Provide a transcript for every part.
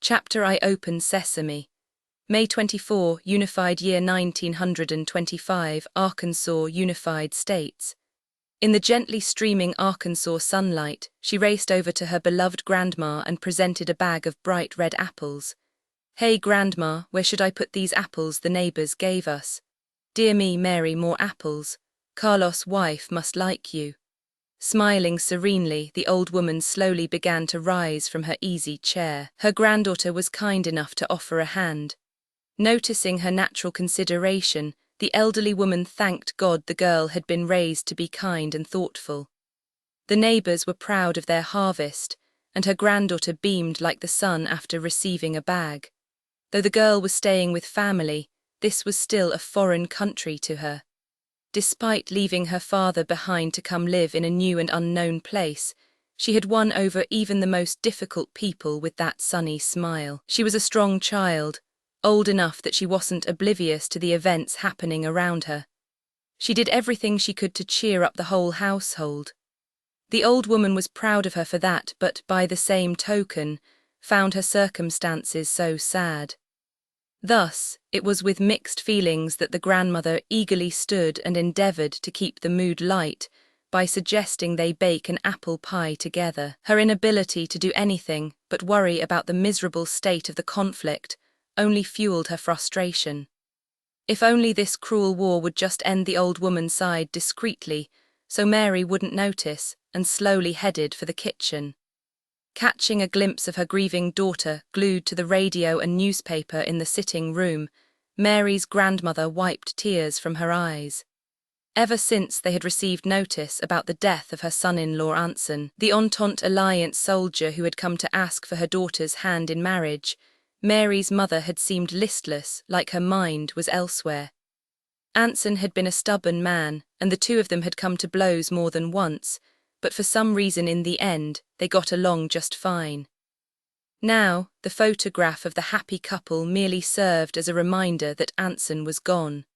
Chapter I Open Sesame. May 24, Unified Year 1925, Arkansas Unified States. In the gently streaming Arkansas sunlight, she raced over to her beloved grandma and presented a bag of bright red apples. "Hey, Grandma, where should I put these apples the neighbors gave us?" "Dear me, Mary, more apples. Carlos' wife must like you." Smiling serenely, the old woman slowly began to rise from her easy chair. Her granddaughter was kind enough to offer a hand. Noticing her natural consideration, the elderly woman thanked God the girl had been raised to be kind and thoughtful. The neighbors were proud of their harvest, and her granddaughter beamed like the sun after receiving a bag. Though the girl was staying with family, this was still a foreign country to her. Despite leaving her father behind to come live in a new and unknown place, she had won over even the most difficult people with that sunny smile. She was a strong child, old enough that she wasn't oblivious to the events happening around her. She did everything she could to cheer up the whole household. The old woman was proud of her for that, but by the same token, found her circumstances so sad. Thus, it was with mixed feelings that the grandmother eagerly stood and endeavored to keep the mood light by suggesting they bake an apple pie together. Her inability to do anything but worry about the miserable state of the conflict only fueled her frustration. If only this cruel war would just end, the old woman sighed discreetly, so Mary wouldn't notice, and slowly headed for the kitchen. Catching a glimpse of her grieving daughter glued to the radio and newspaper in the sitting room, Mary's grandmother wiped tears from her eyes. Ever since they had received notice about the death of her son-in-law Anson, the Entente Alliance soldier who had come to ask for her daughter's hand in marriage, Mary's mother had seemed listless, like her mind was elsewhere. Anson had been a stubborn man, and the two of them had come to blows more than once, but for some reason in the end, they got along just fine. Now, the photograph of the happy couple merely served as a reminder that Anson was gone.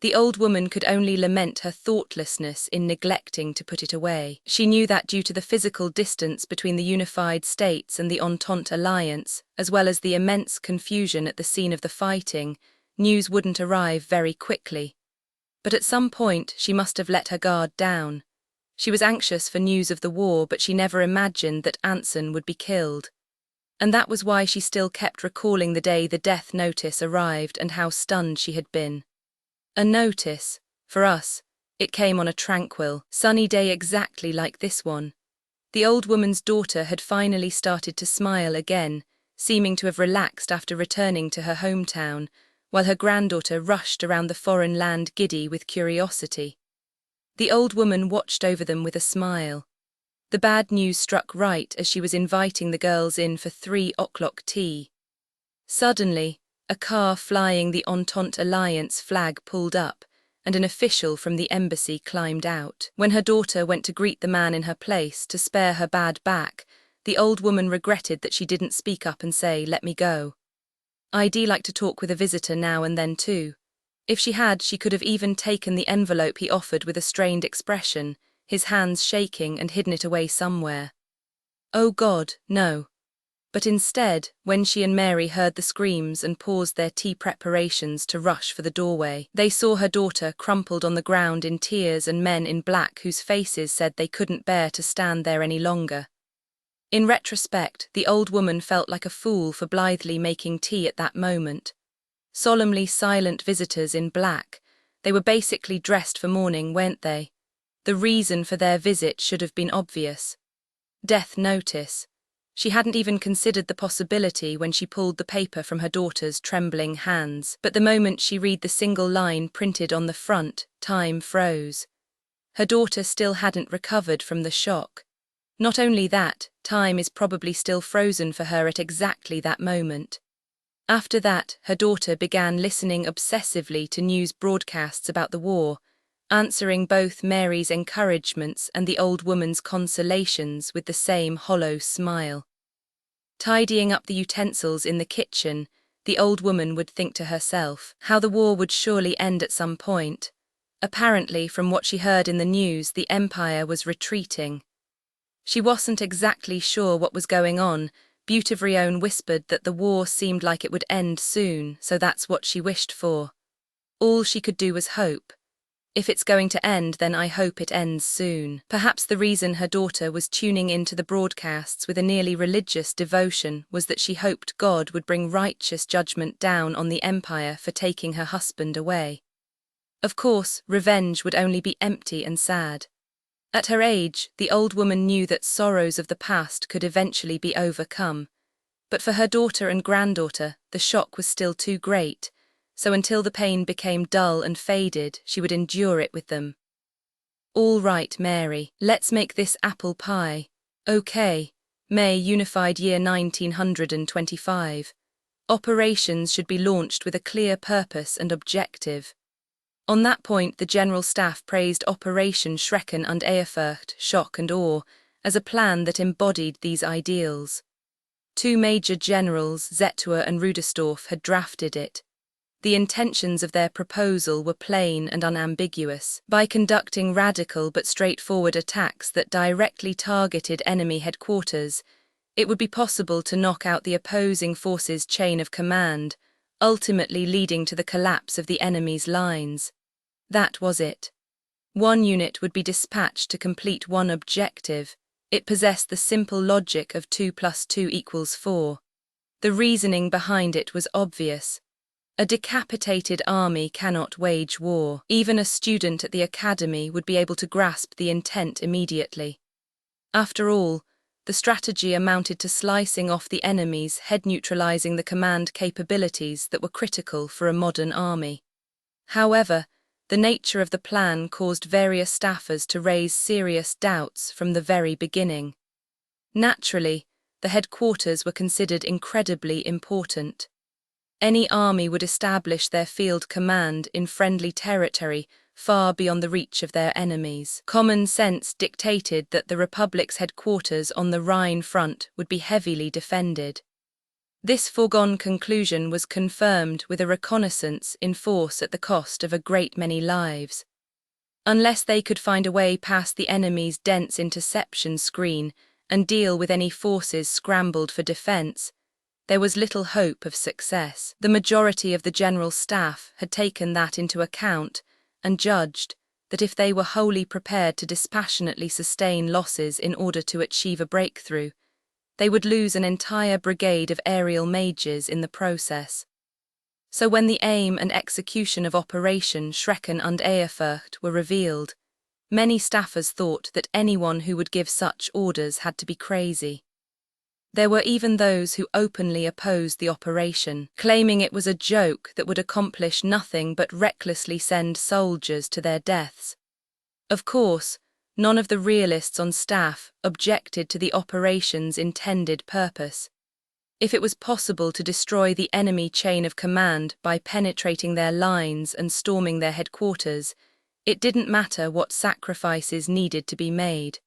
The old woman could only lament her thoughtlessness in neglecting to put it away. She knew that due to the physical distance between the Unified States and the Entente Alliance, as well as the immense confusion at the scene of the fighting, news wouldn't arrive very quickly. But at some point, she must have let her guard down. She was anxious for news of the war, but she never imagined that Anson would be killed. And that was why she still kept recalling the day the death notice arrived and how stunned she had been. A notice. For us, it came on a tranquil, sunny day exactly like this one. The old woman's daughter had finally started to smile again, seeming to have relaxed after returning to her hometown, while her granddaughter rushed around the foreign land giddy with curiosity. The old woman watched over them with a smile. The bad news struck right as she was inviting the girls in for 3 o'clock tea. Suddenly, a car flying the Entente Alliance flag pulled up, and an official from the embassy climbed out. When her daughter went to greet the man in her place to spare her bad back, the old woman regretted that she didn't speak up and say, "Let me go. I'd like to talk with a visitor now and then too." If she had, she could have even taken the envelope he offered with a strained expression, his hands shaking, and hidden it away somewhere. Oh God, no. But instead, when she and Mary heard the screams and paused their tea preparations to rush for the doorway, they saw her daughter crumpled on the ground in tears and men in black whose faces said they couldn't bear to stand there any longer. In retrospect, the old woman felt like a fool for blithely making tea at that moment. Solemnly silent visitors in black, they were basically dressed for mourning, weren't they? The reason for their visit should have been obvious. Death notice. She hadn't even considered the possibility when she pulled the paper from her daughter's trembling hands, but the moment she read the single line printed on the front, time froze. Her daughter still hadn't recovered from the shock. Not only that, time is probably still frozen for her at exactly that moment. After that, her daughter began listening obsessively to news broadcasts about the war, answering both Mary's encouragements and the old woman's consolations with the same hollow smile. Tidying up the utensils in the kitchen, the old woman would think to herself how the war would surely end at some point. Apparently, from what she heard in the news, the empire was retreating. She wasn't exactly sure what was going on, Butavrione whispered that the war seemed like it would end soon, so that's what she wished for. All she could do was hope. If it's going to end, then I hope it ends soon. Perhaps the reason her daughter was tuning into the broadcasts with a nearly religious devotion was that she hoped God would bring righteous judgment down on the empire for taking her husband away. Of course, revenge would only be empty and sad. At her age, the old woman knew that sorrows of the past could eventually be overcome. But for her daughter and granddaughter, the shock was still too great, so until the pain became dull and faded, she would endure it with them. "All right, Mary, let's make this apple pie." Okay. May Unified Year 1925. Operations should be launched with a clear purpose and objective. On that point, the General Staff praised Operation Schrecken und Ehrfurcht, shock and awe, as a plan that embodied these ideals. Two major generals, Zetua and Rudersdorf, had drafted it. The intentions of their proposal were plain and unambiguous. By conducting radical but straightforward attacks that directly targeted enemy headquarters, it would be possible to knock out the opposing forces' chain of command, ultimately leading to the collapse of the enemy's lines. That was it. One unit would be dispatched to complete one objective. It possessed the simple logic of 2 + 2 = 4. The reasoning behind it was obvious. A decapitated army cannot wage war. Even a student at the academy would be able to grasp the intent immediately. After all, the strategy amounted to slicing off the enemy's head, neutralizing the command capabilities that were critical for a modern army. However, the nature of the plan caused various staffers to raise serious doubts from the very beginning. Naturally, the headquarters were considered incredibly important. Any army would establish their field command in friendly territory far beyond the reach of their enemies. Common sense dictated that the Republic's headquarters on the Rhine front would be heavily defended. This foregone conclusion was confirmed with a reconnaissance in force at the cost of a great many lives. Unless they could find a way past the enemy's dense interception screen and deal with any forces scrambled for defense, there was little hope of success. The majority of the General Staff had taken that into account and judged that if they were wholly prepared to dispassionately sustain losses in order to achieve a breakthrough, they would lose an entire brigade of aerial mages in the process. So when the aim and execution of Operation Schrecken und Ehrfurcht were revealed, many staffers thought that anyone who would give such orders had to be crazy. There were even those who openly opposed the operation, claiming it was a joke that would accomplish nothing but recklessly send soldiers to their deaths. Of course, none of the realists on staff objected to the operation's intended purpose. If it was possible to destroy the enemy chain of command by penetrating their lines and storming their headquarters, it didn't matter what sacrifices needed to be made.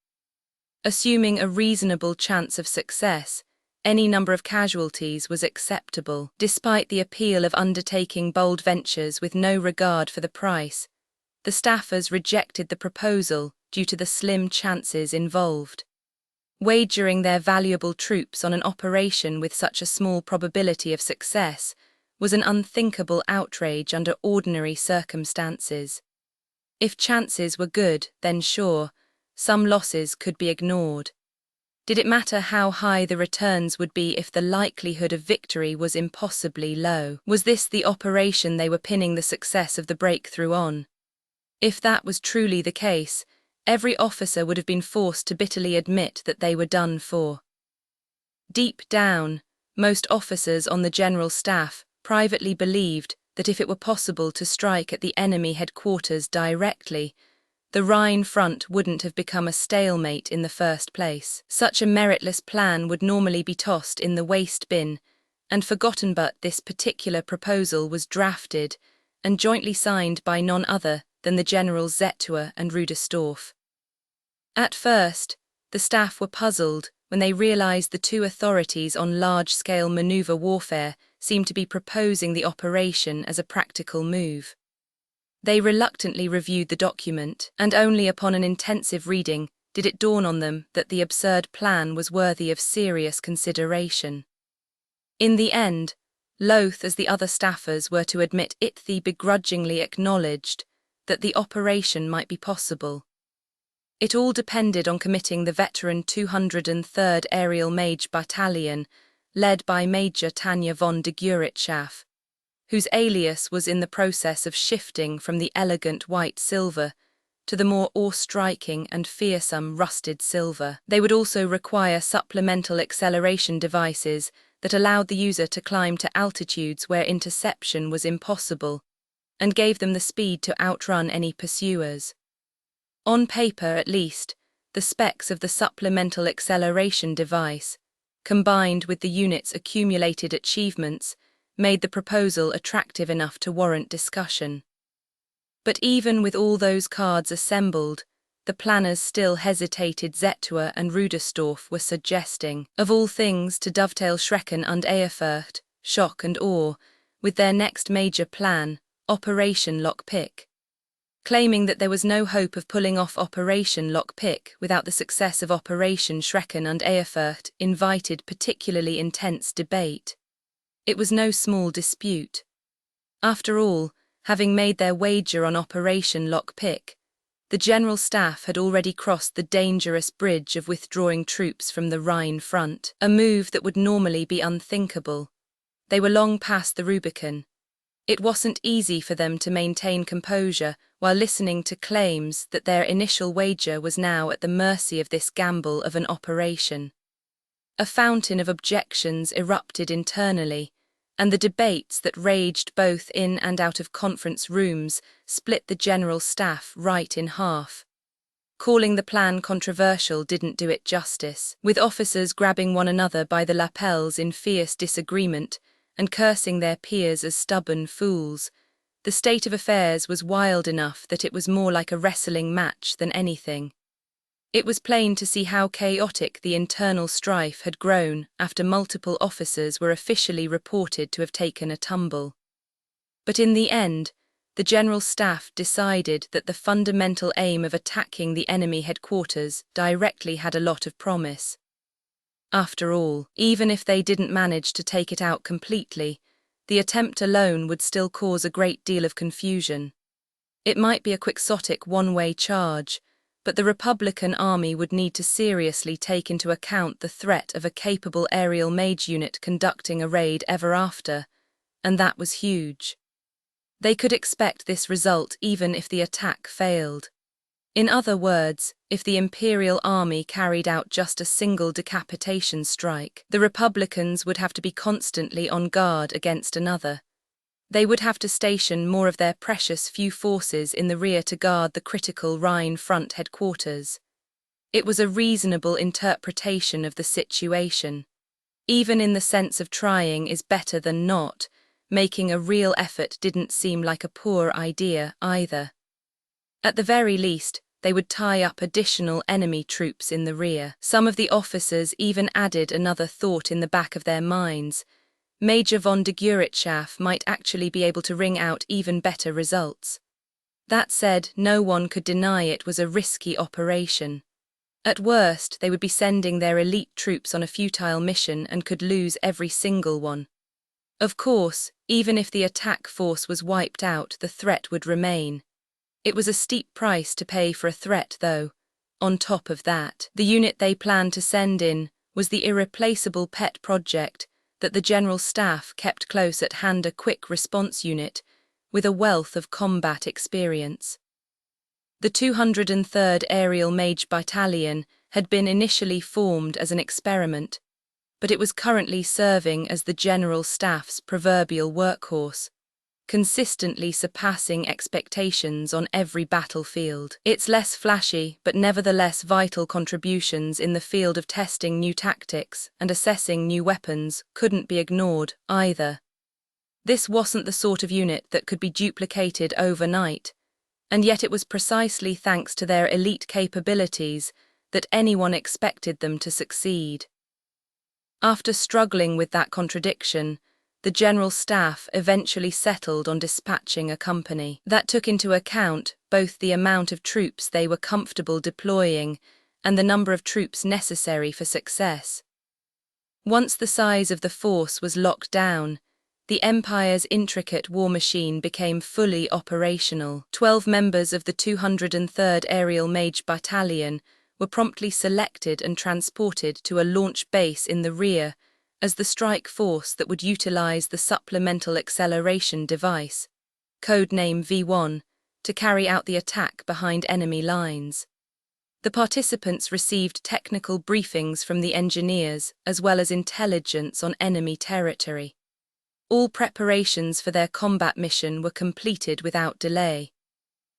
Assuming a reasonable chance of success, any number of casualties was acceptable. Despite the appeal of undertaking bold ventures with no regard for the price, the staffers rejected the proposal due to the slim chances involved. Wagering their valuable troops on an operation with such a small probability of success was an unthinkable outrage under ordinary circumstances. If chances were good, then sure, some losses could be ignored. Did it matter how high the returns would be if the likelihood of victory was impossibly low? Was this the operation they were pinning the success of the breakthrough on? If that was truly the case, every officer would have been forced to bitterly admit that they were done for. Deep down, most officers on the General Staff privately believed that if it were possible to strike at the enemy headquarters directly, the Rhine front wouldn't have become a stalemate in the first place. Such a meritless plan would normally be tossed in the waste bin and forgotten, but this particular proposal was drafted and jointly signed by none other than the Generals Zetua and Rudersdorf. At first, the staff were puzzled when they realized the two authorities on large-scale maneuver warfare seemed to be proposing the operation as a practical move. They reluctantly reviewed the document, and only upon an intensive reading did it dawn on them that the absurd plan was worthy of serious consideration. In the end, loath as the other staffers were to admit it, they begrudgingly acknowledged that the operation might be possible. It all depended on committing the veteran 203rd Aerial Mage Battalion, led by Major Tanya von de Guritschaf, whose alias was in the process of shifting from the elegant white silver to the more awe-striking and fearsome rusted silver. They would also require supplemental acceleration devices that allowed the user to climb to altitudes where interception was impossible, and gave them the speed to outrun any pursuers. On paper, at least, the specs of the supplemental acceleration device, combined with the unit's accumulated achievements, made the proposal attractive enough to warrant discussion. But even with all those cards assembled, the planners still hesitated. Zetua and Rudersdorf were suggesting, of all things, to dovetail Schrecken und Ehrfurcht, shock and awe, with their next major plan, Operation Lockpick. Claiming that there was no hope of pulling off Operation Lockpick without the success of Operation Schrecken und Ehrfurcht invited particularly intense debate. It was no small dispute. After all, having made their wager on Operation Lockpick, the General Staff had already crossed the dangerous bridge of withdrawing troops from the Rhine front, a move that would normally be unthinkable. They were long past the Rubicon. It wasn't easy for them to maintain composure while listening to claims that their initial wager was now at the mercy of this gamble of an operation. A fountain of objections erupted internally, and the debates that raged both in and out of conference rooms split the General Staff right in half. Calling the plan controversial didn't do it justice, with officers grabbing one another by the lapels in fierce disagreement and cursing their peers as stubborn fools. The state of affairs was wild enough that it was more like a wrestling match than anything. It was plain to see how chaotic the internal strife had grown after multiple officers were officially reported to have taken a tumble. But in the end, the General Staff decided that the fundamental aim of attacking the enemy headquarters directly had a lot of promise. After all, even if they didn't manage to take it out completely, the attempt alone would still cause a great deal of confusion. It might be a quixotic one-way charge, but the Republican Army would need to seriously take into account the threat of a capable aerial mage unit conducting a raid ever after, and that was huge. They could expect this result even if the attack failed. In other words, if the Imperial Army carried out just a single decapitation strike, the Republicans would have to be constantly on guard against another. They would have to station more of their precious few forces in the rear to guard the critical Rhine front headquarters. It was a reasonable interpretation of the situation. Even in the sense of trying is better than not, making a real effort didn't seem like a poor idea either. At the very least, they would tie up additional enemy troops in the rear. Some of the officers even added another thought in the back of their minds. Major von de Guritschaf might actually be able to wring out even better results. That said, no one could deny it was a risky operation. At worst, they would be sending their elite troops on a futile mission and could lose every single one. Of course, even if the attack force was wiped out, the threat would remain. It was a steep price to pay for a threat, though. On top of that, the unit they planned to send in was the irreplaceable pet project that the General Staff kept close at hand, a quick response unit with a wealth of combat experience. The 203rd Aerial Mage Battalion had been initially formed as an experiment, but it was currently serving as the General Staff's proverbial workhorse, consistently surpassing expectations on every battlefield. Its less flashy but nevertheless vital contributions in the field of testing new tactics and assessing new weapons couldn't be ignored either. This wasn't the sort of unit that could be duplicated overnight, and yet it was precisely thanks to their elite capabilities that anyone expected them to succeed. After struggling with that contradiction, the General Staff eventually settled on dispatching a company that took into account both the amount of troops they were comfortable deploying and the number of troops necessary for success. Once the size of the force was locked down, the Empire's intricate war machine became fully operational. 12 members of the 203rd Aerial Mage Battalion were promptly selected and transported to a launch base in the rear as the strike force that would utilize the supplemental acceleration device, codename V1, to carry out the attack behind enemy lines. The participants received technical briefings from the engineers as well as intelligence on enemy territory. All preparations for their combat mission were completed without delay.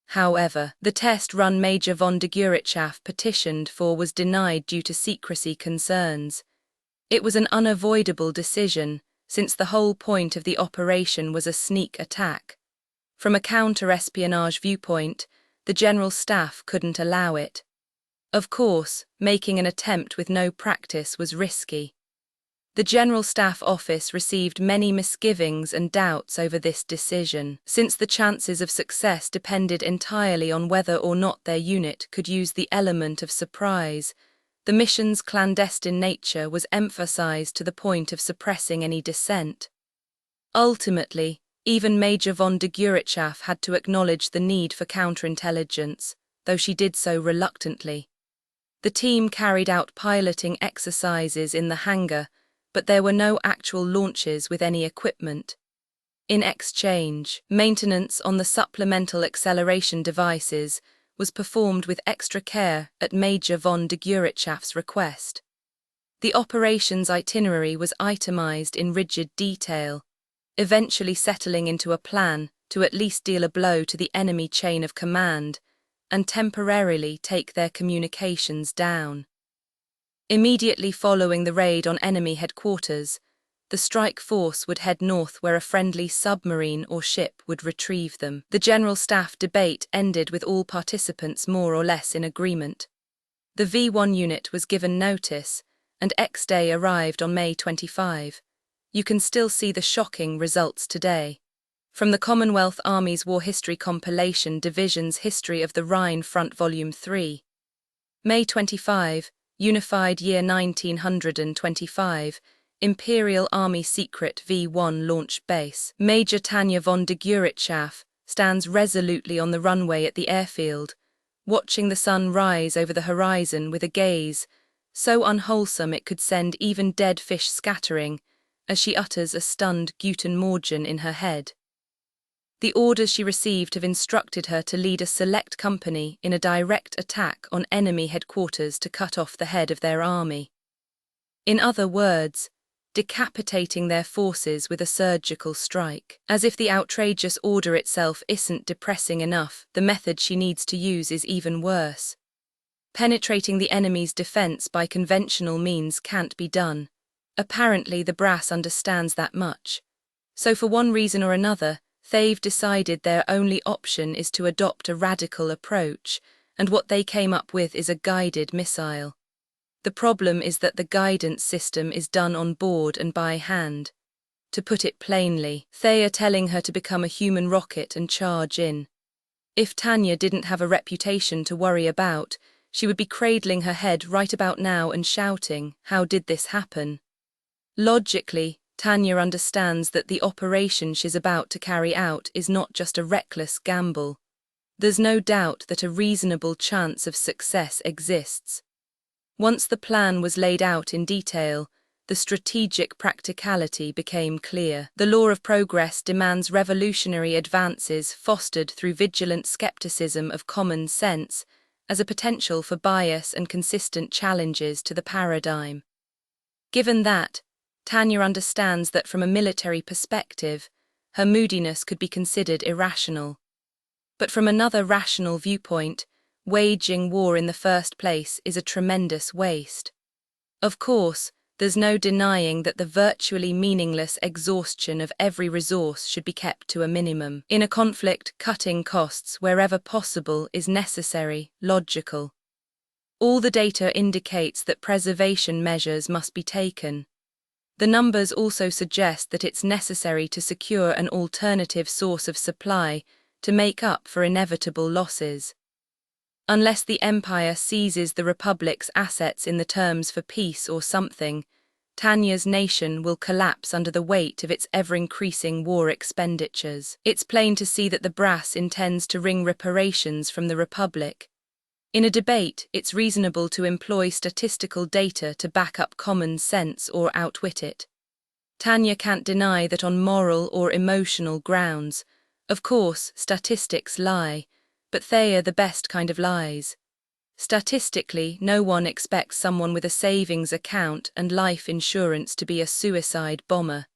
However, the test run Major von der Guritschaff petitioned for was denied due to secrecy concerns. It was an unavoidable decision, since the whole point of the operation was a sneak attack. From a counter-espionage viewpoint, the General Staff couldn't allow it. Of course, making an attempt with no practice was risky. The General Staff Office received many misgivings and doubts over this decision, since the chances of success depended entirely on whether or not their unit could use the element of surprise. The mission's clandestine nature was emphasized to the point of suppressing any dissent. Ultimately, even Major von der Guritschaff had to acknowledge the need for counterintelligence, though she did so reluctantly. The team carried out piloting exercises in the hangar, but there were no actual launches with any equipment. In exchange, maintenance on the supplemental acceleration devices was performed with extra care at Major von der Guritschaff's request. The operations itinerary was itemized in rigid detail, eventually settling into a plan to at least deal a blow to the enemy chain of command and temporarily take their communications down. Immediately following the raid on enemy headquarters, the strike force would head north where a friendly submarine or ship would retrieve them. The General Staff debate ended with all participants more or less in agreement. The V1 unit was given notice, and X-Day arrived on May 25. You can still see the shocking results today. From the Commonwealth Army's War History compilation Division's History of the Rhine Front Volume 3. May 25, Unified Year 1925, Imperial Army Secret V1 Launch Base. Major Tanya von der Guritschaff stands resolutely on the runway at the airfield, watching the sun rise over the horizon with a gaze so unwholesome it could send even dead fish scattering, as she utters a stunned Guten Morgen in her head. The orders she received have instructed her to lead a select company in a direct attack on enemy headquarters to cut off the head of their army. In other words, decapitating their forces with a surgical strike. As if the outrageous order itself isn't depressing enough, the method she needs to use is even worse. Penetrating the enemy's defense by conventional means can't be done. Apparently the brass understands that much. So for one reason or another, they've decided their only option is to adopt a radical approach, and what they came up with is a guided missile. The problem is that the guidance system is done on board and by hand. To put it plainly, they are telling her to become a human rocket and charge in. If Tanya didn't have a reputation to worry about, she would be cradling her head right about now and shouting, "How did this happen?" Logically, Tanya understands that the operation she's about to carry out is not just a reckless gamble. There's no doubt that a reasonable chance of success exists. Once the plan was laid out in detail, the strategic practicality became clear. The law of progress demands revolutionary advances fostered through vigilant skepticism of common sense as a potential for bias and consistent challenges to the paradigm. Given that, Tanya understands that from a military perspective, her moodiness could be considered irrational. But from another rational viewpoint, waging war in the first place is a tremendous waste. Of course, there's no denying that the virtually meaningless exhaustion of every resource should be kept to a minimum. In a conflict, cutting costs wherever possible is necessary, logical. All the data indicates that preservation measures must be taken. The numbers also suggest that it's necessary to secure an alternative source of supply to make up for inevitable losses. Unless the Empire seizes the Republic's assets in the terms for peace or something, Tanya's nation will collapse under the weight of its ever-increasing war expenditures. It's plain to see that the brass intends to wring reparations from the Republic. In a debate, it's reasonable to employ statistical data to back up common sense or outwit it. Tanya can't deny that on moral or emotional grounds. Of course, statistics lie, but they are the best kind of lies. Statistically, no one expects someone with a savings account and life insurance to be a suicide bomber.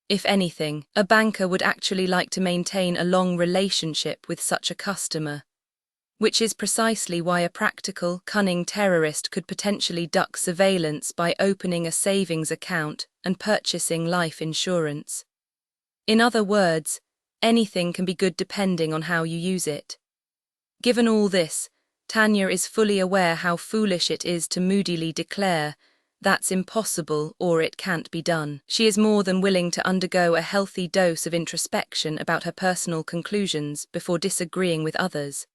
If anything, a banker would actually like to maintain a long relationship with such a customer. Which is precisely why a practical, cunning terrorist could potentially duck surveillance by opening a savings account and purchasing life insurance. In other words, anything can be good depending on how you use it. Given all this, Tanya is fully aware how foolish it is to moodily declare, "That's impossible" or "it can't be done." She is more than willing to undergo a healthy dose of introspection about her personal conclusions before disagreeing with others.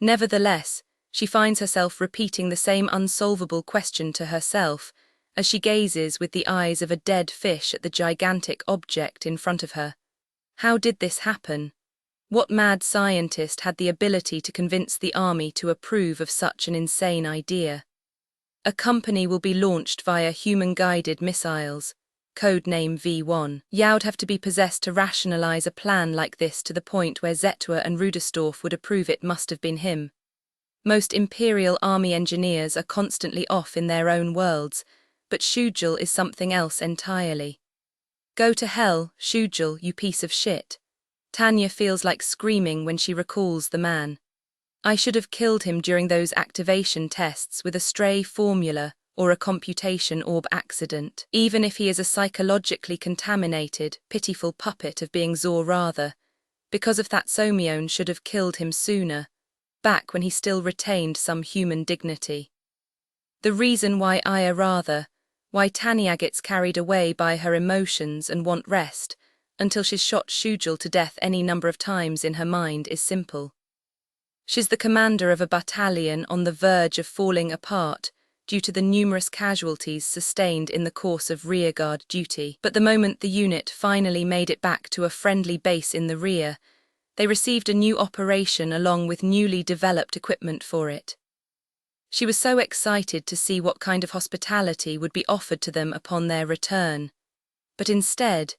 Nevertheless, she finds herself repeating the same unsolvable question to herself as she gazes with the eyes of a dead fish at the gigantic object in front of her. How did this happen? What mad scientist had the ability to convince the army to approve of such an insane idea? A company will be launched via human-guided missiles, codename V1. You'd have to be possessed to rationalize a plan like this to the point where Zetwa and Ruderstorff would approve it must have been him. Most Imperial Army engineers are constantly off in their own worlds, but Shujal is something else entirely. Go to hell, Shujal, you piece of shit. Tanya feels like screaming when she recalls the man. I should have killed him during those activation tests with a stray formula or a computation orb accident. Even if he is a psychologically contaminated, pitiful puppet of being Zor-Ratha, because of that Somion should have killed him sooner, back when he still retained some human dignity. The reason why why Tanya gets carried away by her emotions and want rest, until she's shot Shujal to death any number of times in her mind is simple. She's the commander of a battalion on the verge of falling apart due to the numerous casualties sustained in the course of rearguard duty. But the moment the unit finally made it back to a friendly base in the rear, they received a new operation along with newly developed equipment for it. She was so excited to see what kind of hospitality would be offered to them upon their return. But instead,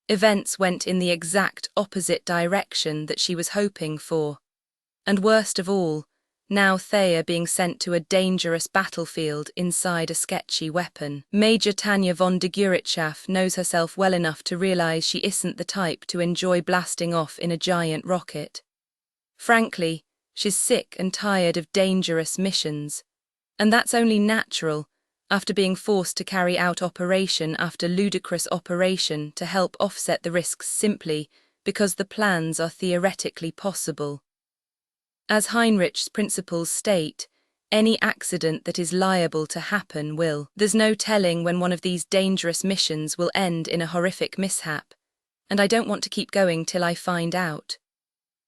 events went in the exact opposite direction that she was hoping for. And worst of all, now Thea being sent to a dangerous battlefield inside a sketchy weapon. Major Tanya von de Guritschaf knows herself well enough to realize she isn't the type to enjoy blasting off in a giant rocket. Frankly, she's sick and tired of dangerous missions. And that's only natural, after being forced to carry out operation after ludicrous operation to help offset the risks simply because the plans are theoretically possible. As Heinrich's principles state, any accident that is liable to happen will. There's no telling when one of these dangerous missions will end in a horrific mishap, and I don't want to keep going till I find out.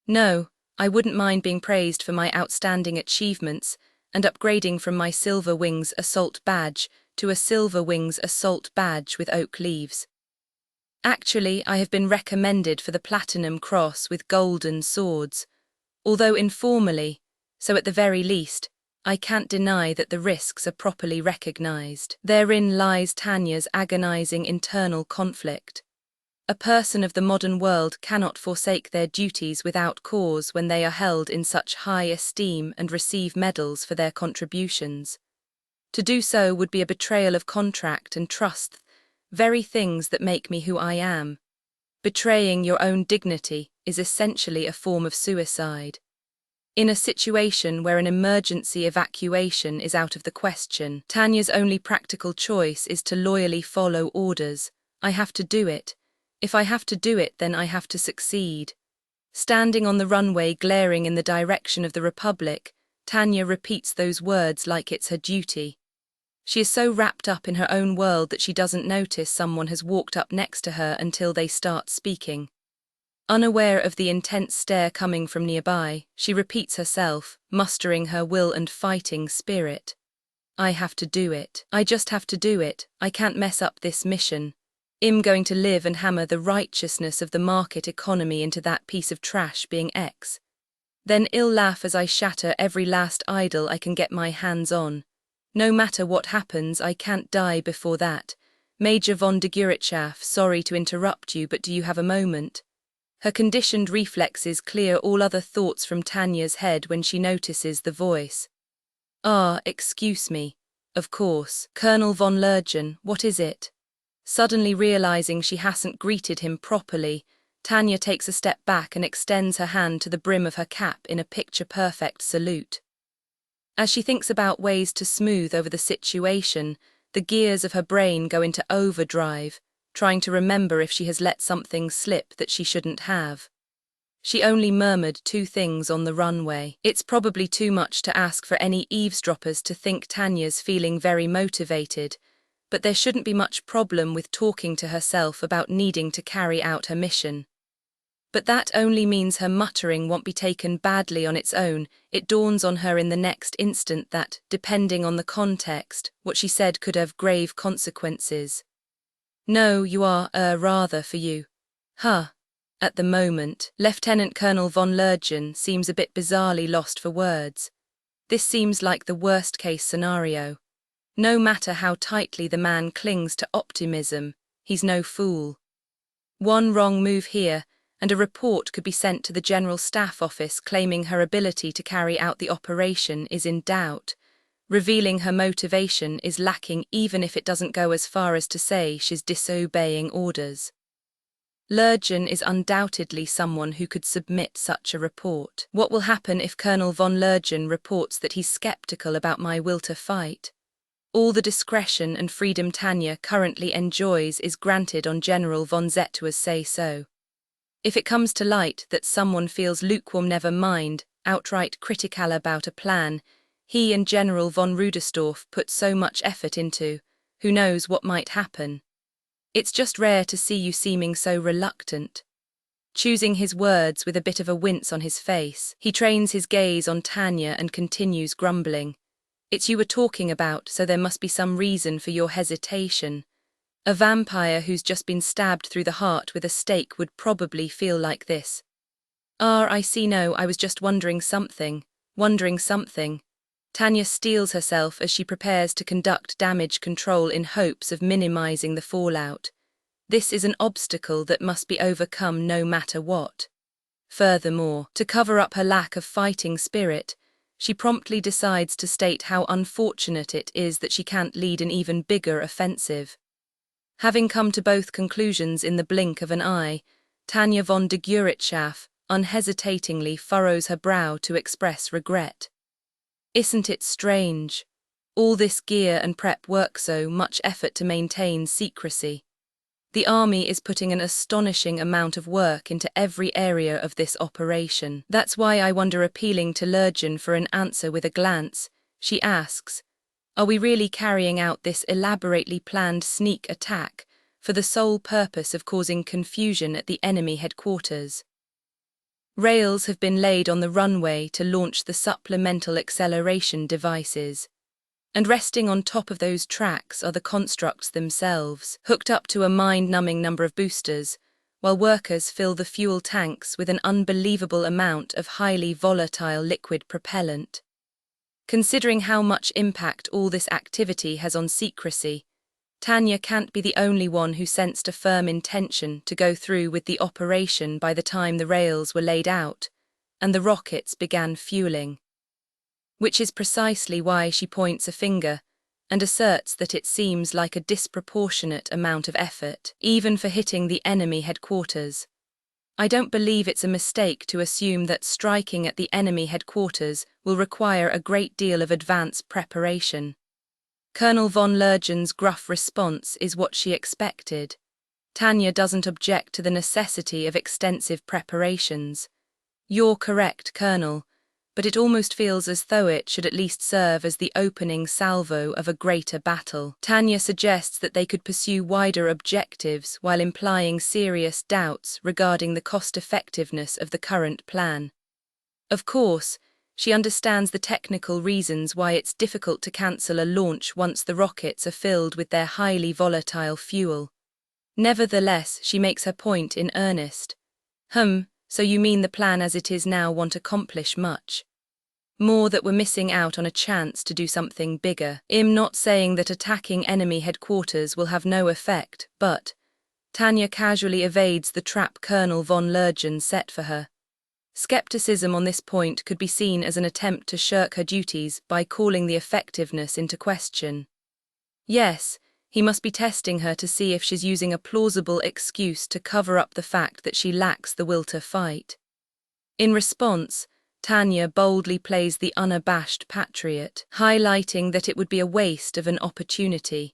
No, I wouldn't mind being praised for my outstanding achievements and upgrading from my Silver Wings Assault Badge to a Silver Wings Assault Badge with oak leaves. Actually, I have been recommended for the Platinum Cross with golden swords, although informally, so at the very least, I can't deny that the risks are properly recognized. Therein lies Tanya's agonizing internal conflict. A person of the modern world cannot forsake their duties without cause when they are held in such high esteem and receive medals for their contributions. To do so would be a betrayal of contract and trust, very things that make me who I am. Betraying your own dignity is essentially a form of suicide. In a situation where an emergency evacuation is out of the question, Tanya's only practical choice is to loyally follow orders. I have to do it. If I have to do it, then I have to succeed. Standing on the runway glaring in the direction of the Republic, Tanya repeats those words like it's her duty. She is so wrapped up in her own world that she doesn't notice someone has walked up next to her until they start speaking. Unaware of the intense stare coming from nearby, she repeats herself, mustering her will and fighting spirit. I have to do it. I just have to do it. I can't mess up this mission. I'm going to live and hammer the righteousness of the market economy into that piece of trash being X. Then I'll laugh as I shatter every last idol I can get my hands on. No matter what happens, I can't die before that. Major von de Guritschaf, sorry to interrupt you, but do you have a moment? Her conditioned reflexes clear all other thoughts from Tanya's head when she notices the voice. Ah, excuse me. Of course, Colonel von Lergen, what is it? Suddenly realizing she hasn't greeted him properly, Tanya takes a step back and extends her hand to the brim of her cap in a picture-perfect salute. As she thinks about ways to smooth over the situation, the gears of her brain go into overdrive, trying to remember if she has let something slip that she shouldn't have. She only murmured 2 things on the runway. It's probably too much to ask for any eavesdroppers to think Tanya's feeling very motivated, but there shouldn't be much problem with talking to herself about needing to carry out her mission. But that only means her muttering won't be taken badly on its own. It dawns on her in the next instant that, depending on the context, what she said could have grave consequences. No, you are, rather for you. Huh. At the moment, Lieutenant Colonel von Lergen seems a bit bizarrely lost for words. This seems like the worst-case scenario. No matter how tightly the man clings to optimism, he's no fool. One wrong move here, and a report could be sent to the General Staff Office claiming her ability to carry out the operation is in doubt, revealing her motivation is lacking even if it doesn't go as far as to say she's disobeying orders. Lergen is undoubtedly someone who could submit such a report. What will happen if Colonel von Lergen reports that he's skeptical about my will to fight? All the discretion and freedom Tanya currently enjoys is granted on General von Zetter's say-so. If it comes to light that someone feels lukewarm, never mind, outright critical about a plan he and General von Rudersdorf put so much effort into, who knows what might happen? It's just rare to see you seeming so reluctant. Choosing his words with a bit of a wince on his face, he trains his gaze on Tanya and continues grumbling. It's you we're talking about, so there must be some reason for your hesitation. A vampire who's just been stabbed through the heart with a stake would probably feel like this. Ah, I see. No, I was just wondering something. Tanya steels herself as she prepares to conduct damage control in hopes of minimizing the fallout. This is an obstacle that must be overcome no matter what. Furthermore, to cover up her lack of fighting spirit, she promptly decides to state how unfortunate it is that she can't lead an even bigger offensive. Having come to both conclusions in the blink of an eye, Tanya von de Guritschaf unhesitatingly furrows her brow to express regret. Isn't it strange? All this gear and prep work, so much effort to maintain secrecy. The army is putting an astonishing amount of work into every area of this operation. That's why I wonder, appealing to Lergen for an answer with a glance, she asks, are we really carrying out this elaborately planned sneak attack for the sole purpose of causing confusion at the enemy headquarters? Rails have been laid on the runway to launch the supplemental acceleration devices, and resting on top of those tracks are the constructs themselves, hooked up to a mind-numbing number of boosters, while workers fill the fuel tanks with an unbelievable amount of highly volatile liquid propellant. Considering how much impact all this activity has on secrecy, Tanya can't be the only one who sensed a firm intention to go through with the operation by the time the rails were laid out and the rockets began fueling. Which is precisely why she points a finger and asserts that it seems like a disproportionate amount of effort, even for hitting the enemy headquarters. I don't believe it's a mistake to assume that striking at the enemy headquarters will require a great deal of advance preparation. Colonel von Lergen's gruff response is what she expected. Tanya doesn't object to the necessity of extensive preparations. You're correct, Colonel. but it almost feels as though it should at least serve as the opening salvo of a greater battle. Tanya suggests that they could pursue wider objectives while implying serious doubts regarding the cost-effectiveness of the current plan. Of course, she understands the technical reasons why it's difficult to cancel a launch once the rockets are filled with their highly volatile fuel. Nevertheless, she makes her point in earnest. So you mean the plan as it is now won't accomplish much? More that we're missing out on a chance to do something bigger. I'm not saying that attacking enemy headquarters will have no effect, but Tanya casually evades the trap Colonel von Lergen set for her. Skepticism on this point could be seen as an attempt to shirk her duties by calling the effectiveness into question. Yes, he must be testing her to see if she's using a plausible excuse to cover up the fact that she lacks the will to fight. In response, Tanya boldly plays the unabashed patriot, highlighting that it would be a waste of an opportunity.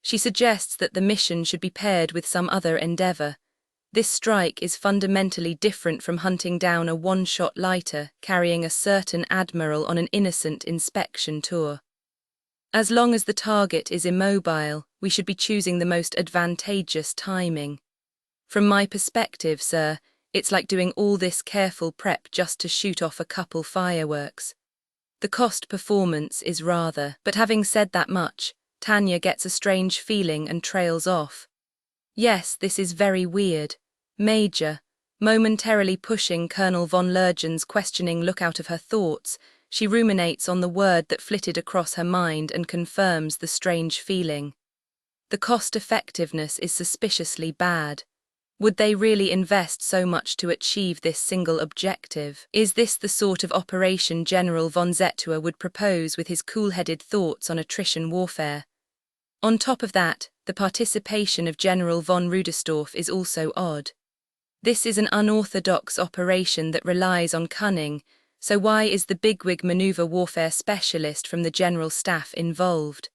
She suggests that the mission should be paired with some other endeavor. This strike is fundamentally different from hunting down a one-shot lighter carrying a certain admiral on an innocent inspection tour. As long as the target is immobile, we should be choosing the most advantageous timing. From my perspective, sir, it's like doing all this careful prep just to shoot off a couple fireworks. The cost performance is rather, but having said that much, Tanya gets a strange feeling and trails off. Yes, this is very weird. Major, momentarily pushing Colonel von Lergen's questioning look out of her thoughts, she ruminates on the word that flitted across her mind and confirms the strange feeling. The cost-effectiveness is suspiciously bad. Would they really invest so much to achieve this single objective? Is this the sort of operation General von Zetua would propose with his cool-headed thoughts on attrition warfare? On top of that, the participation of General von Rudestorff is also odd. This is an unorthodox operation that relies on cunning, so why is the bigwig maneuver warfare specialist from the General Staff involved?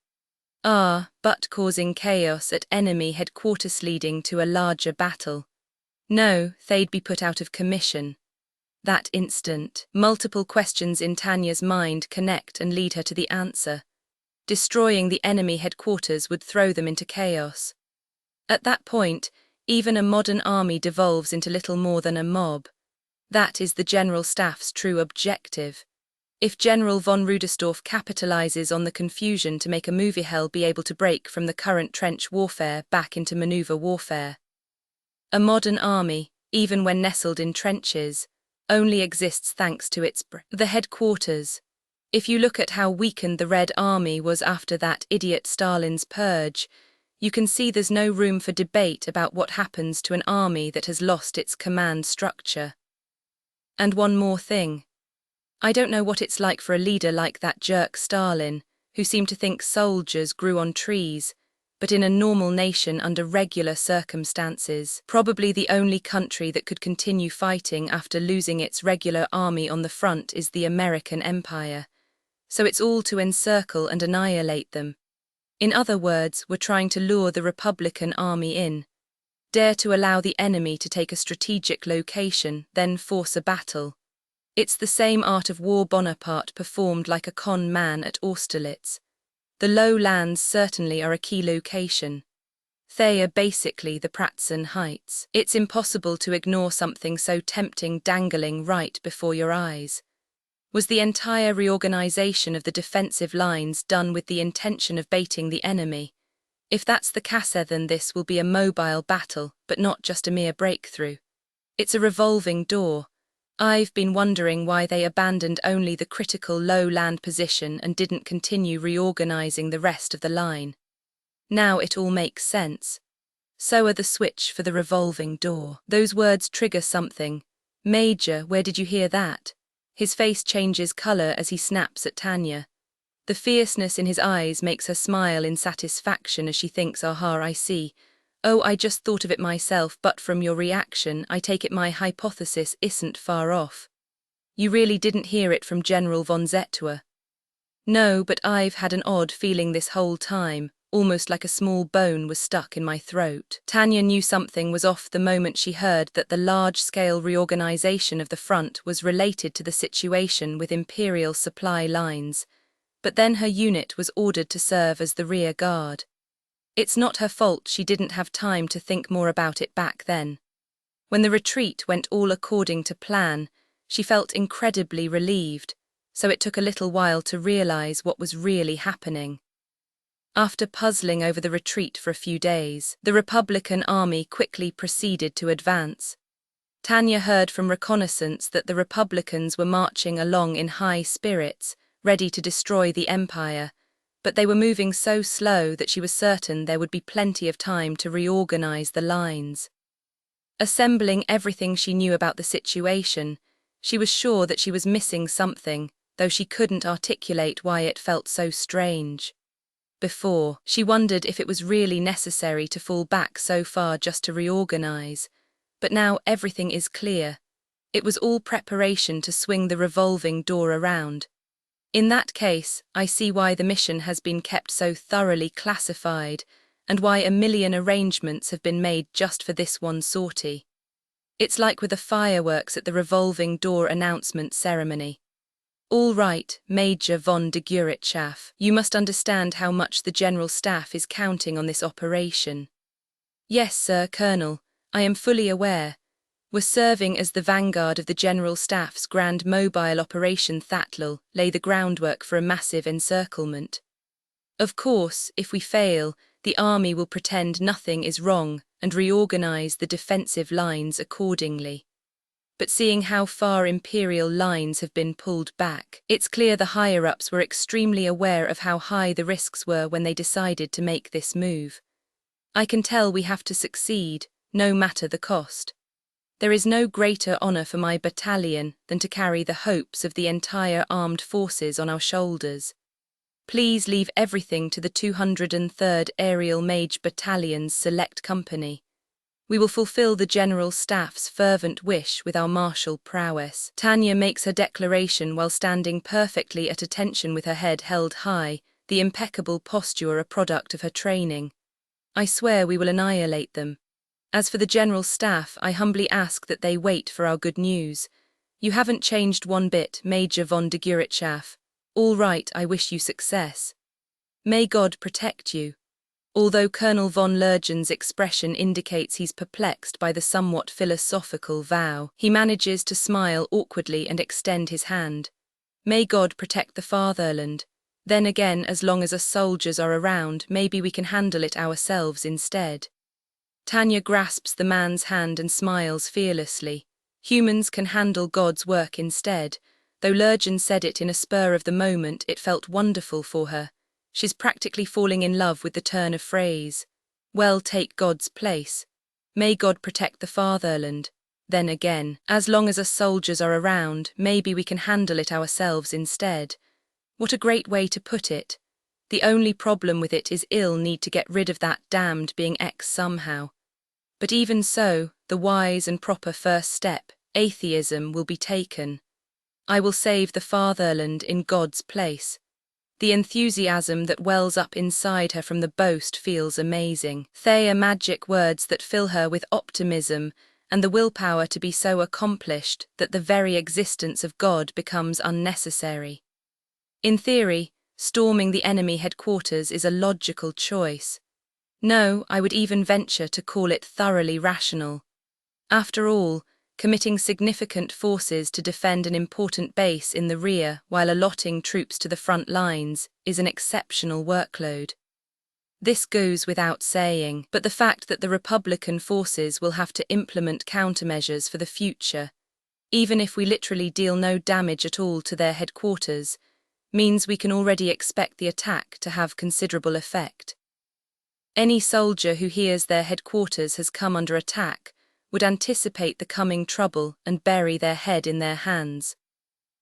But causing chaos at enemy headquarters leading to a larger battle. No, they'd be put out of commission. That instant, multiple questions in Tanya's mind connect and lead her to the answer. Destroying the enemy headquarters would throw them into chaos. At that point, even a modern army devolves into little more than a mob. That is the General Staff's true objective. If General von Rudestorff capitalizes on the confusion to make a movie hell be able to break from the current trench warfare back into maneuver warfare. A modern army, even when nestled in trenches, only exists thanks to the headquarters. If you look at how weakened the Red Army was after that idiot Stalin's purge, you can see there's no room for debate about what happens to an army that has lost its command structure. And one more thing. I don't know what it's like for a leader like that jerk Stalin, who seemed to think soldiers grew on trees, but in a normal nation under regular circumstances, probably the only country that could continue fighting after losing its regular army on the front is the American Empire. So it's all to encircle and annihilate them. In other words, we're trying to lure the Republican army in, dare to allow the enemy to take a strategic location, then force a battle. It's the same art of war Bonaparte performed like a con man at Austerlitz. The lowlands certainly are a key location. They are basically the Pratzen Heights. It's impossible to ignore something so tempting dangling right before your eyes. Was the entire reorganization of the defensive lines done with the intention of baiting the enemy? If that's the case, then this will be a mobile battle, but not just a mere breakthrough. It's a revolving door. I've been wondering why they abandoned only the critical low-land position and didn't continue reorganizing the rest of the line. Now it all makes sense. So are the switch for the revolving door. Those words trigger something. Major, where did you hear that? His face changes color as he snaps at Tanya. The fierceness in his eyes makes her smile in satisfaction as she thinks, aha, I see. Oh, I just thought of it myself, but from your reaction, I take it my hypothesis isn't far off. You really didn't hear it from General von Zetua? No, but I've had an odd feeling this whole time, almost like a small bone was stuck in my throat. Tanya knew something was off the moment she heard that the large-scale reorganization of the front was related to the situation with Imperial supply lines, but then her unit was ordered to serve as the rear guard. It's not her fault she didn't have time to think more about it back then. When the retreat went all according to plan, she felt incredibly relieved, so it took a little while to realize what was really happening. After puzzling over the retreat for a few days, the Republican army quickly proceeded to advance. Tanya heard from reconnaissance that the Republicans were marching along in high spirits, ready to destroy the empire, but they were moving so slow that she was certain there would be plenty of time to reorganize the lines. Assembling everything she knew about the situation, she was sure that she was missing something, though she couldn't articulate why it felt so strange. Before, she wondered if it was really necessary to fall back so far just to reorganize, but now everything is clear. It was all preparation to swing the revolving door around. In that case, I see why the mission has been kept so thoroughly classified, and why a million arrangements have been made just for this one sortie. It's like with the fireworks at the revolving door announcement ceremony. All right, Major von de Guritschaf, you must understand how much the General Staff is counting on this operation. Yes, Sir Colonel, I am fully aware. We're serving as the vanguard of the General Staff's Grand Mobile Operation Thatlal, lay the groundwork for a massive encirclement. Of course, if we fail, the army will pretend nothing is wrong and reorganize the defensive lines accordingly. But seeing how far Imperial lines have been pulled back, it's clear the higher-ups were extremely aware of how high the risks were when they decided to make this move. I can tell we have to succeed, no matter the cost. There is no greater honor for my battalion than to carry the hopes of the entire armed forces on our shoulders. Please leave everything to the 203rd Aerial Mage Battalion's Select Company. We will fulfill the General Staff's fervent wish with our martial prowess. Tanya makes her declaration while standing perfectly at attention with her head held high, the impeccable posture a product of her training. I swear we will annihilate them. As for the General Staff, I humbly ask that they wait for our good news. You haven't changed one bit, Major von de Guritschaf. All right, I wish you success. May God protect you. Although Colonel von Lergen's expression indicates he's perplexed by the somewhat philosophical vow, he manages to smile awkwardly and extend his hand. May God protect the fatherland. Then again, as long as us soldiers are around, maybe we can handle it ourselves instead. Tanya grasps the man's hand and smiles fearlessly. Humans can handle God's work instead. Though Lergen said it in a spur of the moment, it felt wonderful for her. She's practically falling in love with the turn of phrase. Well, take God's place. May God protect the fatherland. Then again, as long as us soldiers are around, maybe we can handle it ourselves instead. What a great way to put it. The only problem with it is I'll need to get rid of that damned being X somehow. But even so, the wise and proper first step, atheism, will be taken. I will save the fatherland in God's place. The enthusiasm that wells up inside her from the boast feels amazing. They are magic words that fill her with optimism and the willpower to be so accomplished that the very existence of God becomes unnecessary. In theory, storming the enemy headquarters is a logical choice. No, I would even venture to call it thoroughly rational. After all, committing significant forces to defend an important base in the rear while allotting troops to the front lines is an exceptional workload. This goes without saying, but the fact that the Republican forces will have to implement countermeasures for the future, even if we literally deal no damage at all to their headquarters, means we can already expect the attack to have considerable effect. Any soldier who hears their headquarters has come under attack would anticipate the coming trouble and bury their head in their hands.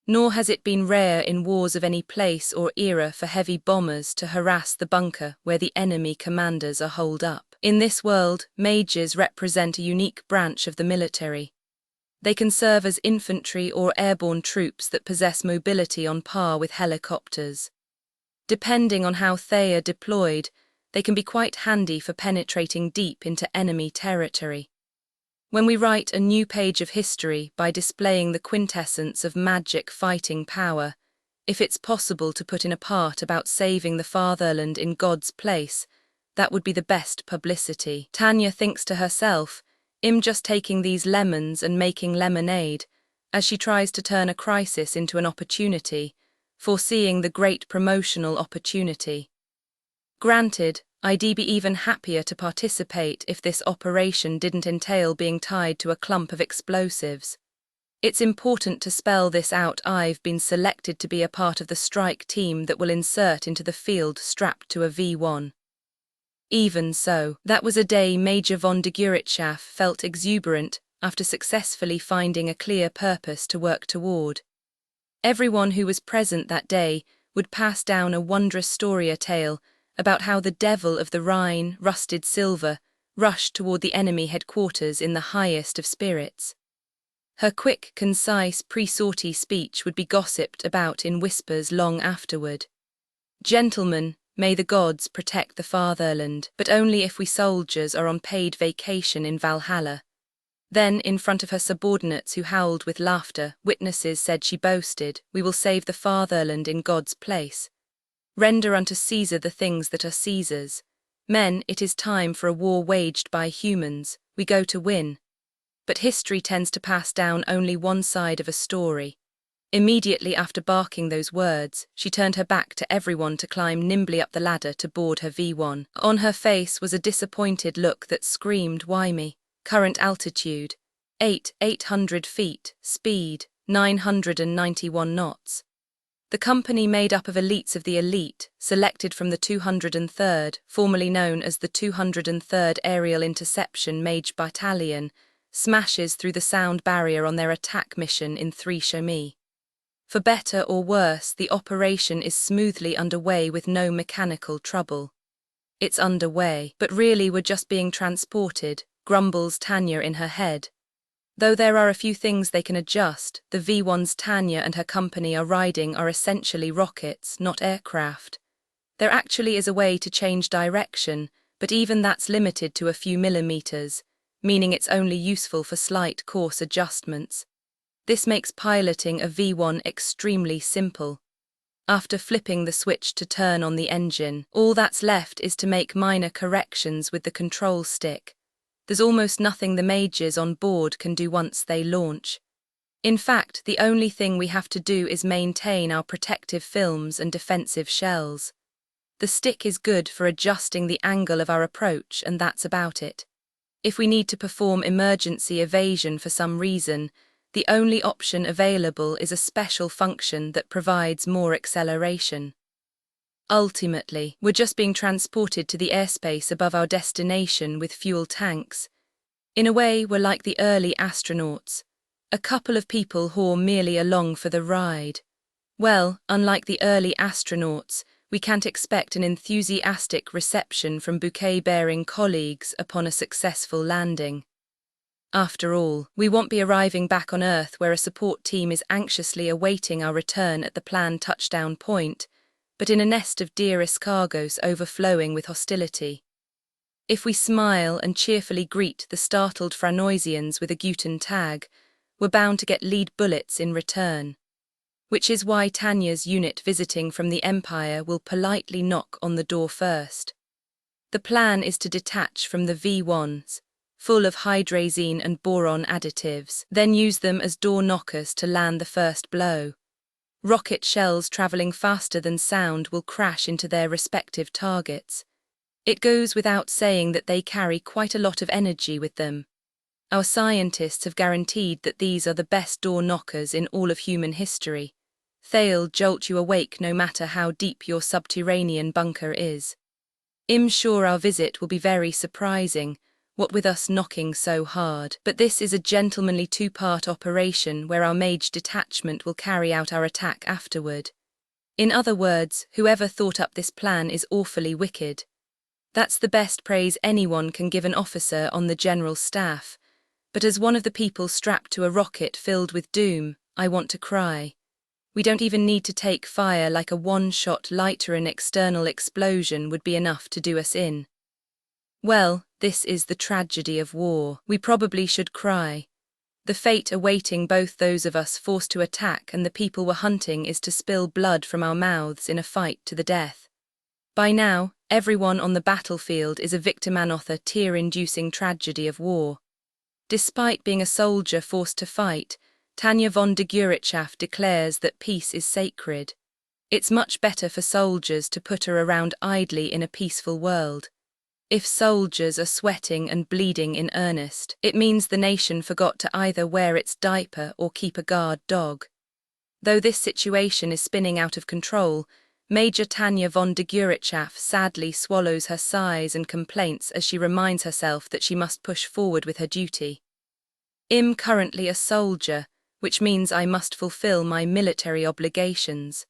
Nor has it been rare in wars of any place or era for heavy bombers to harass the bunker where the enemy commanders are holed up. In this world, majors represent a unique branch of the military. They can serve as infantry or airborne troops that possess mobility on par with helicopters. Depending on how they are deployed, They can be quite handy for penetrating deep into enemy territory. When we write a new page of history by displaying the quintessence of magic fighting power, if it's possible to put in a part about saving the fatherland in God's place, that would be the best publicity. Tanya thinks to herself, I'm just taking these lemons and making lemonade, as she tries to turn a crisis into an opportunity, foreseeing the great promotional opportunity. Granted, I'd be even happier to participate if this operation didn't entail being tied to a clump of explosives. It's important to spell this out. I've been selected to be a part of the strike team that will insert into the field strapped to a V1. Even so, that was a day Major von de Guritschaf felt exuberant after successfully finding a clear purpose to work toward. Everyone who was present that day would pass down a wondrous story, a tale about how the devil of the Rhine, rusted silver, rushed toward the enemy headquarters in the highest of spirits. Her quick, concise, pre-sortie speech would be gossiped about in whispers long afterward. Gentlemen, may the gods protect the fatherland, but only if we soldiers are on paid vacation in Valhalla. Then, in front of her subordinates who howled with laughter, witnesses said she boasted, we will save the fatherland in God's place. Render unto Caesar the things that are Caesar's. Men, it is time for a war waged by humans, we go to win. But history tends to pass down only one side of a story. Immediately after barking those words, she turned her back to everyone to climb nimbly up the ladder to board her V1. On her face was a disappointed look that screamed, why me? Current altitude, 800 feet, speed, 991 knots. The company made up of elites of the elite, selected from the 203rd, formerly known as the 203rd Aerial Interception Mage Battalion, smashes through the sound barrier on their attack mission in 3 Shomi. For better or worse, the operation is smoothly underway with no mechanical trouble. It's underway, but really we're just being transported, grumbles Tanya in her head. Though there are a few things they can adjust, the V1s Tanya and her company are riding are essentially rockets, not aircraft. There actually is a way to change direction, but even that's limited to a few millimeters, meaning it's only useful for slight course adjustments. This makes piloting a V1 extremely simple. After flipping the switch to turn on the engine, all that's left is to make minor corrections with the control stick. There's almost nothing the majors on board can do once they launch. In fact, the only thing we have to do is maintain our protective films and defensive shells. The stick is good for adjusting the angle of our approach, and that's about it. If we need to perform emergency evasion for some reason, the only option available is a special function that provides more acceleration. Ultimately, we're just being transported to the airspace above our destination with fuel tanks. In a way, we're like the early astronauts, a couple of people who are merely along for the ride. Well, unlike the early astronauts, we can't expect an enthusiastic reception from bouquet-bearing colleagues upon a successful landing. After all, we won't be arriving back on Earth where a support team is anxiously awaiting our return at the planned touchdown point, but in a nest of deer escargots overflowing with hostility. If we smile and cheerfully greet the startled Franoisians with a Guten Tag, we're bound to get lead bullets in return. Which is why Tanya's unit visiting from the Empire will politely knock on the door first. The plan is to detach from the V1s, full of hydrazine and boron additives, then use them as door knockers to land the first blow. Rocket shells traveling faster than sound will crash into their respective targets. It goes without saying that they carry quite a lot of energy with them. Our scientists have guaranteed that these are the best door knockers in all of human history. They'll jolt you awake no matter how deep your subterranean bunker is. I'm sure our visit will be very surprising, what with us knocking so hard, but this is a gentlemanly two-part operation where our mage detachment will carry out our attack afterward. In other words, whoever thought up this plan is awfully wicked. That's the best praise anyone can give an officer on the general staff, but as one of the people strapped to a rocket filled with doom, I want to cry. We don't even need to take fire, like a one-shot lighter. An external explosion would be enough to do us in. Well, this is the tragedy of war. We probably should cry. The fate awaiting both those of us forced to attack and the people we're hunting is to spill blood from our mouths in a fight to the death. By now, everyone on the battlefield is a victim of the tear-inducing tragedy of war. Despite being a soldier forced to fight, Tanya von der Guritschaft declares that peace is sacred. It's much better for soldiers to putter around idly in a peaceful world. If soldiers are sweating and bleeding in earnest, it means the nation forgot to either wear its diaper or keep a guard dog. Though this situation is spinning out of control, Major Tanya von der Guritschaft sadly swallows her sighs and complaints as she reminds herself that she must push forward with her duty. I'm currently a soldier, which means I must fulfill my military obligations.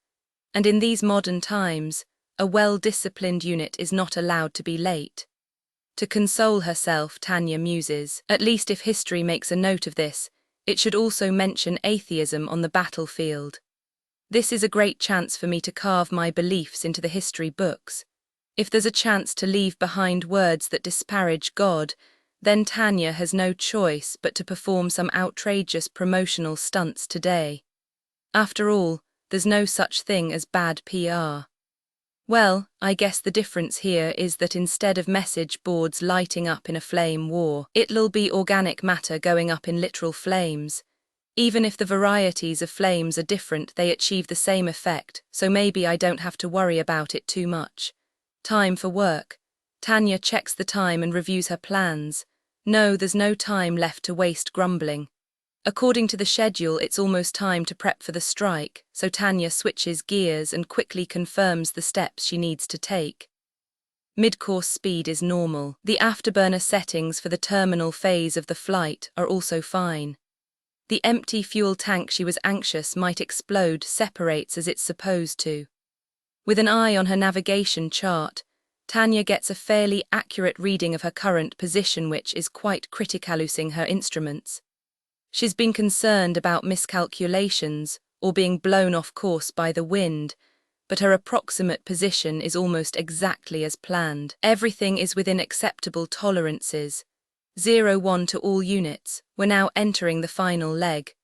And in these modern times, a well-disciplined unit is not allowed to be late. To console herself, Tanya muses, at least if history makes a note of this, it should also mention atheism on the battlefield. This is a great chance for me to carve my beliefs into the history books. If there's a chance to leave behind words that disparage God, then Tanya has no choice but to perform some outrageous promotional stunts today. After all, there's no such thing as bad PR. Well, I guess the difference here is that instead of message boards lighting up in a flame war, it'll be organic matter going up in literal flames. Even if the varieties of flames are different, they achieve the same effect, so maybe I don't have to worry about it too much. Time for work. Tanya checks the time and reviews her plans. No, there's no time left to waste grumbling. According to the schedule, it's almost time to prep for the strike, so Tanya switches gears and quickly confirms the steps she needs to take. Mid-course speed is normal. The afterburner settings for the terminal phase of the flight are also fine. The empty fuel tank she was anxious might explode separates as it's supposed to. With an eye on her navigation chart, Tanya gets a fairly accurate reading of her current position, which is quite critical using her instruments. She's been concerned about miscalculations or being blown off course by the wind, but her approximate position is almost exactly as planned. Everything is within acceptable tolerances. 01 to all units, we're now entering the final leg.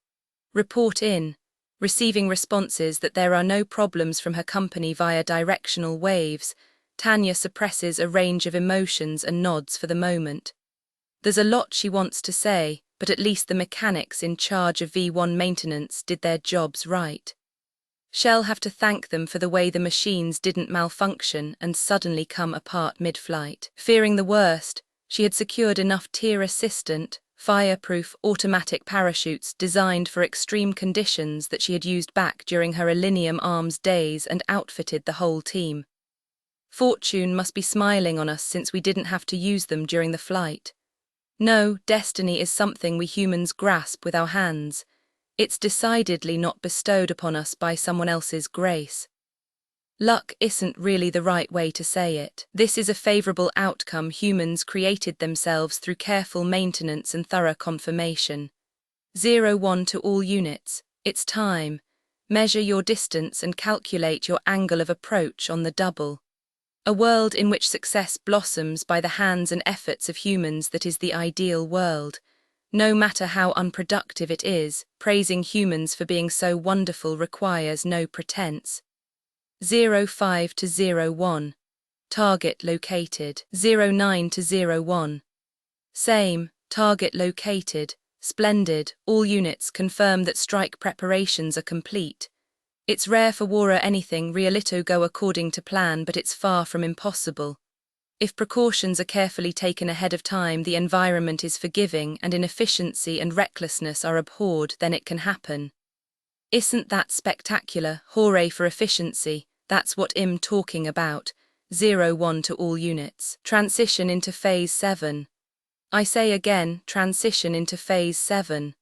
Report in. Receiving responses that there are no problems from her company via directional waves, Tanya suppresses a range of emotions and nods for the moment. There's a lot she wants to say, but at least the mechanics in charge of V1 maintenance did their jobs right. She'll have to thank them for the way the machines didn't malfunction and suddenly come apart mid-flight. Fearing the worst, she had secured enough tear-assistant, fireproof automatic parachutes designed for extreme conditions that she had used back during her Alinium Arms days and outfitted the whole team. Fortune must be smiling on us since we didn't have to use them during the flight. No, destiny is something we humans grasp with our hands. It's decidedly not bestowed upon us by someone else's grace. Luck isn't really the right way to say it. This is a favorable outcome humans created themselves through careful maintenance and thorough confirmation. 01 to all units, it's time. Measure your distance and calculate your angle of approach on the double. A world in which success blossoms by the hands and efforts of humans, that is the ideal world. No matter how unproductive it is, praising humans for being so wonderful requires no pretense. 05 to 01. Target located. 09 to 01. Same, target located. Splendid, all units confirm that strike preparations are complete. It's rare for war or anything realito go according to plan, but it's far from impossible. If precautions are carefully taken ahead of time, the environment is forgiving and inefficiency and recklessness are abhorred, then it can happen. Isn't that spectacular? Hooray for efficiency, that's what I'm talking about. 01 to all units. Transition into Phase 7. I say again, transition into Phase 7.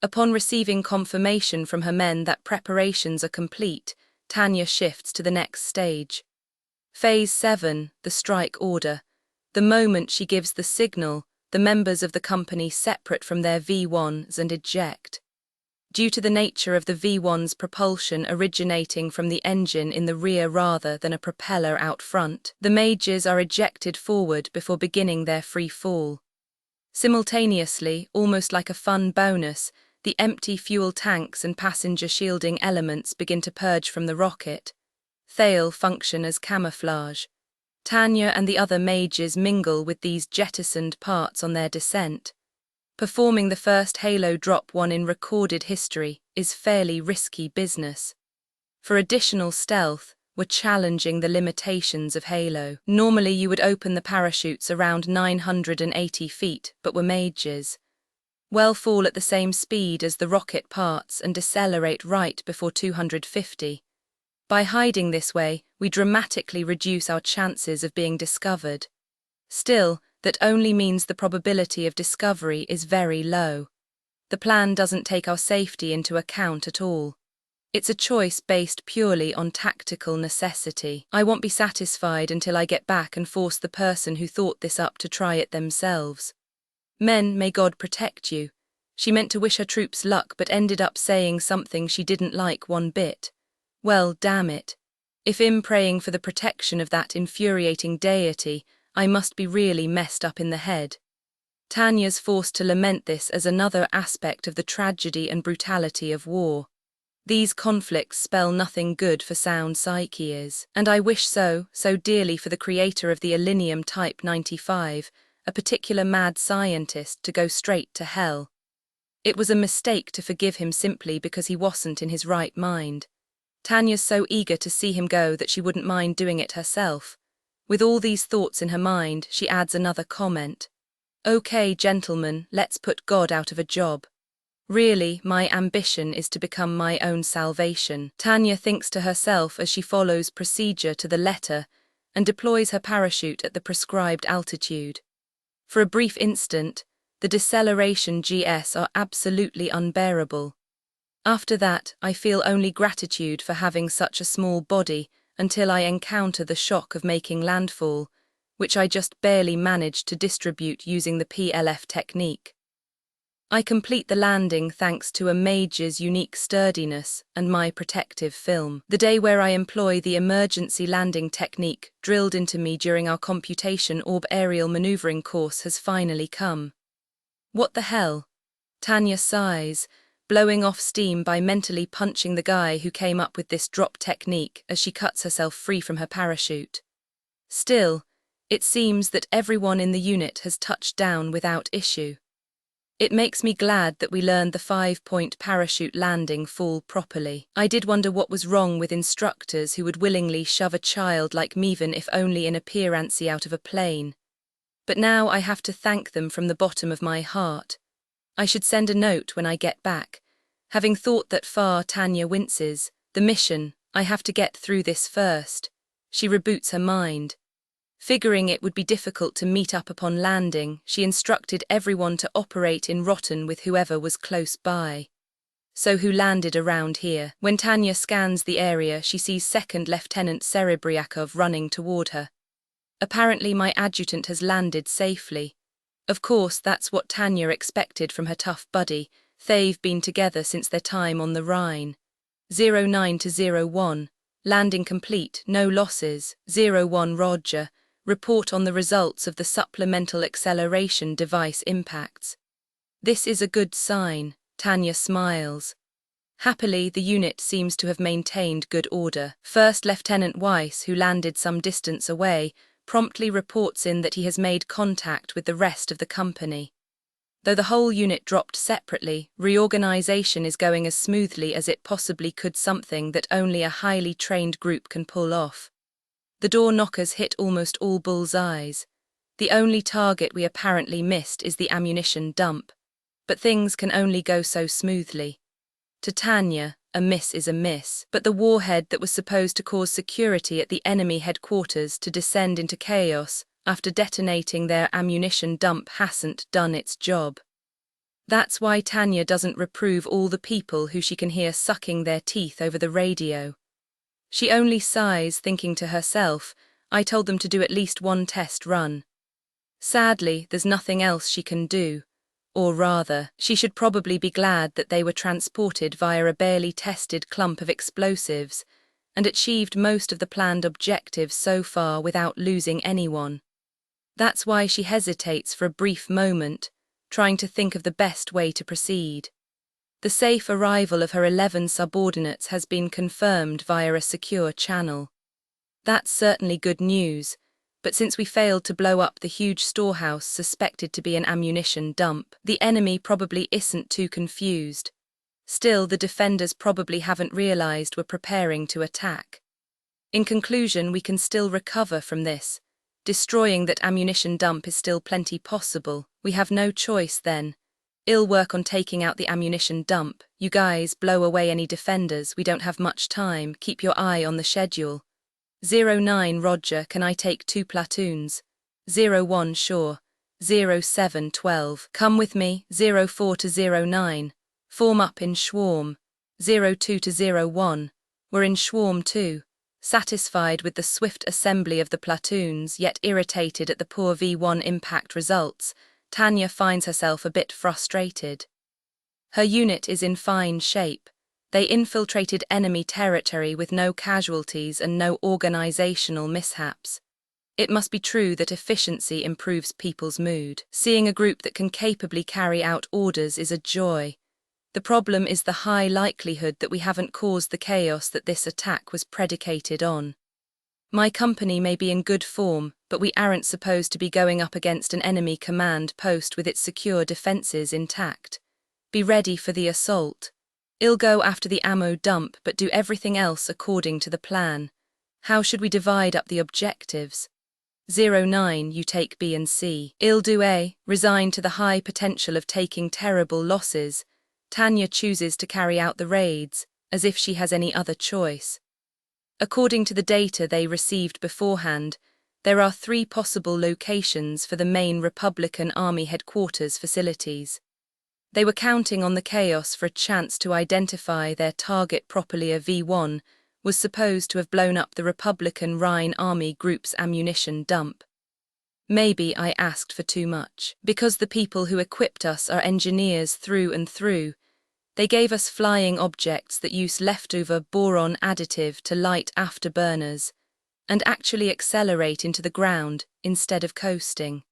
Upon receiving confirmation from her men that preparations are complete, Tanya shifts to the next stage. Phase 7, the strike order. The moment she gives the signal, the members of the company separate from their V1s and eject. Due to the nature of the V1's propulsion originating from the engine in the rear rather than a propeller out front, the mages are ejected forward before beginning their free fall. Simultaneously, almost like a fun bonus, the empty fuel tanks and passenger shielding elements begin to purge from the rocket. Thale function as camouflage. Tanya and the other mages mingle with these jettisoned parts on their descent. Performing the first Halo drop one in recorded history is fairly risky business. For additional stealth, we're challenging the limitations of Halo. Normally you would open the parachutes around 980 feet, but we're mages. Well, fall at the same speed as the rocket parts and decelerate right before 250. By hiding this way, we dramatically reduce our chances of being discovered. Still, that only means the probability of discovery is very low. The plan doesn't take our safety into account at all. It's a choice based purely on tactical necessity. I won't be satisfied until I get back and force the person who thought this up to try it themselves. Men, may God protect you. She meant to wish her troops luck but ended up saying something she didn't like one bit. Well, damn it. If I'm praying for the protection of that infuriating deity, I must be really messed up in the head. Tanya's forced to lament this as another aspect of the tragedy and brutality of war. These conflicts spell nothing good for sound psyches, and I wish so dearly for the creator of the Alinium Type 95, a particular mad scientist, to go straight to hell. It was a mistake to forgive him simply because he wasn't in his right mind. Tanya's so eager to see him go that she wouldn't mind doing it herself. With all these thoughts in her mind, she adds another comment. Okay, gentlemen, let's put God out of a job. Really, my ambition is to become my own salvation. Tanya thinks to herself as she follows procedure to the letter and deploys her parachute at the prescribed altitude. For a brief instant, the deceleration GS are absolutely unbearable. After that, I feel only gratitude for having such a small body until I encounter the shock of making landfall, which I just barely managed to distribute using the PLF technique. I complete the landing thanks to a mage's unique sturdiness and my protective film. The day where I employ the emergency landing technique drilled into me during our computation orb aerial maneuvering course has finally come. What the hell? Tanya sighs, blowing off steam by mentally punching the guy who came up with this drop technique as she cuts herself free from her parachute. Still, it seems that everyone in the unit has touched down without issue. It makes me glad that we learned the 5-point parachute landing fall properly. I did wonder what was wrong with instructors who would willingly shove a child like Mevan if only in appearance out of a plane. But now I have to thank them from the bottom of my heart. I should send a note when I get back. Having thought that far, Tanya winces. The mission, I have to get through this first. She reboots her mind. Figuring it would be difficult to meet up upon landing, she instructed everyone to operate in Rotten with whoever was close by. So who landed around here? When Tanya scans the area, she sees Second Lieutenant Serebriakov running toward her. Apparently my adjutant has landed safely. Of course, that's what Tanya expected from her tough buddy. They've been together since their time on the Rhine. 09 to 01. Landing complete, no losses. 01 Roger. Report on the results of the supplemental acceleration device impacts. This is a good sign, Tanya smiles. Happily, the unit seems to have maintained good order. First Lieutenant Weiss, who landed some distance away, promptly reports in that he has made contact with the rest of the company. Though the whole unit dropped separately, reorganization is going as smoothly as it possibly could, something that only a highly trained group can pull off. The door knockers hit almost all bullseyes. The only target we apparently missed is the ammunition dump. But things can only go so smoothly. To Tanya, a miss is a miss, but the warhead that was supposed to cause security at the enemy headquarters to descend into chaos after detonating their ammunition dump hasn't done its job. That's why Tanya doesn't reprove all the people who she can hear sucking their teeth over the radio. She only sighs, thinking to herself, I told them to do at least one test run. Sadly, there's nothing else she can do. Or rather, she should probably be glad that they were transported via a barely tested clump of explosives and achieved most of the planned objectives so far without losing anyone. That's why she hesitates for a brief moment, trying to think of the best way to proceed. The safe arrival of her 11 subordinates has been confirmed via a secure channel. That's certainly good news, but since we failed to blow up the huge storehouse suspected to be an ammunition dump, the enemy probably isn't too confused. Still, the defenders probably haven't realized we're preparing to attack. In conclusion, we can still recover from this. Destroying that ammunition dump is still plenty possible. We have no choice then. I'll work on taking out the ammunition dump. You guys blow away any defenders, we don't have much time, keep your eye on the schedule. 09 Roger, can I take 2 platoons? 01 sure. 07 12, come with me. 04 to 09, form up in Schwarm. 02 to 01, we're in Schwarm too. Satisfied with the swift assembly of the platoons, yet irritated at the poor V1 impact results, Tanya finds herself a bit frustrated. Her unit is in fine shape. They infiltrated enemy territory with no casualties and no organizational mishaps. It must be true that efficiency improves people's mood. Seeing a group that can capably carry out orders is a joy. The problem is the high likelihood that we haven't caused the chaos that this attack was predicated on. My company may be in good form, but we aren't supposed to be going up against an enemy command post with its secure defenses intact. Be ready for the assault. I'll go after the ammo dump but do everything else according to the plan. How should we divide up the objectives? 09, you take B and C. I'll do A, resigned to the high potential of taking terrible losses. Tanya chooses to carry out the raids, as if she has any other choice. According to the data they received beforehand, there are 3 possible locations for the main Republican Army headquarters facilities. They were counting on the chaos for a chance to identify their target properly. A V1 was supposed to have blown up the Republican Rhine Army Group's ammunition dump. Maybe I asked for too much. Because the people who equipped us are engineers through and through, they gave us flying objects that use leftover boron additive to light afterburners and actually accelerate into the ground instead of coasting.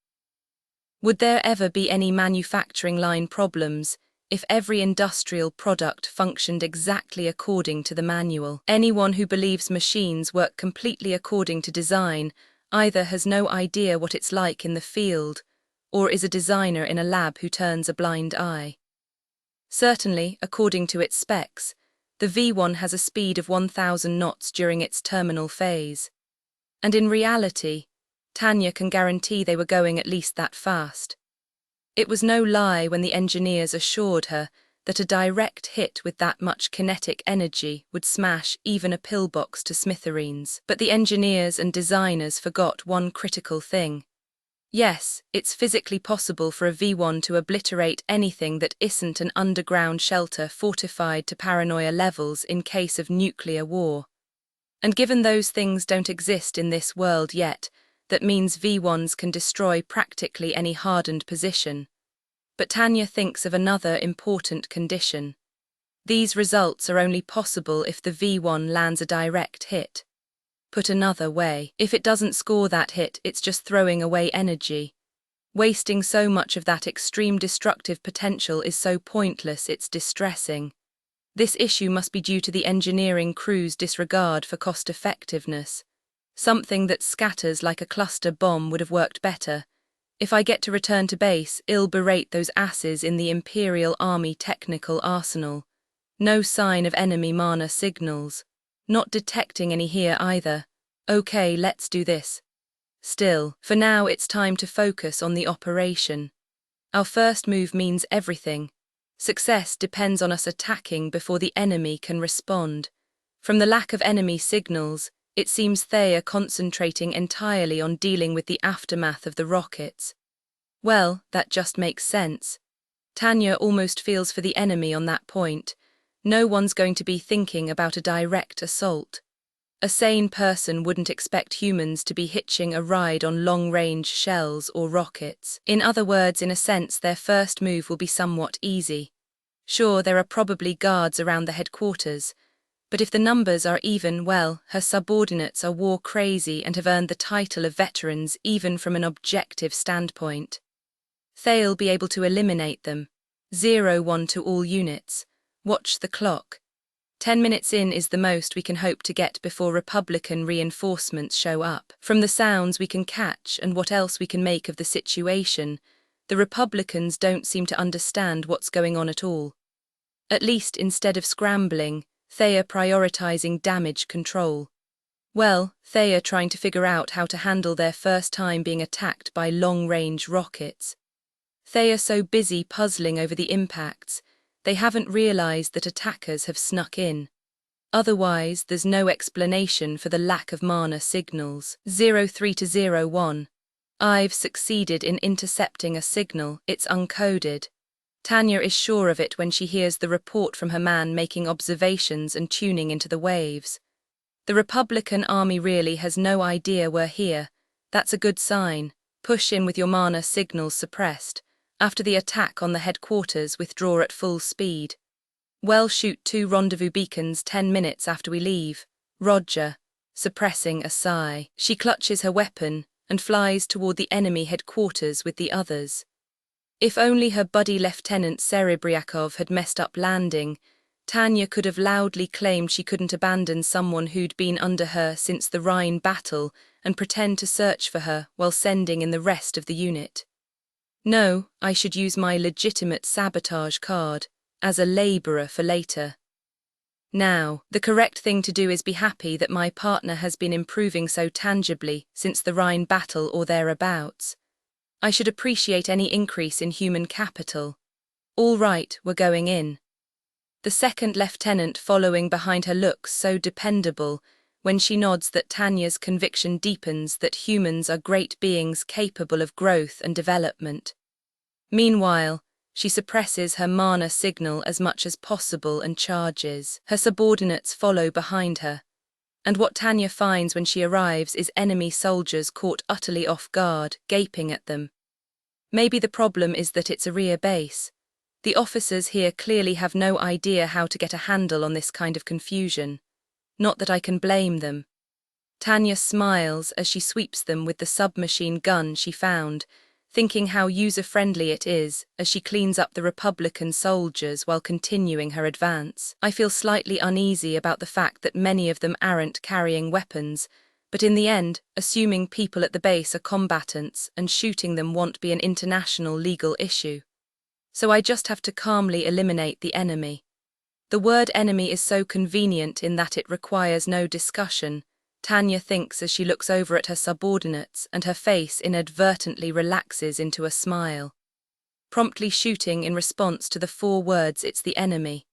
Would there ever be any manufacturing line problems if every industrial product functioned exactly according to the manual? Anyone who believes machines work completely according to design either has no idea what it's like in the field or is a designer in a lab who turns a blind eye. Certainly, according to its specs, the V1 has a speed of 1,000 knots during its terminal phase. And in reality, Tanya can guarantee they were going at least that fast. It was no lie when the engineers assured her that a direct hit with that much kinetic energy would smash even a pillbox to smithereens. But the engineers and designers forgot one critical thing. Yes, it's physically possible for a V1 to obliterate anything that isn't an underground shelter fortified to paranoia levels in case of nuclear war. And given those things don't exist in this world yet, that means V1s can destroy practically any hardened position. But Tanya thinks of another important condition. These results are only possible if the V1 lands a direct hit. Put another way, if it doesn't score that hit, it's just throwing away energy. Wasting so much of that extreme destructive potential is so pointless it's distressing. This issue must be due to the engineering crew's disregard for cost-effectiveness. Something that scatters like a cluster bomb would have worked better. If I get to return to base, I'll berate those asses in the Imperial Army Technical Arsenal. No sign of enemy mana signals. Not detecting any here either. Okay, let's do this. Still, for now it's time to focus on the operation. Our first move means everything. Success depends on us attacking before the enemy can respond. From the lack of enemy signals, it seems they are concentrating entirely on dealing with the aftermath of the rockets. Well, that just makes sense. Tanya almost feels for the enemy on that point. No one's going to be thinking about a direct assault. A sane person wouldn't expect humans to be hitching a ride on long-range shells or rockets. In other words, in a sense, their first move will be somewhat easy. Sure, there are probably guards around the headquarters, but if the numbers are even, well, her subordinates are war-crazy and have earned the title of veterans even from an objective standpoint. They'll be able to eliminate them. 0-1 to all units. Watch the clock. 10 minutes in is the most we can hope to get before Republican reinforcements show up. From the sounds we can catch and what else we can make of the situation, the Republicans don't seem to understand what's going on at all. At least instead of scrambling, they are prioritizing damage control. Well, they are trying to figure out how to handle their first time being attacked by long-range rockets. They are so busy puzzling over the impacts, they haven't realized that attackers have snuck in. Otherwise, there's no explanation for the lack of mana signals. 03 to 01. I've succeeded in intercepting a signal, it's uncoded. Tanya is sure of it when she hears the report from her man making observations and tuning into the waves. The Republican army really has no idea we're here. That's a good sign. Push in with your mana signals suppressed. After the attack on the headquarters, withdraw at full speed. Well, shoot 2 rendezvous beacons 10 minutes after we leave. Roger. Suppressing a sigh, she clutches her weapon and flies toward the enemy headquarters with the others. If only her buddy Lieutenant Serebriakov had messed up landing, Tanya could have loudly claimed she couldn't abandon someone who'd been under her since the Rhine battle and pretend to search for her while sending in the rest of the unit. No, I should use my legitimate sabotage card, as a laborer for later. Now, the correct thing to do is be happy that my partner has been improving so tangibly since the Rhine battle or thereabouts. I should appreciate any increase in human capital. All right, we're going in. The second lieutenant following behind her looks so dependable when she nods that Tanya's conviction deepens that humans are great beings capable of growth and development. Meanwhile, she suppresses her mana signal as much as possible and charges. Her subordinates follow behind her. And what Tanya finds when she arrives is enemy soldiers caught utterly off guard, gaping at them. Maybe the problem is that it's a rear base. The officers here clearly have no idea how to get a handle on this kind of confusion. Not that I can blame them. Tanya smiles as she sweeps them with the submachine gun she found, thinking how user-friendly it is as she cleans up the Republican soldiers while continuing her advance. I feel slightly uneasy about the fact that many of them aren't carrying weapons, but in the end, assuming people at the base are combatants and shooting them won't be an international legal issue. So I just have to calmly eliminate the enemy. The word enemy is so convenient in that it requires no discussion, Tanya thinks as she looks over at her subordinates and her face inadvertently relaxes into a smile. Promptly shooting in response to the 4 words "it's the enemy."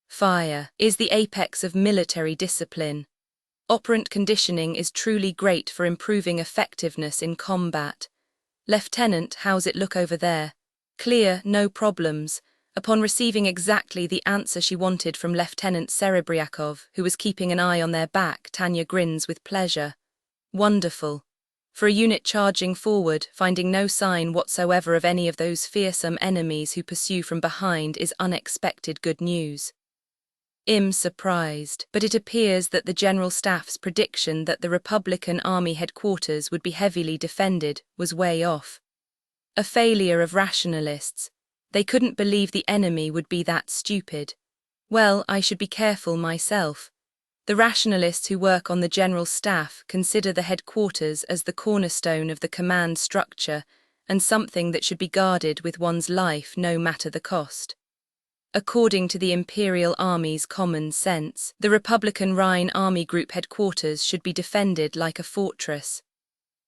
Fire is the apex of military discipline. Operant conditioning is truly great for improving effectiveness in combat. Lieutenant, how's it look over there? Clear, no problems. Upon receiving exactly the answer she wanted from Lieutenant Serebriakov, who was keeping an eye on their back, Tanya grins with pleasure. Wonderful. For a unit charging forward, finding no sign whatsoever of any of those fearsome enemies who pursue from behind is unexpected good news. I'm surprised, but it appears that the General Staff's prediction that the Republican Army headquarters would be heavily defended was way off. A failure of rationalists. They couldn't believe the enemy would be that stupid. Well, I should be careful myself. The rationalists who work on the General Staff consider the headquarters as the cornerstone of the command structure and something that should be guarded with one's life no matter the cost. According to the Imperial Army's common sense, the Republican Rhine Army Group headquarters should be defended like a fortress.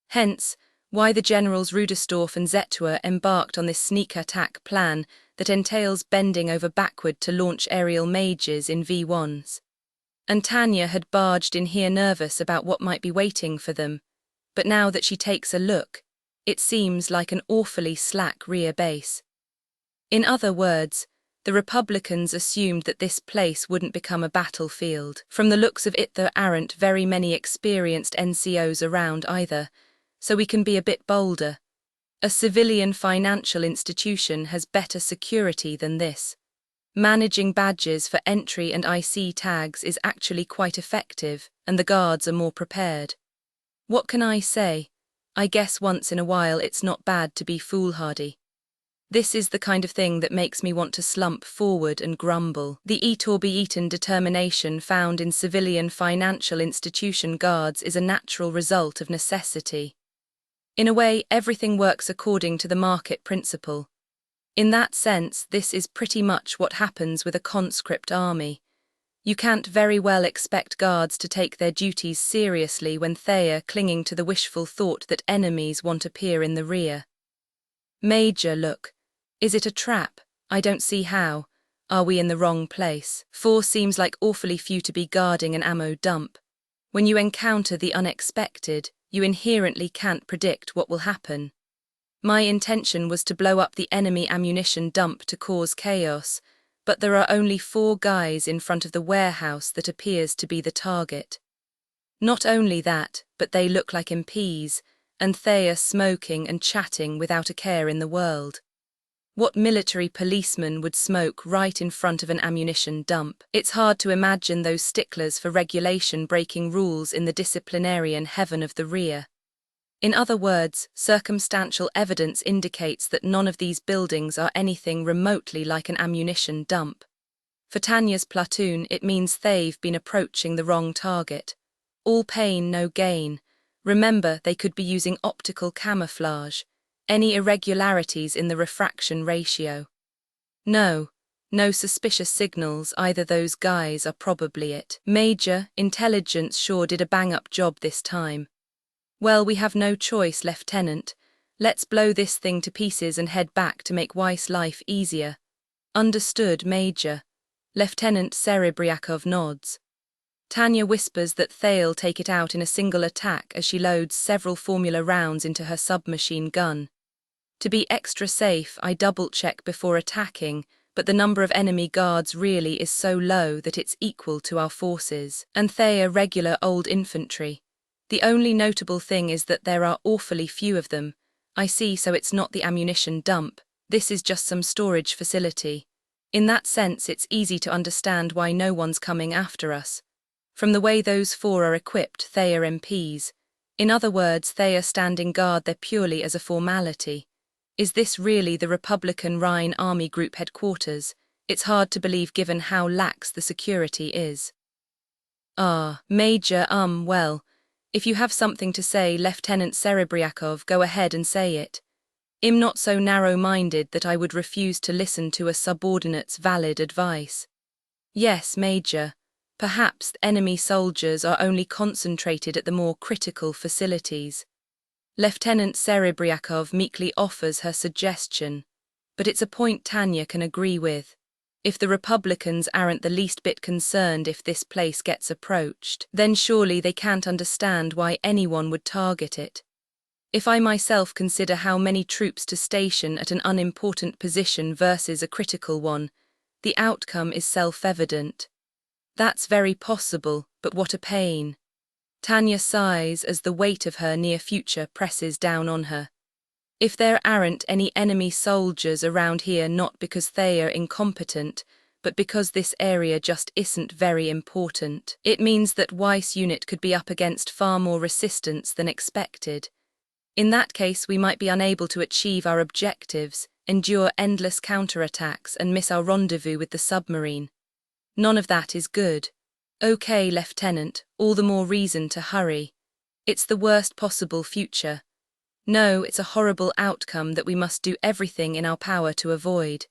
Hence, why the generals Rudersdorf and Zetua embarked on this sneak attack plan that entails bending over backward to launch aerial mages in V1s. And Tanya had barged in here nervous about what might be waiting for them, but now that she takes a look, it seems like an awfully slack rear base. In other words, The Republicans assumed that this place wouldn't become a battlefield. From the looks of it, there aren't very many experienced NCOs around either, so we can be a bit bolder. A civilian financial institution has better security than this. Managing badges for entry and IC tags is actually quite effective, and the guards are more prepared. What can I say? I guess once in a while it's not bad to be foolhardy. This is the kind of thing that makes me want to slump forward and grumble. The eat or be eaten determination found in civilian financial institution guards is a natural result of necessity. In a way, everything works according to the market principle. In that sense, this is pretty much what happens with a conscript army. You can't very well expect guards to take their duties seriously when they're clinging to the wishful thought that enemies won't appear in the rear. Major, look. Is it a trap? I don't see how. Are we in the wrong place? 4 seems like awfully few to be guarding an ammo dump. When you encounter the unexpected, you inherently can't predict what will happen. My intention was to blow up the enemy ammunition dump to cause chaos, but there are only 4 guys in front of the warehouse that appears to be the target. Not only that, but they look like MPs, and they are smoking and chatting without a care in the world. What military policeman would smoke right in front of an ammunition dump? It's hard to imagine those sticklers for regulation breaking rules in the disciplinarian heaven of the rear. In other words, circumstantial evidence indicates that none of these buildings are anything remotely like an ammunition dump. For Tanya's platoon, it means they've been approaching the wrong target. All pain, no gain. Remember, they could be using optical camouflage. Any irregularities in the refraction ratio? No suspicious signals, either those guys are probably it. Major, intelligence sure did a bang-up job this time. Well, we have no choice, Lieutenant. Let's blow this thing to pieces and head back to make Weiss' life easier. Understood, Major. Lieutenant Serebriakov nods. Tanya whispers that they'll take it out in a single attack as she loads several formula rounds into her submachine gun. To be extra safe, I double-check before attacking, but the number of enemy guards really is so low that it's equal to our forces, and they are regular old infantry. The only notable thing is that there are awfully few of them. I see, so it's not the ammunition dump. This is just some storage facility. In that sense, it's easy to understand why no one's coming after us. From the way those 4 are equipped, they are MPs. In other words, they are standing guard there purely as a formality. Is this really the Republican Rhine Army Group headquarters? It's hard to believe given how lax the security is. Major, well, if you have something to say, Lieutenant Serebriakov, go ahead and say it. I'm not so narrow-minded that I would refuse to listen to a subordinate's valid advice. Yes, Major. Perhaps enemy soldiers are only concentrated at the more critical facilities. Lieutenant Serebriakov meekly offers her suggestion, but it's a point Tanya can agree with. If the Republicans aren't the least bit concerned if this place gets approached, then surely they can't understand why anyone would target it. If I myself consider how many troops to station at an unimportant position versus a critical one, the outcome is self-evident. That's very possible, but what a pain. Tanya sighs as the weight of her near future presses down on her. If there aren't any enemy soldiers around here, not because they are incompetent, but because this area just isn't very important, it means that Weiss unit could be up against far more resistance than expected. In that case, we might be unable to achieve our objectives, endure endless counterattacks, and miss our rendezvous with the submarine. None of that is good. Okay, Lieutenant, all the more reason to hurry. It's the worst possible future. No, it's a horrible outcome that we must do everything in our power to avoid.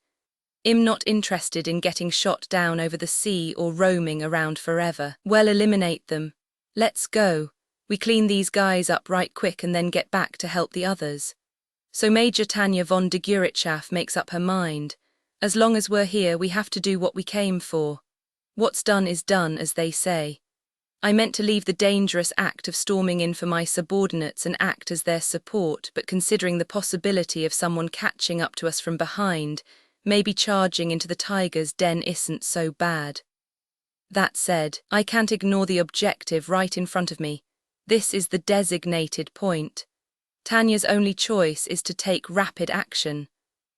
I'm not interested in getting shot down over the sea or roaming around forever. Well, eliminate them. Let's go. We clean these guys up right quick and then get back to help the others. So Major Tanya von de Gurichav makes up her mind. As long as we're here, we have to do what we came for. What's done is done, as they say. I meant to leave the dangerous act of storming in for my subordinates and act as their support, but considering the possibility of someone catching up to us from behind, maybe charging into the tiger's den isn't so bad. That said, I can't ignore the objective right in front of me. This is the designated point. Tanya's only choice is to take rapid action.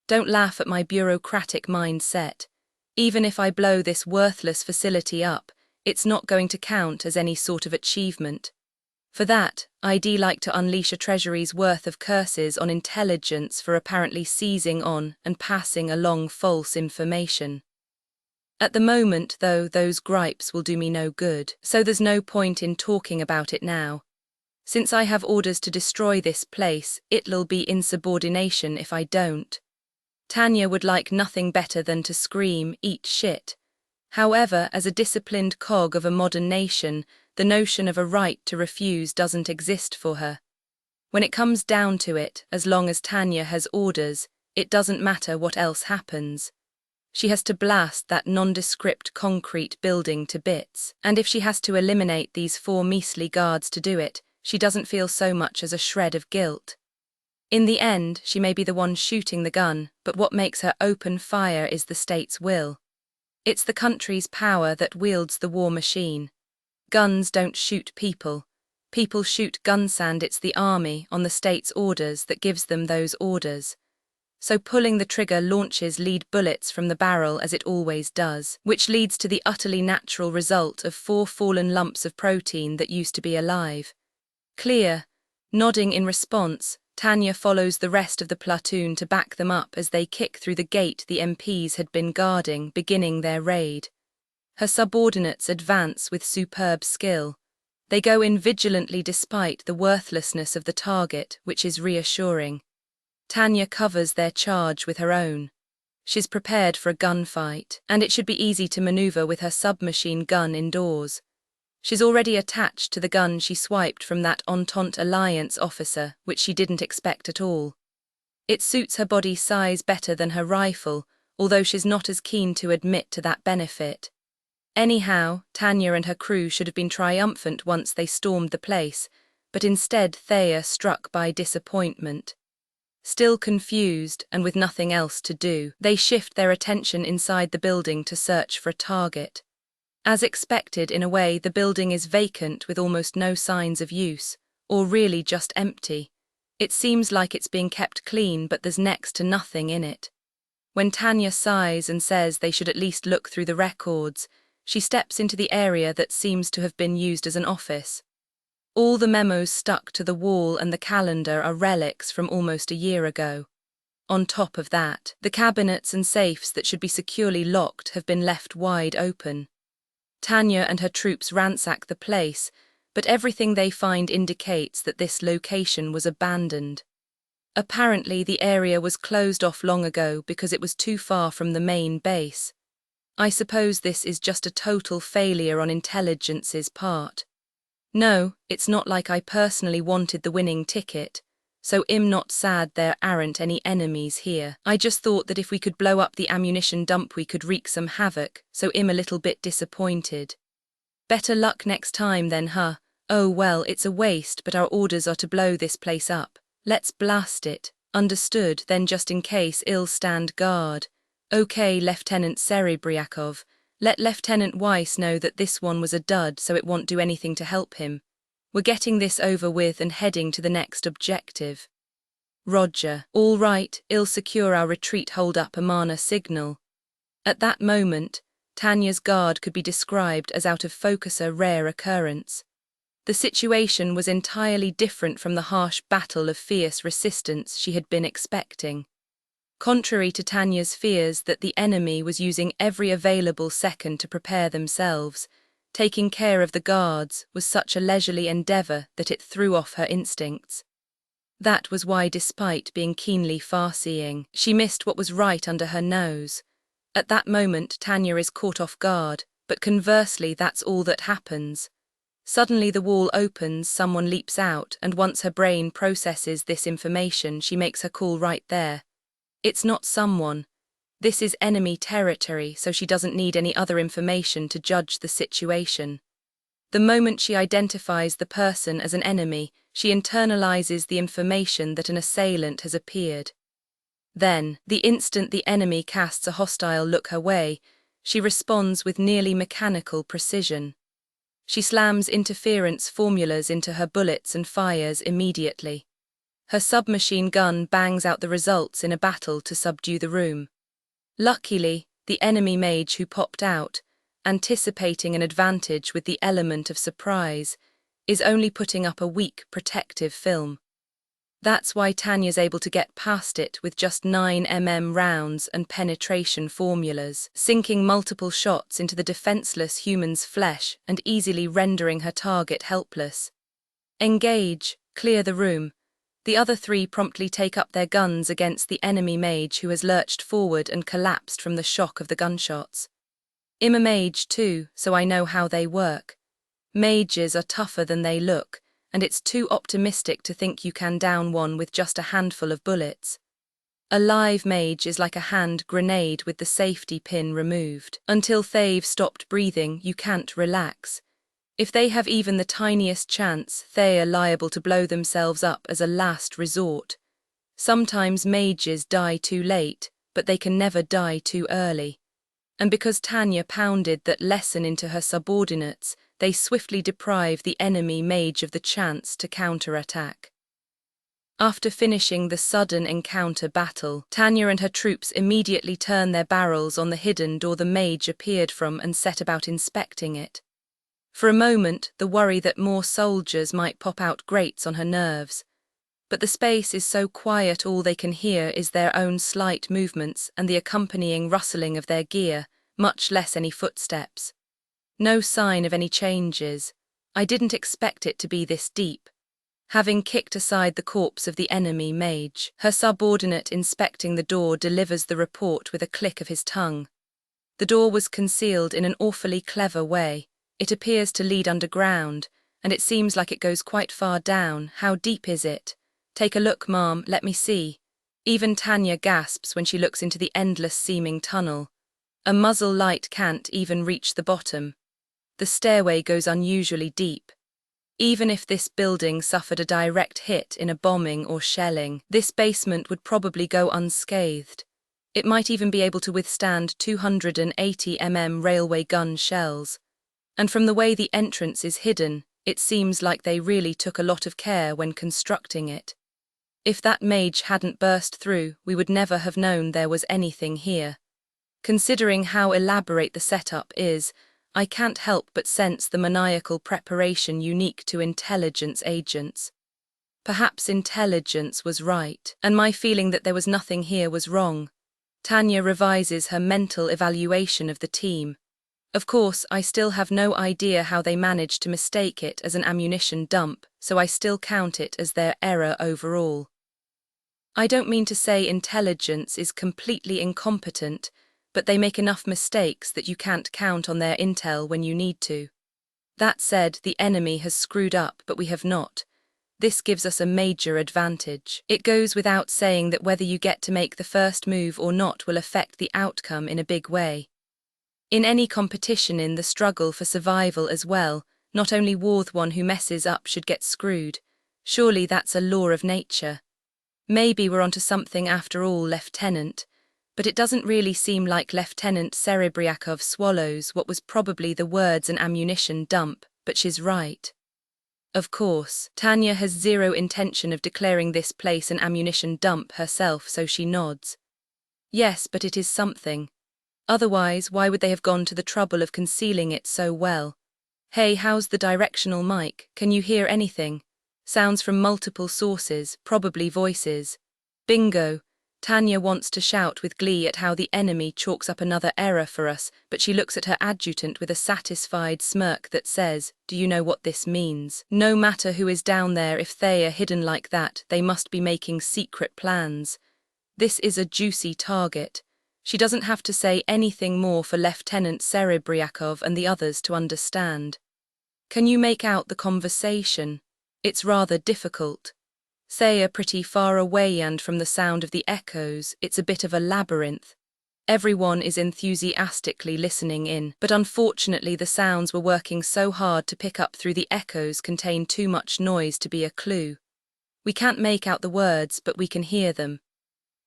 Don't laugh at my bureaucratic mindset. Even if I blow this worthless facility up, it's not going to count as any sort of achievement. For that, I'd like to unleash a treasury's worth of curses on intelligence for apparently seizing on and passing along false information. At the moment, though, those gripes will do me no good, so there's no point in talking about it now. Since I have orders to destroy this place, it'll be insubordination if I don't. Tanya would like nothing better than to scream, "Eat shit." However, as a disciplined cog of a modern nation, the notion of a right to refuse doesn't exist for her. When it comes down to it, as long as Tanya has orders, it doesn't matter what else happens. She has to blast that nondescript concrete building to bits, and if she has to eliminate these 4 measly guards to do it, she doesn't feel so much as a shred of guilt. In the end, she may be the one shooting the gun, but what makes her open fire is the state's will. It's the country's power that wields the war machine. Guns don't shoot people. People shoot gunsand. It's the army, on the state's orders, that gives them those orders. So pulling the trigger launches lead bullets from the barrel as it always does, which leads to the utterly natural result of 4 fallen lumps of protein that used to be alive. Clear. Nodding in response, Tanya follows the rest of the platoon to back them up as they kick through the gate the MPs had been guarding, beginning their raid. Her subordinates advance with superb skill. They go in vigilantly despite the worthlessness of the target, which is reassuring. Tanya covers their charge with her own. She's prepared for a gunfight, and it should be easy to maneuver with her submachine gun indoors. She's already attached to the gun she swiped from that Entente Alliance officer, which she didn't expect at all. It suits her body size better than her rifle, although she's not as keen to admit to that benefit. Anyhow, Tanya and her crew should have been triumphant once they stormed the place, but instead Thea struck by disappointment. Still confused, and with nothing else to do, they shift their attention inside the building to search for a target. As expected, in a way, the building is vacant with almost no signs of use, or really just empty. It seems like it's being kept clean, but there's next to nothing in it. When Tanya sighs and says they should at least look through the records, she steps into the area that seems to have been used as an office. All the memos stuck to the wall and the calendar are relics from almost a year ago. On top of that, the cabinets and safes that should be securely locked have been left wide open. Tanya and her troops ransack the place, but everything they find indicates that this location was abandoned. Apparently, the area was closed off long ago because it was too far from the main base. I suppose this is just a total failure on intelligence's part. No, it's not like I personally wanted the winning ticket, so I'm not sad there aren't any enemies here. I just thought that if we could blow up the ammunition dump we could wreak some havoc, so I'm a little bit disappointed. Better luck next time then, huh? Oh well, it's a waste, but our orders are to blow this place up. Let's blast it. Understood, then just in case I'll stand guard. Okay, Lieutenant Serebriakov. Let Lieutenant Weiss know that this one was a dud so it won't do anything to help him. We're getting this over with and heading to the next objective. Roger. All right, I'll secure our retreat. Hold up Amana signal. At that moment, Tanya's guard could be described as out of focus, a rare occurrence. The situation was entirely different from the harsh battle of fierce resistance she had been expecting. Contrary to Tanya's fears that the enemy was using every available second to prepare themselves, taking care of the guards was such a leisurely endeavor that it threw off her instincts. That was why, despite being keenly far-seeing, she missed what was right under her nose. At that moment, Tanya is caught off guard, but conversely, that's all that happens. Suddenly the wall opens, someone leaps out, and once her brain processes this information, she makes her call right there. It's not someone. This is enemy territory, so she doesn't need any other information to judge the situation. The moment she identifies the person as an enemy, she internalizes the information that an assailant has appeared. Then, the instant the enemy casts a hostile look her way, she responds with nearly mechanical precision. She slams interference formulas into her bullets and fires immediately. Her submachine gun bangs out the results in a battle to subdue the room. Luckily, the enemy mage who popped out, anticipating an advantage with the element of surprise, is only putting up a weak protective film. That's why Tanya's able to get past it with just 9mm rounds and penetration formulas, sinking multiple shots into the defenseless human's flesh and easily rendering her target helpless. Engage, clear the room. The other three promptly take up their guns against the enemy mage who has lurched forward and collapsed from the shock of the gunshots. I'm a mage too, so I know how they work. Mages are tougher than they look, and it's too optimistic to think you can down one with just a handful of bullets. A live mage is like a hand grenade with the safety pin removed. Until they've stopped breathing, you can't relax. If they have even the tiniest chance, they are liable to blow themselves up as a last resort. Sometimes mages die too late, but they can never die too early. And because Tanya pounded that lesson into her subordinates, they swiftly deprive the enemy mage of the chance to counterattack. After finishing the sudden encounter battle, Tanya and her troops immediately turn their barrels on the hidden door the mage appeared from and set about inspecting it. For a moment, the worry that more soldiers might pop out grates on her nerves. But the space is so quiet all they can hear is their own slight movements and the accompanying rustling of their gear, much less any footsteps. No sign of any changes. I didn't expect it to be this deep. Having kicked aside the corpse of the enemy mage, her subordinate inspecting the door delivers the report with a click of his tongue. The door was concealed in an awfully clever way. It appears to lead underground, and it seems like it goes quite far down. How deep is it? Take a look, ma'am, let me see. Even Tanya gasps when she looks into the endless-seeming tunnel. A muzzle light can't even reach the bottom. The stairway goes unusually deep. Even if this building suffered a direct hit in a bombing or shelling, this basement would probably go unscathed. It might even be able to withstand 280mm railway gun shells. And from the way the entrance is hidden, it seems like they really took a lot of care when constructing it. If that mage hadn't burst through, we would never have known there was anything here. Considering how elaborate the setup is, I can't help but sense the maniacal preparation unique to intelligence agents. Perhaps intelligence was right, and my feeling that there was nothing here was wrong. Tanya revises her mental evaluation of the team. Of course, I still have no idea how they managed to mistake it as an ammunition dump, so I still count it as their error overall. I don't mean to say intelligence is completely incompetent, but they make enough mistakes that you can't count on their intel when you need to. That said, the enemy has screwed up, but we have not. This gives us a major advantage. It goes without saying that whether you get to make the first move or not will affect the outcome in a big way. In any competition in the struggle for survival as well, not only one who messes up should get screwed. Surely that's a law of nature. Maybe we're onto something after all, Lieutenant. But it doesn't really seem like Lieutenant Serebriakov swallows what was probably the words an ammunition dump, but she's right. Of course, Tanya has zero intention of declaring this place an ammunition dump herself, so she nods. Yes, but it is something. Otherwise, why would they have gone to the trouble of concealing it so well? Hey, how's the directional mic? Can you hear anything? Sounds from multiple sources, probably voices. Bingo! Tanya wants to shout with glee at how the enemy chalks up another error for us, but she looks at her adjutant with a satisfied smirk that says, "Do you know what this means? No matter who is down there, if they are hidden like that, they must be making secret plans. This is a juicy target." She doesn't have to say anything more for Lieutenant Serebriakov and the others to understand. Can you make out the conversation? It's rather difficult. They are pretty far away and from the sound of the echoes, it's a bit of a labyrinth. Everyone is enthusiastically listening in, but unfortunately the sounds we're working so hard to pick up through the echoes contain too much noise to be a clue. We can't make out the words, but we can hear them.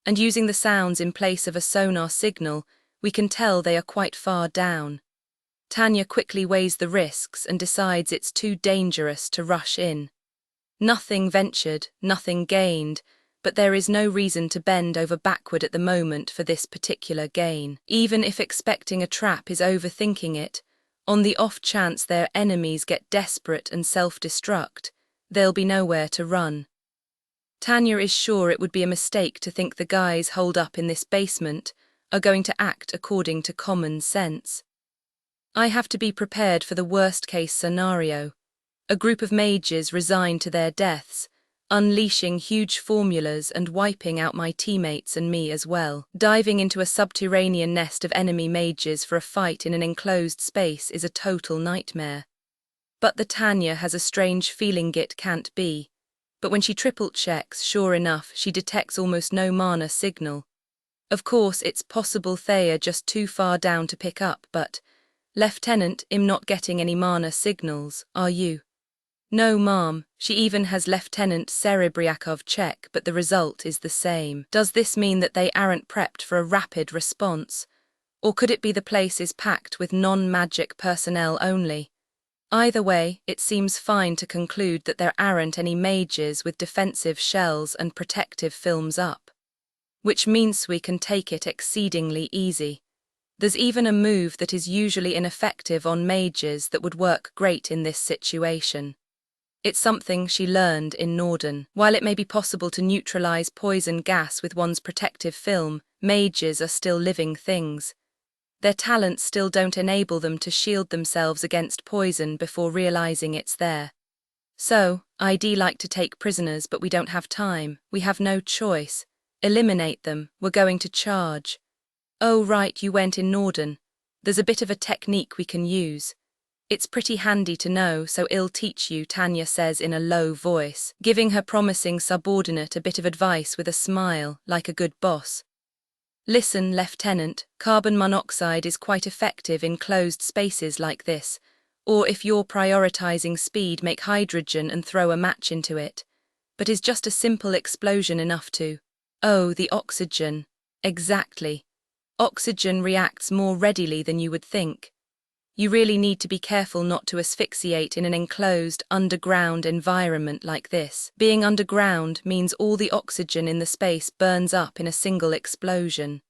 and using the sounds in place of a sonar signal, we can tell they are quite far down. Tanya quickly weighs the risks and decides it's too dangerous to rush in. Nothing ventured, nothing gained, but there is no reason to bend over backward at the moment for this particular gain. Even if expecting a trap is overthinking it, on the off chance their enemies get desperate and self-destruct, there'll be nowhere to run. Tanya is sure it would be a mistake to think the guys holed up in this basement are going to act according to common sense. I have to be prepared for the worst-case scenario. A group of mages resigned to their deaths, unleashing huge formulas and wiping out my teammates and me as well. Diving into a subterranean nest of enemy mages for a fight in an enclosed space is a total nightmare. But the Tanya has a strange feeling it can't be. But when she triple checks, sure enough, she detects almost no mana signal. Of course, it's possible they are just too far down to pick up, but Lieutenant, I'm not getting any mana signals, are you? No, ma'am, she even has Lieutenant Serebriakov check, but the result is the same. Does this mean that they aren't prepped for a rapid response? Or could it be the place is packed with non-magic personnel only? Either way, it seems fine to conclude that there aren't any mages with defensive shells and protective films up. Which means we can take it exceedingly easy. There's even a move that is usually ineffective on mages that would work great in this situation. It's something she learned in Norden. While it may be possible to neutralize poison gas with one's protective film, mages are still living things. Their talents still don't enable them to shield themselves against poison before realizing it's there. So, I'd like to take prisoners, but we don't have time. We have no choice. Eliminate them, we're going to charge. Oh right, you went in Norden. There's a bit of a technique we can use. It's pretty handy to know, so I'll teach you, Tanya says in a low voice, giving her promising subordinate a bit of advice with a smile, like a good boss. Listen, Lieutenant, carbon monoxide is quite effective in closed spaces like this, or if you're prioritizing speed, make hydrogen and throw a match into it. But is just a simple explosion enough to? Oh, the oxygen. Exactly. Oxygen reacts more readily than you would think. You really need to be careful not to asphyxiate in an enclosed, underground environment like this. Being underground means all the oxygen in the space burns up in a single explosion.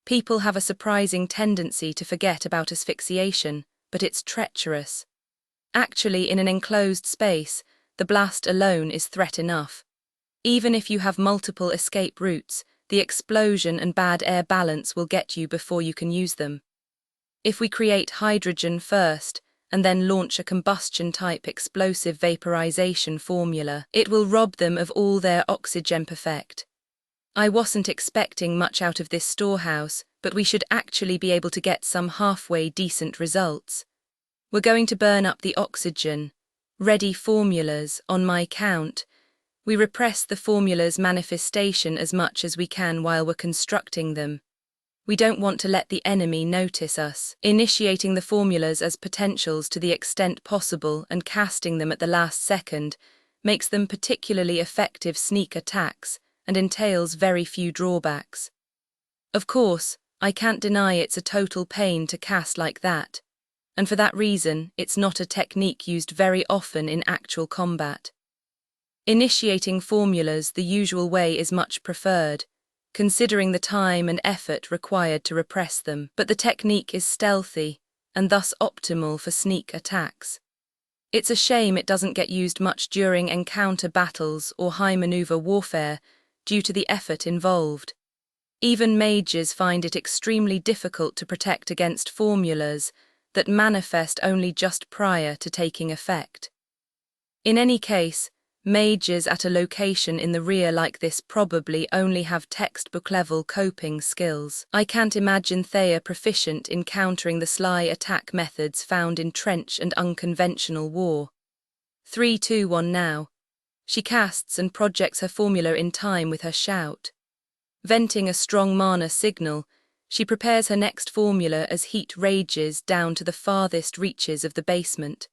People have a surprising tendency to forget about asphyxiation, but it's treacherous. Actually, in an enclosed space, the blast alone is threat enough. Even if you have multiple escape routes, the explosion and bad air balance will get you before you can use them. If we create hydrogen first, and then launch a combustion-type explosive vaporization formula, it will rob them of all their oxygen perfect. I wasn't expecting much out of this storehouse, but we should actually be able to get some halfway decent results. We're going to burn up the oxygen. Ready formulas, on my count. We repress the formula's manifestation as much as we can while we're constructing them. We don't want to let the enemy notice us. Initiating the formulas as potentials to the extent possible and casting them at the last second makes them particularly effective sneak attacks and entails very few drawbacks. Of course, I can't deny it's a total pain to cast like that, and for that reason, it's not a technique used very often in actual combat. Initiating formulas the usual way is much preferred, considering the time and effort required to repress them, but the technique is stealthy and thus optimal for sneak attacks. It's a shame it doesn't get used much during encounter battles or high maneuver warfare due to the effort involved. Even mages find it extremely difficult to protect against formulas that manifest only just prior to taking effect. In any case, mages at a location in the rear like this probably only have textbook-level coping skills. I can't imagine they are proficient in countering the sly attack methods found in trench and unconventional war. 3, 2, 1 now. She casts and projects her formula in time with her shout. Venting a strong mana signal, she prepares her next formula as heat rages down to the farthest reaches of the basement.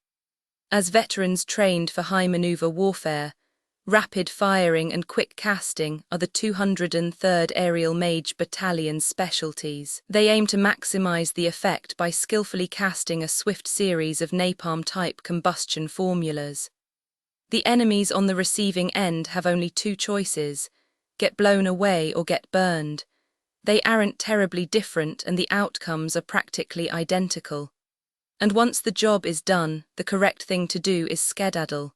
As veterans trained for high maneuver warfare, Rapid firing and quick casting are the 203rd Aerial Mage Battalion's specialties. They aim to maximize the effect by skillfully casting a swift series of napalm-type combustion formulas. The enemies on the receiving end have only two choices: get blown away or get burned. They aren't terribly different and the outcomes are practically identical. And once the job is done, the correct thing to do is skedaddle.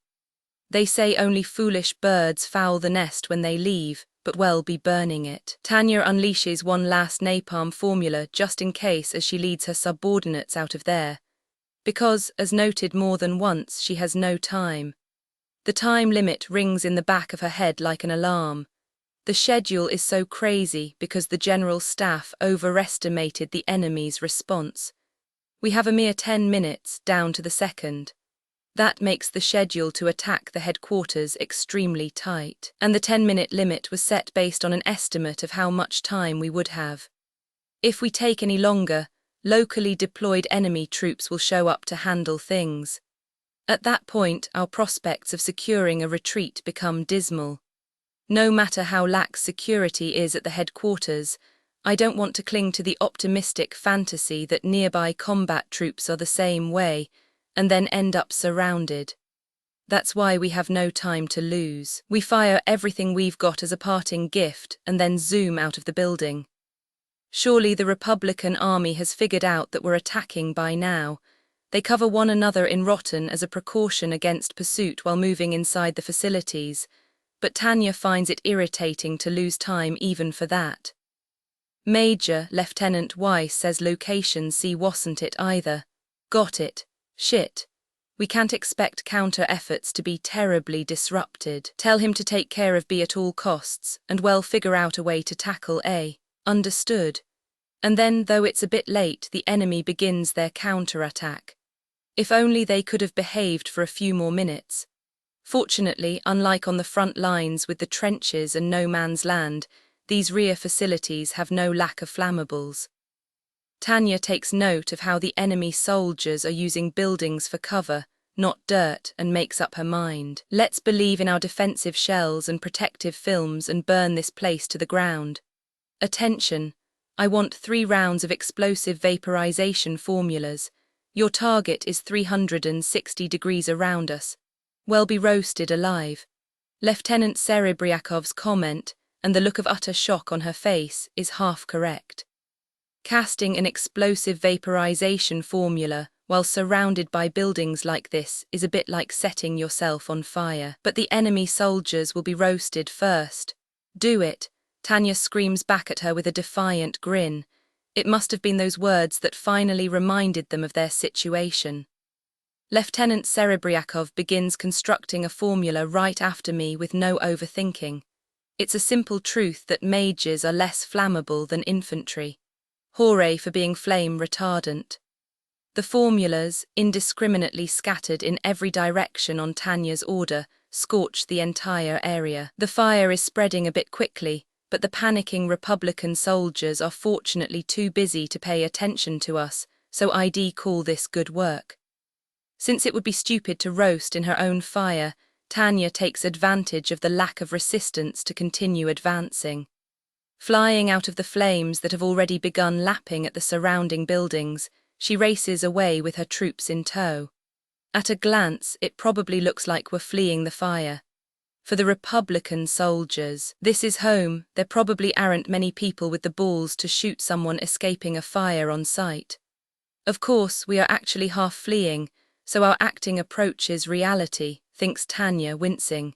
They say only foolish birds foul the nest when they leave, but well be burning it. Tanya unleashes one last napalm formula just in case as she leads her subordinates out of there. Because, as noted more than once, she has no time. The time limit rings in the back of her head like an alarm. The schedule is so crazy because the General Staff overestimated the enemy's response. We have a mere 10 minutes, down to the second. That makes the schedule to attack the headquarters extremely tight, and the 10-minute limit was set based on an estimate of how much time we would have. If we take any longer, locally deployed enemy troops will show up to handle things. At that point, our prospects of securing a retreat become dismal. No matter how lax security is at the headquarters, I don't want to cling to the optimistic fantasy that nearby combat troops are the same way, and then end up surrounded. That's why we have no time to lose. We fire everything we've got as a parting gift and then zoom out of the building. Surely the Republican Army has figured out that we're attacking by now. They cover one another in rotten as a precaution against pursuit while moving inside the facilities, but Tanya finds it irritating to lose time even for that. Major Lieutenant Weiss says location C wasn't it either. Got it. Shit. We can't expect counter-efforts to be terribly disrupted. Tell him to take care of B at all costs, and well figure out a way to tackle A. Understood. And then, though it's a bit late, the enemy begins their counter-attack. If only they could have behaved for a few more minutes. Fortunately, unlike on the front lines with the trenches and no man's land, these rear facilities have no lack of flammables. Tanya takes note of how the enemy soldiers are using buildings for cover, not dirt, and makes up her mind. Let's believe in our defensive shells and protective films and burn this place to the ground. Attention! I want 3 rounds of explosive vaporization formulas. Your target is 360 degrees around us. Well be roasted alive. Lieutenant Serebriakov's comment, and the look of utter shock on her face, is half correct. Casting an explosive vaporization formula while surrounded by buildings like this is a bit like setting yourself on fire. But the enemy soldiers will be roasted first. Do it, Tanya screams back at her with a defiant grin. It must have been those words that finally reminded them of their situation. Lieutenant Serebriakov begins constructing a formula right after me with no overthinking. It's a simple truth that mages are less flammable than infantry. Hooray for being flame retardant. The formulas, indiscriminately scattered in every direction on Tanya's order, scorch the entire area. The fire is spreading a bit quickly, but the panicking Republican soldiers are fortunately too busy to pay attention to us, so I'd call this good work. Since it would be stupid to roast in her own fire, Tanya takes advantage of the lack of resistance to continue advancing. Flying out of the flames that have already begun lapping at the surrounding buildings, she races away with her troops in tow. At a glance, it probably looks like we're fleeing the fire. For the Republican soldiers, this is home. There probably aren't many people with the balls to shoot someone escaping a fire on sight. Of course, we are actually half fleeing, so our acting approaches reality, thinks Tanya, wincing.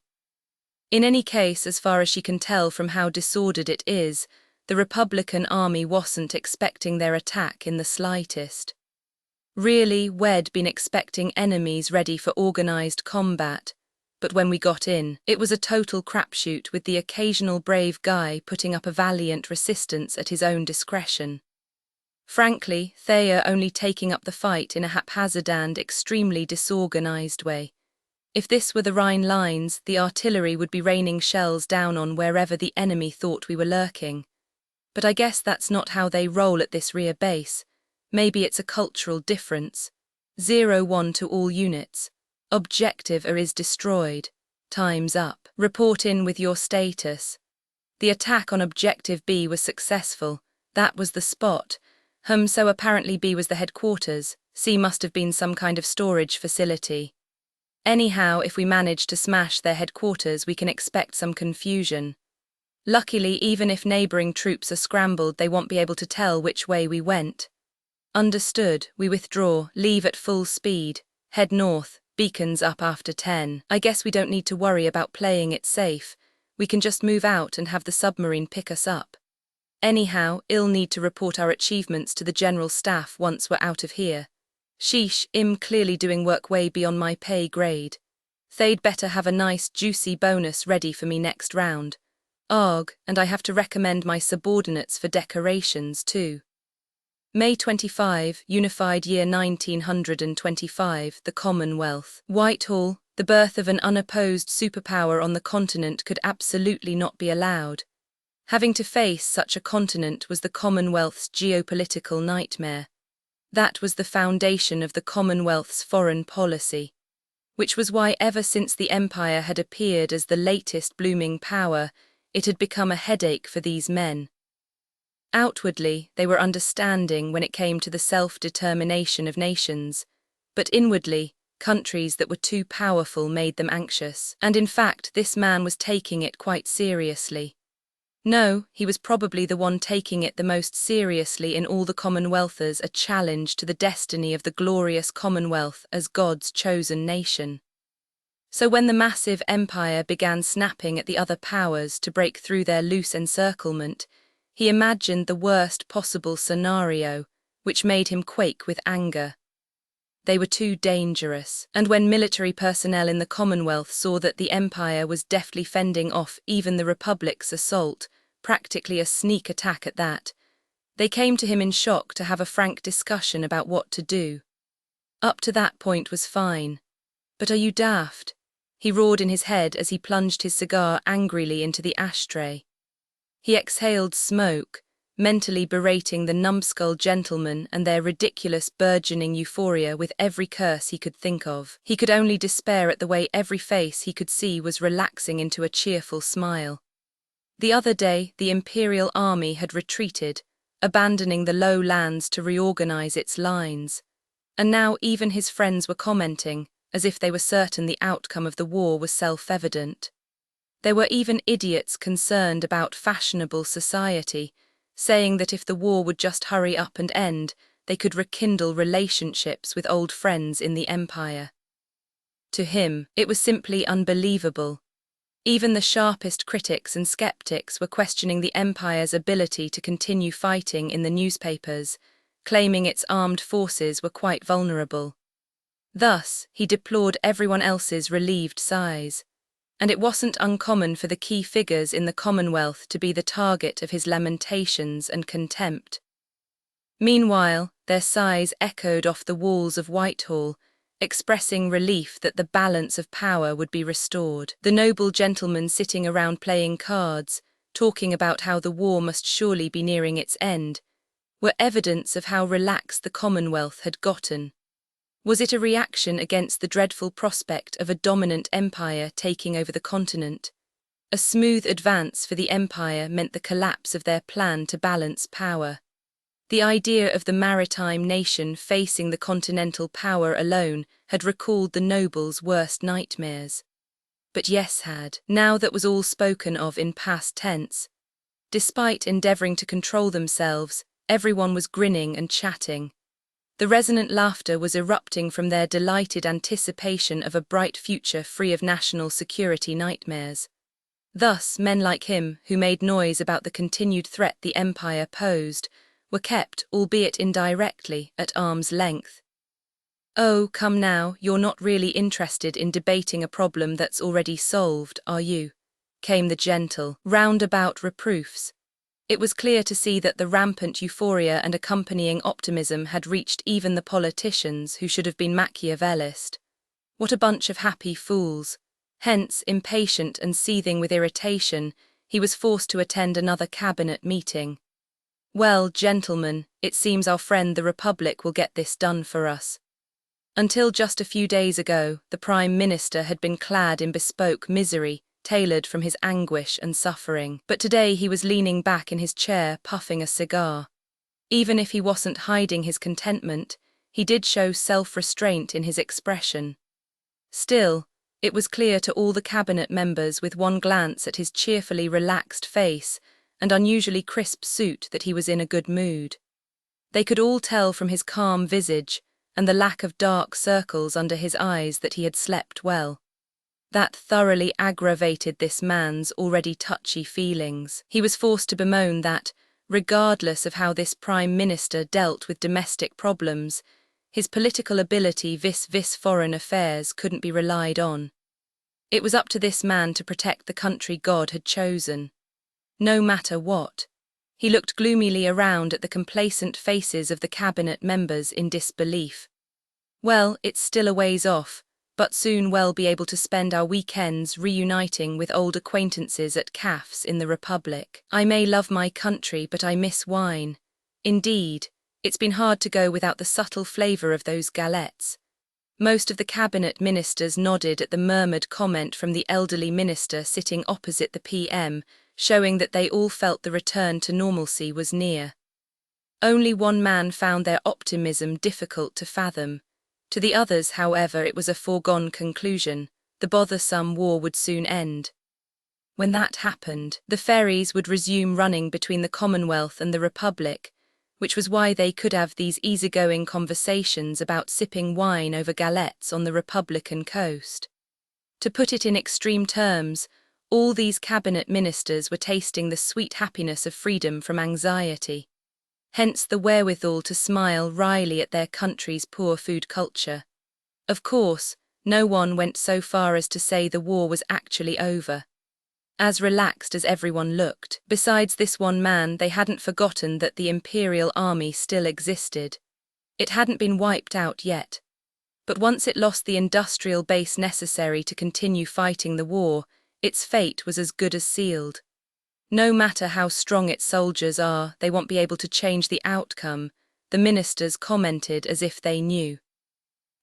In any case, as far as she can tell from how disordered it is, the Republican Army wasn't expecting their attack in the slightest. Really, we'd been expecting enemies ready for organized combat, but when we got in, it was a total crapshoot with the occasional brave guy putting up a valiant resistance at his own discretion. Frankly, Thea only taking up the fight in a haphazard and extremely disorganized way. If this were the Rhine lines, the artillery would be raining shells down on wherever the enemy thought we were lurking. But I guess that's not how they roll at this rear base. Maybe it's a cultural difference. 0-1 to all units. Objective is destroyed. Time's up. Report in with your status. The attack on Objective B was successful. That was the spot. So apparently B was the headquarters. C must have been some kind of storage facility. Anyhow, if we manage to smash their headquarters, we can expect some confusion. Luckily, even if neighboring troops are scrambled, they won't be able to tell which way we went. Understood. We withdraw, leave at full speed, head north, beacons up after 10. I guess we don't need to worry about playing it safe. We can just move out and have the submarine pick us up. Anyhow, I'll need to report our achievements to the general staff once we're out of here. Sheesh, I'm clearly doing work way beyond my pay grade. They'd better have a nice juicy bonus ready for me next round. Arg, and I have to recommend my subordinates for decorations too. May 25, Unified Year 1925, the Commonwealth. Whitehall, the birth of an unopposed superpower on the continent could absolutely not be allowed. Having to face such a continent was the Commonwealth's geopolitical nightmare. That was the foundation of the Commonwealth's foreign policy, which was why ever since the Empire had appeared as the latest blooming power, it had become a headache for these men. Outwardly, they were understanding when it came to the self-determination of nations, but inwardly, countries that were too powerful made them anxious, and in fact this man was taking it quite seriously. No, he was probably the one taking it the most seriously in all the Commonwealthers, a challenge to the destiny of the glorious Commonwealth as God's chosen nation. So when the massive empire began snapping at the other powers to break through their loose encirclement, he imagined the worst possible scenario, which made him quake with anger. They were too dangerous, and when military personnel in the Commonwealth saw that the Empire was deftly fending off even the Republic's assault, practically a sneak attack at that, they came to him in shock to have a frank discussion about what to do. Up to that point was fine. But are you daft? He roared in his head as he plunged his cigar angrily into the ashtray. He exhaled smoke, mentally berating the numbskull gentlemen and their ridiculous burgeoning euphoria with every curse he could think of. He could only despair at the way every face he could see was relaxing into a cheerful smile. The other day, the Imperial Army had retreated, abandoning the low lands to reorganize its lines. And now even his friends were commenting, as if they were certain the outcome of the war was self-evident. There were even idiots concerned about fashionable society, saying that if the war would just hurry up and end, they could rekindle relationships with old friends in the Empire. To him, it was simply unbelievable. Even the sharpest critics and skeptics were questioning the Empire's ability to continue fighting in the newspapers, claiming its armed forces were quite vulnerable. Thus, he deplored everyone else's relieved sighs. And it wasn't uncommon for the key figures in the Commonwealth to be the target of his lamentations and contempt. Meanwhile, their sighs echoed off the walls of Whitehall, expressing relief that the balance of power would be restored. The noble gentlemen sitting around playing cards, talking about how the war must surely be nearing its end, were evidence of how relaxed the Commonwealth had gotten. Was it a reaction against the dreadful prospect of a dominant empire taking over the continent? A smooth advance for the empire meant the collapse of their plan to balance power. The idea of the maritime nation facing the continental power alone had recalled the nobles' worst nightmares. But yes had, now that was all spoken of in past tense. Despite endeavoring to control themselves, everyone was grinning and chatting. The resonant laughter was erupting from their delighted anticipation of a bright future free of national security nightmares. Thus, men like him, who made noise about the continued threat the Empire posed, were kept, albeit indirectly, at arm's length. Oh, come now, you're not really interested in debating a problem that's already solved, are you? Came the gentle, roundabout reproofs. It was clear to see that the rampant euphoria and accompanying optimism had reached even the politicians who should have been Machiavellist. What a bunch of happy fools. Hence, impatient and seething with irritation, he was forced to attend another cabinet meeting. Well, gentlemen, it seems our friend the Republic will get this done for us. Until just a few days ago, the Prime Minister had been clad in bespoke misery, tailored from his anguish and suffering. But today he was leaning back in his chair, puffing a cigar. Even if he wasn't hiding his contentment, he did show self-restraint in his expression. Still, it was clear to all the cabinet members with one glance at his cheerfully relaxed face and unusually crisp suit that he was in a good mood. They could all tell from his calm visage and the lack of dark circles under his eyes that he had slept well. That thoroughly aggravated this man's already touchy feelings. He was forced to bemoan that, regardless of how this Prime Minister dealt with domestic problems, his political ability vis-vis foreign affairs couldn't be relied on. It was up to this man to protect the country God had chosen. No matter what. He looked gloomily around at the complacent faces of the cabinet members in disbelief. Well, it's still a ways off, but soon we'll be able to spend our weekends reuniting with old acquaintances at cafes in the Republic. I may love my country, but I miss wine. Indeed, it's been hard to go without the subtle flavour of those galettes. Most of the cabinet ministers nodded at the murmured comment from the elderly minister sitting opposite the PM, showing that they all felt the return to normalcy was near. Only one man found their optimism difficult to fathom. To the others, however, it was a foregone conclusion. The bothersome war would soon end. When that happened, the ferries would resume running between the Commonwealth and the Republic, which was why they could have these easygoing conversations about sipping wine over galettes on the Republican coast. To put it in extreme terms, all these cabinet ministers were tasting the sweet happiness of freedom from anxiety. Hence the wherewithal to smile wryly at their country's poor food culture. Of course, no one went so far as to say the war was actually over. As relaxed as everyone looked, besides this one man, they hadn't forgotten that the Imperial Army still existed. It hadn't been wiped out yet. But once it lost the industrial base necessary to continue fighting the war, its fate was as good as sealed. No matter how strong its soldiers are, they won't be able to change the outcome, the ministers commented as if they knew.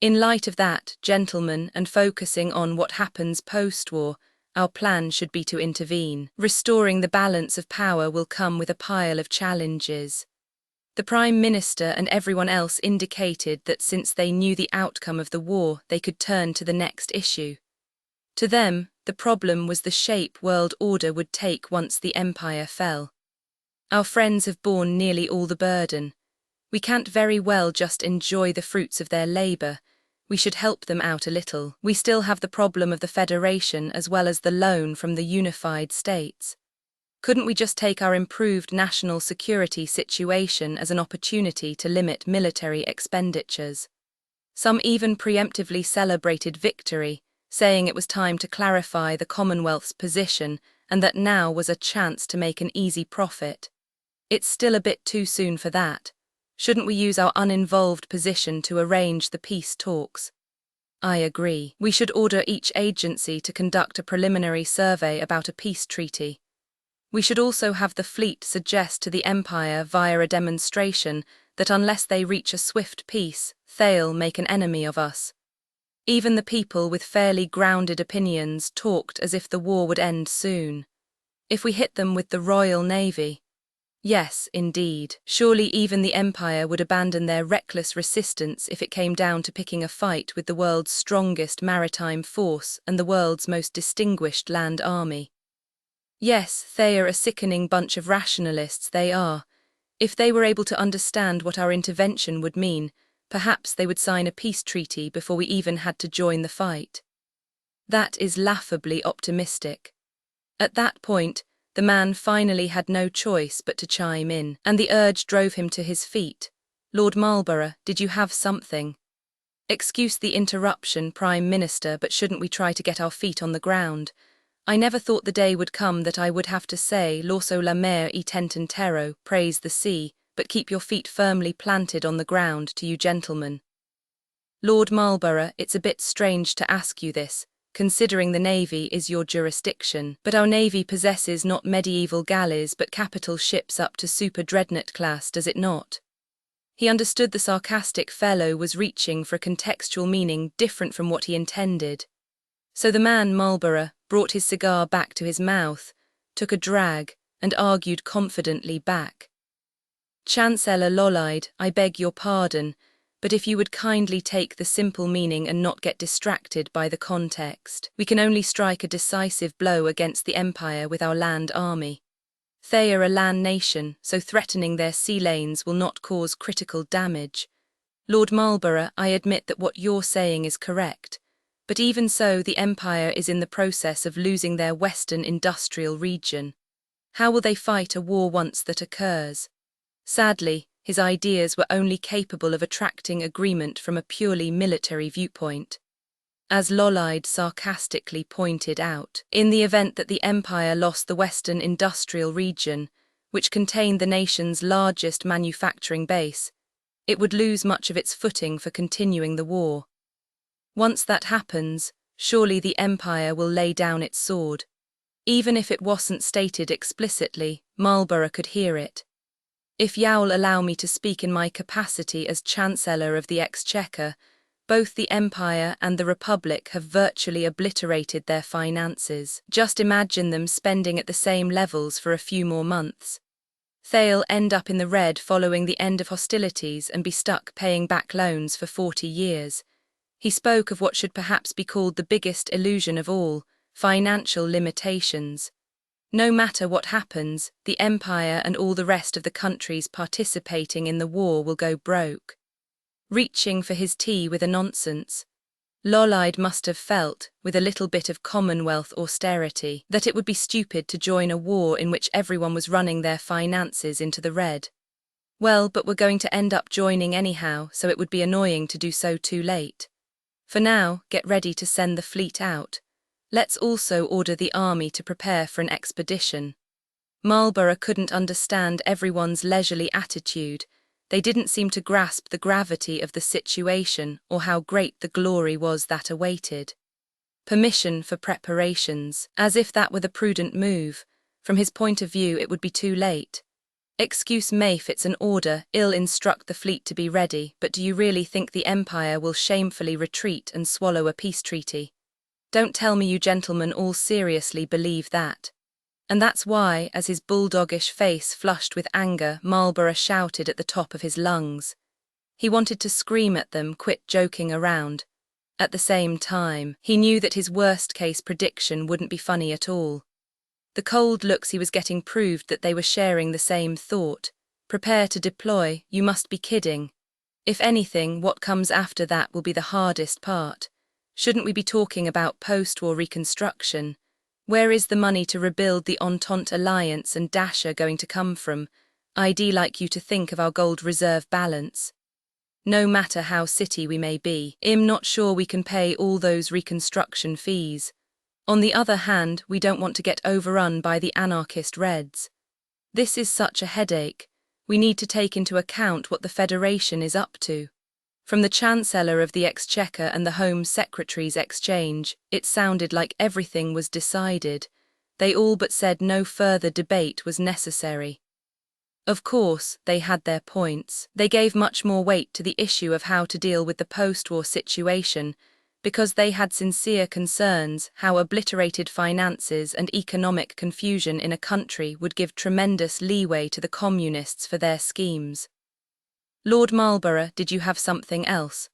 In light of that, gentlemen, and focusing on what happens post-war, our plan should be to intervene. Restoring the balance of power will come with a pile of challenges. The Prime Minister and everyone else indicated that since they knew the outcome of the war, they could turn to the next issue. To them, the problem was the shape world order would take once the empire fell. Our friends have borne nearly all the burden. We can't very well just enjoy the fruits of their labour. We should help them out a little. We still have the problem of the Federation as well as the loan from the unified states. Couldn't we just take our improved national security situation as an opportunity to limit military expenditures? Some even preemptively celebrated victory, saying it was time to clarify the Commonwealth's position and that now was a chance to make an easy profit. It's still a bit too soon for that. Shouldn't we use our uninvolved position to arrange the peace talks? I agree. We should order each agency to conduct a preliminary survey about a peace treaty. We should also have the fleet suggest to the Empire via a demonstration that unless they reach a swift peace, they'll make an enemy of us. Even the people with fairly grounded opinions talked as if the war would end soon. If we hit them with the Royal Navy. Yes, indeed. Surely even the Empire would abandon their reckless resistance if it came down to picking a fight with the world's strongest maritime force and the world's most distinguished land army. Yes, they are a sickening bunch of rationalists, they are. If they were able to understand what our intervention would mean, perhaps they would sign a peace treaty before we even had to join the fight. That is laughably optimistic. At that point, the man finally had no choice but to chime in, and the urge drove him to his feet. Lord Marlborough, did you have something? Excuse the interruption, Prime Minister, but shouldn't we try to get our feet on the ground? I never thought the day would come that I would have to say, L'orso la mer et tentero, praise the sea, but keep your feet firmly planted on the ground to you gentlemen. Lord Marlborough, it's a bit strange to ask you this, considering the Navy is your jurisdiction, but our Navy possesses not medieval galleys but capital ships up to super dreadnought class, does it not? He understood the sarcastic fellow was reaching for a contextual meaning different from what he intended. So the man Marlborough brought his cigar back to his mouth, took a drag, and argued confidently back. "Chancellor Lollide, I beg your pardon, but if you would kindly take the simple meaning and not get distracted by the context, we can only strike a decisive blow against the Empire with our land army. They are a land nation, so threatening their sea lanes will not cause critical damage. Lord Marlborough, I admit that what you're saying is correct, but even so, the Empire is in the process of losing their western industrial region. How will they fight a war once that occurs?" Sadly, his ideas were only capable of attracting agreement from a purely military viewpoint. As Lollide sarcastically pointed out, in the event that the Empire lost the western industrial region, which contained the nation's largest manufacturing base, it would lose much of its footing for continuing the war. Once that happens, surely the Empire will lay down its sword. Even if it wasn't stated explicitly, Marlborough could hear it. "If you'll allow me to speak in my capacity as Chancellor of the Exchequer, both the Empire and the Republic have virtually obliterated their finances. Just imagine them spending at the same levels for a few more months. They'll end up in the red following the end of hostilities and be stuck paying back loans for 40 years. He spoke of what should perhaps be called the biggest illusion of all, financial limitations. No matter what happens, the Empire and all the rest of the countries participating in the war will go broke." Reaching for his tea with a nonsense, Lollide must have felt, with a little bit of Commonwealth austerity, that it would be stupid to join a war in which everyone was running their finances into the red. Well, but we're going to end up joining anyhow, so it would be annoying to do so too late. For now, get ready to send the fleet out. Let's also order the army to prepare for an expedition. Marlborough couldn't understand everyone's leisurely attitude. They didn't seem to grasp the gravity of the situation or how great the glory was that awaited. Permission for preparations, as if that were the prudent move. From his point of view, it would be too late. "Excuse me if it's an order, I'll instruct the fleet to be ready, but do you really think the Empire will shamefully retreat and swallow a peace treaty? Don't tell me you gentlemen all seriously believe that." And that's why, as his bulldogish face flushed with anger, Marlborough shouted at the top of his lungs. He wanted to scream at them, "Quit joking around." At the same time, he knew that his worst-case prediction wouldn't be funny at all. The cold looks he was getting proved that they were sharing the same thought. "Prepare to deploy, you must be kidding. If anything, what comes after that will be the hardest part. Shouldn't we be talking about post-war reconstruction? Where is the money to rebuild the Entente alliance and Dasher going to come from? I'd like you to think of our gold reserve balance. No matter how city we may be, I'm not sure we can pay all those reconstruction fees. On the other hand, we don't want to get overrun by the anarchist Reds. This is such a headache. We need to take into account what the Federation is up to." From the Chancellor of the Exchequer and the Home Secretary's exchange, it sounded like everything was decided. They all but said no further debate was necessary. Of course, they had their points. They gave much more weight to the issue of how to deal with the post-war situation, because they had sincere concerns how obliterated finances and economic confusion in a country would give tremendous leeway to the communists for their schemes. "Lord Marlborough, did you have something else?"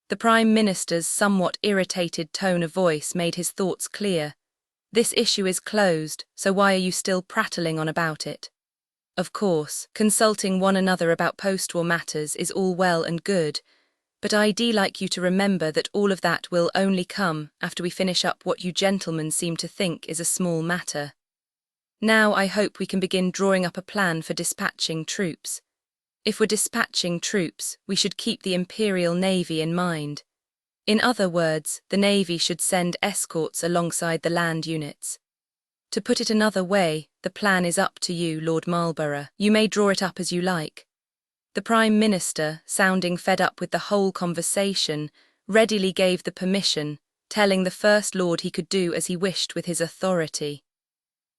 The Prime Minister's somewhat irritated tone of voice made his thoughts clear. "This issue is closed, so why are you still prattling on about it? Of course, consulting one another about post-war matters is all well and good, but I'd like you to remember that all of that will only come after we finish up what you gentlemen seem to think is a small matter. Now I hope we can begin drawing up a plan for dispatching troops. If we're dispatching troops, we should keep the Imperial Navy in mind. In other words, the Navy should send escorts alongside the land units. To put it another way, the plan is up to you, Lord Marlborough. You may draw it up as you like." The Prime Minister, sounding fed up with the whole conversation, readily gave the permission, telling the First Lord he could do as he wished with his authority.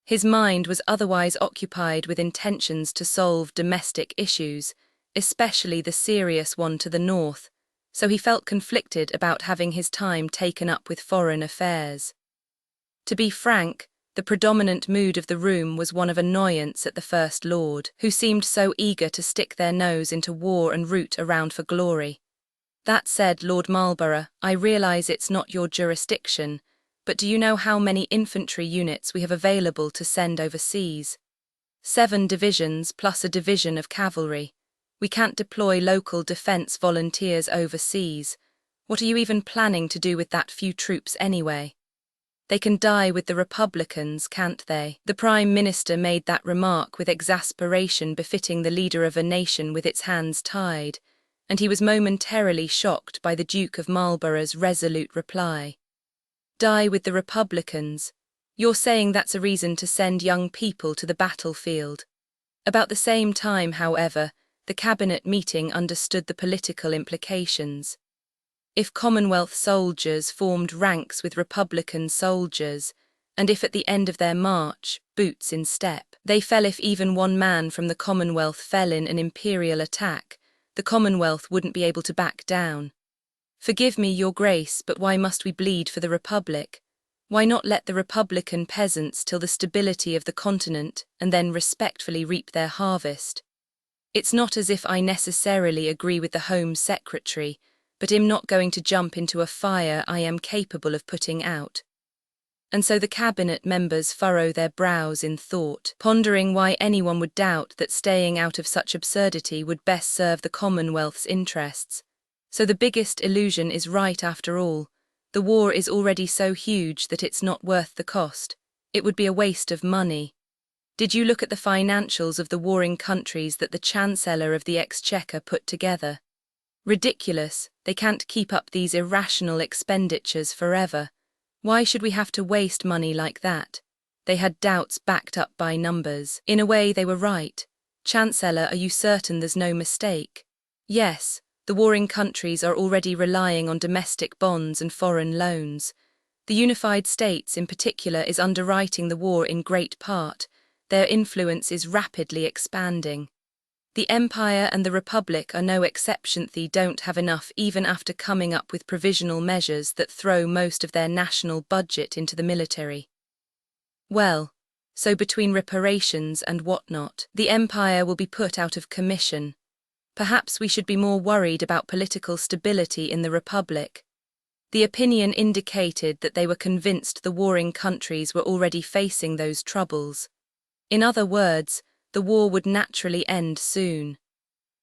His mind was otherwise occupied with intentions to solve domestic issues, especially the serious one to the north, so he felt conflicted about having his time taken up with foreign affairs. To be frank, the predominant mood of the room was one of annoyance at the First Lord, who seemed so eager to stick their nose into war and root around for glory. That said, Lord Marlborough, I realise it's not your jurisdiction, but do you know how many infantry units we have available to send overseas? 7 divisions plus a division of cavalry. We can't deploy local defence volunteers overseas. What are you even planning to do with that few troops anyway? They can die with the Republicans, can't they? The Prime Minister made that remark with exasperation befitting the leader of a nation with its hands tied, and he was momentarily shocked by the Duke of Marlborough's resolute reply. Die with the Republicans? You're saying that's a reason to send young people to the battlefield. About the same time, however, the cabinet meeting understood the political implications. If Commonwealth soldiers formed ranks with Republican soldiers, and if at the end of their march, boots in step, they fell, if even one man from the Commonwealth fell in an imperial attack, the Commonwealth wouldn't be able to back down. Forgive me, Your Grace, but why must we bleed for the Republic? Why not let the Republican peasants till the stability of the continent and then respectfully reap their harvest? It's not as if I necessarily agree with the Home Secretary, but I'm not going to jump into a fire I am capable of putting out. And so the cabinet members furrow their brows in thought, pondering why anyone would doubt that staying out of such absurdity would best serve the Commonwealth's interests. So the biggest illusion is right after all. The war is already so huge that it's not worth the cost. It would be a waste of money. Did you look at the financials of the warring countries that the Chancellor of the Exchequer put together? Ridiculous, they can't keep up these irrational expenditures forever. Why should we have to waste money like that? They had doubts backed up by numbers. In a way they were right. Chancellor, are you certain there's no mistake? Yes, the warring countries are already relying on domestic bonds and foreign loans. The Unified States in particular is underwriting the war in great part. Their influence is rapidly expanding. The Empire and the Republic are no exception. They don't have enough even after coming up with provisional measures that throw most of their national budget into the military. Well, so between reparations and whatnot, the Empire will be put out of commission. Perhaps we should be more worried about political stability in the Republic. The opinion indicated that they were convinced the warring countries were already facing those troubles. In other words, the war would naturally end soon.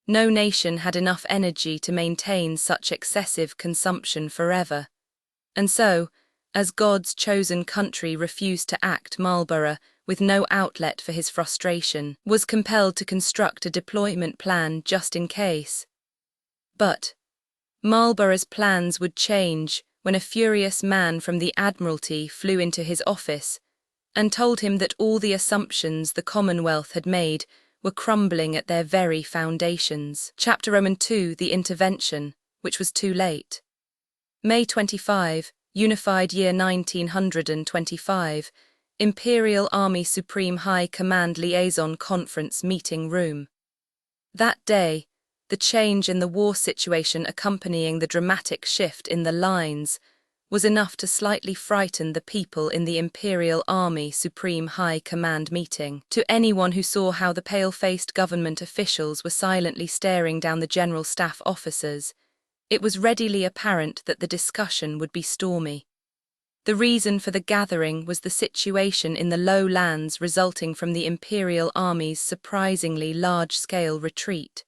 No nation had enough energy to maintain such excessive consumption forever. And so, as God's chosen country refused to act, Marlborough, with no outlet for his frustration, was compelled to construct a deployment plan just in case. But Marlborough's plans would change when a furious man from the Admiralty flew into his office and told him that all the assumptions the Commonwealth had made were crumbling at their very foundations. Chapter II, The Intervention, which was too late. May 25, Unified Year 1925, Imperial Army Supreme High Command Liaison Conference Meeting Room. That day, the change in the war situation accompanying the dramatic shift in the lines was enough to slightly frighten the people in the Imperial Army Supreme High Command meeting. To anyone who saw how the pale-faced government officials were silently staring down the General Staff officers, it was readily apparent that the discussion would be stormy. The reason for the gathering was the situation in the low lands resulting from the Imperial Army's surprisingly large-scale retreat.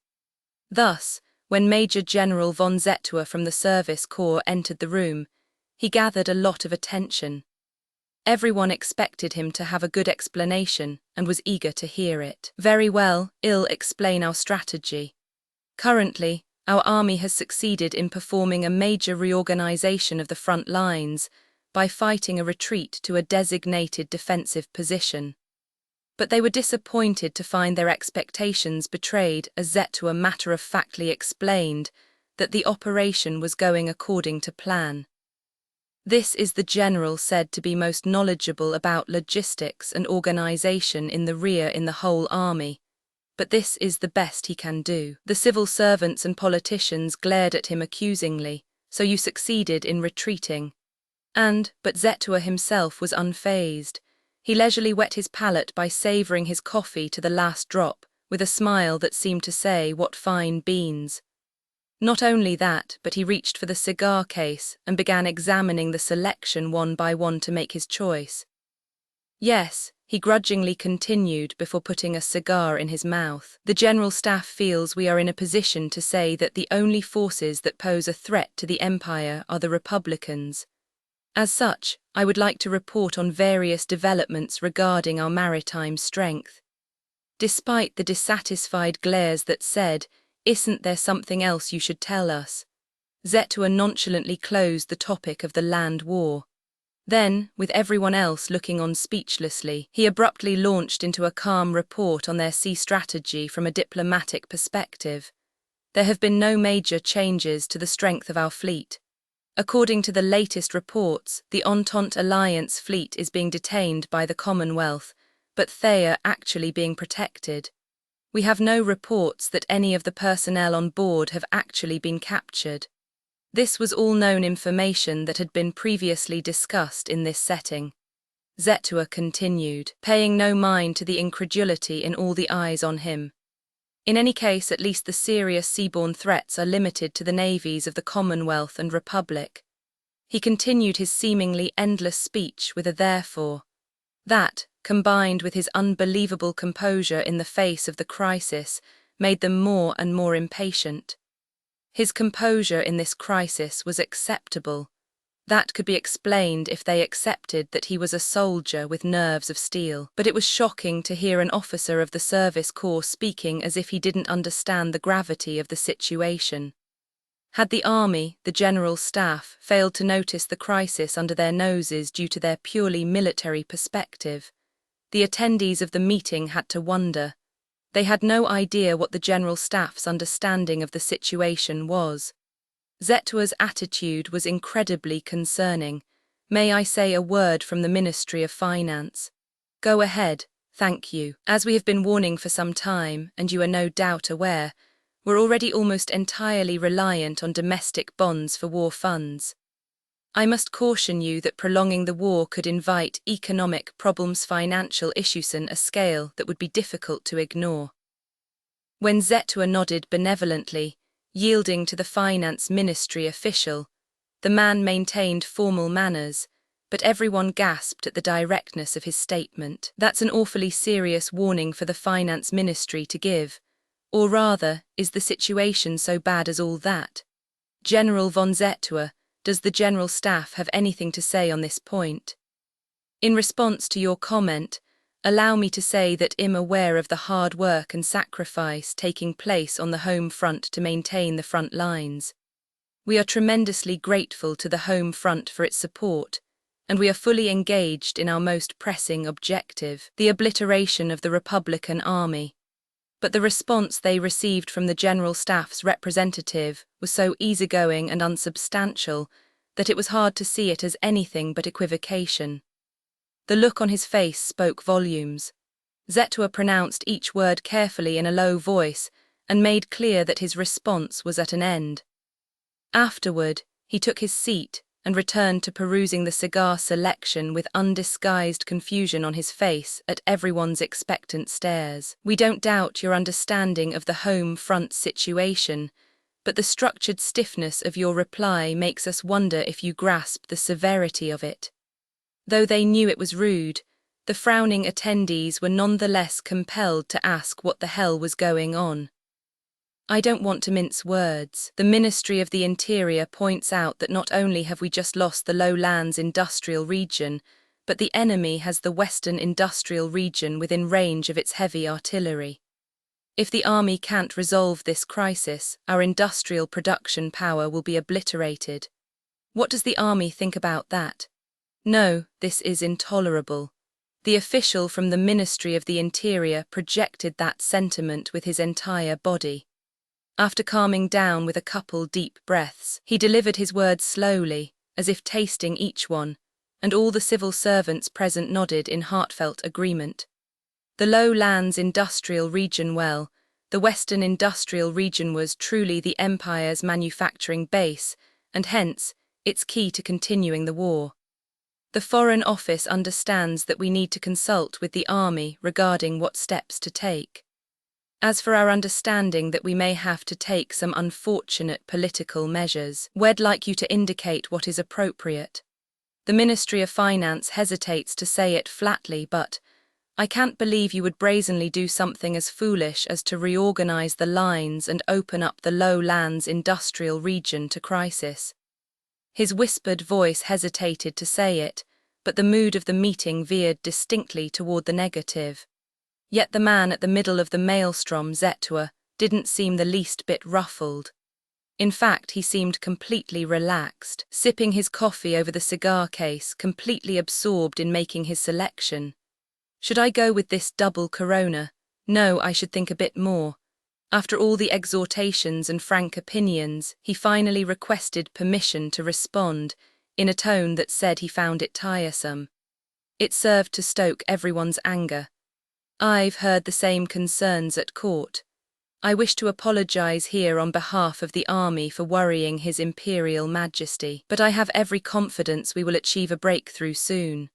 Thus, when Major General von Zetua from the Service Corps entered the room, he gathered a lot of attention. Everyone expected him to have a good explanation and was eager to hear it. Very well, I'll explain our strategy. Currently, our army has succeeded in performing a major reorganization of the front lines by fighting a retreat to a designated defensive position. But they were disappointed to find their expectations betrayed as Zetua matter-of-factly explained that the operation was going according to plan. This is the general said to be most knowledgeable about logistics and organization in the rear in the whole army, but this is the best he can do. The civil servants and politicians glared at him accusingly. So you succeeded in retreating. But Zetua himself was unfazed. He leisurely wet his palate by savouring his coffee to the last drop, with a smile that seemed to say, "What fine beans." Not only that, but he reached for the cigar case and began examining the selection one by one to make his choice. "Yes," he grudgingly continued before putting a cigar in his mouth, "the General Staff feels we are in a position to say that the only forces that pose a threat to the Empire are the Republicans. As such, I would like to report on various developments regarding our maritime strength." Despite the dissatisfied glares that said, "Isn't there something else you should tell us?" Zetua nonchalantly closed the topic of the land war. Then, with everyone else looking on speechlessly, he abruptly launched into a calm report on their sea strategy from a diplomatic perspective. "There have been no major changes to the strength of our fleet. According to the latest reports, the Entente Alliance fleet is being detained by the Commonwealth, but they are actually being protected. We have no reports that any of the personnel on board have actually been captured." This was all known information that had been previously discussed in this setting. Zetua continued, paying no mind to the incredulity in all the eyes on him. "In any case, at least the serious seaborne threats are limited to the navies of the Commonwealth and Republic." He continued his seemingly endless speech with a "therefore." That, combined with his unbelievable composure in the face of the crisis, made them more and more impatient. His composure in this crisis was acceptable. That could be explained if they accepted that he was a soldier with nerves of steel. But it was shocking to hear an officer of the service corps speaking as if he didn't understand the gravity of the situation. Had the army, the general staff, failed to notice the crisis under their noses due to their purely military perspective? The attendees of the meeting had to wonder. They had no idea what the general staff's understanding of the situation was. Zetua's attitude was incredibly concerning. "May I say a word from the Ministry of Finance?" "Go ahead, thank you. As we have been warning for some time, and you are no doubt aware, we're already almost entirely reliant on domestic bonds for war funds. I must caution you that prolonging the war could invite economic problems, financial issues on a scale that would be difficult to ignore." When Zetua nodded benevolently, yielding to the finance ministry official, the man maintained formal manners, but everyone gasped at the directness of his statement. "That's an awfully serious warning for the finance ministry to give. Or rather, is the situation so bad as all that? General von Zetua, does the General Staff have anything to say on this point?" In response to your comment, allow me to say that I'm aware of the hard work and sacrifice taking place on the home front to maintain the front lines. We are tremendously grateful to the home front for its support, and we are fully engaged in our most pressing objective, the obliteration of the Republican Army. But the response they received from the General Staff's representative was so easygoing and unsubstantial that it was hard to see it as anything but equivocation. The look on his face spoke volumes. Zetua pronounced each word carefully in a low voice and made clear that his response was at an end. Afterward, he took his seat and returned to perusing the cigar selection with undisguised confusion on his face at everyone's expectant stares. "We don't doubt your understanding of the home front situation, but the structured stiffness of your reply makes us wonder if you grasp the severity of it." Though they knew it was rude, the frowning attendees were nonetheless compelled to ask what the hell was going on. "I don't want to mince words. The Ministry of the Interior points out that not only have we just lost the lowlands industrial region, but the enemy has the western industrial region within range of its heavy artillery. If the army can't resolve this crisis, our industrial production power will be obliterated. What does the army think about that? No, this is intolerable." The official from the Ministry of the Interior projected that sentiment with his entire body. After calming down with a couple deep breaths, he delivered his words slowly, as if tasting each one, and all the civil servants present nodded in heartfelt agreement. The lowlands industrial region the western industrial region was truly the Empire's manufacturing base, and hence, its key to continuing the war. The Foreign Office understands that we need to consult with the army regarding what steps to take. As for our understanding that we may have to take some unfortunate political measures, we'd like you to indicate what is appropriate. The Ministry of Finance hesitates to say it flatly, but I can't believe you would brazenly do something as foolish as to reorganize the lines and open up the lowlands industrial region to crisis. His whispered voice hesitated to say it, but the mood of the meeting veered distinctly toward the negative. Yet the man at the middle of the maelstrom, Zetua, didn't seem the least bit ruffled. In fact, he seemed completely relaxed, sipping his coffee over the cigar case, completely absorbed in making his selection. Should I go with this double Corona? No, I should think a bit more. After all the exhortations and frank opinions, he finally requested permission to respond, in a tone that said he found it tiresome. It served to stoke everyone's anger. I've heard the same concerns at court. I wish to apologize here on behalf of the army for worrying His Imperial Majesty, but I have every confidence we will achieve a breakthrough soon.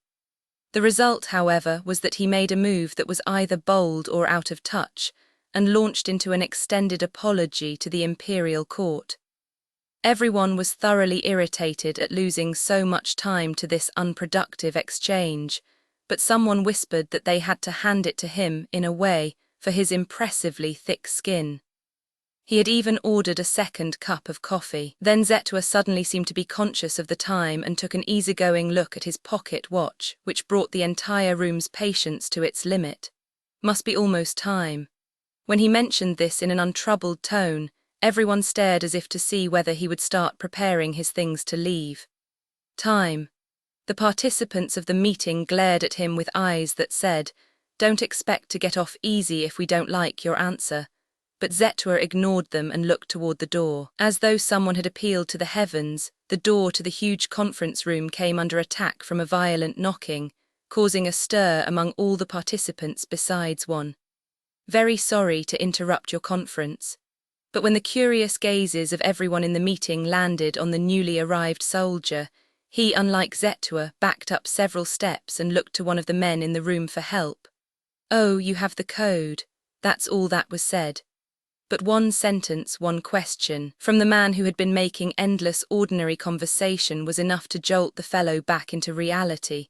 The result, however, was that he made a move that was either bold or out of touch, and launched into an extended apology to the Imperial Court. Everyone was thoroughly irritated at losing so much time to this unproductive exchange, but someone whispered that they had to hand it to him, in a way, for his impressively thick skin. He had even ordered a second cup of coffee. Then Zetua suddenly seemed to be conscious of the time and took an easygoing look at his pocket watch, which brought the entire room's patience to its limit. Must be almost time. When he mentioned this in an untroubled tone, everyone stared as if to see whether he would start preparing his things to leave. Time. The participants of the meeting glared at him with eyes that said, "Don't expect to get off easy if we don't like your answer." But Zetua ignored them and looked toward the door. As though someone had appealed to the heavens, the door to the huge conference room came under attack from a violent knocking, causing a stir among all the participants besides one. "Very sorry to interrupt your conference." But when the curious gazes of everyone in the meeting landed on the newly arrived soldier, he, unlike Zetua, backed up several steps and looked to one of the men in the room for help. "Oh, you have the code." That's all that was said. But one sentence, one question, from the man who had been making endless ordinary conversation was enough to jolt the fellow back into reality,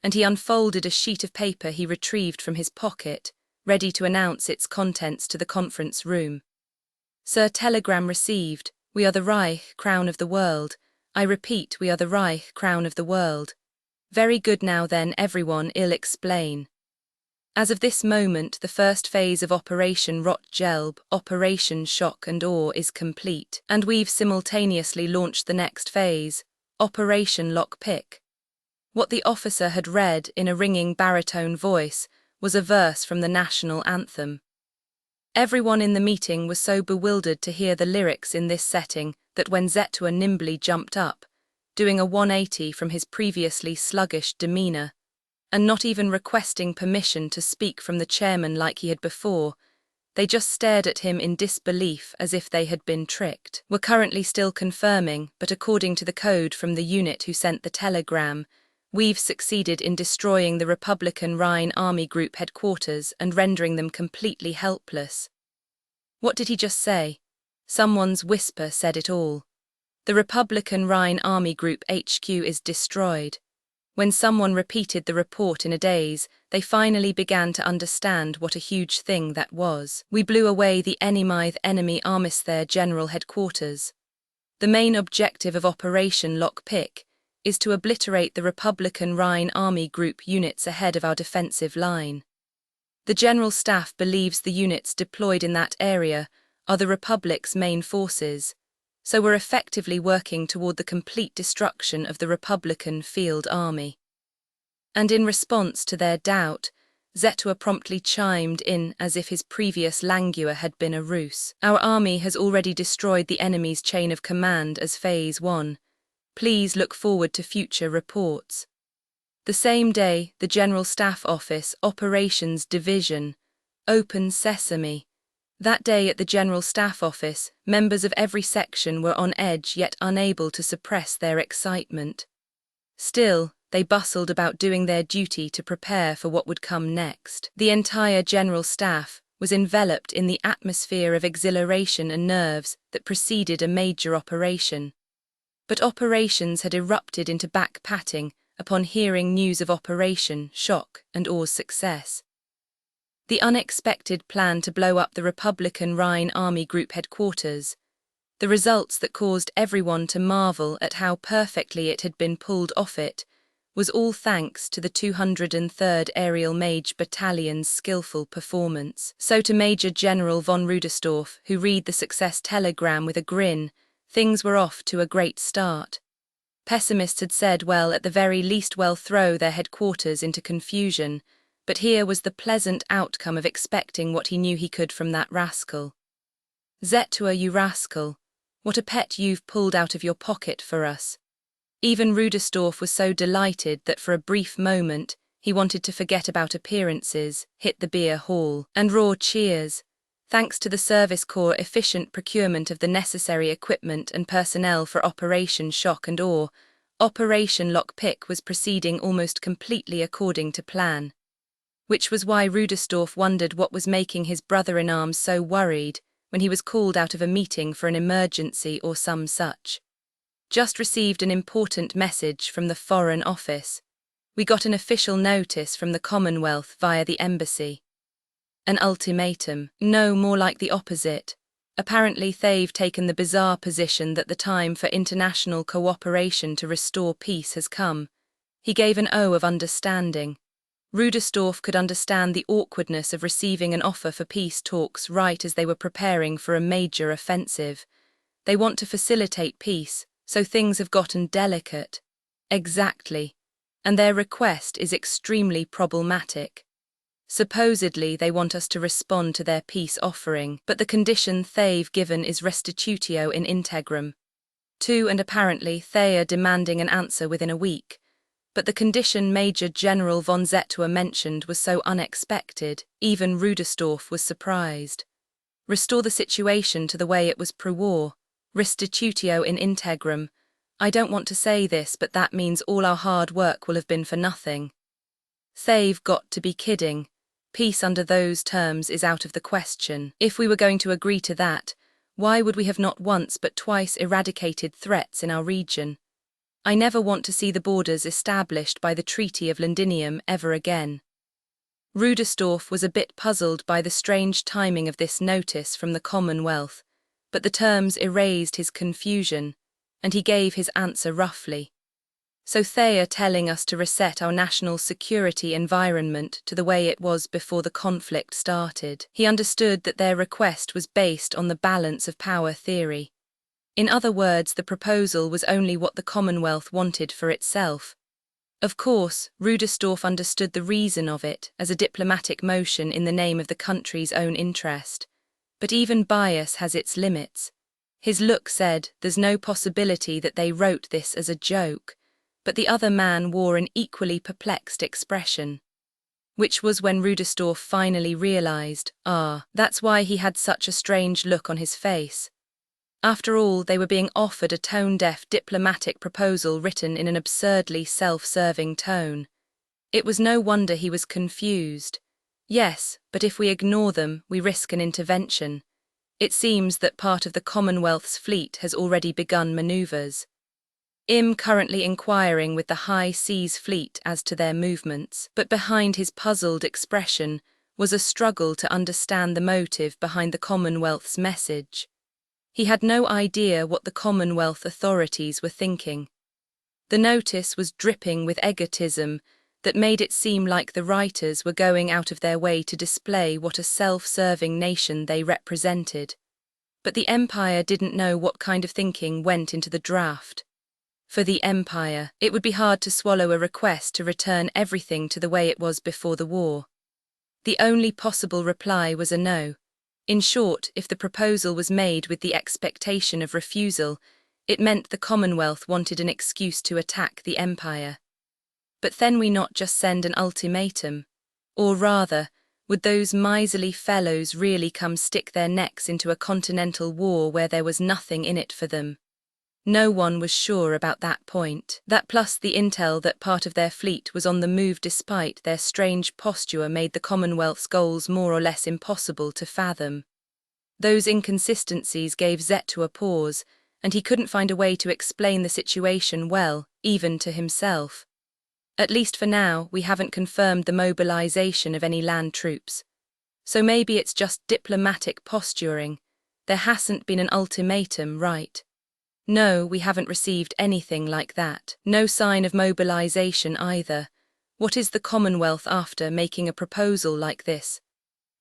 and he unfolded a sheet of paper he retrieved from his pocket, ready to announce its contents to the conference room. "Sir, telegram received. We are the Reich, crown of the world. I repeat, we are the Reich, crown of the world." "Very good, now then, everyone, I'll explain. As of this moment, the first phase of Operation Rotgelb, Operation Shock and Awe, is complete, and we've simultaneously launched the next phase, Operation Lockpick." What the officer had read in a ringing baritone voice was a verse from the national anthem. Everyone in the meeting was so bewildered to hear the lyrics in this setting that when Zetua nimbly jumped up, doing a 180 from his previously sluggish demeanor, and not even requesting permission to speak from the chairman like he had before, they just stared at him in disbelief as if they had been tricked. "We're currently still confirming, but according to the code from the unit who sent the telegram, we've succeeded in destroying the Republican Rhine Army Group headquarters and rendering them completely helpless." What did he just say? Someone's whisper said it all. The Republican Rhine Army Group HQ is destroyed. When someone repeated the report in a daze, they finally began to understand what a huge thing that was. "We blew away the enemy Armistier General Headquarters. The main objective of Operation Lockpick is to obliterate the Republican Rhine Army Group units ahead of our defensive line. The General Staff believes the units deployed in that area are the Republic's main forces, so we're effectively working toward the complete destruction of the Republican Field Army." And in response to their doubt, Zetua promptly chimed in as if his previous languor had been a ruse. "Our army has already destroyed the enemy's chain of command as Phase 1. Please look forward to future reports." The same day, the General Staff Office, Operations Division, Open Sesame. That day at the General Staff Office, members of every section were on edge yet unable to suppress their excitement. Still, they bustled about doing their duty to prepare for what would come next. The entire general staff was enveloped in the atmosphere of exhilaration and nerves that preceded a major operation. But operations had erupted into back-patting upon hearing news of Operation Shock and Aw's success. The unexpected plan to blow up the Republican Rhine Army Group headquarters, the results that caused everyone to marvel at how perfectly it had been pulled off, it was all thanks to the 203rd Aerial Mage Battalion's skillful performance. So to Major General von Rüdersdorf, who read the success telegram with a grin, things were off to a great start. Pessimists had said, well, at the very least we'll throw their headquarters into confusion, but here was the pleasant outcome of expecting what he knew he could from that rascal. Zetua, you rascal, what a pet you've pulled out of your pocket for us. Even Rüdersdorf was so delighted that for a brief moment he wanted to forget about appearances, hit the beer hall, and roar cheers. Thanks to the Service Corps' efficient procurement of the necessary equipment and personnel for Operation Shock and Awe, Operation Lockpick was proceeding almost completely according to plan. Which was why Rüdersdorf wondered what was making his brother-in-arms so worried when he was called out of a meeting for an emergency or some such. Just received an important message from the Foreign Office. We got an official notice from the Commonwealth via the embassy. An ultimatum. No, more like the opposite. Apparently they've taken the bizarre position that the time for international cooperation to restore peace has come. He gave an O of understanding. Rüdersdorf could understand the awkwardness of receiving an offer for peace talks right as they were preparing for a major offensive. They want to facilitate peace, so things have gotten delicate. Exactly. And their request is extremely problematic. Supposedly they want us to respond to their peace offering, but the condition they've given is restitutio in integrum. And apparently they are demanding an answer within a week. But the condition Major General von Zetua mentioned was so unexpected, even Rüdersdorf was surprised. Restore the situation to the way it was pre-war. Restitutio in integrum. I don't want to say this, but that means all our hard work will have been for nothing. They've got to be kidding. Peace under those terms is out of the question. If we were going to agree to that, why would we have not once but twice eradicated threats in our region? I never want to see the borders established by the Treaty of Londinium ever again. Rüdersdorf was a bit puzzled by the strange timing of this notice from the Commonwealth, but the terms erased his confusion, and he gave his answer roughly. So they are telling us to reset our national security environment to the way it was before the conflict started. He understood that their request was based on the balance of power theory. In other words, the proposal was only what the Commonwealth wanted for itself. Of course, Rüdersdorf understood the reason of it as a diplomatic motion in the name of the country's own interest. But even bias has its limits. His look said there's no possibility that they wrote this as a joke, but the other man wore an equally perplexed expression. Which was when Rüdersdorf finally realized, that's why he had such a strange look on his face. After all, they were being offered a tone-deaf diplomatic proposal written in an absurdly self-serving tone. It was no wonder he was confused. Yes, but if we ignore them, we risk an intervention. It seems that part of the Commonwealth's fleet has already begun maneuvers. I'm currently inquiring with the High Seas Fleet as to their movements, but behind his puzzled expression was a struggle to understand the motive behind the Commonwealth's message. He had no idea what the Commonwealth authorities were thinking. The notice was dripping with egotism that made it seem like the writers were going out of their way to display what a self-serving nation they represented. But the Empire didn't know what kind of thinking went into the draft. For the Empire, it would be hard to swallow a request to return everything to the way it was before the war. The only possible reply was a no. In short, if the proposal was made with the expectation of refusal, it meant the Commonwealth wanted an excuse to attack the Empire. But then we not just send an ultimatum? Or rather, would those miserly fellows really come stick their necks into a continental war where there was nothing in it for them? No one was sure about that point. That plus the intel that part of their fleet was on the move despite their strange posture made the Commonwealth's goals more or less impossible to fathom. Those inconsistencies gave Zetu a pause, and he couldn't find a way to explain the situation well, even to himself. At least for now, we haven't confirmed the mobilization of any land troops. So maybe it's just diplomatic posturing. There hasn't been an ultimatum, right? No, we haven't received anything like that. No sign of mobilization either. What is the Commonwealth after making a proposal like this?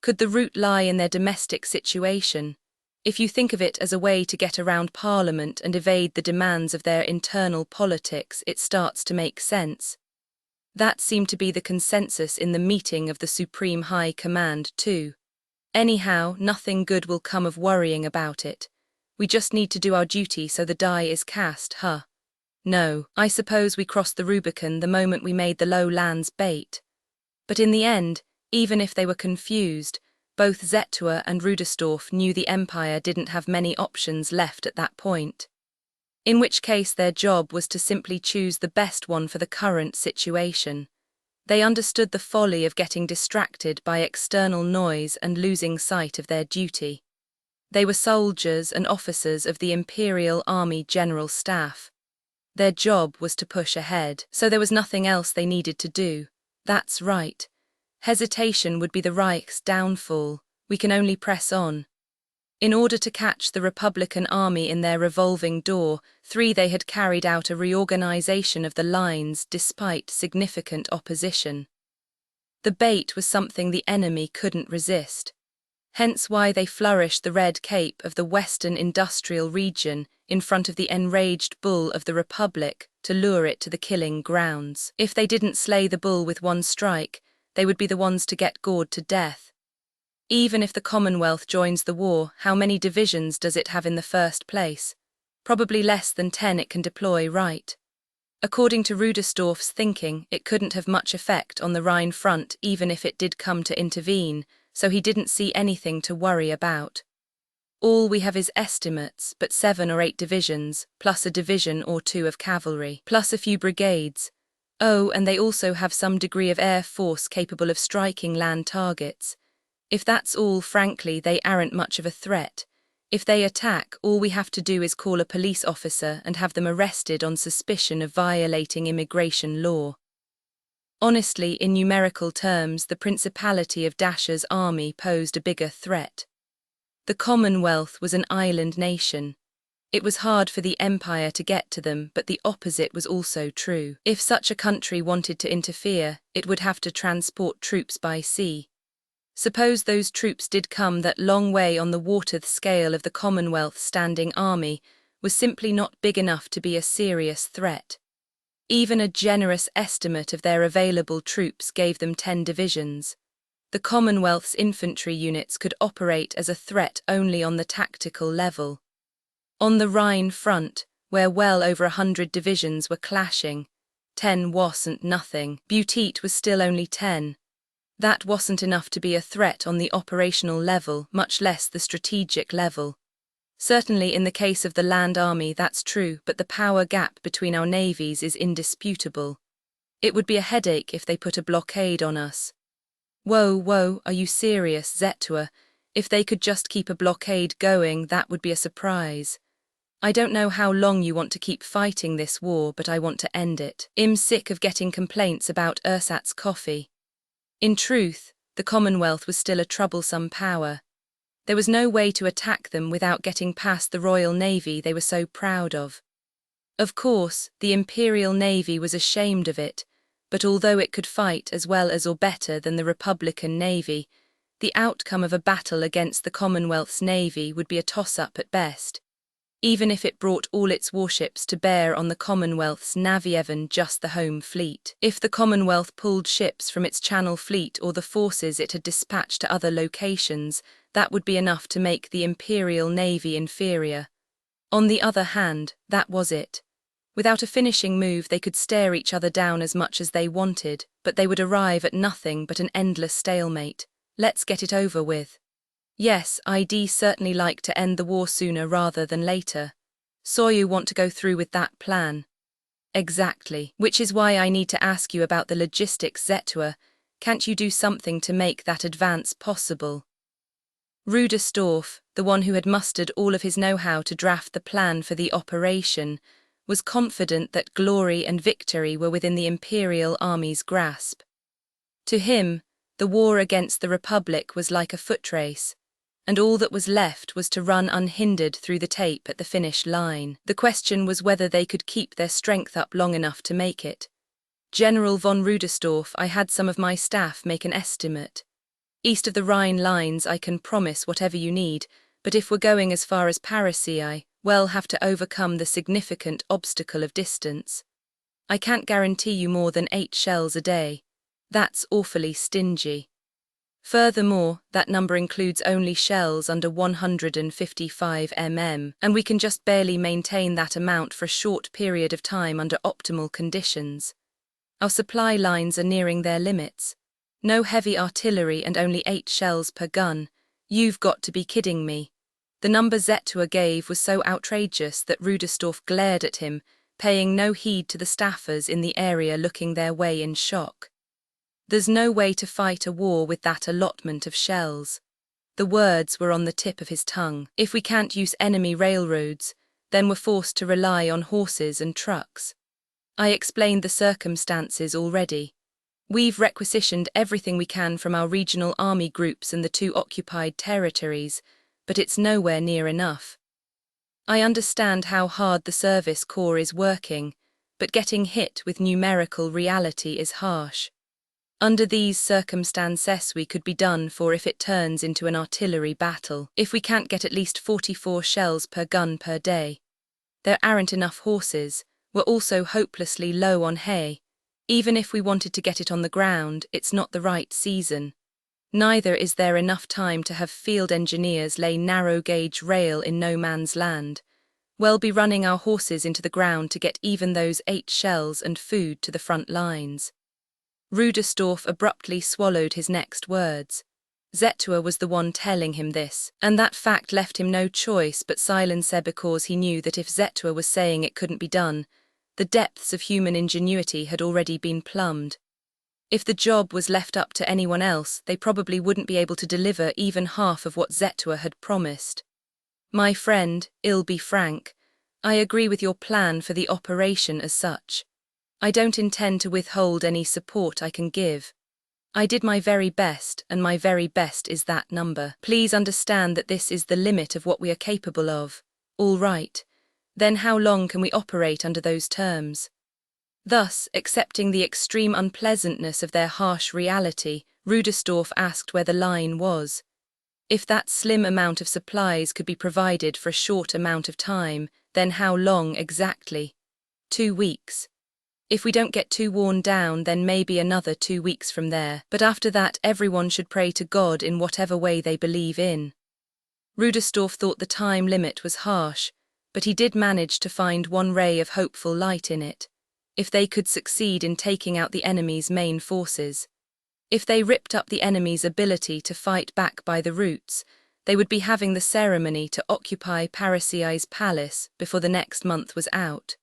Could the root lie in their domestic situation? If you think of it as a way to get around Parliament and evade the demands of their internal politics, it starts to make sense. That seemed to be the consensus in the meeting of the Supreme High Command too. Anyhow, nothing good will come of worrying about it. We just need to do our duty so the die is cast, huh? No, I suppose we crossed the Rubicon the moment we made the low lands bait. But in the end, even if they were confused, both Zetua and Rudersdorf knew the Empire didn't have many options left at that point. In which case their job was to simply choose the best one for the current situation. They understood the folly of getting distracted by external noise and losing sight of their duty. They were soldiers and officers of the Imperial Army General Staff. Their job was to push ahead, so there was nothing else they needed to do. That's right. Hesitation would be the Reich's downfall. We can only press on. In order to catch the Republican army in their revolving door, they had carried out a reorganization of the lines despite significant opposition. The bait was something the enemy couldn't resist. Hence why they flourished the red cape of the Western Industrial Region in front of the enraged bull of the Republic to lure it to the killing grounds. If they didn't slay the bull with one strike, they would be the ones to get gored to death. Even if the Commonwealth joins the war, how many divisions does it have in the first place? Probably less than 10 it can deploy, right? According to Rudersdorf's thinking, it couldn't have much effect on the Rhine front even if it did come to intervene, so he didn't see anything to worry about. All we have is estimates, but 7 or 8 divisions, plus a division or 2 of cavalry, plus a few brigades. Oh, and they also have some degree of air force capable of striking land targets. If that's all, frankly, they aren't much of a threat. If they attack, all we have to do is call a police officer and have them arrested on suspicion of violating immigration law. Honestly, in numerical terms, the Principality of Dasha's army posed a bigger threat. The Commonwealth was an island nation. It was hard for the Empire to get to them, but the opposite was also true. If such a country wanted to interfere, it would have to transport troops by sea. Suppose those troops did come, that long way on the water scale of the Commonwealth's standing army was simply not big enough to be a serious threat. Even a generous estimate of their available troops gave them 10 divisions. The Commonwealth's infantry units could operate as a threat only on the tactical level. On the Rhine front, where well over 100 divisions were clashing, 10 wasn't nothing. Butete was still only 10. That wasn't enough to be a threat on the operational level, much less the strategic level. Certainly in the case of the land army that's true, but the power gap between our navies is indisputable. It would be a headache if they put a blockade on us. Whoa, are you serious, Zetua? If they could just keep a blockade going, that would be a surprise. I don't know how long you want to keep fighting this war, but I want to end it. I'm sick of getting complaints about ersatz coffee. In truth, the Commonwealth was still a troublesome power. There was no way to attack them without getting past the Royal Navy they were so proud of. Of course, the Imperial Navy was ashamed of it, but although it could fight as well as or better than the Republican Navy, the outcome of a battle against the Commonwealth's Navy would be a toss-up at best, even if it brought all its warships to bear on the Commonwealth's navy, even just the home fleet. If the Commonwealth pulled ships from its Channel Fleet or the forces it had dispatched to other locations, that would be enough to make the Imperial Navy inferior. On the other hand, that was it. Without a finishing move, they could stare each other down as much as they wanted, but they would arrive at nothing but an endless stalemate. Let's get it over with. Yes, I'd certainly like to end the war sooner rather than later. So you want to go through with that plan? Exactly. Which is why I need to ask you about the logistics, Zetua. Can't you do something to make that advance possible? Rudestorff, the one who had mustered all of his know-how to draft the plan for the operation, was confident that glory and victory were within the Imperial Army's grasp. To him, the war against the Republic was like a foot race, and all that was left was to run unhindered through the tape at the finish line. The question was whether they could keep their strength up long enough to make it. General von Rudestorff, I had some of my staff make an estimate. East of the Rhine lines I can promise whatever you need, but if we're going as far as Parisii, we'll have to overcome the significant obstacle of distance. I can't guarantee you more than 8 shells a day. That's awfully stingy. Furthermore, that number includes only shells under 155 mm, and we can just barely maintain that amount for a short period of time under optimal conditions. Our supply lines are nearing their limits. No heavy artillery and only 8 shells per gun. You've got to be kidding me. The number Zetua gave was so outrageous that Rudestorff glared at him, paying no heed to the staffers in the area looking their way in shock. There's no way to fight a war with that allotment of shells. The words were on the tip of his tongue. If we can't use enemy railroads, then we're forced to rely on horses and trucks. I explained the circumstances already. We've requisitioned everything we can from our regional army groups in the 2 occupied territories, but it's nowhere near enough. I understand how hard the service corps is working, but getting hit with numerical reality is harsh. Under these circumstances we could be done for if it turns into an artillery battle, if we can't get at least 44 shells per gun per day. There aren't enough horses, we're also hopelessly low on hay. Even if we wanted to get it on the ground, it's not the right season. Neither is there enough time to have field engineers lay narrow-gauge rail in no man's land. We'll be running our horses into the ground to get even those 8 shells and food to the front lines. Rudestorff abruptly swallowed his next words. Zetua was the one telling him this, and that fact left him no choice but silence because he knew that if Zetua was saying it couldn't be done, the depths of human ingenuity had already been plumbed. If the job was left up to anyone else, they probably wouldn't be able to deliver even half of what Zetua had promised. My friend, I'll be frank, I agree with your plan for the operation as such. I don't intend to withhold any support I can give. I did my very best, and my very best is that number. Please understand that this is the limit of what we are capable of. All right. Then how long can we operate under those terms? Thus, accepting the extreme unpleasantness of their harsh reality, Rudestorff asked where the line was. If that slim amount of supplies could be provided for a short amount of time, then how long exactly? 2 weeks. If we don't get too worn down, then maybe another 2 weeks from there, but after that everyone should pray to God in whatever way they believe in. Rudestorff thought the time limit was harsh, but he did manage to find one ray of hopeful light in it. If they could succeed in taking out the enemy's main forces, if they ripped up the enemy's ability to fight back by the roots, they would be having the ceremony to occupy Parisii's palace before the next month was out.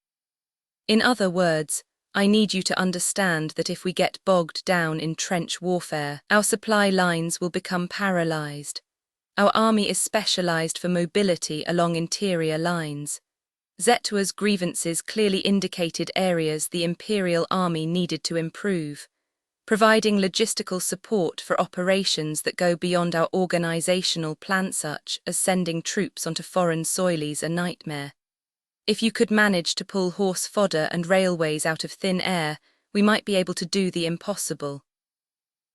In other words, I need you to understand that if we get bogged down in trench warfare, our supply lines will become paralyzed. Our army is specialized for mobility along interior lines. Zetua's grievances clearly indicated areas the Imperial Army needed to improve. Providing logistical support for operations that go beyond our organizational plan, such as sending troops onto foreign soil, is a nightmare. If you could manage to pull horse fodder and railways out of thin air, we might be able to do the impossible.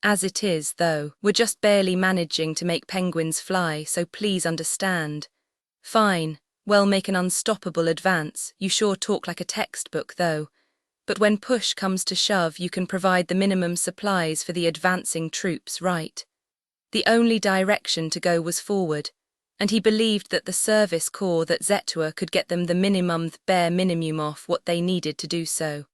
As it is, though, we're just barely managing to make penguins fly, so please understand. Fine, well, make an unstoppable advance. You sure talk like a textbook, though. But when push comes to shove, you can provide the minimum supplies for the advancing troops, right? The only direction to go was forward, and he believed that the service corps that Zetua could get them the bare minimum of what they needed to do so.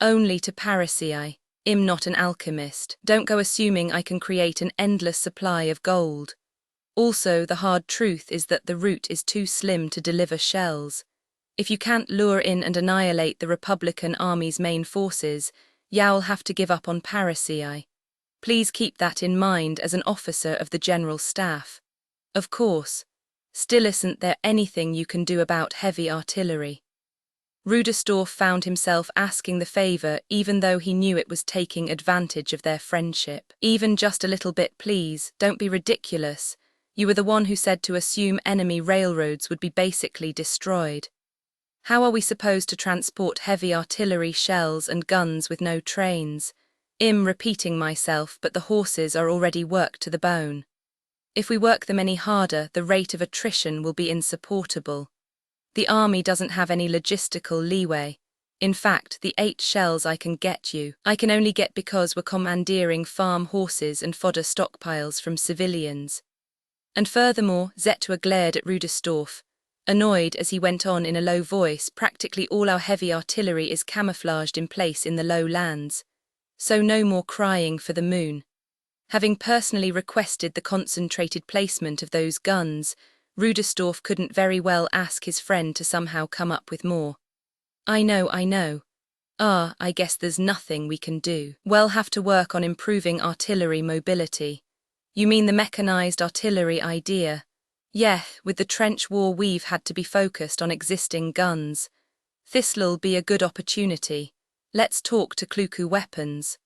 Only to Parisii. I'm not an alchemist. Don't go assuming I can create an endless supply of gold. Also, the hard truth is that the route is too slim to deliver shells. If you can't lure in and annihilate the Republican Army's main forces, you'll have to give up on Parasii. Please keep that in mind as an officer of the General Staff. Of course. Still, isn't there anything you can do about heavy artillery? Rudestorff found himself asking the favor even though he knew it was taking advantage of their friendship. Even just a little bit, please, don't be ridiculous. You were the one who said to assume enemy railroads would be basically destroyed. How are we supposed to transport heavy artillery shells and guns with no trains? I'm repeating myself, but the horses are already worked to the bone. If we work them any harder, the rate of attrition will be insupportable. The army doesn't have any logistical leeway. In fact, the 8 shells I can get you, I can only get because we're commandeering farm horses and fodder stockpiles from civilians. And furthermore, Zetua glared at Rudestorff, annoyed as he went on in a low voice. Practically all our heavy artillery is camouflaged in place in the low lands. So no more crying for the moon. Having personally requested the concentrated placement of those guns, Rudestorff couldn't very well ask his friend to somehow come up with more. I know. I guess there's nothing we can do. We'll have to work on improving artillery mobility. You mean the mechanized artillery idea? Yeah, with the trench war we've had to be focused on existing guns. This'll be a good opportunity. Let's talk to Kluku weapons.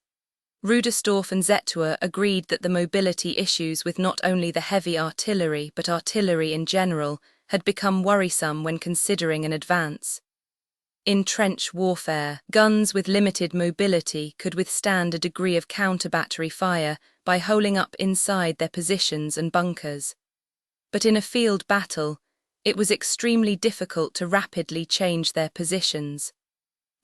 Rudestorff and Zetua agreed that the mobility issues with not only the heavy artillery but artillery in general had become worrisome when considering an advance. In trench warfare, guns with limited mobility could withstand a degree of counter-battery fire by holing up inside their positions and bunkers. But in a field battle, it was extremely difficult to rapidly change their positions.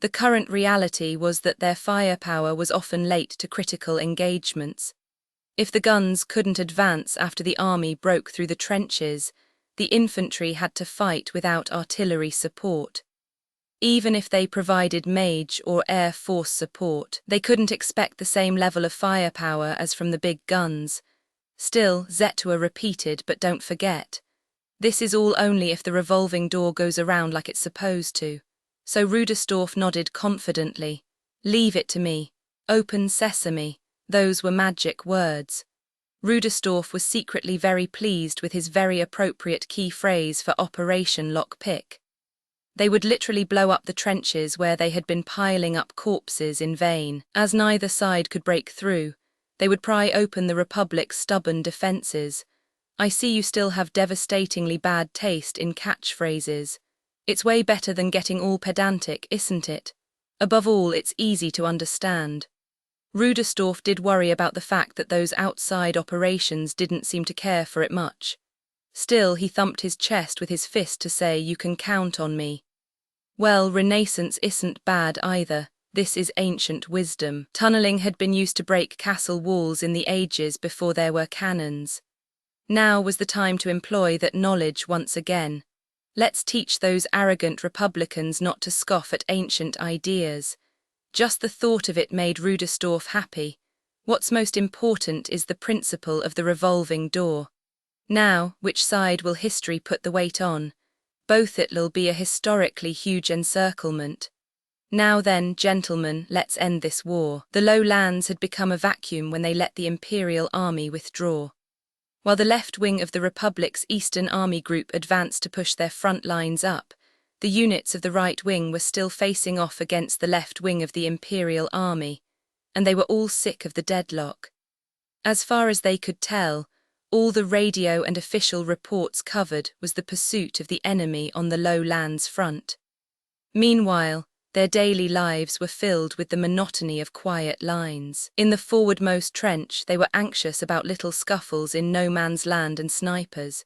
The current reality was that their firepower was often late to critical engagements. If the guns couldn't advance after the army broke through the trenches, the infantry had to fight without artillery support. Even if they provided Mage or Air Force support, they couldn't expect the same level of firepower as from the big guns. Still, Zetua repeated, but don't forget. This is all only if the revolving door goes around like it's supposed to. So Rudestorff nodded confidently. Leave it to me. Open sesame. Those were magic words. Rudestorff was secretly very pleased with his very appropriate key phrase for Operation Lockpick. They would literally blow up the trenches where they had been piling up corpses in vain. As neither side could break through, they would pry open the Republic's stubborn defenses. I see you still have devastatingly bad taste in catchphrases. It's way better than getting all pedantic, isn't it? Above all, it's easy to understand. Rudestorff did worry about the fact that those outside operations didn't seem to care for it much. Still, he thumped his chest with his fist to say, "You can count on me." Well, Renaissance isn't bad either. This is ancient wisdom. Tunneling had been used to break castle walls in the ages before there were cannons. Now was the time to employ that knowledge once again. Let's teach those arrogant Republicans not to scoff at ancient ideas. Just the thought of it made Rudestorff happy. What's most important is the principle of the revolving door. Now, which side will history put the weight on? Both. It'll be a historically huge encirclement. Now then, gentlemen, let's end this war. The lowlands had become a vacuum when they let the Imperial Army withdraw. While the left wing of the Republic's Eastern Army Group advanced to push their front lines up, the units of the right wing were still facing off against the left wing of the Imperial Army, and they were all sick of the deadlock. As far as they could tell, all the radio and official reports covered was the pursuit of the enemy on the lowlands front. Meanwhile, their daily lives were filled with the monotony of quiet lines. In the forwardmost trench, they were anxious about little scuffles in no man's land and snipers.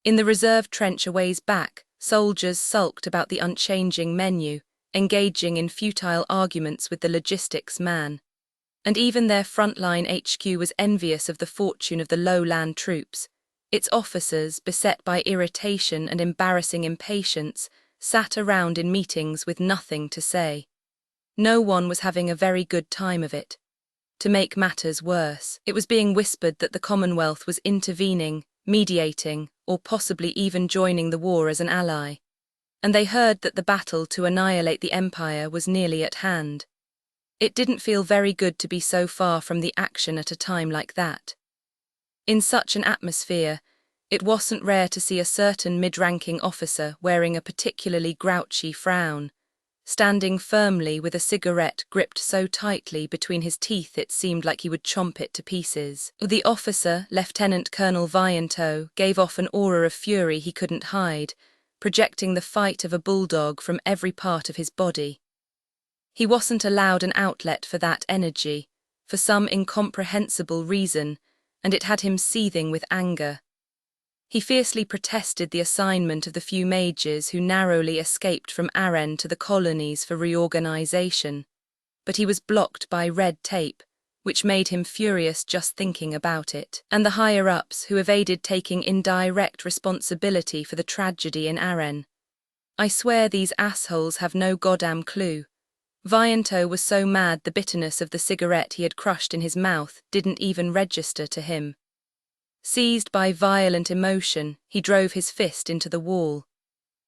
In the reserve trench a ways back, soldiers sulked about the unchanging menu, engaging in futile arguments with the logistics man. And even their frontline HQ was envious of the fortune of the lowland troops. Its officers, beset by irritation and embarrassing impatience, sat around in meetings with nothing to say. No one was having a very good time of it. To make matters worse, it was being whispered that the Commonwealth was intervening, mediating, or possibly even joining the war as an ally. and they heard that the battle to annihilate the Empire was nearly at hand. It didn't feel very good to be so far from the action at a time like that. In such an atmosphere, it wasn't rare to see a certain mid-ranking officer wearing a particularly grouchy frown, standing firmly with a cigarette gripped so tightly between his teeth it seemed like he would chomp it to pieces. The officer, Lieutenant Colonel Vianto, gave off an aura of fury he couldn't hide, projecting the fight of a bulldog from every part of his body. He wasn't allowed an outlet for that energy, for some incomprehensible reason, and it had him seething with anger. He fiercely protested the assignment of the few mages who narrowly escaped from Aren to the colonies for reorganization, but he was blocked by red tape, which made him furious just thinking about it, and the higher-ups who evaded taking indirect responsibility for the tragedy in Aren. I swear these assholes have no goddamn clue. Vianto was so mad the bitterness of the cigarette he had crushed in his mouth didn't even register to him. Seized by violent emotion, he drove his fist into the wall.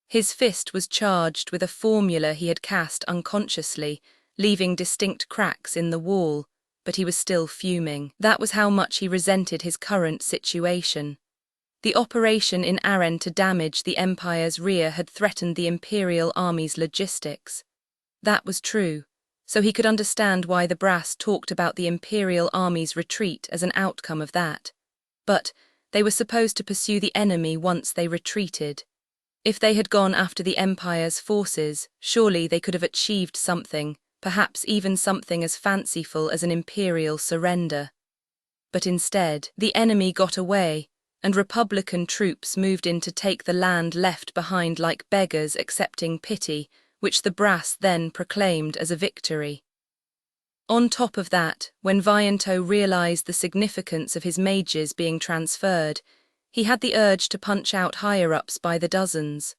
His fist was charged with a formula he had cast unconsciously, leaving distinct cracks in the wall, but he was still fuming. That was how much he resented his current situation. The operation in Aren to damage the Empire's rear had threatened the Imperial Army's logistics. That was true, so he could understand why the brass talked about the Imperial Army's retreat as an outcome of that. But they were supposed to pursue the enemy once they retreated. If they had gone after the Empire's forces, surely they could have achieved something, perhaps even something as fanciful as an Imperial surrender. But instead, the enemy got away, and Republican troops moved in to take the land left behind like beggars accepting pity, which the brass then proclaimed as a victory. On top of that, when Vianto realized the significance of his mages being transferred, he had the urge to punch out higher-ups by the dozens.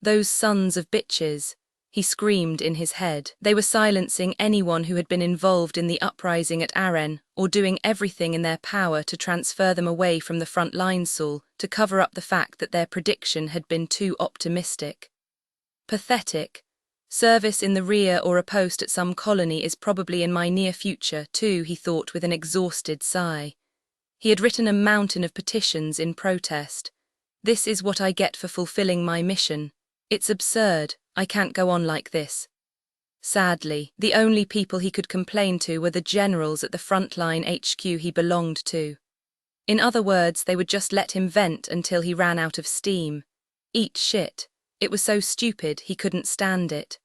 Those sons of bitches, he screamed in his head. They were silencing anyone who had been involved in the uprising at Aren, or doing everything in their power to transfer them away from the front line to cover up the fact that their prediction had been too optimistic. Pathetic. Service in the rear or a post at some colony is probably in my near future, too, he thought with an exhausted sigh. He had written a mountain of petitions in protest. This is what I get for fulfilling my mission. It's absurd, I can't go on like this. Sadly, the only people he could complain to were the generals at the frontline HQ he belonged to. In other words, they would just let him vent until he ran out of steam. Eat shit. It was so stupid he couldn't stand it.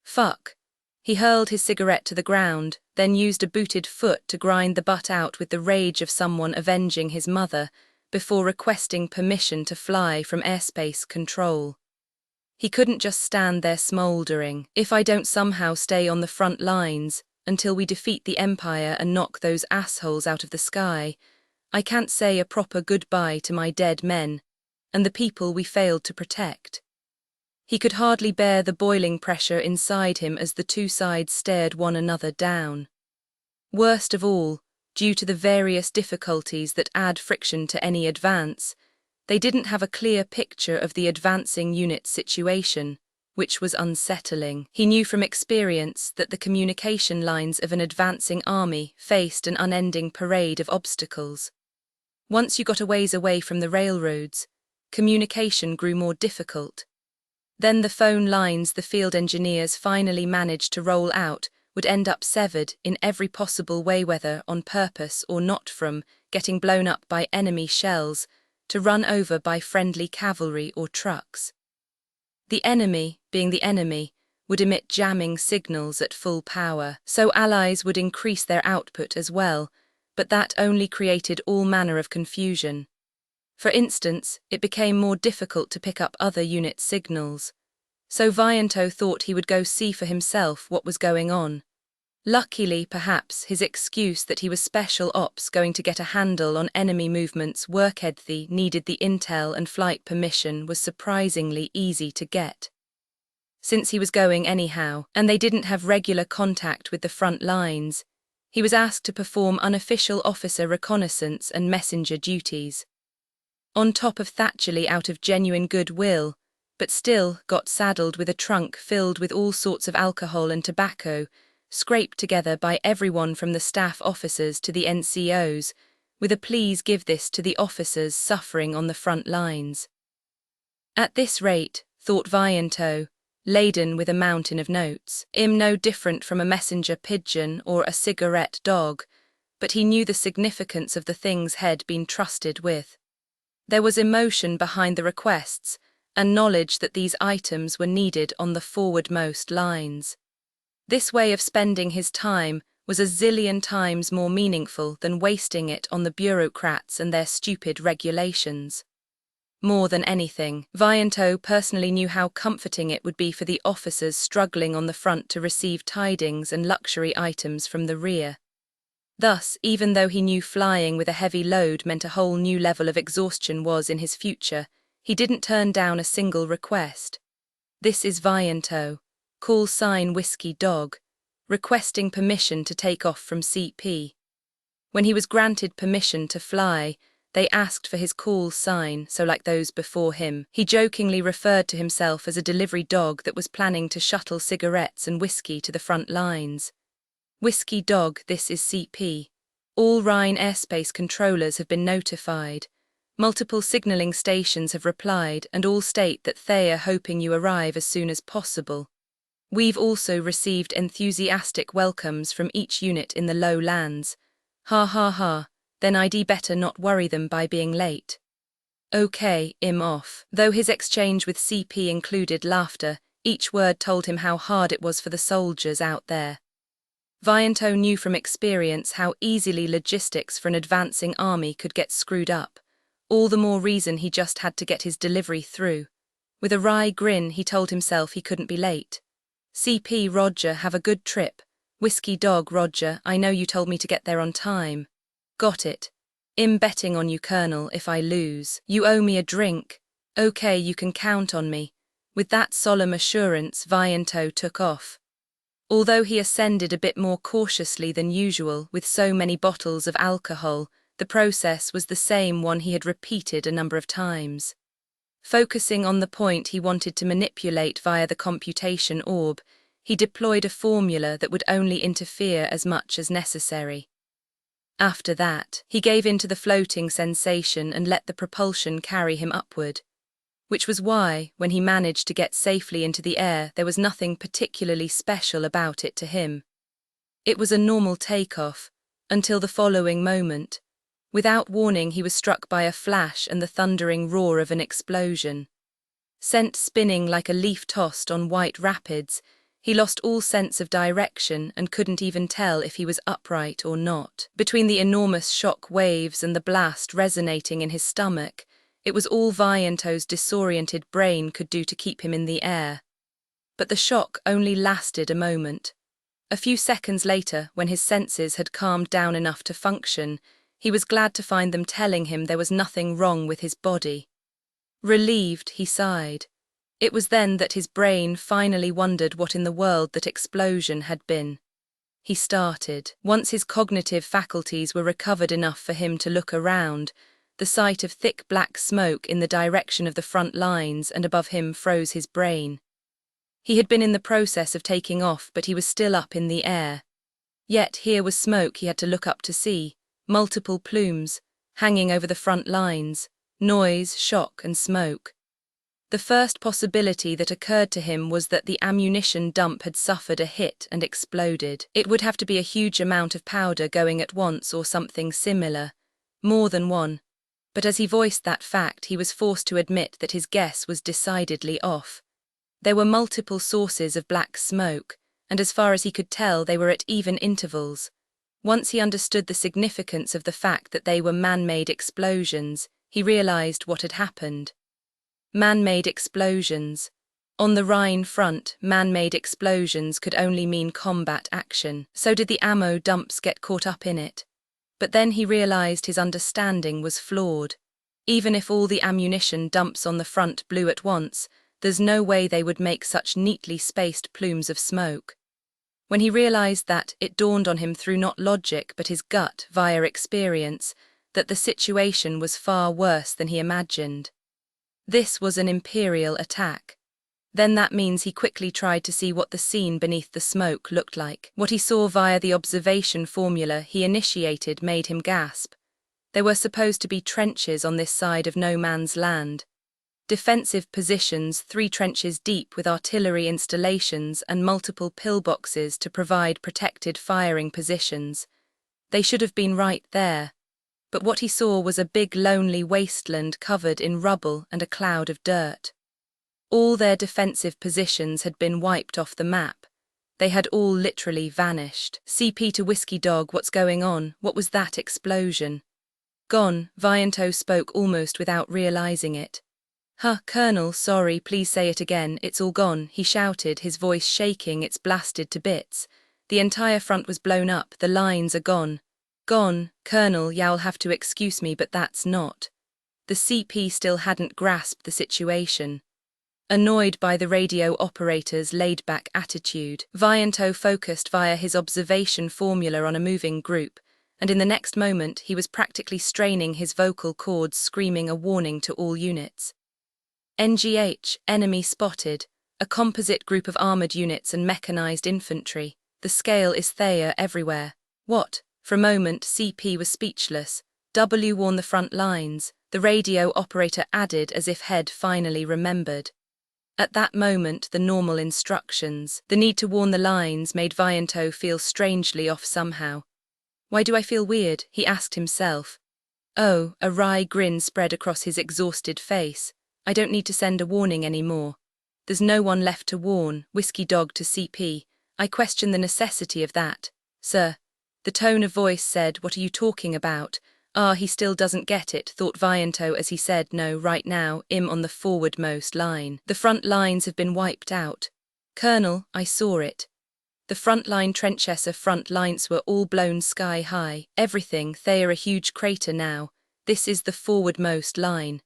Fuck. He hurled his cigarette to the ground, then used a booted foot to grind the butt out with the rage of someone avenging his mother, before requesting permission to fly from airspace control. He couldn't just stand there smouldering. If I don't somehow stay on the front lines, until we defeat the Empire and knock those assholes out of the sky, I can't say a proper goodbye to my dead men, and the people we failed to protect. He could hardly bear the boiling pressure inside him as the two sides stared one another down. Worst of all, due to the various difficulties that add friction to any advance, they didn't have a clear picture of the advancing unit's situation, which was unsettling. He knew from experience that the communication lines of an advancing army faced an unending parade of obstacles. Once you got a ways away from the railroads, communication grew more difficult. Then the phone lines the field engineers finally managed to roll out would end up severed in every possible way, whether on purpose or not, from getting blown up by enemy shells to run over by friendly cavalry or trucks. The enemy, being the enemy, would emit jamming signals at full power, so allies would increase their output as well, but that only created all manner of confusion. For instance, it became more difficult to pick up other unit signals. So Vianto thought he would go see for himself what was going on. Luckily, perhaps, his excuse that he was special ops going to get a handle on enemy movements workedly needed the intel and flight permission was surprisingly easy to get. Since he was going anyhow, and they didn't have regular contact with the front lines, he was asked to perform unofficial officer reconnaissance and messenger duties. On top of Thatcherly, out of genuine goodwill, but still got saddled with a trunk filled with all sorts of alcohol and tobacco, scraped together by everyone from the staff officers to the NCOs, with a please give this to the officers suffering on the front lines. At this rate, thought Vianto, laden with a mountain of notes, no different from a messenger pigeon or a cigarette dog, but he knew the significance of the things he'd been trusted with. There was emotion behind the requests, and knowledge that these items were needed on the forwardmost lines. This way of spending his time was a zillion times more meaningful than wasting it on the bureaucrats and their stupid regulations. More than anything, Vianto personally knew how comforting it would be for the officers struggling on the front to receive tidings and luxury items from the rear. Thus, even though he knew flying with a heavy load meant a whole new level of exhaustion was in his future, he didn't turn down a single request. This is Vianto, call sign Whiskey Dog, requesting permission to take off from CP. When he was granted permission to fly, they asked for his call sign, so like those before him, he jokingly referred to himself as a delivery dog that was planning to shuttle cigarettes and whiskey to the front lines. Whiskey Dog, this is CP. All Rhine airspace controllers have been notified. Multiple signalling stations have replied and all state that they are hoping you arrive as soon as possible. We've also received enthusiastic welcomes from each unit in the low lands. Ha ha ha, then I'd better not worry them by being late. Okay, I'm off. Though his exchange with CP included laughter, each word told him how hard it was for the soldiers out there. Vianto knew from experience how easily logistics for an advancing army could get screwed up. All the more reason he just had to get his delivery through. With a wry grin, he told himself he couldn't be late. CP Roger, have a good trip. Whiskey Dog Roger, I know you told me to get there on time. Got it. I'm betting on you, Colonel. If I lose, you owe me a drink. Okay, you can count on me. With that solemn assurance, Vianto took off. Although he ascended a bit more cautiously than usual with so many bottles of alcohol, the process was the same one he had repeated a number of times. Focusing on the point he wanted to manipulate via the computation orb, he deployed a formula that would only interfere as much as necessary. After that, he gave in to the floating sensation and let the propulsion carry him upward. Which was why, when he managed to get safely into the air, there was nothing particularly special about it to him. It was a normal takeoff, until the following moment. Without warning, he was struck by a flash and the thundering roar of an explosion. Sent spinning like a leaf tossed on white rapids, he lost all sense of direction and couldn't even tell if he was upright or not. Between the enormous shock waves and the blast resonating in his stomach, it was all Vianto's disoriented brain could do to keep him in the air. But the shock only lasted a moment. A few seconds later, when his senses had calmed down enough to function, he was glad to find them telling him there was nothing wrong with his body. Relieved, he sighed. It was then that his brain finally wondered what in the world that explosion had been. He started. Once his cognitive faculties were recovered enough for him to look around, the sight of thick black smoke in the direction of the front lines and above him froze his brain. He had been in the process of taking off, but he was still up in the air. Yet here was smoke he had to look up to see. Multiple plumes, hanging over the front lines, noise, shock, and smoke. The first possibility that occurred to him was that the ammunition dump had suffered a hit and exploded. It would have to be a huge amount of powder going at once or something similar, more than one. But as he voiced that fact, he was forced to admit that his guess was decidedly off. There were multiple sources of black smoke, and as far as he could tell, they were at even intervals. Once he understood the significance of the fact that they were man-made explosions, he realized what had happened. Man-made explosions. On the Rhine front, man-made explosions could only mean combat action. So did the ammo dumps get caught up in it. But then he realized his understanding was flawed. Even if all the ammunition dumps on the front blew at once, there's no way they would make such neatly spaced plumes of smoke. When he realized that, it dawned on him through not logic but his gut via experience, that the situation was far worse than he imagined. This was an Imperial attack. Then that means he quickly tried to see what the scene beneath the smoke looked like. What he saw via the observation formula he initiated made him gasp. There were supposed to be trenches on this side of no man's land. Defensive positions 3 trenches deep with artillery installations and multiple pillboxes to provide protected firing positions. They should have been right there. But what he saw was a big lonely wasteland covered in rubble and a cloud of dirt. All their defensive positions had been wiped off the map. They had all literally vanished. CP to Whiskey Dog, what's going on? What was that explosion? Gone, Vianto spoke almost without realizing it. Huh, Colonel, sorry, please say it again, it's all gone, he shouted, his voice shaking, it's blasted to bits. The entire front was blown up, the lines are gone. Gone, Colonel, you'll have to excuse me, but that's not. The CP still hadn't grasped the situation. Annoyed by the radio operator's laid-back attitude, Vianto focused via his observation formula on a moving group, and in the next moment he was practically straining his vocal cords, screaming a warning to all units. NGH, enemy spotted, a composite group of armored units and mechanized infantry. The scale is Thea everywhere. What? For a moment CP was speechless. W warn the front lines, the radio operator added as if he'd finally remembered. At that moment the normal instructions, the need to warn the lines, made Vianto feel strangely off somehow. Why do I feel weird? He asked himself. Oh, a wry grin spread across his exhausted face. I don't need to send a warning anymore. There's no one left to warn, Whiskey Dog to CP. I question the necessity of that. Sir. The tone of voice said, what are you talking about? Ah, he still doesn't get it, thought Vianto as he said, no, right now, I'm on the forwardmost line. The front lines have been wiped out. Colonel, I saw it. The front-line trenches front lines were all blown sky high. Everything, they're a huge crater now. This is the forwardmost line.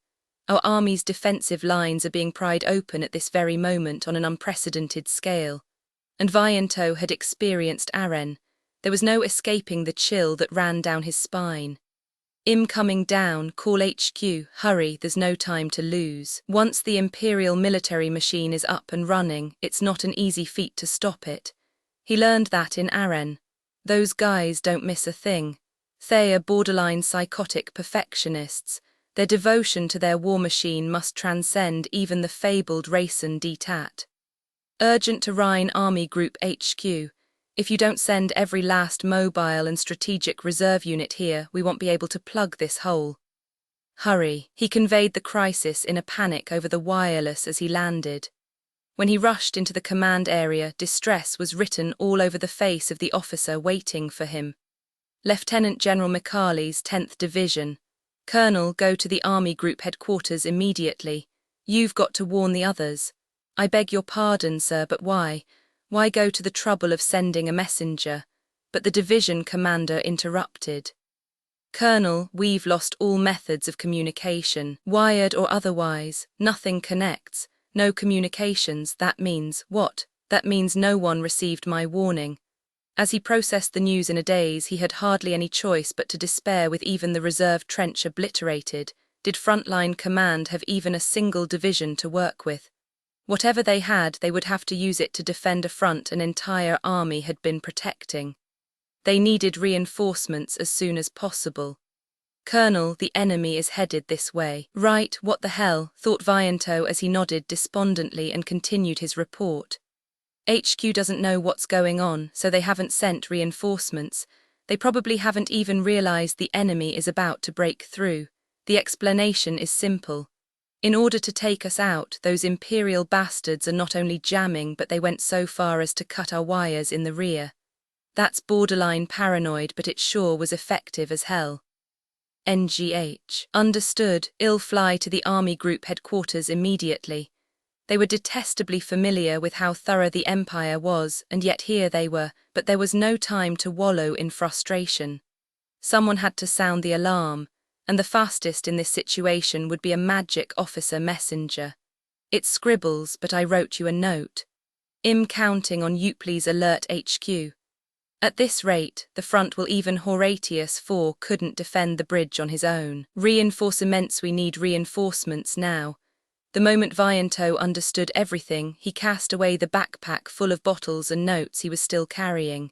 Our army's defensive lines are being pried open at this very moment on an unprecedented scale. And Vianto had experienced Aren. There was no escaping the chill that ran down his spine. I'm coming down, call HQ, hurry, there's no time to lose. Once the Imperial military machine is up and running, it's not an easy feat to stop it. He learned that in Aren. Those guys don't miss a thing. They are borderline psychotic perfectionists. Their devotion to their war machine must transcend even the fabled Racen Detat. Urgent to Rhine Army Group HQ. If you don't send every last mobile and strategic reserve unit here, we won't be able to plug this hole. Hurry. He conveyed the crisis in a panic over the wireless as he landed. When he rushed into the command area, distress was written all over the face of the officer waiting for him. Lieutenant General Micali's 10th Division. Colonel, go to the Army Group headquarters immediately. You've got to warn the others. I beg your pardon, sir, but why? Why go to the trouble of sending a messenger? But the division commander interrupted. Colonel, we've lost all methods of communication, wired or otherwise. Nothing connects. No communications. That means what? That means no one received my warning. As he processed the news in a daze, he had hardly any choice but to despair. With even the reserve trench obliterated, did frontline command have even a single division to work with? Whatever they had, they would have to use it to defend a front an entire army had been protecting. They needed reinforcements as soon as possible. Colonel, the enemy is headed this way. Right, what the hell, thought Vianto as he nodded despondently and continued his report. HQ doesn't know what's going on, so they haven't sent reinforcements. They probably haven't even realized the enemy is about to break through. The explanation is simple. In order to take us out, those Imperial bastards are not only jamming, but they went so far as to cut our wires in the rear. That's borderline paranoid, but it sure was effective as hell. NGH. Understood. I'll fly to the Army Group headquarters immediately. They were detestably familiar with how thorough the Empire was, and yet here they were, but there was no time to wallow in frustration. Someone had to sound the alarm, and the fastest in this situation would be a magic officer messenger. It scribbles, but I wrote you a note. I'm counting on you, please alert HQ. At this rate, the front will even Horatius IV couldn't defend the bridge on his own. Reinforcements, we need reinforcements now. The moment Vianto understood everything, he cast away the backpack full of bottles and notes he was still carrying.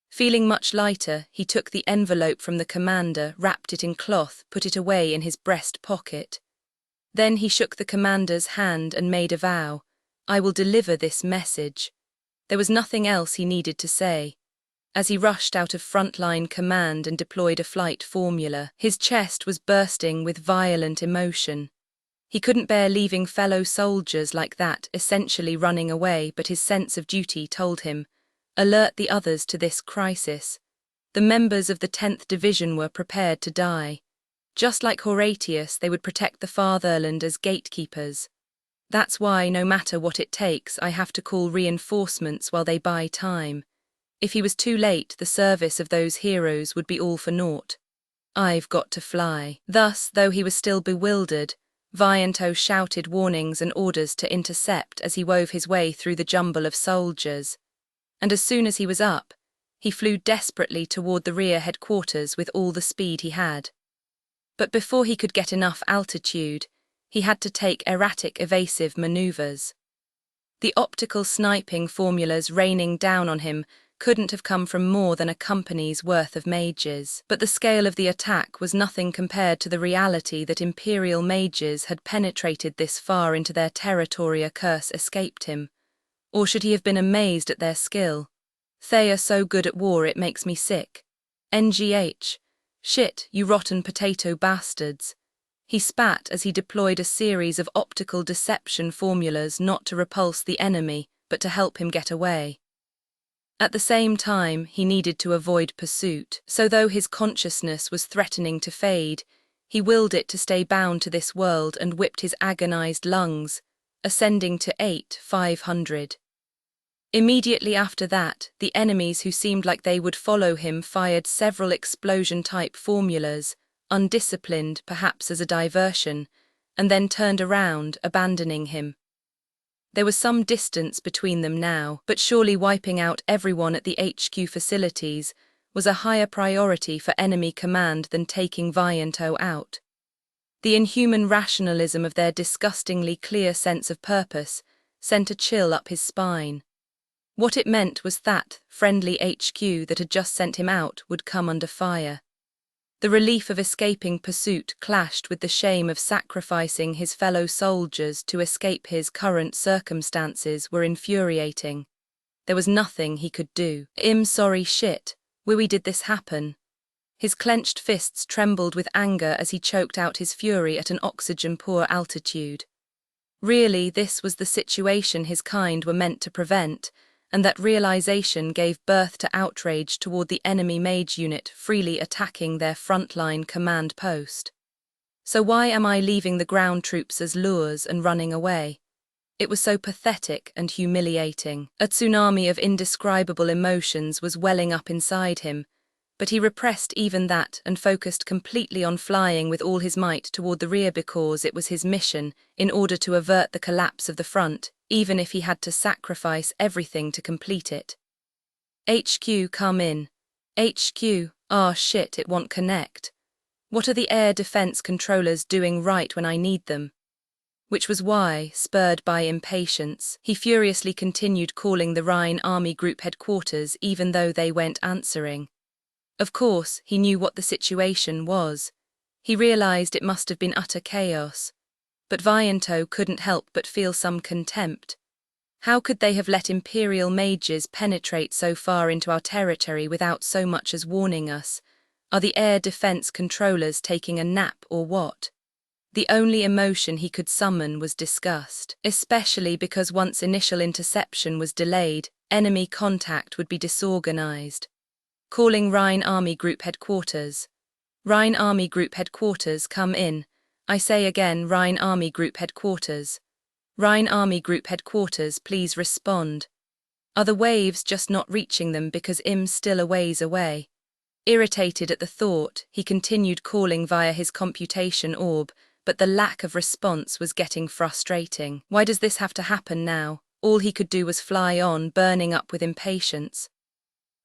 Feeling much lighter, he took the envelope from the commander, wrapped it in cloth, put it away in his breast pocket. Then he shook the commander's hand and made a vow. I will deliver this message. There was nothing else he needed to say. As he rushed out of frontline command and deployed a flight formula, his chest was bursting with violent emotion. He couldn't bear leaving fellow soldiers like that, essentially running away, but his sense of duty told him, alert the others to this crisis. The members of the 10th Division were prepared to die. Just like Horatius, they would protect the fatherland as gatekeepers. That's why, no matter what it takes, I have to call reinforcements while they buy time. If he was too late, the service of those heroes would be all for naught. I've got to fly. Thus, though he was still bewildered, Vianto shouted warnings and orders to intercept as he wove his way through the jumble of soldiers. And as soon as he was up, he flew desperately toward the rear headquarters with all the speed he had. But before he could get enough altitude, he had to take erratic evasive maneuvers. The optical sniping formulas raining down on him couldn't have come from more than a company's worth of mages, but the scale of the attack was nothing compared to the reality that Imperial mages had penetrated this far into their territory. A curse escaped him. Or should he have been amazed at their skill? They are so good at war it makes me sick. NGH. Shit, you rotten potato bastards. He spat as he deployed a series of optical deception formulas not to repulse the enemy, but to help him get away. At the same time, he needed to avoid pursuit, so though his consciousness was threatening to fade, he willed it to stay bound to this world and whipped his agonized lungs, ascending to 500. Immediately after that, the enemies who seemed like they would follow him fired several explosion-type formulas, undisciplined perhaps as a diversion, and then turned around, abandoning him. There was some distance between them now, but surely wiping out everyone at the HQ facilities was a higher priority for enemy command than taking Vianto out. The inhuman rationalism of their disgustingly clear sense of purpose sent a chill up his spine. What it meant was that friendly HQ that had just sent him out would come under fire. The relief of escaping pursuit clashed with the shame of sacrificing his fellow soldiers to escape his current circumstances were infuriating. There was nothing he could do. Sorry shit, why did this happen? His clenched fists trembled with anger as he choked out his fury at an oxygen-poor altitude. Really, this was the situation his kind were meant to prevent, and that realization gave birth to outrage toward the enemy mage unit freely attacking their frontline command post. So why am I leaving the ground troops as lures and running away? It was so pathetic and humiliating. A tsunami of indescribable emotions was welling up inside him, but he repressed even that and focused completely on flying with all his might toward the rear because it was his mission in order to avert the collapse of the front, even if he had to sacrifice everything to complete it. HQ, come in. HQ, ah shit, it won't connect. What are the air defense controllers doing right when I need them? Which was why, spurred by impatience, he furiously continued calling the Rhine Army Group headquarters even though they weren't answering. Of course, he knew what the situation was. He realized it must have been utter chaos. But Vianto couldn't help but feel some contempt. How could they have let Imperial mages penetrate so far into our territory without so much as warning us? Are the air defense controllers taking a nap or what? The only emotion he could summon was disgust, especially because once initial interception was delayed, enemy contact would be disorganized. Calling Rhine Army Group headquarters. Rhine Army Group headquarters, come in. I say again, Rhine Army Group headquarters. Rhine Army Group headquarters, please respond. Are the waves just not reaching them because IM's still a ways away? Irritated at the thought, he continued calling via his computation orb, but the lack of response was getting frustrating. Why does this have to happen now? All he could do was fly on, burning up with impatience.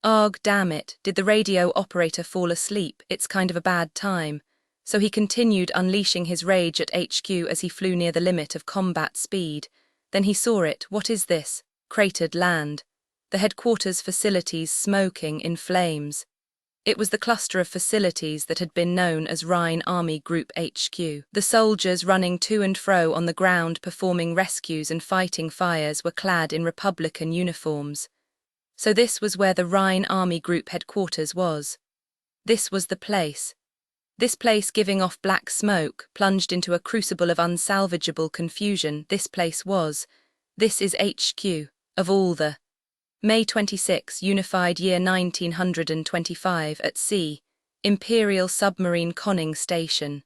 Arg, damn it, did the radio operator fall asleep? It's kind of a bad time. So he continued unleashing his rage at HQ as he flew near the limit of combat speed. Then he saw it. What is this? Cratered land. The headquarters facilities smoking in flames. It was the cluster of facilities that had been known as Rhine Army Group HQ. The soldiers running to and fro on the ground performing rescues and fighting fires were clad in Republican uniforms. So this was where the Rhine Army Group headquarters was. This was the place. This place giving off black smoke, plunged into a crucible of unsalvageable confusion. This place was. This is HQ, of all the. May 26, Unified Year 1925 at sea, Imperial Submarine Conning Station.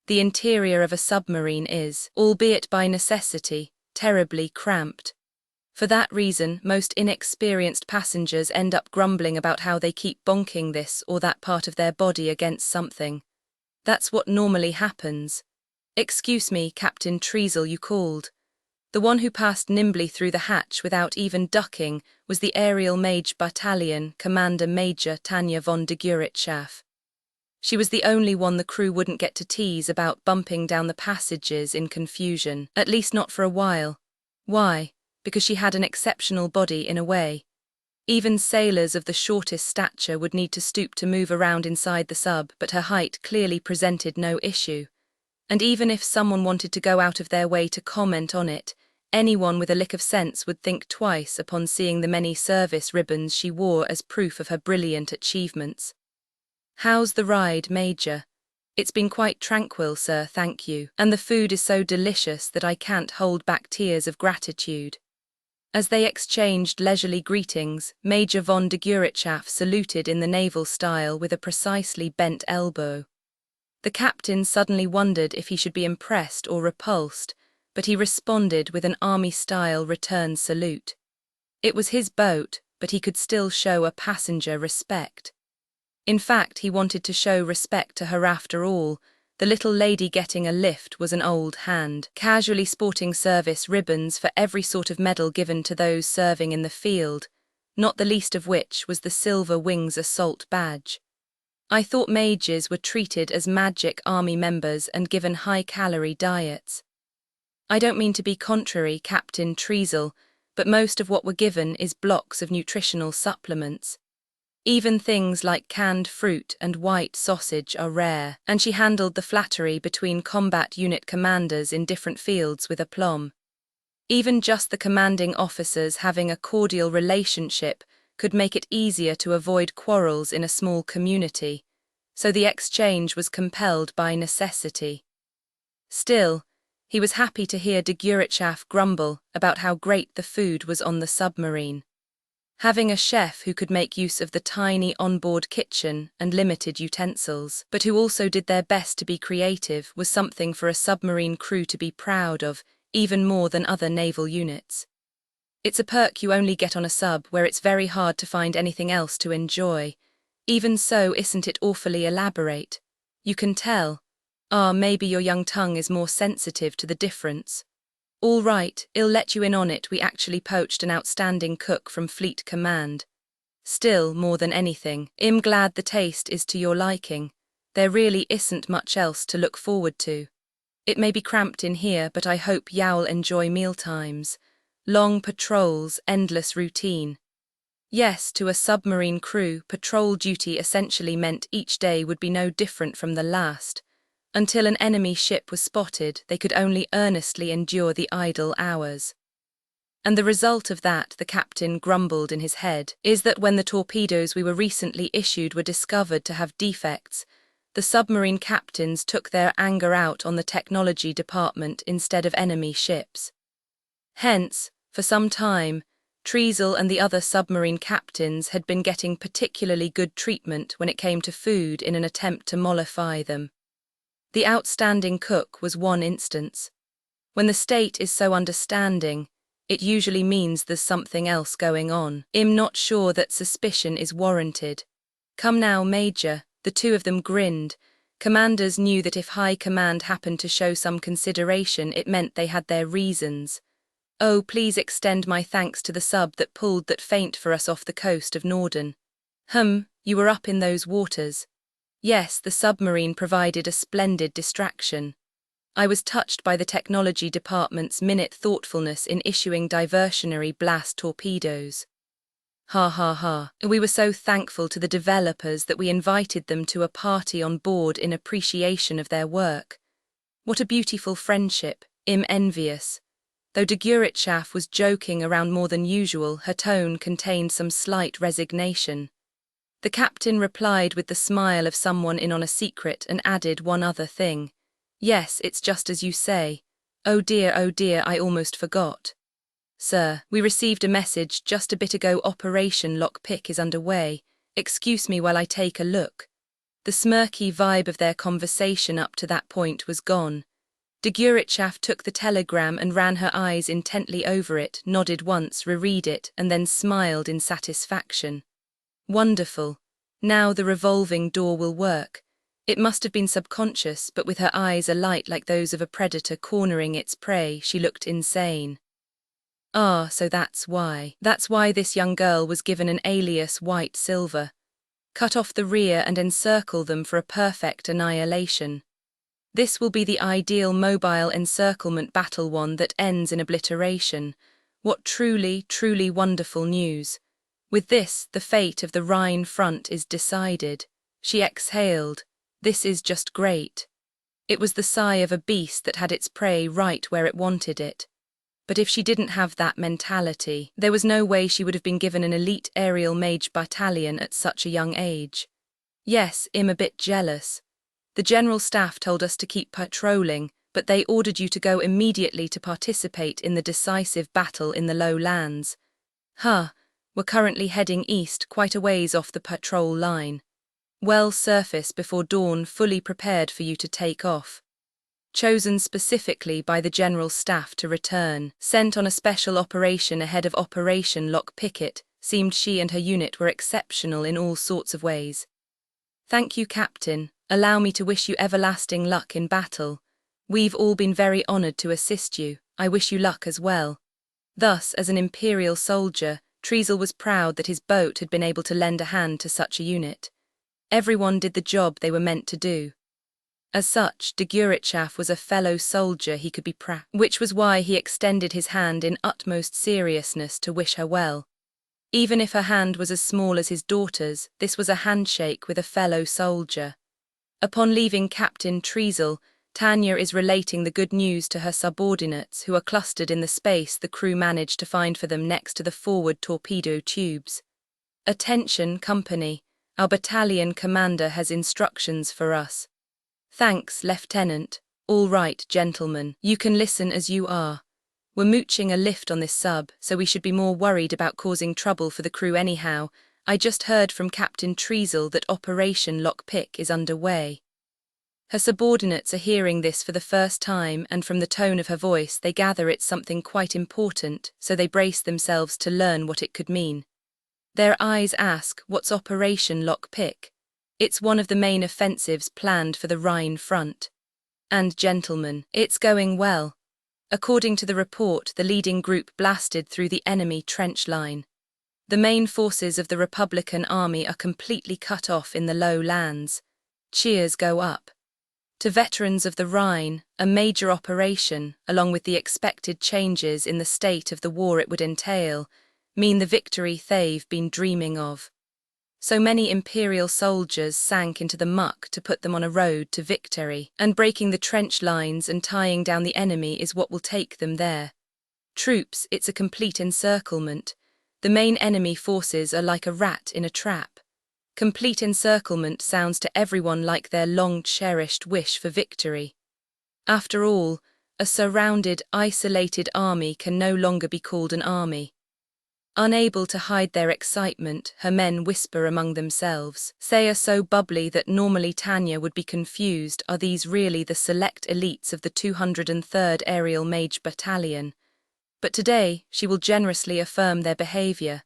The interior of a submarine is, albeit by necessity, terribly cramped. For that reason, most inexperienced passengers end up grumbling about how they keep bonking this or that part of their body against something. That's what normally happens. Excuse me, Captain Treacle, you called. The one who passed nimbly through the hatch without even ducking was the Aerial Mage Battalion Commander Major Tanya von de Guritschaf. She was the only one the crew wouldn't get to tease about bumping down the passages in confusion, at least not for a while. Why? Because she had an exceptional body in a way. Even sailors of the shortest stature would need to stoop to move around inside the sub, but her height clearly presented no issue. And even if someone wanted to go out of their way to comment on it, anyone with a lick of sense would think twice upon seeing the many service ribbons she wore as proof of her brilliant achievements. How's the ride, Major? It's been quite tranquil, sir, thank you, and the food is so delicious that I can't hold back tears of gratitude. As they exchanged leisurely greetings, Major von de Guritschaf saluted in the naval style with a precisely bent elbow. The captain suddenly wondered if he should be impressed or repulsed, but he responded with an army-style return salute. It was his boat, but he could still show a passenger respect. In fact, he wanted to show respect to her after all. The little lady getting a lift was an old hand, casually sporting service ribbons for every sort of medal given to those serving in the field, not the least of which was the Silver Wings Assault Badge. I thought majors were treated as magic army members and given high-calorie diets. I don't mean to be contrary, Captain Treacle, but most of what we're given is blocks of nutritional supplements. Even things like canned fruit and white sausage are rare, and she handled the flattery between combat unit commanders in different fields with aplomb. Even just the commanding officers having a cordial relationship could make it easier to avoid quarrels in a small community, so the exchange was compelled by necessity. Still, he was happy to hear de Guritschaf grumble about how great the food was on the submarine. Having a chef who could make use of the tiny onboard kitchen and limited utensils, but who also did their best to be creative, was something for a submarine crew to be proud of, even more than other naval units. It's a perk you only get on a sub where it's very hard to find anything else to enjoy. Even so, isn't it awfully elaborate? You can tell. Maybe your young tongue is more sensitive to the difference. All right, I'll let you in on it, we actually poached an outstanding cook from Fleet Command. Still, more than anything, I'm glad the taste is to your liking. There really isn't much else to look forward to. It may be cramped in here, but I hope you'll enjoy mealtimes. Long patrols, endless routine. Yes, to a submarine crew, patrol duty essentially meant each day would be no different from the last. Until an enemy ship was spotted, they could only earnestly endure the idle hours. And the result of that, the captain grumbled in his head, is that when the torpedoes we were recently issued were discovered to have defects, the submarine captains took their anger out on the technology department instead of enemy ships. Hence, for some time, Treacle and the other submarine captains had been getting particularly good treatment when it came to food in an attempt to mollify them. The outstanding cook was one instance. When the state is so understanding, it usually means there's something else going on. I'm not sure that suspicion is warranted. Come now, Major, the two of them grinned. Commanders knew that if High Command happened to show some consideration, it meant they had their reasons. Oh, please extend my thanks to the sub that pulled that feint for us off the coast of Norden. You were up in those waters. Yes, the submarine provided a splendid distraction. I was touched by the technology department's minute thoughtfulness in issuing diversionary blast torpedoes. Ha ha ha. We were so thankful to the developers that we invited them to a party on board in appreciation of their work. What a beautiful friendship, I'm envious. Though de Guritschaf was joking around more than usual, her tone contained some slight resignation. The captain replied with the smile of someone in on a secret and added one other thing. Yes, it's just as you say. Oh dear, I almost forgot. Sir, we received a message just a bit ago. Operation Lockpick is underway. Excuse me while I take a look. The smirky vibe of their conversation up to that point was gone. De Guritschaf took the telegram and ran her eyes intently over it, nodded once, reread it, and then smiled in satisfaction. Wonderful. Now the revolving door will work. It must have been subconscious, but with her eyes alight like those of a predator cornering its prey, she looked insane. Ah, so that's why. That's why this young girl was given an alias White Silver. Cut off the rear and encircle them for a perfect annihilation. This will be the ideal mobile encirclement battle, one that ends in obliteration. What truly, truly wonderful news. With this, the fate of the Rhine front is decided. She exhaled. This is just great. It was the sigh of a beast that had its prey right where it wanted it. But if she didn't have that mentality, there was no way she would have been given an elite aerial mage battalion at such a young age. Yes, I'm a bit jealous. The General Staff told us to keep patrolling, but they ordered you to go immediately to participate in the decisive battle in the low lands. We're currently heading east, quite a ways off the patrol line. Well, surface before dawn, fully prepared for you to take off. Chosen specifically by the General Staff to return, sent on a special operation ahead of Operation Lockpick. Seemed she and her unit were exceptional in all sorts of ways. Thank you, Captain. Allow me to wish you everlasting luck in battle. We've all been very honored to assist you. I wish you luck as well. Thus, as an Imperial soldier, Treacle was proud that his boat had been able to lend a hand to such a unit. Everyone did the job they were meant to do. As such, de Guritschaf was a fellow soldier he could be proud, which was why he extended his hand in utmost seriousness to wish her well. Even if her hand was as small as his daughter's, this was a handshake with a fellow soldier. Upon leaving Captain Treacle, Tanya is relating the good news to her subordinates who are clustered in the space the crew managed to find for them next to the forward torpedo tubes. Attention, company. Our battalion commander has instructions for us. Thanks, Lieutenant. All right, gentlemen, you can listen as you are. We're mooching a lift on this sub, so we should be more worried about causing trouble for the crew anyhow. I just heard from Captain Treacle that Operation Lockpick is underway. Her subordinates are hearing this for the first time, and from the tone of her voice they gather it's something quite important, so they brace themselves to learn what it could mean. Their eyes ask, what's Operation Lockpick? It's one of the main offensives planned for the Rhine front. And gentlemen, it's going well. According to the report, the leading group blasted through the enemy trench line. The main forces of the Republican Army are completely cut off in the low lands. Cheers go up. To veterans of the Rhine, a major operation, along with the expected changes in the state of the war it would entail, mean the victory they've been dreaming of. So many Imperial soldiers sank into the muck to put them on a road to victory, and breaking the trench lines and tying down the enemy is what will take them there. Troops, it's a complete encirclement. The main enemy forces are like a rat in a trap. Complete encirclement sounds to everyone like their long-cherished wish for victory. After all, a surrounded, isolated army can no longer be called an army. Unable to hide their excitement, her men whisper among themselves. They are so bubbly that normally Tanya would be confused. Are these really the select elites of the 203rd Aerial Mage Battalion? But today, she will generously affirm their behavior.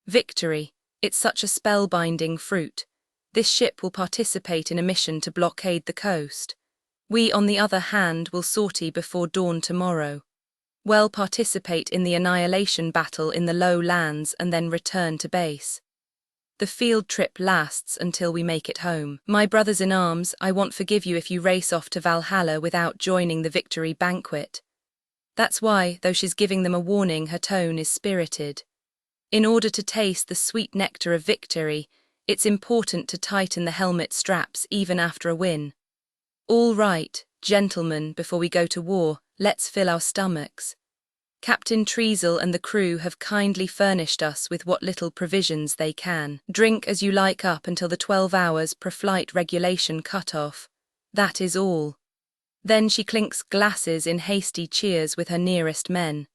Victory. It's such a spellbinding fruit. This ship will participate in a mission to blockade the coast. We, on the other hand, will sortie before dawn tomorrow. We'll participate in the annihilation battle in the low lands and then return to base. The field trip lasts until we make it home. My brothers in arms, I won't forgive you if you race off to Valhalla without joining the victory banquet. That's why, though she's giving them a warning, her tone is spirited. In order to taste the sweet nectar of victory, it's important to tighten the helmet straps even after a win. All right, gentlemen, before we go to war, let's fill our stomachs. Captain Treacle and the crew have kindly furnished us with what little provisions they can. Drink as you like up until the 12 hours per-flight regulation cut-off. That is all. Then she clinks glasses in hasty cheers with her nearest men.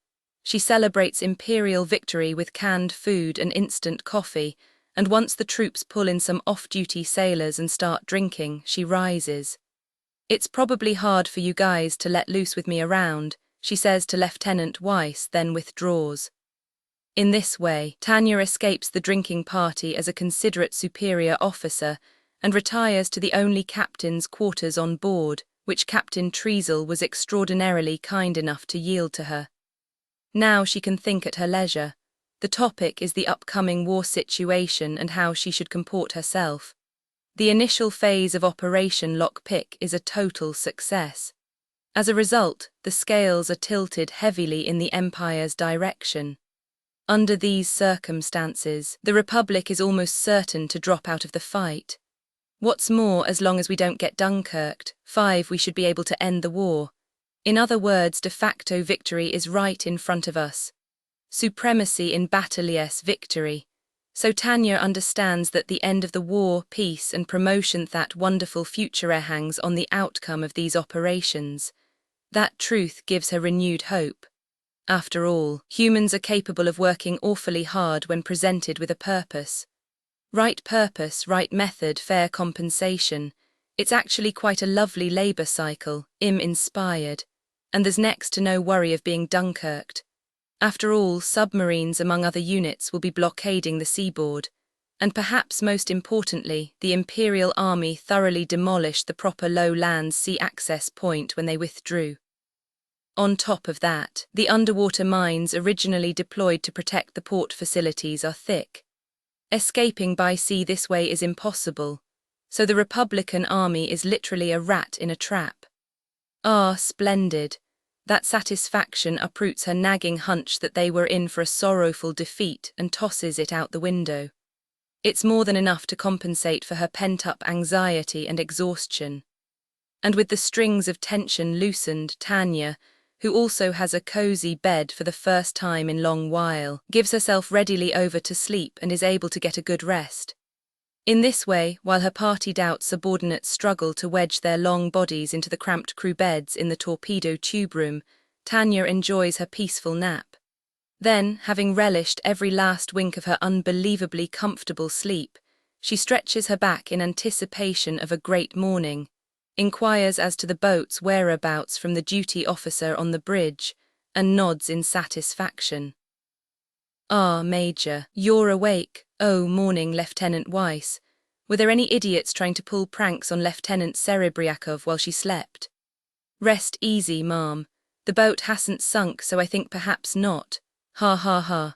She celebrates imperial victory with canned food and instant coffee, and once the troops pull in some off-duty sailors and start drinking, she rises. It's probably hard for you guys to let loose with me around, she says to Lieutenant Weiss, then withdraws. In this way, Tanya escapes the drinking party as a considerate superior officer and retires to the only captain's quarters on board, which Captain Treacle was extraordinarily kind enough to yield to her. Now she can think at her leisure. The topic is the upcoming war situation and how she should comport herself. The initial phase of Operation Lockpick is a total success. As a result, the scales are tilted heavily in the Empire's direction. Under these circumstances, the Republic is almost certain to drop out of the fight. What's more, as long as we don't get Dunkirked, we should be able to end the war. In other words, de facto victory is right in front of us. Supremacy in battle-yes victory. So Tanya understands that the end of the war, peace and promotion, that wonderful future hangs on the outcome of these operations. That truth gives her renewed hope. After all, humans are capable of working awfully hard when presented with a purpose. Right purpose, right method, fair compensation. It's actually quite a lovely labour cycle, inspired. And there's next to no worry of being Dunkirked. After all, submarines among other units will be blockading the seaboard. And perhaps most importantly, the Imperial Army thoroughly demolished the proper low-land sea access point when they withdrew. On top of that, the underwater mines originally deployed to protect the port facilities are thick. Escaping by sea this way is impossible, so the Republican Army is literally a rat in a trap. Ah, splendid. That satisfaction uproots her nagging hunch that they were in for a sorrowful defeat and tosses it out the window. It's more than enough to compensate for her pent-up anxiety and exhaustion. And with the strings of tension loosened, Tanya, who also has a cozy bed for the first time in long while, gives herself readily over to sleep and is able to get a good rest. In this way, while her partied-out subordinates struggle to wedge their long bodies into the cramped crew beds in the torpedo tube room, Tanya enjoys her peaceful nap. Then, having relished every last wink of her unbelievably comfortable sleep, she stretches her back in anticipation of a great morning, inquires as to the boat's whereabouts from the duty officer on the bridge, and nods in satisfaction. Ah, Major, you're awake. Oh, morning, Lieutenant Weiss. Were there any idiots trying to pull pranks on Lieutenant Serebriakov while she slept? Rest easy, ma'am. The boat hasn't sunk, so I think perhaps not. Ha ha ha.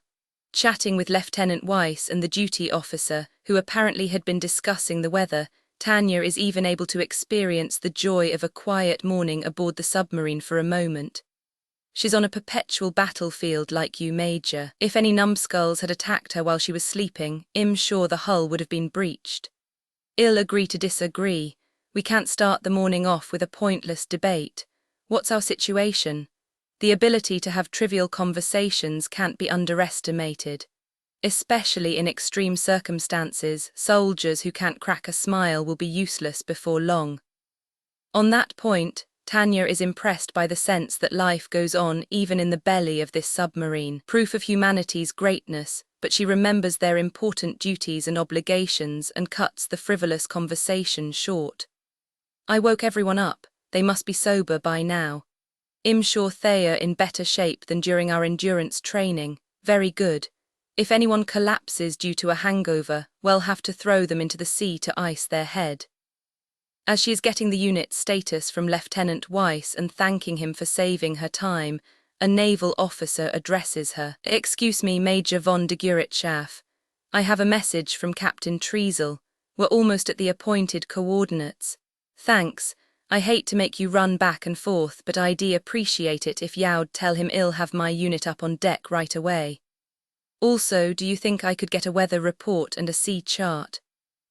Chatting with Lieutenant Weiss and the duty officer, who apparently had been discussing the weather, Tanya is even able to experience the joy of a quiet morning aboard the submarine for a moment. She's on a perpetual battlefield like you, Major. If any numbskulls had attacked her while she was sleeping, I'm sure the hull would have been breached. I'll agree to disagree. We can't start the morning off with a pointless debate. What's our situation? The ability to have trivial conversations can't be underestimated. Especially in extreme circumstances, soldiers who can't crack a smile will be useless before long. On that point, Tanya is impressed by the sense that life goes on even in the belly of this submarine, proof of humanity's greatness, but she remembers their important duties and obligations and cuts the frivolous conversation short. I woke everyone up. They must be sober by now. I'm sure they're in better shape than during our endurance training. Very good. If anyone collapses due to a hangover, we'll have to throw them into the sea to ice their head. As she is getting the unit's status from Lieutenant Weiss and thanking him for saving her time, a naval officer addresses her. Excuse me, Major von de Guritschaf. I have a message from Captain Treazel. We're almost at the appointed coordinates. Thanks. I hate to make you run back and forth, but I'd appreciate it if you'd tell him I'll have my unit up on deck right away. Also, do you think I could get a weather report and a sea chart?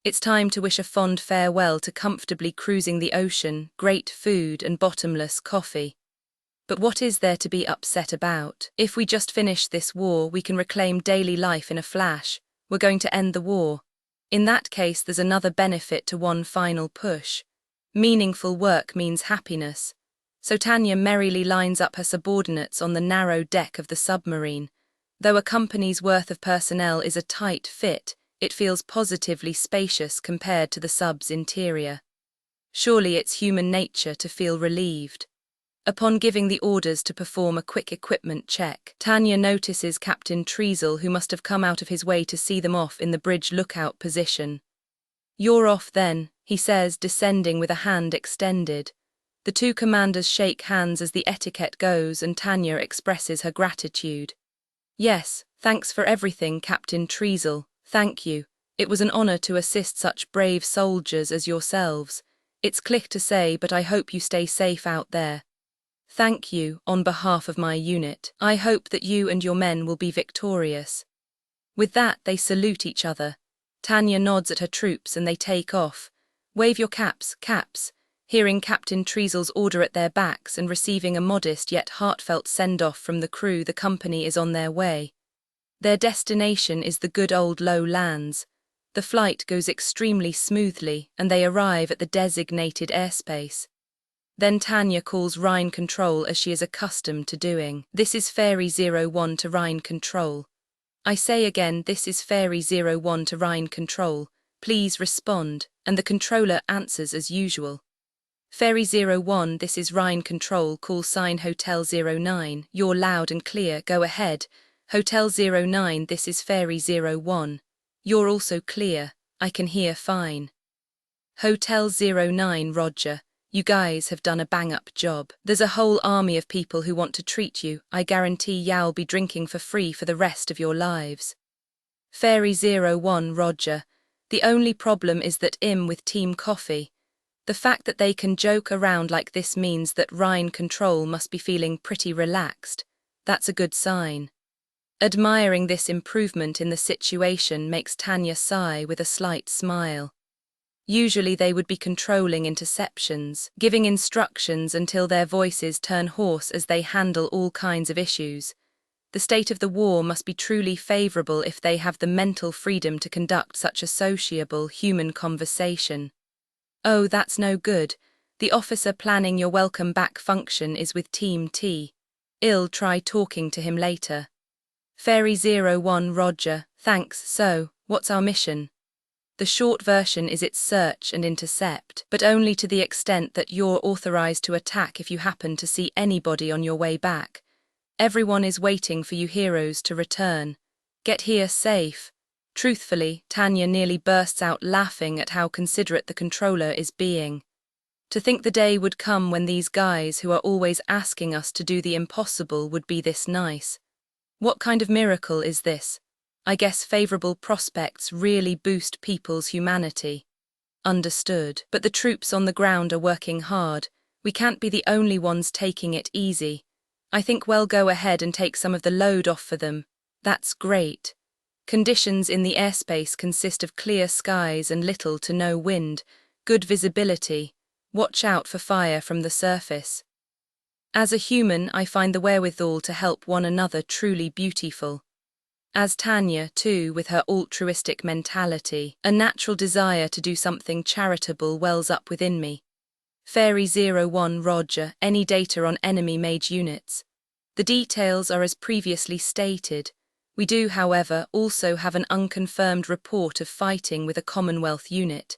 It's time to wish a fond farewell to comfortably cruising the ocean, great food and bottomless coffee. But what is there to be upset about? If we just finish this war, we can reclaim daily life in a flash. We're going to end the war. In that case, there's another benefit to one final push. Meaningful work means happiness. So Tanya merrily lines up her subordinates on the narrow deck of the submarine. Though a company's worth of personnel is a tight fit, it feels positively spacious compared to the sub's interior. Surely it's human nature to feel relieved. Upon giving the orders to perform a quick equipment check, Tanya notices Captain Treazel, who must have come out of his way to see them off in the bridge lookout position. "You're off then," he says, descending with a hand extended. The two commanders shake hands as the etiquette goes, and Tanya expresses her gratitude. "Yes, thanks for everything, Captain Treazel, thank you. It was an honor to assist such brave soldiers as yourselves. It's click to say, but I hope you stay safe out there. Thank you, on behalf of my unit. I hope that you and your men will be victorious." With that, they salute each other. Tanya nods at her troops and they take off. "Wave your caps, caps." Hearing Captain Treazel's order at their backs and receiving a modest yet heartfelt send-off from the crew, the company is on their way. Their destination is the good old low lands. The flight goes extremely smoothly and they arrive at the designated airspace. Then Tanya calls Rhine Control as she is accustomed to doing. "This is Fairy 01 to Rhine Control. I say again, this is Fairy 01 to Rhine Control. Please respond," and the controller answers as usual. "Fairy 01, this is Rhine Control, call sign Hotel 09, you're loud and clear, go ahead. Hotel 09, this is Fairy 01. You're also clear, I can hear fine." "Hotel 09, Roger. You guys have done a bang-up job. There's a whole army of people who want to treat you. I guarantee you'll be drinking for free for the rest of your lives." "Fairy 01, Roger. The only problem is that I'm with Team Coffee. The fact that they can joke around like this means that Rhine Control must be feeling pretty relaxed. That's a good sign." Admiring this improvement in the situation makes Tanya sigh with a slight smile. Usually they would be controlling interceptions, giving instructions until their voices turn hoarse as they handle all kinds of issues. The state of the war must be truly favorable if they have the mental freedom to conduct such a sociable human conversation. "Oh, that's no good. The officer planning your welcome back function is with Team T. I'll try talking to him later." "Fairy 01, Roger. Thanks. So, what's our mission?" The short version is it's search and intercept, but only to the extent that you're authorized to attack if you happen to see anybody on your way back. Everyone is waiting for you heroes to return. Get here safe. Truthfully, Tanya nearly bursts out laughing at how considerate the controller is being. To think the day would come when these guys who are always asking us to do the impossible would be this nice. What kind of miracle is this? I guess favorable prospects really boost people's humanity. Understood. But the troops on the ground are working hard. We can't be the only ones taking it easy. I think we'll go ahead and take some of the load off for them. That's great. Conditions in the airspace consist of clear skies and little to no wind, good visibility. Watch out for fire from the surface. As a human, I find the wherewithal to help one another truly beautiful. As Tanya, too, with her altruistic mentality, a natural desire to do something charitable wells up within me. Fairy 01, Roger, any data on enemy-made units? The details are as previously stated. We do, however, also have an unconfirmed report of fighting with a Commonwealth unit.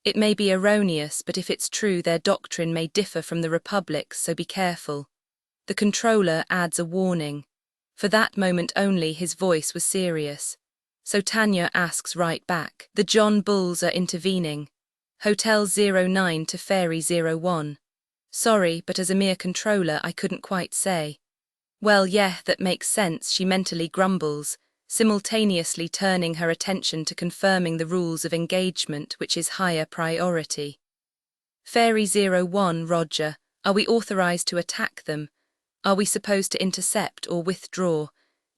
It may be erroneous, but if it's true, their doctrine may differ from the Republic's, so be careful. The controller adds a warning. For that moment only, his voice was serious. So Tanya asks right back. The John Bulls are intervening. Hotel 09 to Fairy 01. Sorry, but as a mere controller, I couldn't quite say. Well, yeah, that makes sense, she mentally grumbles. simultaneously turning her attention to confirming the rules of engagement, which is higher priority. Fairy 01, Roger, are we authorized to attack them? Are we supposed to intercept or withdraw?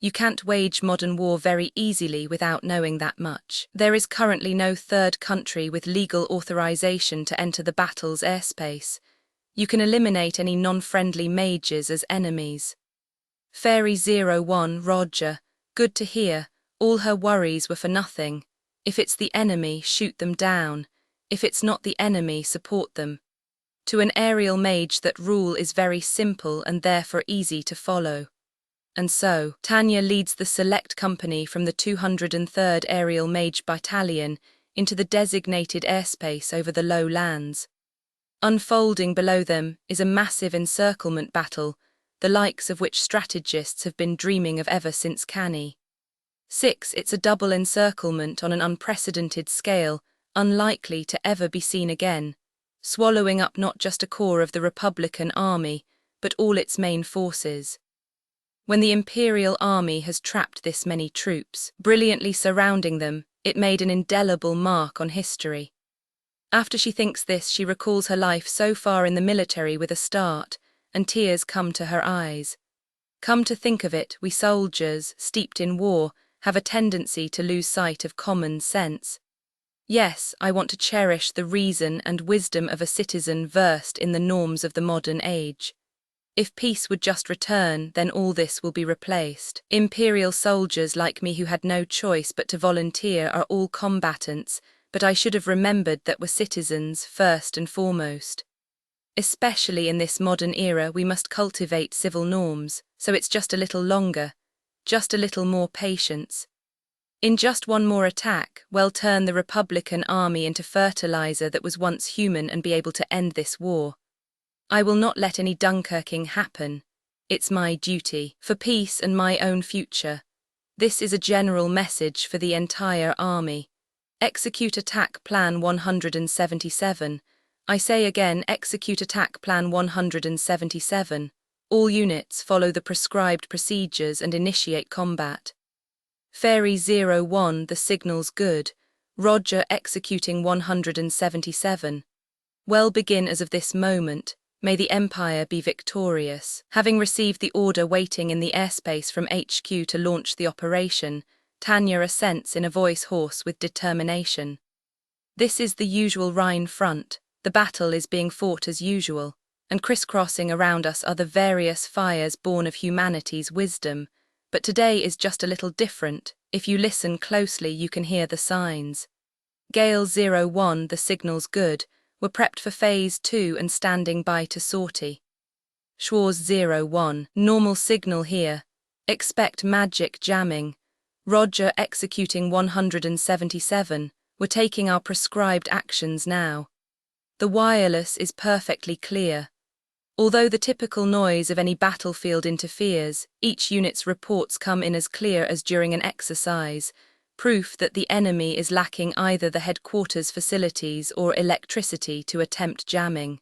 You can't wage modern war very easily without knowing that much. There is currently no third country with legal authorization to enter the battle's airspace. You can eliminate any non-friendly mages as enemies. Fairy 01, Roger, good to hear. All her worries were for nothing. If it's the enemy, shoot them down. If it's not the enemy, support them. To an aerial mage, that rule is very simple and therefore easy to follow. And so, Tanya leads the select company from the 203rd Aerial Mage Battalion into the designated airspace over the low lands. Unfolding below them is a massive encirclement battle, the likes of which strategists have been dreaming of ever since Canny. 6. It's a double encirclement on an unprecedented scale, unlikely to ever be seen again, swallowing up not just a core of the Republican Army, but all its main forces. When the Imperial Army has trapped this many troops, brilliantly surrounding them, it made an indelible mark on history. After she thinks this, she recalls her life so far in the military with a start, and tears come to her eyes. Come to think of it, we soldiers, steeped in war, have a tendency to lose sight of common sense. Yes, I want to cherish the reason and wisdom of a citizen versed in the norms of the modern age. If peace would just return, then all this will be replaced. Imperial soldiers like me who had no choice but to volunteer are all combatants, but I should have remembered that we're citizens first and foremost. Especially in this modern era, we must cultivate civil norms, so it's just a little longer, just a little more patience. In just one more attack, we'll turn the Republican Army into fertilizer that was once human and be able to end this war. I will not let any Dunkirking happen. It's my duty, for peace and my own future. This is a general message for the entire army. Execute Attack Plan 177. I say again, execute Attack Plan 177. All units follow the prescribed procedures and initiate combat. Fairy 01, the signal's good. Roger, executing 177. Well, begin as of this moment. May the Empire be victorious. Having received the order waiting in the airspace from HQ to launch the operation, Tanya assents in a voice hoarse with determination. This is the usual Rhine front. The battle is being fought as usual, and crisscrossing around us are the various fires born of humanity's wisdom. But today is just a little different. If you listen closely, you can hear the signs. Gale 01, the signal's good. We're prepped for Phase 2 and standing by to sortie. Schwarz 01, normal signal here. Expect magic jamming. Roger, executing 177. We're taking our prescribed actions now. The wireless is perfectly clear. Although the typical noise of any battlefield interferes, each unit's reports come in as clear as during an exercise, proof that the enemy is lacking either the headquarters facilities or electricity to attempt jamming.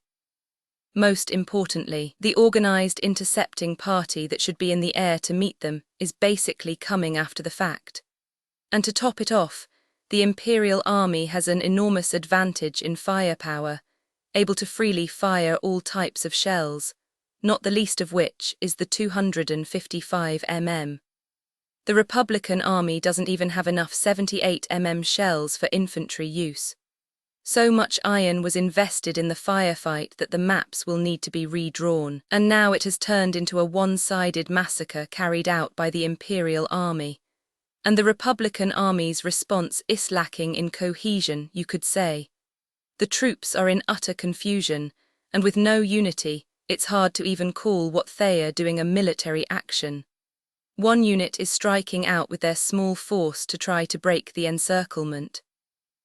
Most importantly, the organized intercepting party that should be in the air to meet them is basically coming after the fact. And to top it off, the Imperial Army has an enormous advantage in firepower, able to freely fire all types of shells, not the least of which is the 255 mm. The Republican Army doesn't even have enough 78 mm shells for infantry use. So much iron was invested in the firefight that the maps will need to be redrawn, and now it has turned into a one-sided massacre carried out by the Imperial Army. And the Republican Army's response is lacking in cohesion, you could say. The troops are in utter confusion, and with no unity, it's hard to even call what they are doing a military action. One unit is striking out with their small force to try to break the encirclement.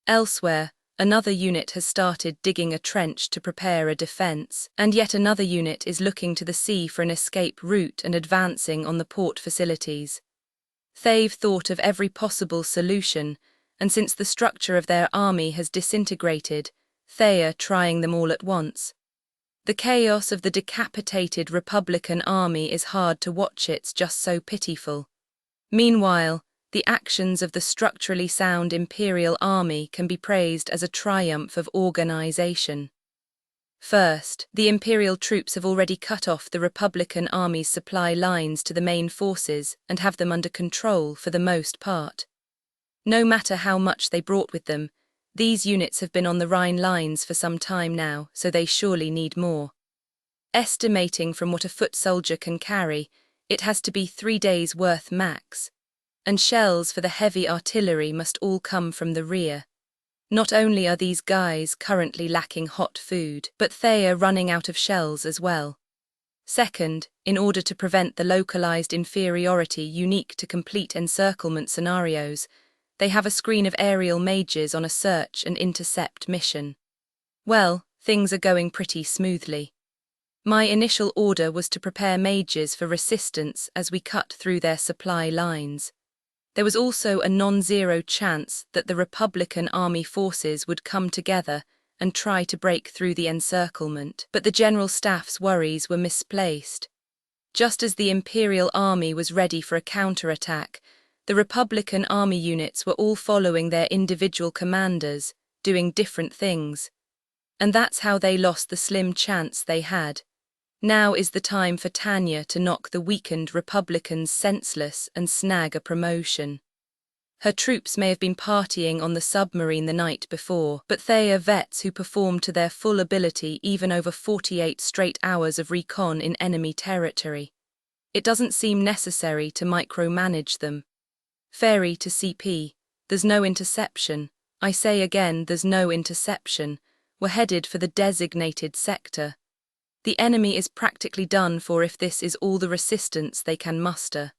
Elsewhere, another unit has started digging a trench to prepare a defense, and yet another unit is looking to the sea for an escape route and advancing on the port facilities. They've thought of every possible solution, and since the structure of their army has disintegrated, they are trying them all at once. The chaos of the decapitated Republican Army is hard to watch, it's just so pitiful. Meanwhile, the actions of the structurally sound Imperial Army can be praised as a triumph of organization. First, the Imperial troops have already cut off the Republican Army's supply lines to the main forces and have them under control for the most part. No matter how much they brought with them, these units have been on the Rhine lines for some time now, so they surely need more. Estimating from what a foot soldier can carry, it has to be 3 days' worth max. And shells for the heavy artillery must all come from the rear. Not only are these guys currently lacking hot food, but they are running out of shells as well. Second, in order to prevent the localized inferiority unique to complete encirclement scenarios, they have a screen of aerial mages on a search and intercept mission. Well, things are going pretty smoothly. My initial order was to prepare mages for resistance as we cut through their supply lines. There was also a non-zero chance that the Republican Army forces would come together and try to break through the encirclement, but the General Staff's worries were misplaced. Just as the Imperial Army was ready for a counterattack, the Republican Army units were all following their individual commanders, doing different things. And that's how they lost the slim chance they had. Now is the time for Tanya to knock the weakened Republicans senseless and snag a promotion. Her troops may have been partying on the submarine the night before, but they are vets who performed to their full ability even over 48 straight hours of recon in enemy territory. It doesn't seem necessary to micromanage them. Ferry to CP, there's no interception. I say again, there's no interception. We're headed for the designated sector. The enemy is practically done for if this is all the resistance they can muster.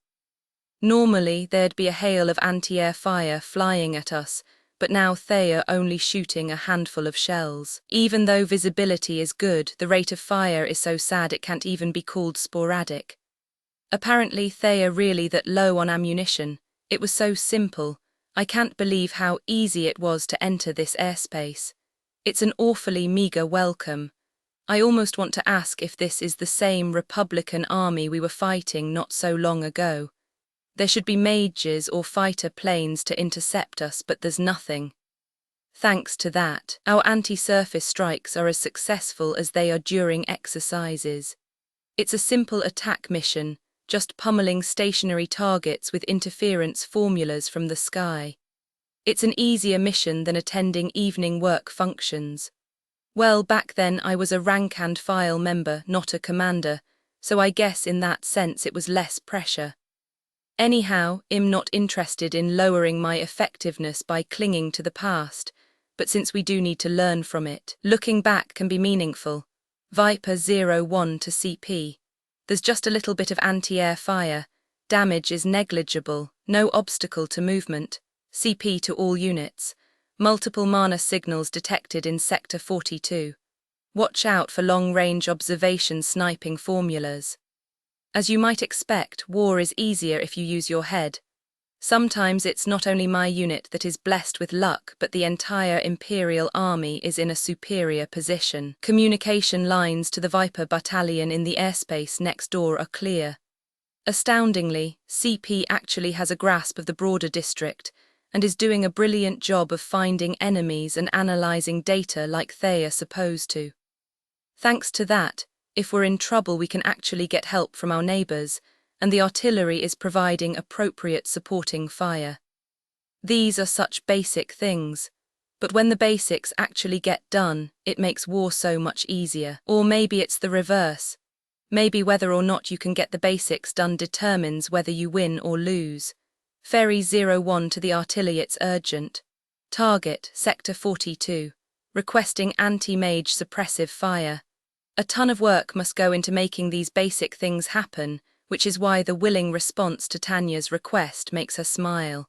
Normally, there'd be a hail of anti-air fire flying at us, but now they are only shooting a handful of shells. Even though visibility is good, the rate of fire is so sad it can't even be called sporadic. Apparently, they are really that low on ammunition. It was so simple. I can't believe how easy it was to enter this airspace. It's an awfully meager welcome. I almost want to ask if this is the same Republican Army we were fighting not so long ago. There should be mages or fighter planes to intercept us, but there's nothing. Thanks to that, our anti-surface strikes are as successful as they are during exercises. It's a simple attack mission, just pummeling stationary targets with interference formulas from the sky. It's an easier mission than attending evening work functions. Well, back then I was a rank-and-file member, not a commander, so I guess in that sense it was less pressure. Anyhow, I'm not interested in lowering my effectiveness by clinging to the past, but since we do need to learn from it, looking back can be meaningful. Viper 01 to CP. There's just a little bit of anti-air fire. Damage is negligible, no obstacle to movement. CP to all units. Multiple mana signals detected in Sector 42. Watch out for long-range observation sniping formulas. As you might expect, war is easier if you use your head. Sometimes it's not only my unit that is blessed with luck, but the entire Imperial Army is in a superior position. Communication lines to the Viper battalion in the airspace next door are clear. Astoundingly, CP actually has a grasp of the broader district, and is doing a brilliant job of finding enemies and analyzing data like they are supposed to. Thanks to that, if we're in trouble we can actually get help from our neighbors, and the artillery is providing appropriate supporting fire. These are such basic things, but when the basics actually get done, it makes war so much easier. Or maybe it's the reverse. Maybe whether or not you can get the basics done determines whether you win or lose. Ferry 01 to the artillery, it's urgent. Target, Sector 42. Requesting anti-mage suppressive fire. A ton of work must go into making these basic things happen, which is why the willing response to Tanya's request makes her smile.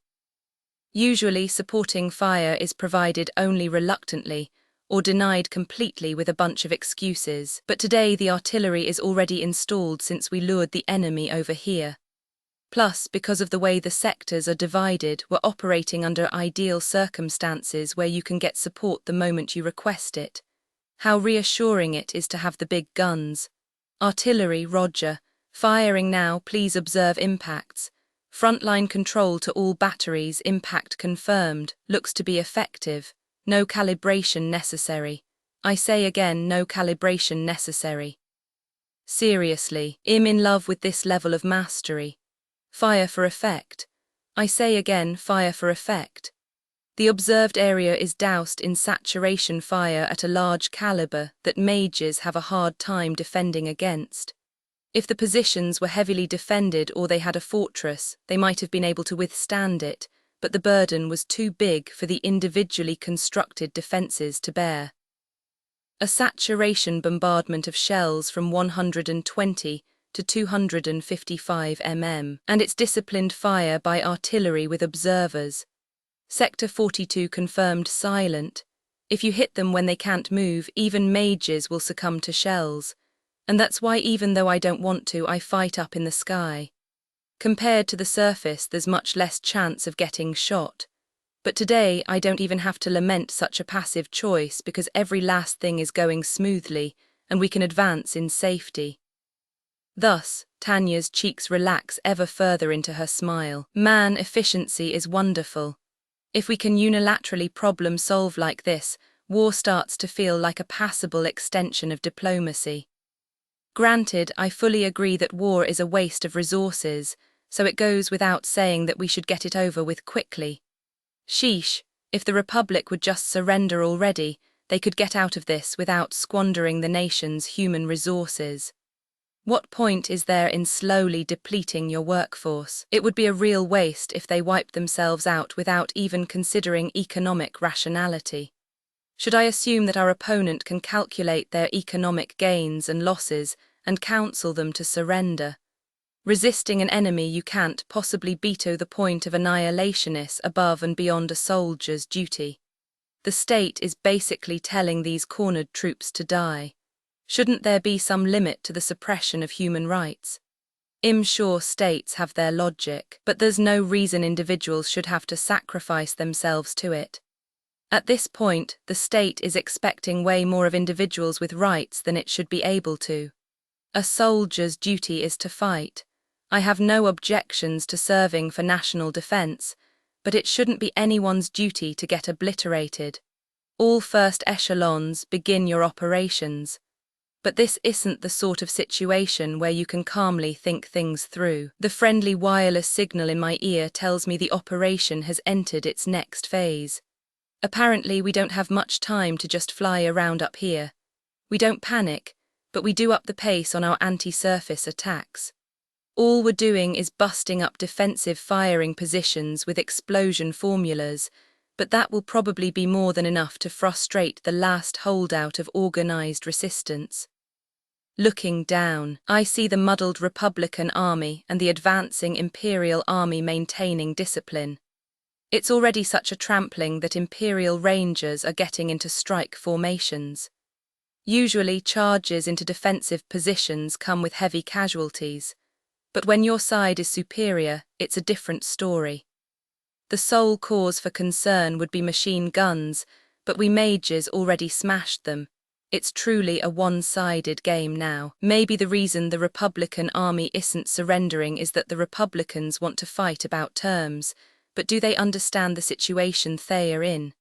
Usually, supporting fire is provided only reluctantly, or denied completely with a bunch of excuses, but today the artillery is already installed since we lured the enemy over here. Plus, because of the way the sectors are divided, we're operating under ideal circumstances where you can get support the moment you request it. How reassuring it is to have the big guns. Artillery, Roger. Firing now, please observe impacts. Frontline control to all batteries, impact confirmed, looks to be effective. No calibration necessary. I say again, no calibration necessary. Seriously, I'm in love with this level of mastery. Fire for effect. I say again, fire for effect. The observed area is doused in saturation fire at a large caliber that mages have a hard time defending against. If the positions were heavily defended or they had a fortress, they might have been able to withstand it, but the burden was too big for the individually constructed defenses to bear. A saturation bombardment of shells from 120 to 255 mm, and its disciplined fire by artillery with observers. Sector 42 confirmed silent. If you hit them when they can't move, even mages will succumb to shells. And that's why even though I don't want to, I fight up in the sky. Compared to the surface, there's much less chance of getting shot. But today, I don't even have to lament such a passive choice because every last thing is going smoothly and we can advance in safety. Thus, Tanya's cheeks relax ever further into her smile. Man, efficiency is wonderful. If we can unilaterally problem solve like this, war starts to feel like a passable extension of diplomacy. Granted, I fully agree that war is a waste of resources, so it goes without saying that we should get it over with quickly. Sheesh, if the Republic would just surrender already, they could get out of this without squandering the nation's human resources. What point is there in slowly depleting your workforce? It would be a real waste if they wiped themselves out without even considering economic rationality. Should I assume that our opponent can calculate their economic gains and losses and counsel them to surrender? Resisting an enemy you can't possibly beat to the point of annihilation is above and beyond a soldier's duty. The state is basically telling these cornered troops to die. Shouldn't there be some limit to the suppression of human rights? I'm sure states have their logic, but there's no reason individuals should have to sacrifice themselves to it. At this point, the state is expecting way more of individuals with rights than it should be able to. A soldier's duty is to fight. I have no objections to serving for national defense, but it shouldn't be anyone's duty to get obliterated. All first echelons begin your operations. But this isn't the sort of situation where you can calmly think things through. The friendly wireless signal in my ear tells me the operation has entered its next phase. Apparently, we don't have much time to just fly around up here. We don't panic, but we do up the pace on our anti-surface attacks. All we're doing is busting up defensive firing positions with explosion formulas, but that will probably be more than enough to frustrate the last holdout of organized resistance. Looking down, I see the muddled Republican army and the advancing Imperial army maintaining discipline. It's already such a trampling that Imperial Rangers are getting into strike formations. Usually, charges into defensive positions come with heavy casualties, but when your side is superior, it's a different story. The sole cause for concern would be machine guns, but we mages already smashed them. It's truly a one-sided game now. Maybe the reason the Republican army isn't surrendering is that the Republicans want to fight about terms, but do they understand the situation they are in?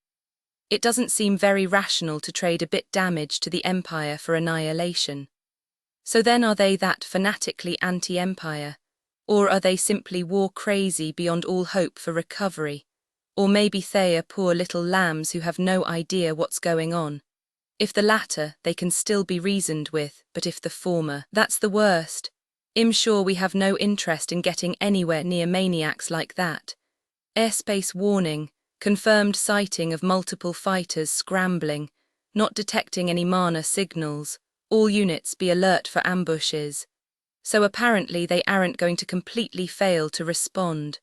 It doesn't seem very rational to trade a bit damage to the Empire for annihilation. So then are they that fanatically anti-Empire? Or are they simply war-crazy beyond all hope for recovery? Or maybe they are poor little lambs who have no idea what's going on. If the latter, they can still be reasoned with, but if the former, that's the worst. I'm sure we have no interest in getting anywhere near maniacs like that. Airspace warning, confirmed sighting of multiple fighters scrambling, not detecting any mana signals, all units be alert for ambushes. So apparently they aren't going to completely fail to respond.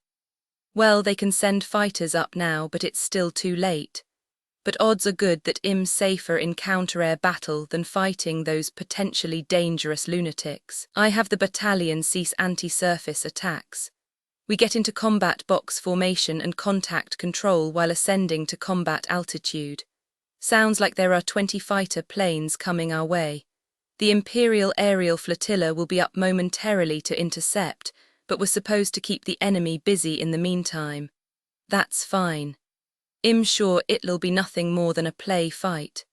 Well, they can send fighters up now, but it's still too late. But odds are good that IM's safer in counter-air battle than fighting those potentially dangerous lunatics. I have the battalion cease anti-surface attacks. We get into combat box formation and contact control while ascending to combat altitude. Sounds like there are 20 fighter planes coming our way. The Imperial aerial flotilla will be up momentarily to intercept, but was supposed to keep the enemy busy in the meantime. That's fine. I'm sure it'll be nothing more than a play fight.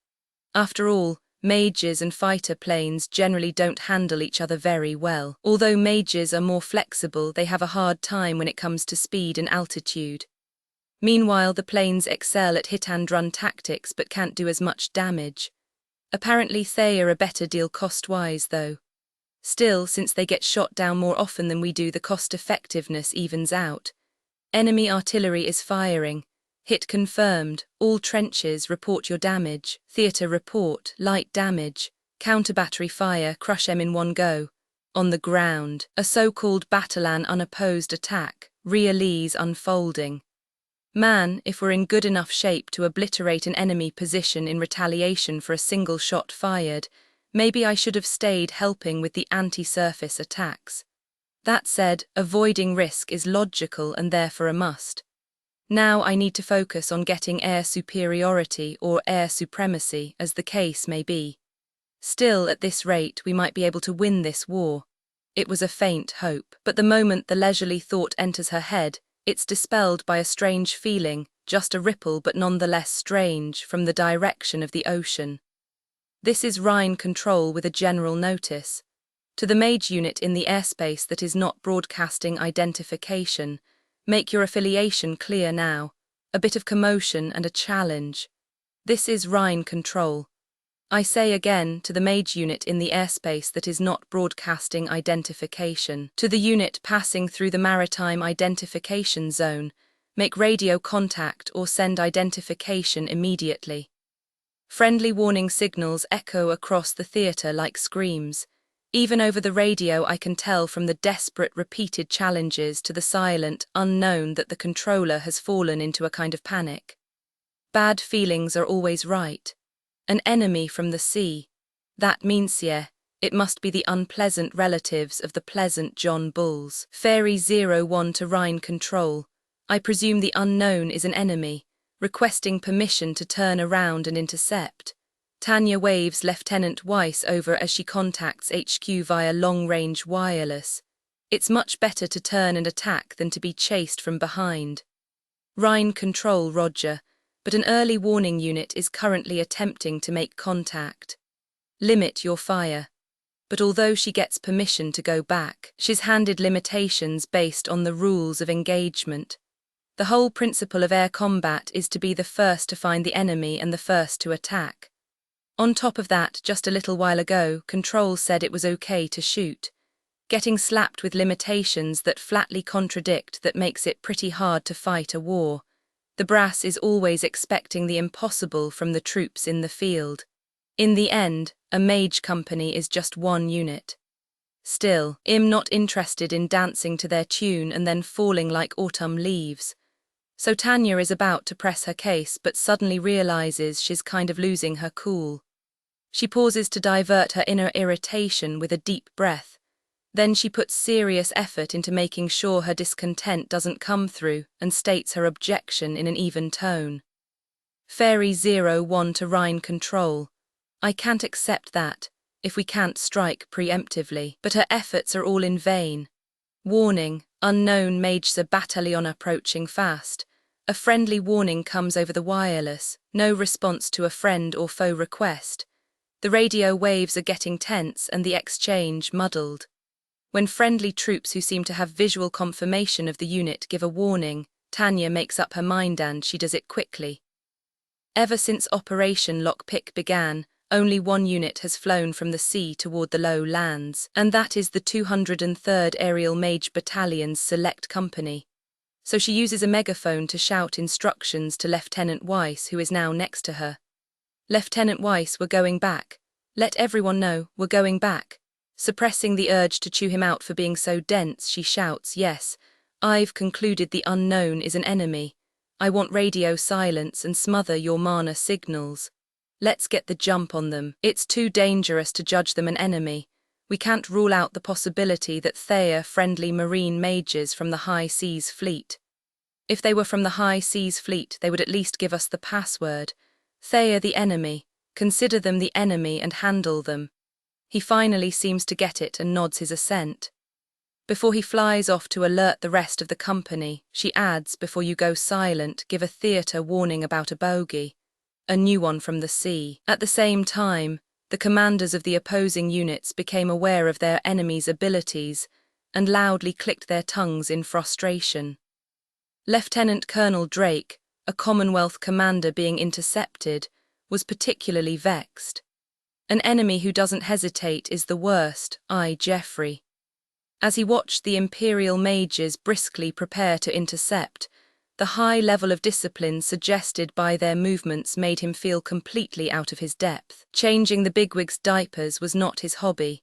After all, mages and fighter planes generally don't handle each other very well. Although mages are more flexible, they have a hard time when it comes to speed and altitude. Meanwhile, the planes excel at hit-and-run tactics but can't do as much damage. Apparently they are a better deal cost-wise though. Still, since they get shot down more often than we do, the cost-effectiveness evens out. Enemy artillery is firing. Hit confirmed. All trenches, report your damage. Theatre report, light damage. Counter-battery fire, crush 'em in one go. On the ground, a so-called Battalion unopposed attack, release unfolding. Man, if we're in good enough shape to obliterate an enemy position in retaliation for a single shot fired, maybe I should have stayed helping with the anti-surface attacks. That said, avoiding risk is logical and therefore a must. Now I need to focus on getting air superiority or air supremacy, as the case may be. Still, at this rate, we might be able to win this war. It was a faint hope, but the moment the leisurely thought enters her head, it's dispelled by a strange feeling, just a ripple but nonetheless strange, from the direction of the ocean. This is Rhine Control with a general notice. To the mage unit in the airspace that is not broadcasting identification, make your affiliation clear now. A bit of commotion and a challenge. This is Rhine Control. I say again, to the mage unit in the airspace that is not broadcasting identification. To the unit passing through the maritime identification zone, make radio contact or send identification immediately. Friendly warning signals echo across the theatre like screams. Even over the radio I can tell from the desperate repeated challenges to the silent unknown that the controller has fallen into a kind of panic. Bad feelings are always right. An enemy from the sea. That means it must be the unpleasant relatives of the pleasant John Bulls. Fairy 01 to Rhine Control. I presume the unknown is an enemy, requesting permission to turn around and intercept. Tanya waves Lieutenant Weiss over as she contacts HQ via long-range wireless. It's much better to turn and attack than to be chased from behind. Rhine Control, Roger. But an early warning unit is currently attempting to make contact. Limit your fire. But although she gets permission to go back, she's handed limitations based on the rules of engagement. The whole principle of air combat is to be the first to find the enemy and the first to attack. On top of that, just a little while ago, Control said it was okay to shoot. Getting slapped with limitations that flatly contradict that makes it pretty hard to fight a war. The brass is always expecting the impossible from the troops in the field. In the end, a mage company is just one unit. Still, I'm not interested in dancing to their tune and then falling like autumn leaves. So Tanya is about to press her case but suddenly realizes she's kind of losing her cool. She pauses to divert her inner irritation with a deep breath. Then she puts serious effort into making sure her discontent doesn't come through and states her objection in an even tone. Fairy 01 to Rhine Control. I can't accept that, if we can't strike preemptively, but her efforts are all in vain. Warning, unknown Mage's battalion approaching fast. A friendly warning comes over the wireless, no response to a friend or foe request. The radio waves are getting tense and the exchange muddled. When friendly troops who seem to have visual confirmation of the unit give a warning, Tanya makes up her mind and she does it quickly. Ever since Operation Lockpick began, only one unit has flown from the sea toward the low lands, and that is the 203rd Aerial Mage Battalion's Select Company. So she uses a megaphone to shout instructions to Lieutenant Weiss, who is now next to her. Lieutenant Weiss, we're going back. Let everyone know, we're going back. Suppressing the urge to chew him out for being so dense, she shouts, yes, I've concluded the unknown is an enemy. I want radio silence and smother your mana signals. Let's get the jump on them. It's too dangerous to judge them an enemy. We can't rule out the possibility that they are friendly marine mages from the High Seas Fleet. If they were from the High Seas Fleet, they would at least give us the password. They are the enemy. Consider them the enemy and handle them. He finally seems to get it and nods his assent. Before he flies off to alert the rest of the company, she adds, before you go silent, give a theatre warning about a bogey, a new one from the sea. At the same time, the commanders of the opposing units became aware of their enemy's abilities and loudly clicked their tongues in frustration. Lieutenant Colonel Drake, a Commonwealth commander being intercepted, was particularly vexed. An enemy who doesn't hesitate is the worst, Jeffrey. As he watched the Imperial mages briskly prepare to intercept, the high level of discipline suggested by their movements made him feel completely out of his depth. Changing the bigwigs' diapers was not his hobby,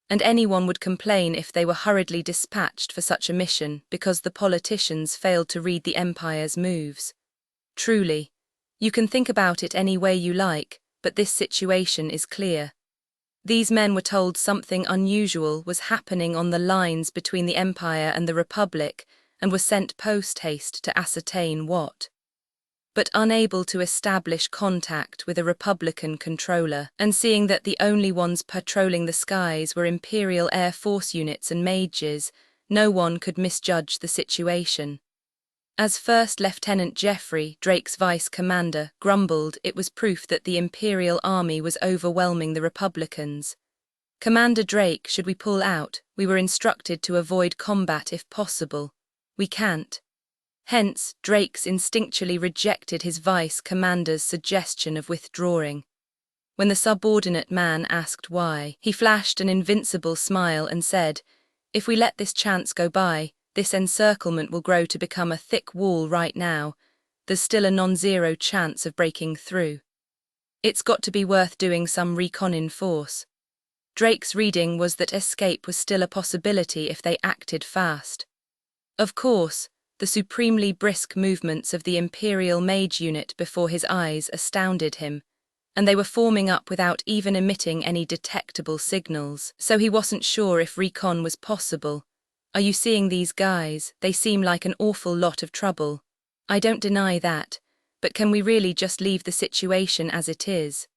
and anyone would complain if they were hurriedly dispatched for such a mission because the politicians failed to read the Empire's moves. Truly, you can think about it any way you like, but this situation is clear. These men were told something unusual was happening on the lines between the Empire and the Republic and were sent post-haste to ascertain what. But unable to establish contact with a Republican controller, and seeing that the only ones patrolling the skies were Imperial Air Force units and mages, no one could misjudge the situation. As First Lieutenant Jeffrey, Drake's vice commander, grumbled, it was proof that the Imperial Army was overwhelming the Republicans. "Commander Drake, should we pull out? We were instructed to avoid combat if possible. We can't." Hence, Drake's instinctually rejected his vice commander's suggestion of withdrawing. When the subordinate man asked why, he flashed an invincible smile and said, "If we let this chance go by, this encirclement will grow to become a thick wall right now. There's still a non-zero chance of breaking through. It's got to be worth doing some recon in force." Drake's reading was that escape was still a possibility if they acted fast. Of course, the supremely brisk movements of the Imperial Mage unit before his eyes astounded him, and they were forming up without even emitting any detectable signals, so he wasn't sure if recon was possible. "Are you seeing these guys? They seem like an awful lot of trouble." "I don't deny that, but can we really just leave the situation as it is?"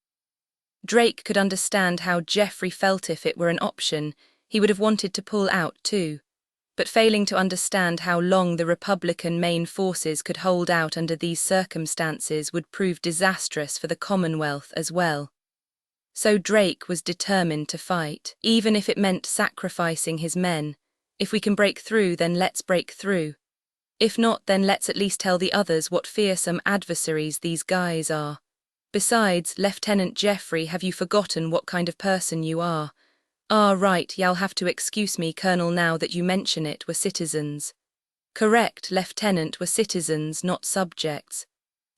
Drake could understand how Jeffrey felt. If it were an option, he would have wanted to pull out too, but failing to understand how long the Republican main forces could hold out under these circumstances would prove disastrous for the Commonwealth as well. So Drake was determined to fight, even if it meant sacrificing his men. "If we can break through, then let's break through. If not, then let's at least tell the others what fearsome adversaries these guys are. Besides, Lieutenant Jeffrey, have you forgotten what kind of person you are?" Right, y'all have to excuse me, Colonel, now that you mention it, we're citizens." "Correct, Lieutenant, we're citizens, not subjects.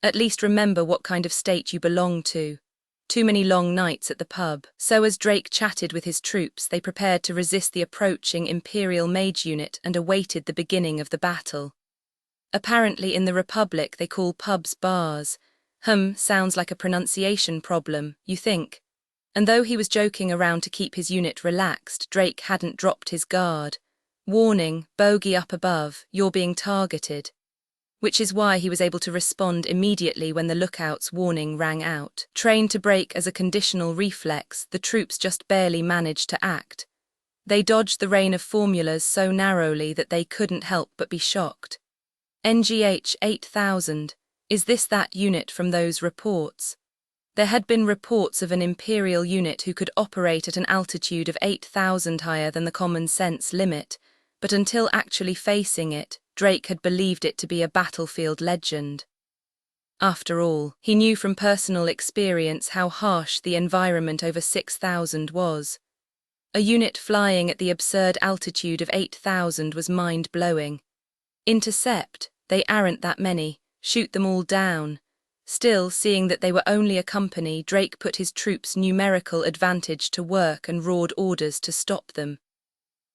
At least remember what kind of state you belong to. Too many long nights at the pub." So as Drake chatted with his troops, they prepared to resist the approaching Imperial Mage unit and awaited the beginning of the battle. Apparently in the Republic they call pubs bars. Sounds like a pronunciation problem, you think? And though he was joking around to keep his unit relaxed, Drake hadn't dropped his guard. "Warning, bogey up above, you're being targeted." Which is why he was able to respond immediately when the lookout's warning rang out. Trained to break as a conditional reflex, the troops just barely managed to act. They dodged the rain of formulas so narrowly that they couldn't help but be shocked. "NGH 8000, is this that unit from those reports?" There had been reports of an Imperial unit who could operate at an altitude of 8,000 higher than the common sense limit, but until actually facing it, Drake had believed it to be a battlefield legend. After all, he knew from personal experience how harsh the environment over 6,000 was. A unit flying at the absurd altitude of 8,000 was mind-blowing. Intercept, they aren't that many, shoot them all down. Still, seeing that they were only a company, Drake put his troops' numerical advantage to work and roared orders to stop them.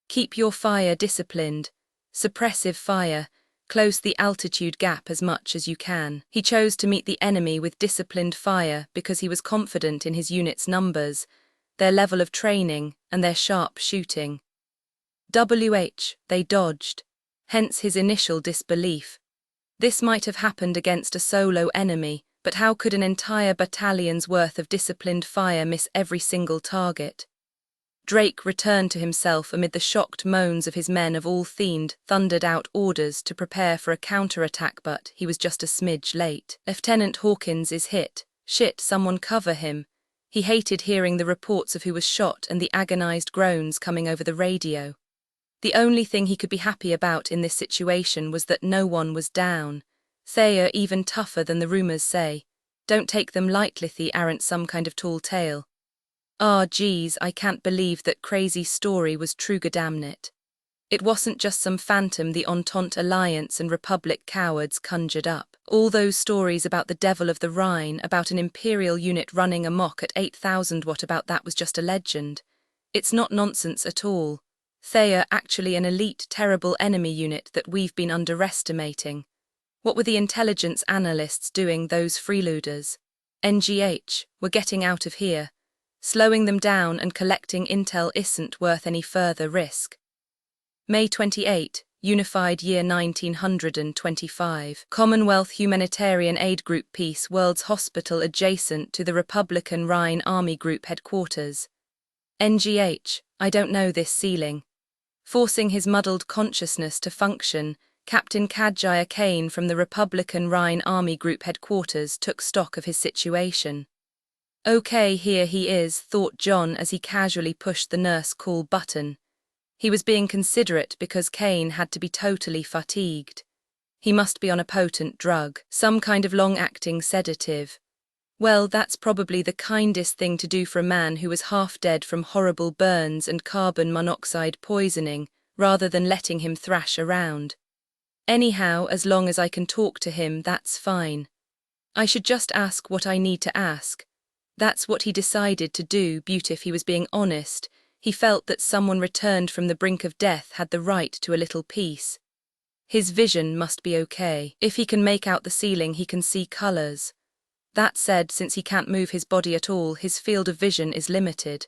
"Keep your fire disciplined. Suppressive fire. Close the altitude gap as much as you can." He chose to meet the enemy with disciplined fire because he was confident in his unit's numbers, their level of training, and their sharp shooting. They dodged. Hence his initial disbelief. This might have happened against a solo enemy, but how could an entire battalion's worth of disciplined fire miss every single target? Drake returned to himself amid the shocked moans of his men of all themed, thundered out orders to prepare for a counterattack, but he was just a smidge late. Lieutenant Hawkins is hit. Shit, someone cover him. He hated hearing the reports of who was shot and the agonized groans coming over the radio. The only thing he could be happy about in this situation was that no one was down. Thea even tougher than the rumors say. Don't take them lightly, they aren't some kind of tall tale. Ah, geez, I can't believe that crazy story was true, goddammit. It wasn't just some phantom the Entente Alliance and Republic cowards conjured up. All those stories about the Devil of the Rhine, about an Imperial unit running amok at 8,000, what about that was just a legend. It's not nonsense at all. Thea actually an elite terrible enemy unit that we've been underestimating. What were the intelligence analysts doing, those freeloaders? NGH, we're getting out of here. Slowing them down and collecting intel isn't worth any further risk. May 28, Unified Year 1925. Commonwealth Humanitarian Aid Group Peace World's Hospital adjacent to the Republican Rhine Army Group headquarters. NGH, I don't know this ceiling. Forcing his muddled consciousness to function, Captain Kadjaya Kane from the Republican Rhine Army Group headquarters took stock of his situation. Okay, here he is, thought John as he casually pushed the nurse call button. He was being considerate because Kane had to be totally fatigued. He must be on a potent drug, some kind of long-acting sedative. Well, that's probably the kindest thing to do for a man who was half dead from horrible burns and carbon monoxide poisoning, rather than letting him thrash around. Anyhow, as long as I can talk to him, that's fine. I should just ask what I need to ask. That's what he decided to do, but if he was being honest, he felt that someone returned from the brink of death had the right to a little peace. His vision must be okay. If he can make out the ceiling, he can see colors. That said, since he can't move his body at all, his field of vision is limited,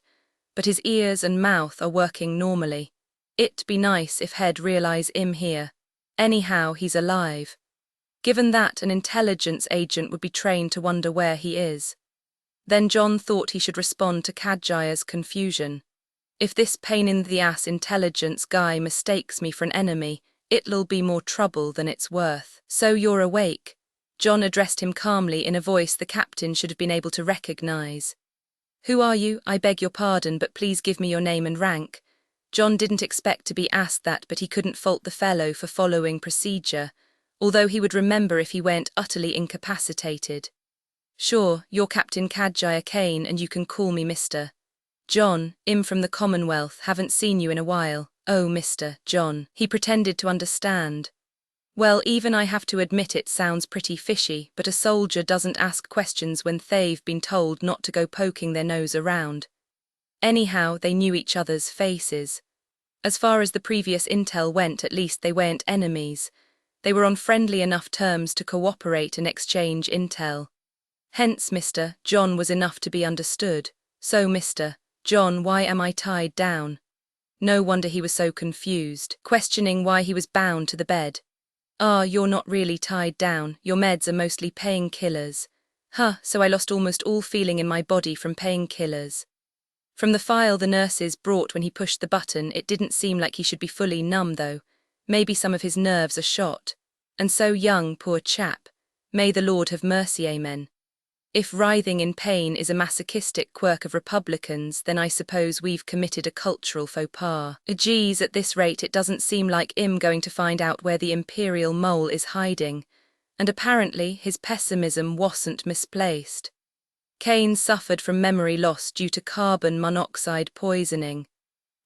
but his ears and mouth are working normally. It'd be nice if he'd realize him here. Anyhow, he's alive. Given that, an intelligence agent would be trained to wonder where he is. Then John thought he should respond to Kadjaya's confusion. If this pain-in-the-ass intelligence guy mistakes me for an enemy, it'll be more trouble than it's worth. So you're awake? John addressed him calmly in a voice the captain should have been able to recognize. Who are you? I beg your pardon, but please give me your name and rank. John didn't expect to be asked that, but he couldn't fault the fellow for following procedure, although he would remember if he weren't utterly incapacitated. Sure, you're Captain Kadjaya Kane and you can call me Mr. John, I'm from the Commonwealth, haven't seen you in a while. Oh, Mr. John. He pretended to understand. Well, even I have to admit it sounds pretty fishy, but a soldier doesn't ask questions when they've been told not to go poking their nose around. Anyhow, they knew each other's faces. As far as the previous intel went, at least they weren't enemies. They were on friendly enough terms to cooperate and exchange intel. Hence, Mr. John was enough to be understood. So, Mr. John, why am I tied down? No wonder he was so confused, questioning why he was bound to the bed. Ah, you're not really tied down, your meds are mostly painkillers. Huh, so I lost almost all feeling in my body from painkillers. From the file the nurses brought when he pushed the button, it didn't seem like he should be fully numb though. Maybe some of his nerves are shot. And so young, poor chap. May the Lord have mercy, amen. If writhing in pain is a masochistic quirk of Republicans, then I suppose we've committed a cultural faux pas. Geez, at this rate it doesn't seem like I'm going to find out where the Imperial mole is hiding. And apparently his pessimism wasn't misplaced. Kane suffered from memory loss due to carbon monoxide poisoning.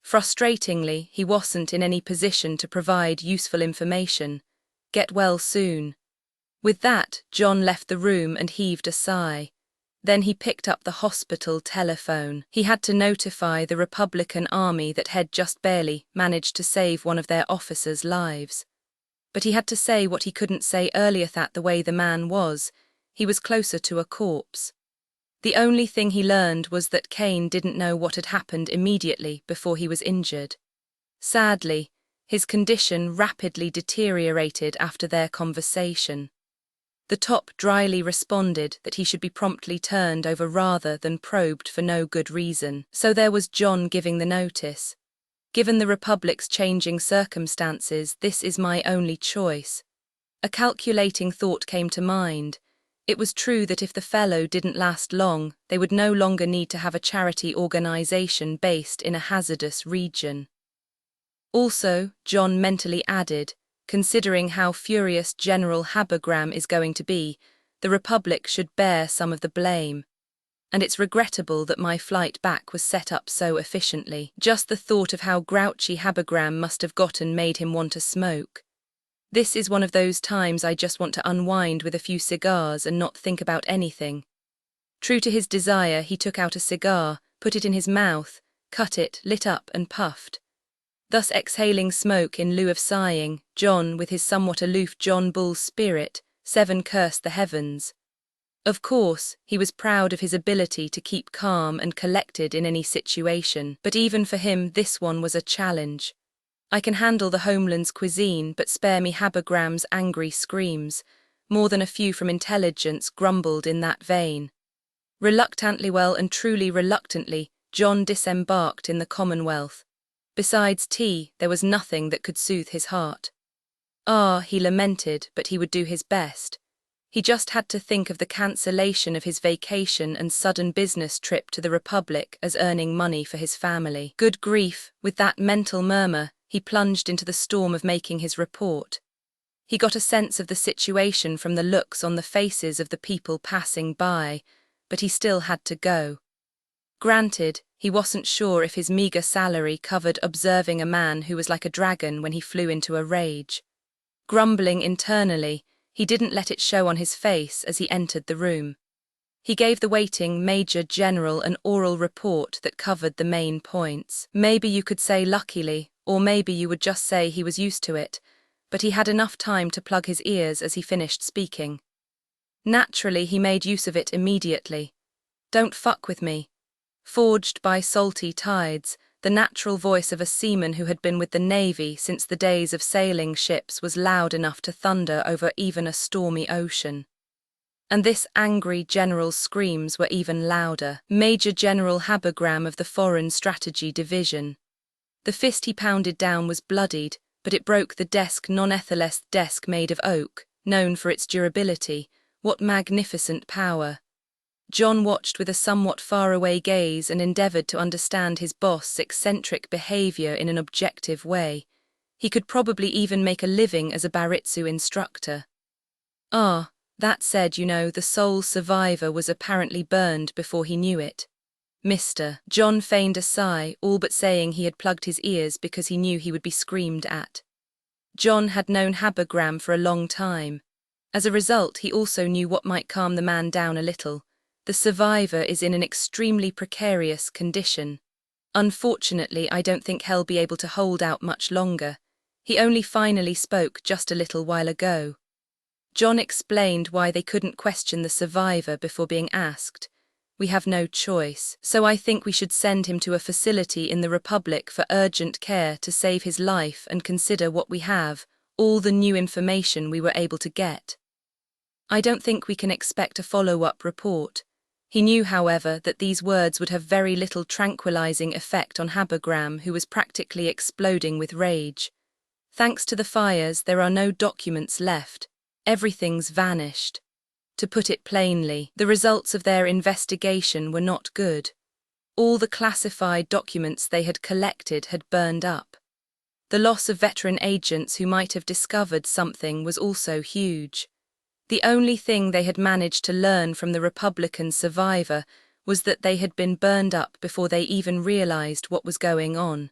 Frustratingly, he wasn't in any position to provide useful information. Get well soon. With that, John left the room and heaved a sigh. Then he picked up the hospital telephone. He had to notify the Republican Army that had just barely managed to save one of their officers' lives. But he had to say what he couldn't say earlier, that the way the man was, he was closer to a corpse. The only thing he learned was that Kane didn't know what had happened immediately before he was injured. Sadly, his condition rapidly deteriorated after their conversation. The top dryly responded that he should be promptly turned over rather than probed for no good reason. So there was John giving the notice. Given the Republic's changing circumstances, this is my only choice. A calculating thought came to mind. It was true that if the fellow didn't last long, they would no longer need to have a charity organization based in a hazardous region. Also, John mentally added, considering how furious General Habergram is going to be, the Republic should bear some of the blame. And it's regrettable that my flight back was set up so efficiently. Just the thought of how grouchy Habergram must have gotten made him want to smoke. This is one of those times I just want to unwind with a few cigars and not think about anything. True to his desire, he took out a cigar, put it in his mouth, cut it, lit up and puffed. Thus exhaling smoke in lieu of sighing, John, with his somewhat aloof John Bull spirit, cursed the heavens. Of course, he was proud of his ability to keep calm and collected in any situation, but even for him this one was a challenge. I can handle the homeland's cuisine, but spare me Habergram's angry screams. More than a few from intelligence grumbled in that vein. Reluctantly, well and truly reluctantly, John disembarked in the Commonwealth. Besides tea, there was nothing that could soothe his heart. He lamented, but he would do his best. He just had to think of the cancellation of his vacation and sudden business trip to the Republic as earning money for his family. Good grief, with that mental murmur, he plunged into the storm of making his report. He got a sense of the situation from the looks on the faces of the people passing by, but he still had to go. Granted, he wasn't sure if his meager salary covered observing a man who was like a dragon when he flew into a rage. Grumbling internally, he didn't let it show on his face as he entered the room. He gave the waiting Major General an oral report that covered the main points. Maybe you could say luckily, or maybe you would just say he was used to it, but he had enough time to plug his ears as he finished speaking. Naturally, he made use of it immediately. Don't fuck with me. Forged by salty tides, the natural voice of a seaman who had been with the Navy since the days of sailing ships was loud enough to thunder over even a stormy ocean. And this angry general's screams were even louder. Major General Habergram of the Foreign Strategy Division. The fist he pounded down was bloodied, but it broke the desk non-etheless desk made of oak, known for its durability. What magnificent power. John watched with a somewhat faraway gaze and endeavored to understand his boss's eccentric behavior in an objective way. He could probably even make a living as a Baritsu instructor. That said, the sole survivor was apparently burned before he knew it. Mr. John feigned a sigh, all but saying he had plugged his ears because he knew he would be screamed at. John had known Habergram for a long time. As a result, he also knew what might calm the man down a little. The survivor is in an extremely precarious condition. Unfortunately, I don't think he'll be able to hold out much longer. He only finally spoke just a little while ago. John explained why they couldn't question the survivor before being asked. We have no choice, so I think we should send him to a facility in the Republic for urgent care to save his life and consider what we have, all the new information we were able to get. I don't think we can expect a follow-up report. He knew, however, that these words would have very little tranquilizing effect on Habergram, who was practically exploding with rage. Thanks to the fires, there are no documents left. Everything's vanished. To put it plainly, the results of their investigation were not good. All the classified documents they had collected had burned up. The loss of veteran agents who might have discovered something was also huge. The only thing they had managed to learn from the Republican survivor was that they had been burned up before they even realized what was going on.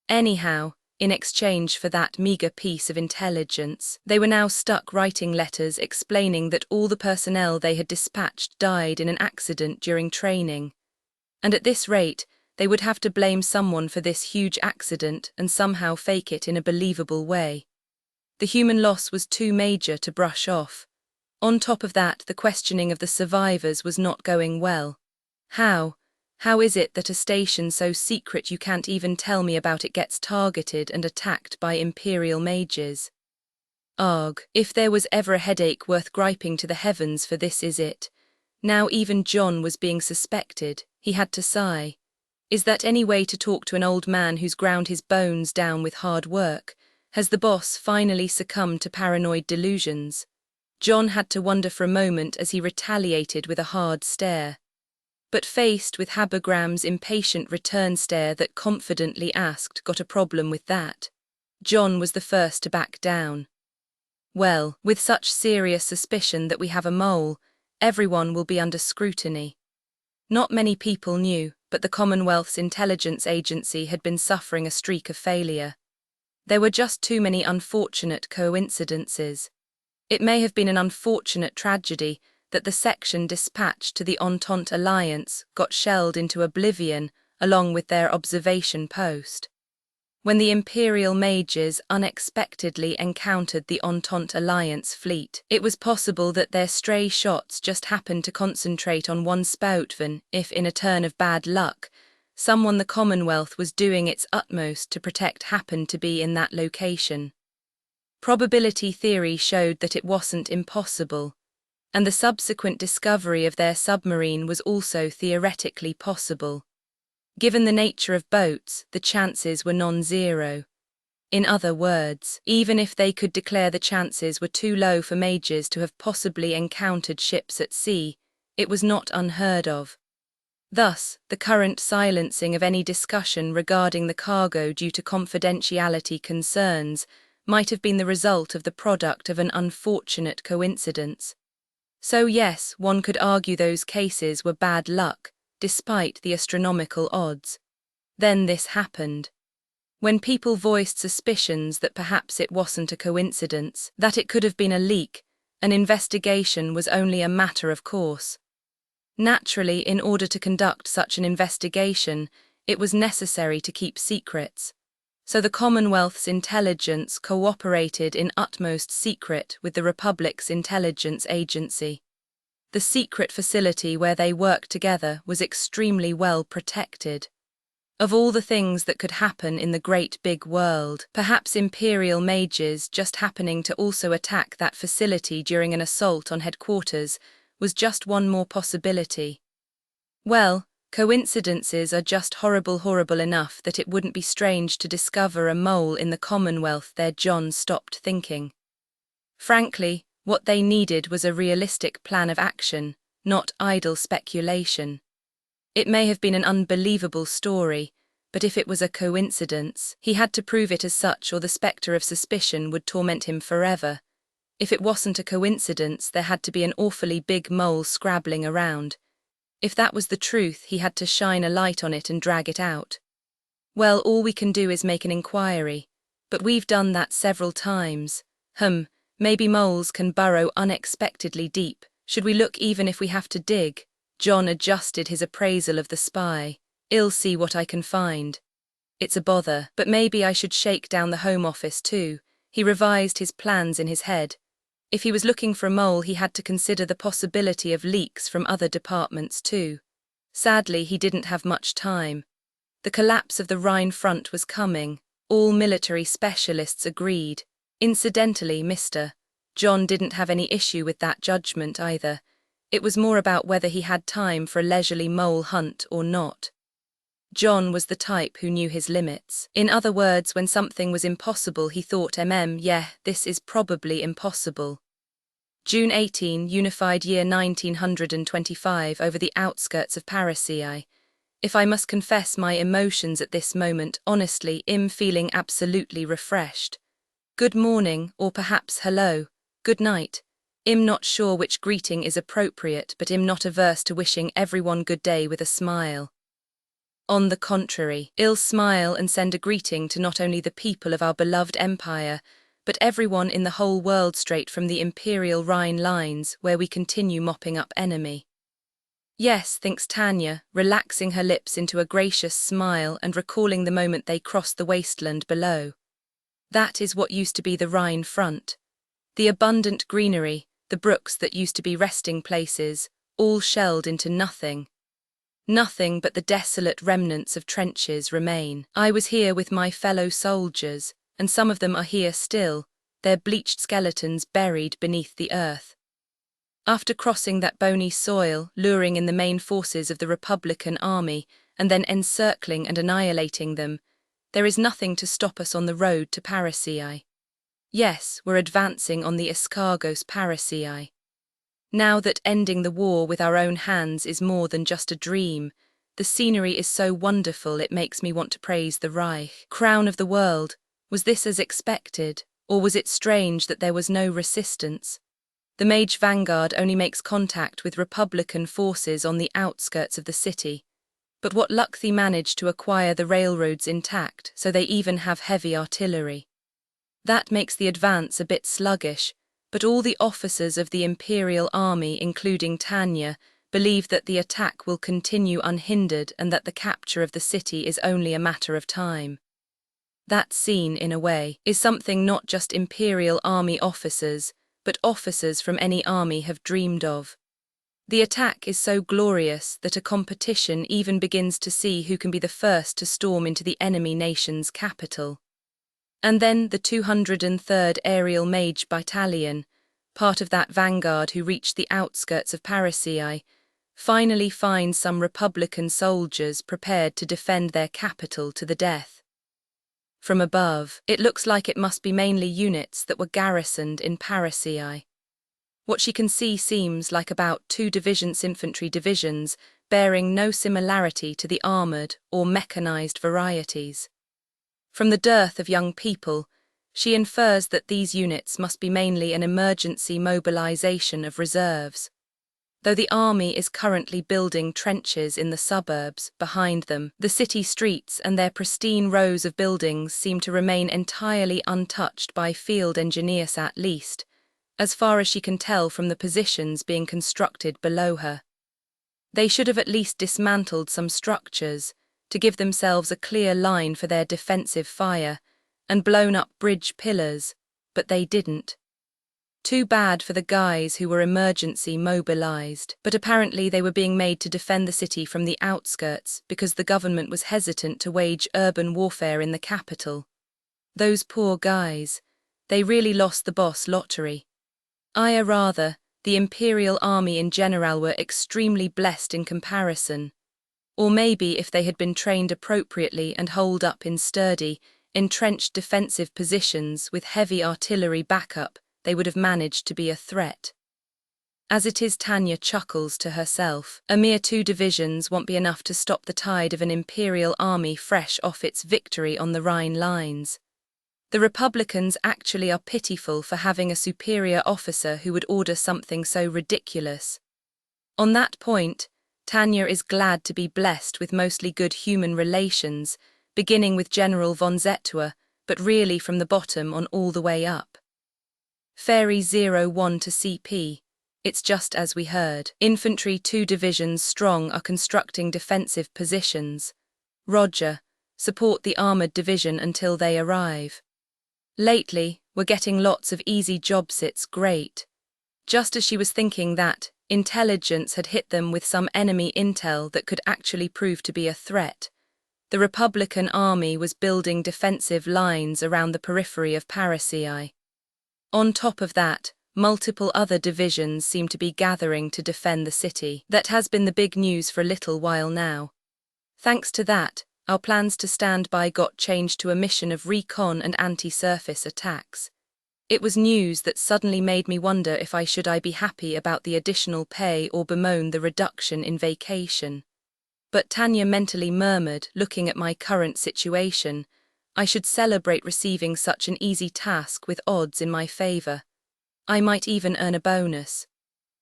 Anyhow, in exchange for that meager piece of intelligence, they were now stuck writing letters explaining that all the personnel they had dispatched died in an accident during training. And at this rate, they would have to blame someone for this huge accident and somehow fake it in a believable way. The human loss was too major to brush off. On top of that, the questioning of the survivors was not going well. How is it that a station so secret you can't even tell me about it gets targeted and attacked by Imperial mages? Arg, if there was ever a headache worth griping to the heavens for, this is it. Now even John was being suspected. He had to sigh. Is that any way to talk to an old man who's ground his bones down with hard work? Has the boss finally succumbed to paranoid delusions? John had to wonder for a moment as he retaliated with a hard stare. But faced with Habagram's impatient return stare that confidently asked, "Got a problem with that?" John was the first to back down. Well, with such serious suspicion that we have a mole, everyone will be under scrutiny. Not many people knew, but the Commonwealth's intelligence agency had been suffering a streak of failure. There were just too many unfortunate coincidences. It may have been an unfortunate tragedy that the section dispatched to the Entente Alliance got shelled into oblivion along with their observation post. When the Imperial Mages unexpectedly encountered the Entente Alliance fleet, it was possible that their stray shots just happened to concentrate on one spoutvan if, in a turn of bad luck, someone the Commonwealth was doing its utmost to protect happened to be in that location. Probability theory showed that it wasn't impossible, and the subsequent discovery of their submarine was also theoretically possible. Given the nature of boats, the chances were non-zero. In other words, even if they could declare the chances were too low for Mages to have possibly encountered ships at sea, it was not unheard of. Thus, the current silencing of any discussion regarding the cargo due to confidentiality concerns might have been the result of the product of an unfortunate coincidence. So yes, one could argue those cases were bad luck, despite the astronomical odds. Then this happened. When people voiced suspicions that perhaps it wasn't a coincidence, that it could have been a leak, an investigation was only a matter of course. Naturally, in order to conduct such an investigation, it was necessary to keep secrets. So the Commonwealth's intelligence cooperated in utmost secret with the Republic's intelligence agency. The secret facility where they worked together was extremely well protected. Of all the things that could happen in the great big world, perhaps Imperial Mages just happening to also attack that facility during an assault on headquarters was just one more possibility. Well, coincidences are just horrible enough that it wouldn't be strange to discover a mole in the Commonwealth there. John stopped thinking. Frankly, what they needed was a realistic plan of action, not idle speculation. It may have been an unbelievable story, but if it was a coincidence, he had to prove it as such or the spectre of suspicion would torment him forever. If it wasn't a coincidence, there had to be an awfully big mole scrabbling around. If that was the truth, he had to shine a light on it and drag it out. Well, all we can do is make an inquiry, but we've done that several times. Maybe moles can burrow unexpectedly deep. Should we look even if we have to dig? John adjusted his appraisal of the spy. I'll see what I can find. It's a bother, but maybe I should shake down the Home Office too. He revised his plans in his head. If he was looking for a mole, he had to consider the possibility of leaks from other departments too. Sadly, he didn't have much time. The collapse of the Rhine front was coming. All military specialists agreed. Incidentally, Mr. John didn't have any issue with that judgment either. It was more about whether he had time for a leisurely mole hunt or not. John was the type who knew his limits. In other words, when something was impossible, he thought, yeah, this is probably impossible. June 18, Unified Year 1925, over the outskirts of Paris. If I must confess my emotions at this moment, honestly, I'm feeling absolutely refreshed. Good morning, or perhaps hello, good night. I'm not sure which greeting is appropriate, but I'm not averse to wishing everyone good day with a smile. On the contrary, I'll smile and send a greeting to not only the people of our beloved empire, but everyone in the whole world straight from the Imperial Rhine lines where we continue mopping up enemy. Yes, thinks Tanya, relaxing her lips into a gracious smile and recalling the moment they crossed the wasteland below. That is what used to be the Rhine front. The abundant greenery, the brooks that used to be resting places, all shelled into nothing. Nothing but the desolate remnants of trenches remain. I was here with my fellow soldiers, and some of them are here still. their bleached skeletons buried beneath the earth. After crossing that bony soil, luring in the main forces of the Republican army, and then encircling and annihilating them, there is nothing to stop us on the road to Parisii. Yes, we're advancing on the escargos Parisii. Now that ending the war with our own hands is more than just a dream, the scenery is so wonderful it makes me want to praise the Reich. Crown of the world, was this as expected, or was it strange that there was no resistance? The Mage Vanguard only makes contact with Republican forces on the outskirts of the city. But what luck they managed to acquire the railroads intact, so they even have heavy artillery. That makes the advance a bit sluggish, but all the officers of the Imperial Army, including Tanya, believe that the attack will continue unhindered and that the capture of the city is only a matter of time. That scene, in a way, is something not just Imperial Army officers, but officers from any army have dreamed of. The attack is so glorious that a competition even begins to see who can be the first to storm into the enemy nation's capital. And then the 203rd Aerial Mage Battalion, part of that vanguard who reached the outskirts of Parisii, finally finds some Republican soldiers prepared to defend their capital to the death. From above, it looks like it must be mainly units that were garrisoned in Parisii. What she can see seems like about 2 infantry divisions bearing no similarity to the armoured or mechanized varieties. From the dearth of young people, she infers that these units must be mainly an emergency mobilization of reserves. Though the army is currently building trenches in the suburbs behind them, the city streets and their pristine rows of buildings seem to remain entirely untouched by field engineers, at least, as far as she can tell from the positions being constructed below her. They should have at least dismantled some structures to give themselves a clear line for their defensive fire and blown up bridge pillars, but they didn't. Too bad for the guys who were emergency mobilized, but apparently they were being made to defend the city from the outskirts because the government was hesitant to wage urban warfare in the capital. Those poor guys, they really lost the boss lottery. Rather, the Imperial Army in general were extremely blessed in comparison. Or maybe if they had been trained appropriately and holed up in sturdy, entrenched defensive positions with heavy artillery backup, they would have managed to be a threat. As it is, Tanya chuckles to herself. A mere 2 divisions won't be enough to stop the tide of an Imperial army fresh off its victory on the Rhine lines. The Republicans actually are pitiful for having a superior officer who would order something so ridiculous. On that point, Tanya is glad to be blessed with mostly good human relations, beginning with General von Zetua, but really from the bottom on all the way up. Fairy 01 to CP. It's just as we heard. Infantry 2 divisions strong are constructing defensive positions. Roger. Support the armoured division until they arrive. Lately, we're getting lots of easy job sits. Great. Just as she was thinking that, intelligence had hit them with some enemy intel that could actually prove to be a threat. The Republican army was building defensive lines around the periphery of Parisii. On top of that, multiple other divisions seem to be gathering to defend the city. That has been the big news for a little while now. Thanks to that, our plans to stand by got changed to a mission of recon and anti-surface attacks. It was news that suddenly made me wonder if I should be happy about the additional pay or bemoan the reduction in vacation. But Tanya mentally murmured, looking at my current situation, I should celebrate receiving such an easy task with odds in my favour. I might even earn a bonus.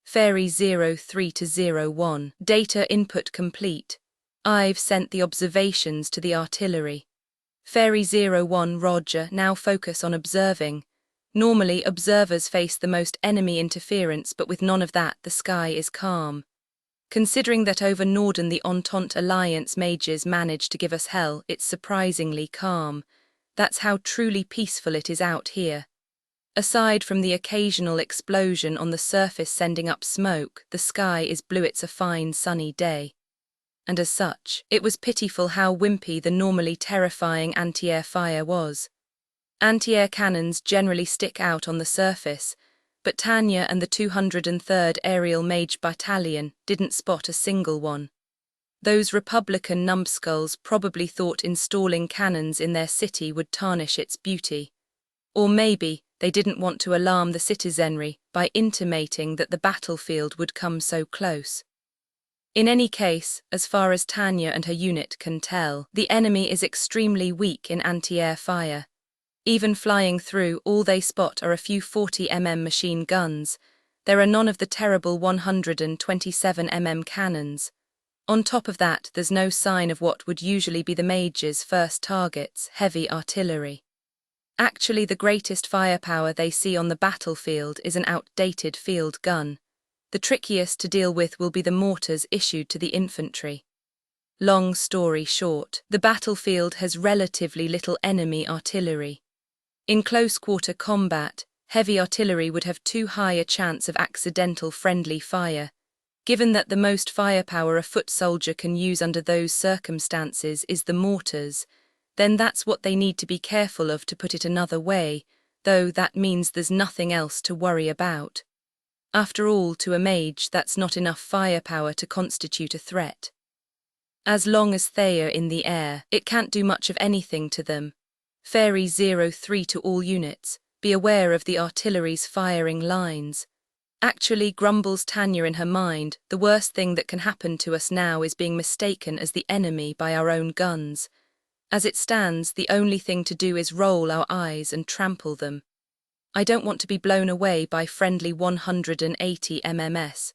Fairy 03 to 01. Data input complete. I've sent the observations to the artillery. Fairy 01 Roger, now focus on observing. Normally observers face the most enemy interference, but with none of that the sky is calm. Considering that over Norden the Entente Alliance mages managed to give us hell, it's surprisingly calm. That's how truly peaceful it is out here. Aside from the occasional explosion on the surface sending up smoke, the sky is blue. It's a fine sunny day. And as such, it was pitiful how wimpy the normally terrifying anti-air fire was. Anti-air cannons generally stick out on the surface, but Tanya and the 203rd Aerial Mage Battalion didn't spot a single one. Those Republican numbskulls probably thought installing cannons in their city would tarnish its beauty. Or maybe they didn't want to alarm the citizenry by intimating that the battlefield would come so close. In any case, as far as Tanya and her unit can tell, the enemy is extremely weak in anti-air fire. Even flying through, all they spot are a few 40mm machine guns. There are none of the terrible 127mm cannons. On top of that, there's no sign of what would usually be the Mage's first targets, heavy artillery. Actually, the greatest firepower they see on the battlefield is an outdated field gun. The trickiest to deal with will be the mortars issued to the infantry. Long story short, the battlefield has relatively little enemy artillery. In close-quarter combat, heavy artillery would have too high a chance of accidental friendly fire. Given that the most firepower a foot soldier can use under those circumstances is the mortars, then that's what they need to be careful of, to put it another way, though that means there's nothing else to worry about. After all, to a mage, that's not enough firepower to constitute a threat. As long as they're in the air, it can't do much of anything to them. Fairy 03 to all units, be aware of the artillery's firing lines. Actually, grumbles Tanya in her mind, the worst thing that can happen to us now is being mistaken as the enemy by our own guns. As it stands, the only thing to do is roll our eyes and trample them. I don't want to be blown away by friendly 180 MMS.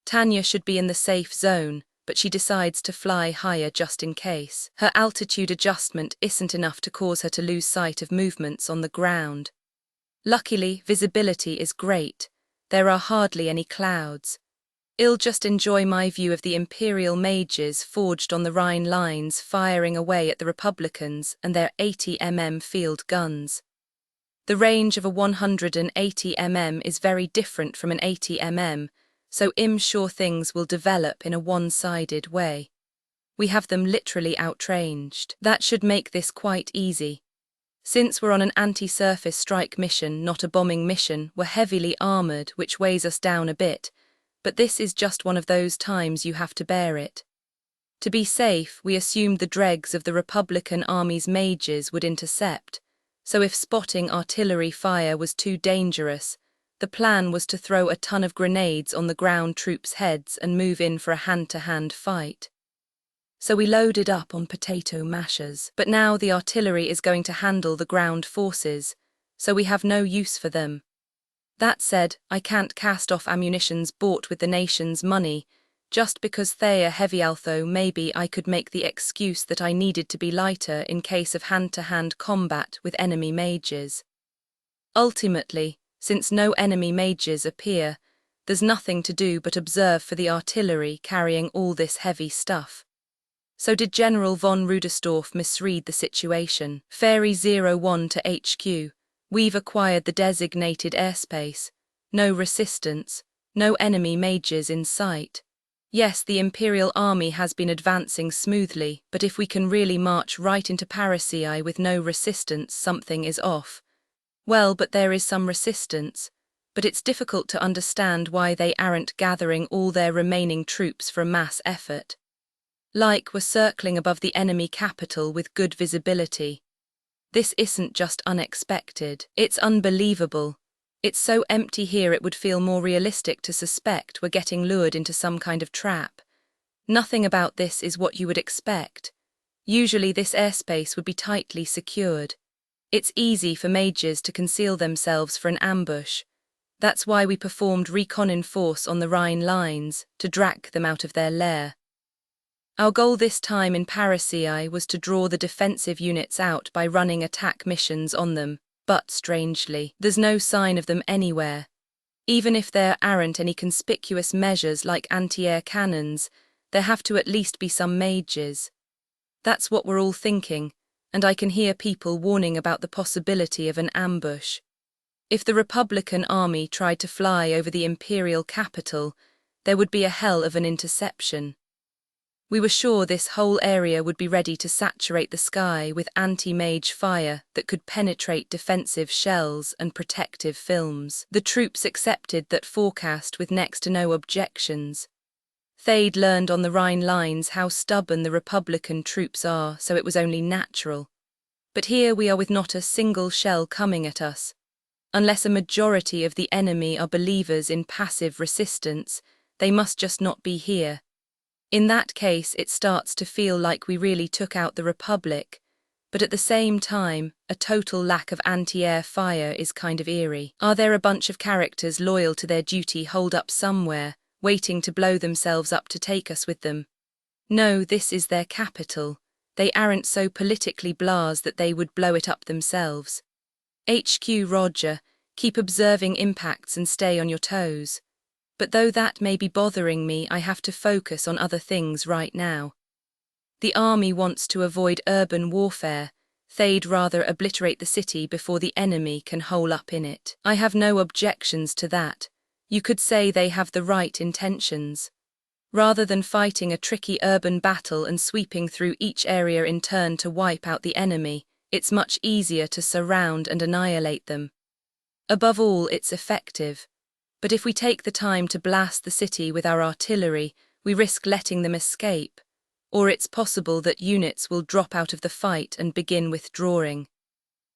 Tanya should be in the safe zone, but she decides to fly higher just in case. Her altitude adjustment isn't enough to cause her to lose sight of movements on the ground. Luckily, visibility is great. There are hardly any clouds. I'll just enjoy my view of the Imperial Mages forged on the Rhine lines firing away at the Republicans and their 80mm field guns. The range of a 180mm is very different from an 80mm, so I'm sure things will develop in a one-sided way. We have them literally outranged. That should make this quite easy. Since we're on an anti-surface strike mission, not a bombing mission, we're heavily armored, which weighs us down a bit, but this is just one of those times you have to bear it. To be safe, we assumed the dregs of the Republican Army's mages would intercept, so if spotting artillery fire was too dangerous, the plan was to throw a ton of grenades on the ground troops' heads and move in for a hand-to-hand fight. So we loaded up on potato mashers, but now the artillery is going to handle the ground forces, so we have no use for them. That said, I can't cast off ammunitions bought with the nation's money, just because they are heavy, although maybe I could make the excuse that I needed to be lighter in case of hand-to-hand combat with enemy mages. Ultimately, since no enemy mages appear, there's nothing to do but observe for the artillery carrying all this heavy stuff. So did General von Rudersdorf misread the situation? Fairy 01 to HQ, we've acquired the designated airspace. No resistance, no enemy mages in sight. Yes, the Imperial Army has been advancing smoothly, but if we can really march right into Parisii with no resistance, something is off. Well, but there is some resistance, but it's difficult to understand why they aren't gathering all their remaining troops for a mass effort. Like we're circling above the enemy capital with good visibility. This isn't just unexpected, it's unbelievable. It's so empty here it would feel more realistic to suspect we're getting lured into some kind of trap. Nothing about this is what you would expect. Usually this airspace would be tightly secured. It's easy for mages to conceal themselves for an ambush. That's why we performed recon in force on the Rhine lines, to drag them out of their lair. Our goal this time in Parisii was to draw the defensive units out by running attack missions on them, but strangely, there's no sign of them anywhere. Even if there aren't any conspicuous measures like anti-air cannons, there have to at least be some mages. That's what we're all thinking, and I can hear people warning about the possibility of an ambush. If the Republican Army tried to fly over the Imperial capital, there would be a hell of an interception. We were sure this whole area would be ready to saturate the sky with anti-mage fire that could penetrate defensive shells and protective films. The troops accepted that forecast with next to no objections. Thade learned on the Rhine lines how stubborn the Republican troops are, so it was only natural. But here we are with not a single shell coming at us. Unless a majority of the enemy are believers in passive resistance, they must just not be here. In that case, it starts to feel like we really took out the Republic, but at the same time, a total lack of anti-air fire is kind of eerie. Are there a bunch of characters loyal to their duty holed up somewhere, waiting to blow themselves up to take us with them? No, this is their capital. They aren't so politically blasé that they would blow it up themselves. HQ Roger, keep observing impacts and stay on your toes. But though that may be bothering me, I have to focus on other things right now. The army wants to avoid urban warfare. They'd rather obliterate the city before the enemy can hole up in it. I have no objections to that. You could say they have the right intentions. Rather than fighting a tricky urban battle and sweeping through each area in turn to wipe out the enemy, it's much easier to surround and annihilate them. Above all, it's effective. But if we take the time to blast the city with our artillery, we risk letting them escape, or it's possible that units will drop out of the fight and begin withdrawing.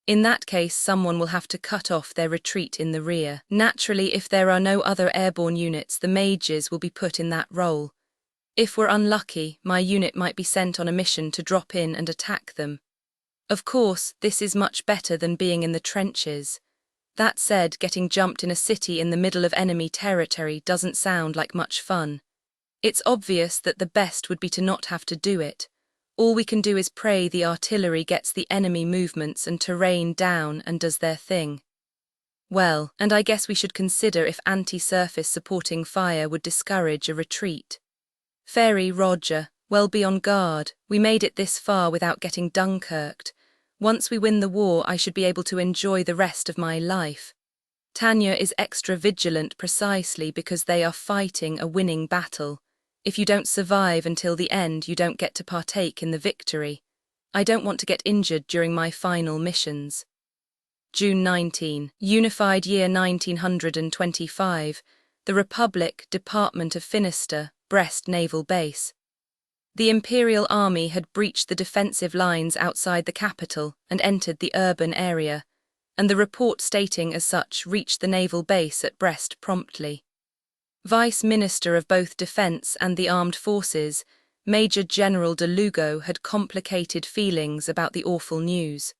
In that case, someone will have to cut off their retreat in the rear. Naturally, if there are no other airborne units, the mages will be put in that role. If we're unlucky, my unit might be sent on a mission to drop in and attack them. Of course, this is much better than being in the trenches. That said, getting jumped in a city in the middle of enemy territory doesn't sound like much fun. It's obvious that the best would be to not have to do it. All we can do is pray the artillery gets the enemy movements and terrain down and does their thing. Well, and I guess we should consider if anti-surface supporting fire would discourage a retreat. Fairy Roger, well, be on guard. We made it this far without getting Dunkirked. Once we win the war, I should be able to enjoy the rest of my life. Tanya is extra vigilant precisely because they are fighting a winning battle. If you don't survive until the end, you don't get to partake in the victory. I don't want to get injured during my final missions. June 19, Unified Year 1925, the Republic, Department of Finisterre, Brest Naval Base. The Imperial Army had breached the defensive lines outside the capital and entered the urban area, and the report stating as such reached the naval base at Brest promptly. Vice Minister of both Defence and the Armed Forces, Major General de Lugo, had complicated feelings about the awful news.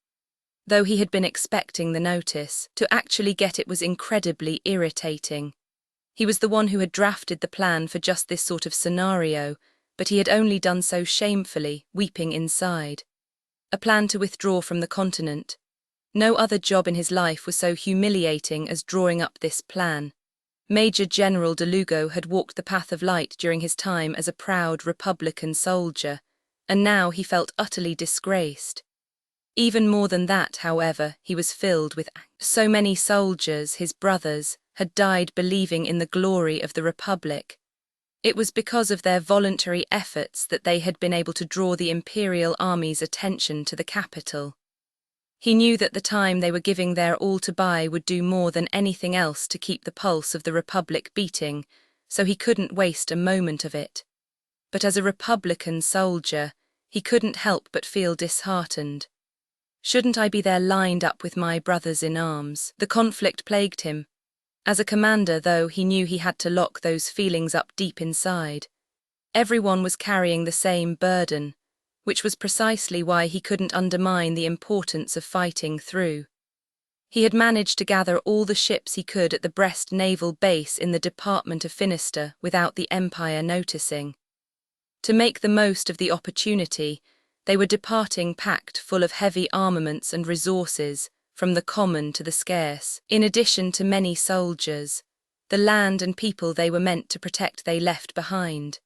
Though he had been expecting the notice, to actually get it was incredibly irritating. He was the one who had drafted the plan for just this sort of scenario, but he had only done so shamefully, weeping inside. A plan to withdraw from the continent. No other job in his life was so humiliating as drawing up this plan. Major General de Lugo had walked the path of light during his time as a proud Republican soldier, and now he felt utterly disgraced. Even more than that, however, he was filled with anger. So many soldiers, his brothers, had died believing in the glory of the Republic. It was because of their voluntary efforts that they had been able to draw the Imperial Army's attention to the capital. He knew that the time they were giving their all to buy would do more than anything else to keep the pulse of the Republic beating, so he couldn't waste a moment of it. But as a Republican soldier, he couldn't help but feel disheartened. Shouldn't I be there lined up with my brothers in arms? The conflict plagued him. As a commander, though, he knew he had to lock those feelings up deep inside. Everyone was carrying the same burden, which was precisely why he couldn't undermine the importance of fighting through. He had managed to gather all the ships he could at the Brest naval base in the Department of Finisterre without the Empire noticing. To make the most of the opportunity, they were departing packed full of heavy armaments and resources, from the common to the scarce. In addition to many soldiers, the land and people they were meant to protect they left behind.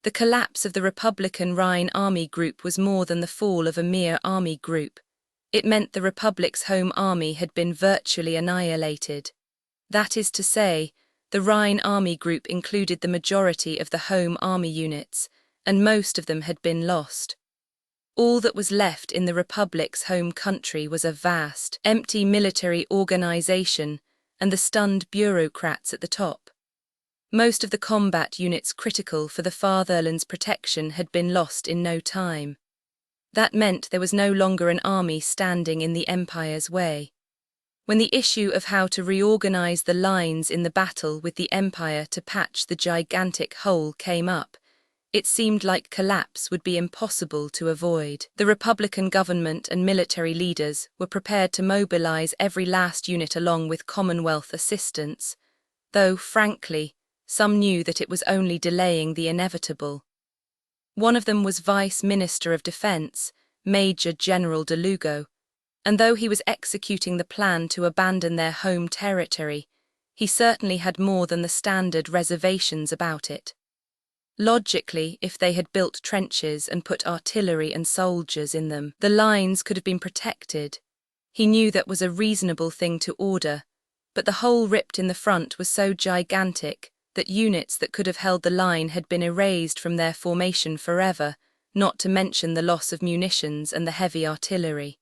The collapse of the Republican Rhine Army Group was more than the fall of a mere army group. It meant the Republic's home army had been virtually annihilated. That is to say, the Rhine Army Group included the majority of the home army units, and most of them had been lost. All that was left in the Republic's home country was a vast, empty military organization and the stunned bureaucrats at the top. Most of the combat units critical for the fatherland's protection had been lost in no time. That meant there was no longer an army standing in the Empire's way. When the issue of how to reorganize the lines in the battle with the Empire to patch the gigantic hole came up, it seemed like collapse would be impossible to avoid. The Republican government and military leaders were prepared to mobilize every last unit along with Commonwealth assistance, though, frankly, some knew that it was only delaying the inevitable. One of them was Vice Minister of Defense, Major General De Lugo, and though he was executing the plan to abandon their home territory, he certainly had more than the standard reservations about it. Logically, if they had built trenches and put artillery and soldiers in them, the lines could have been protected. He knew that was a reasonable thing to order, but the hole ripped in the front was so gigantic that units that could have held the line had been erased from their formation forever, not to mention the loss of munitions and the heavy artillery.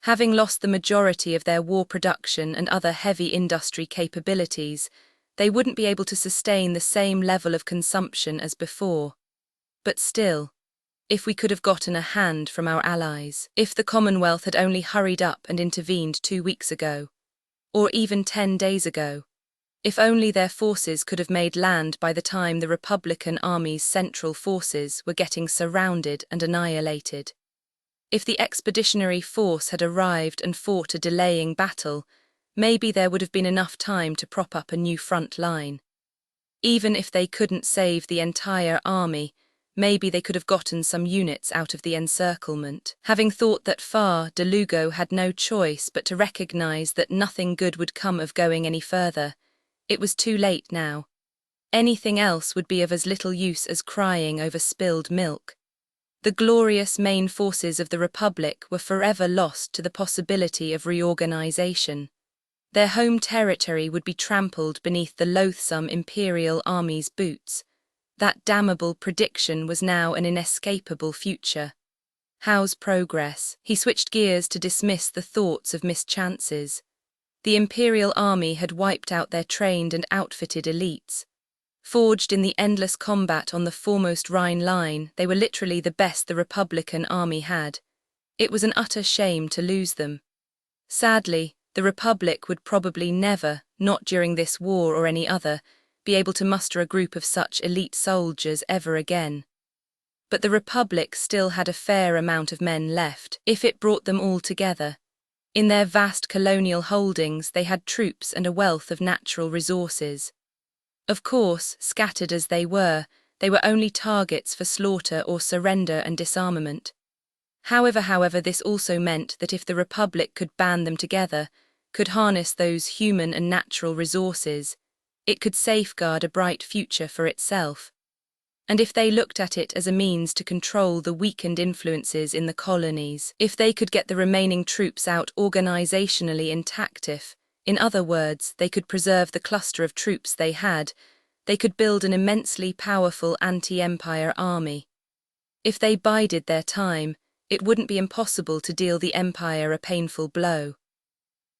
Having lost the majority of their war production and other heavy industry capabilities, they wouldn't be able to sustain the same level of consumption as before. But still, if we could have gotten a hand from our allies, if the Commonwealth had only hurried up and intervened 2 weeks ago, or even 10 days ago, if only their forces could have made land by the time the Republican Army's central forces were getting surrounded and annihilated. If the expeditionary force had arrived and fought a delaying battle, maybe there would have been enough time to prop up a new front line. Even if they couldn't save the entire army, maybe they could have gotten some units out of the encirclement. Having thought that far, De Lugo had no choice but to recognize that nothing good would come of going any further. It was too late now. Anything else would be of as little use as crying over spilled milk. The glorious main forces of the Republic were forever lost to the possibility of reorganization. Their home territory would be trampled beneath the loathsome Imperial Army's boots. That damnable prediction was now an inescapable future. Howe's progress? He switched gears to dismiss the thoughts of mischances. The Imperial Army had wiped out their trained and outfitted elites. Forged in the endless combat on the foremost Rhine line, they were literally the best the Republican Army had. It was an utter shame to lose them. Sadly, the Republic would probably never, not during this war or any other, be able to muster a group of such elite soldiers ever again. But the Republic still had a fair amount of men left, if it brought them all together. In their vast colonial holdings, they had troops and a wealth of natural resources. Of course, scattered as they were only targets for slaughter or surrender and disarmament. However, this also meant that if the Republic could band them together, could harness those human and natural resources, it could safeguard a bright future for itself. And if they looked at it as a means to control the weakened influences in the colonies, if they could get the remaining troops out organizationally intact, in other words, they could preserve the cluster of troops they had, they could build an immensely powerful anti-Empire army. If they bided their time, it wouldn't be impossible to deal the Empire a painful blow.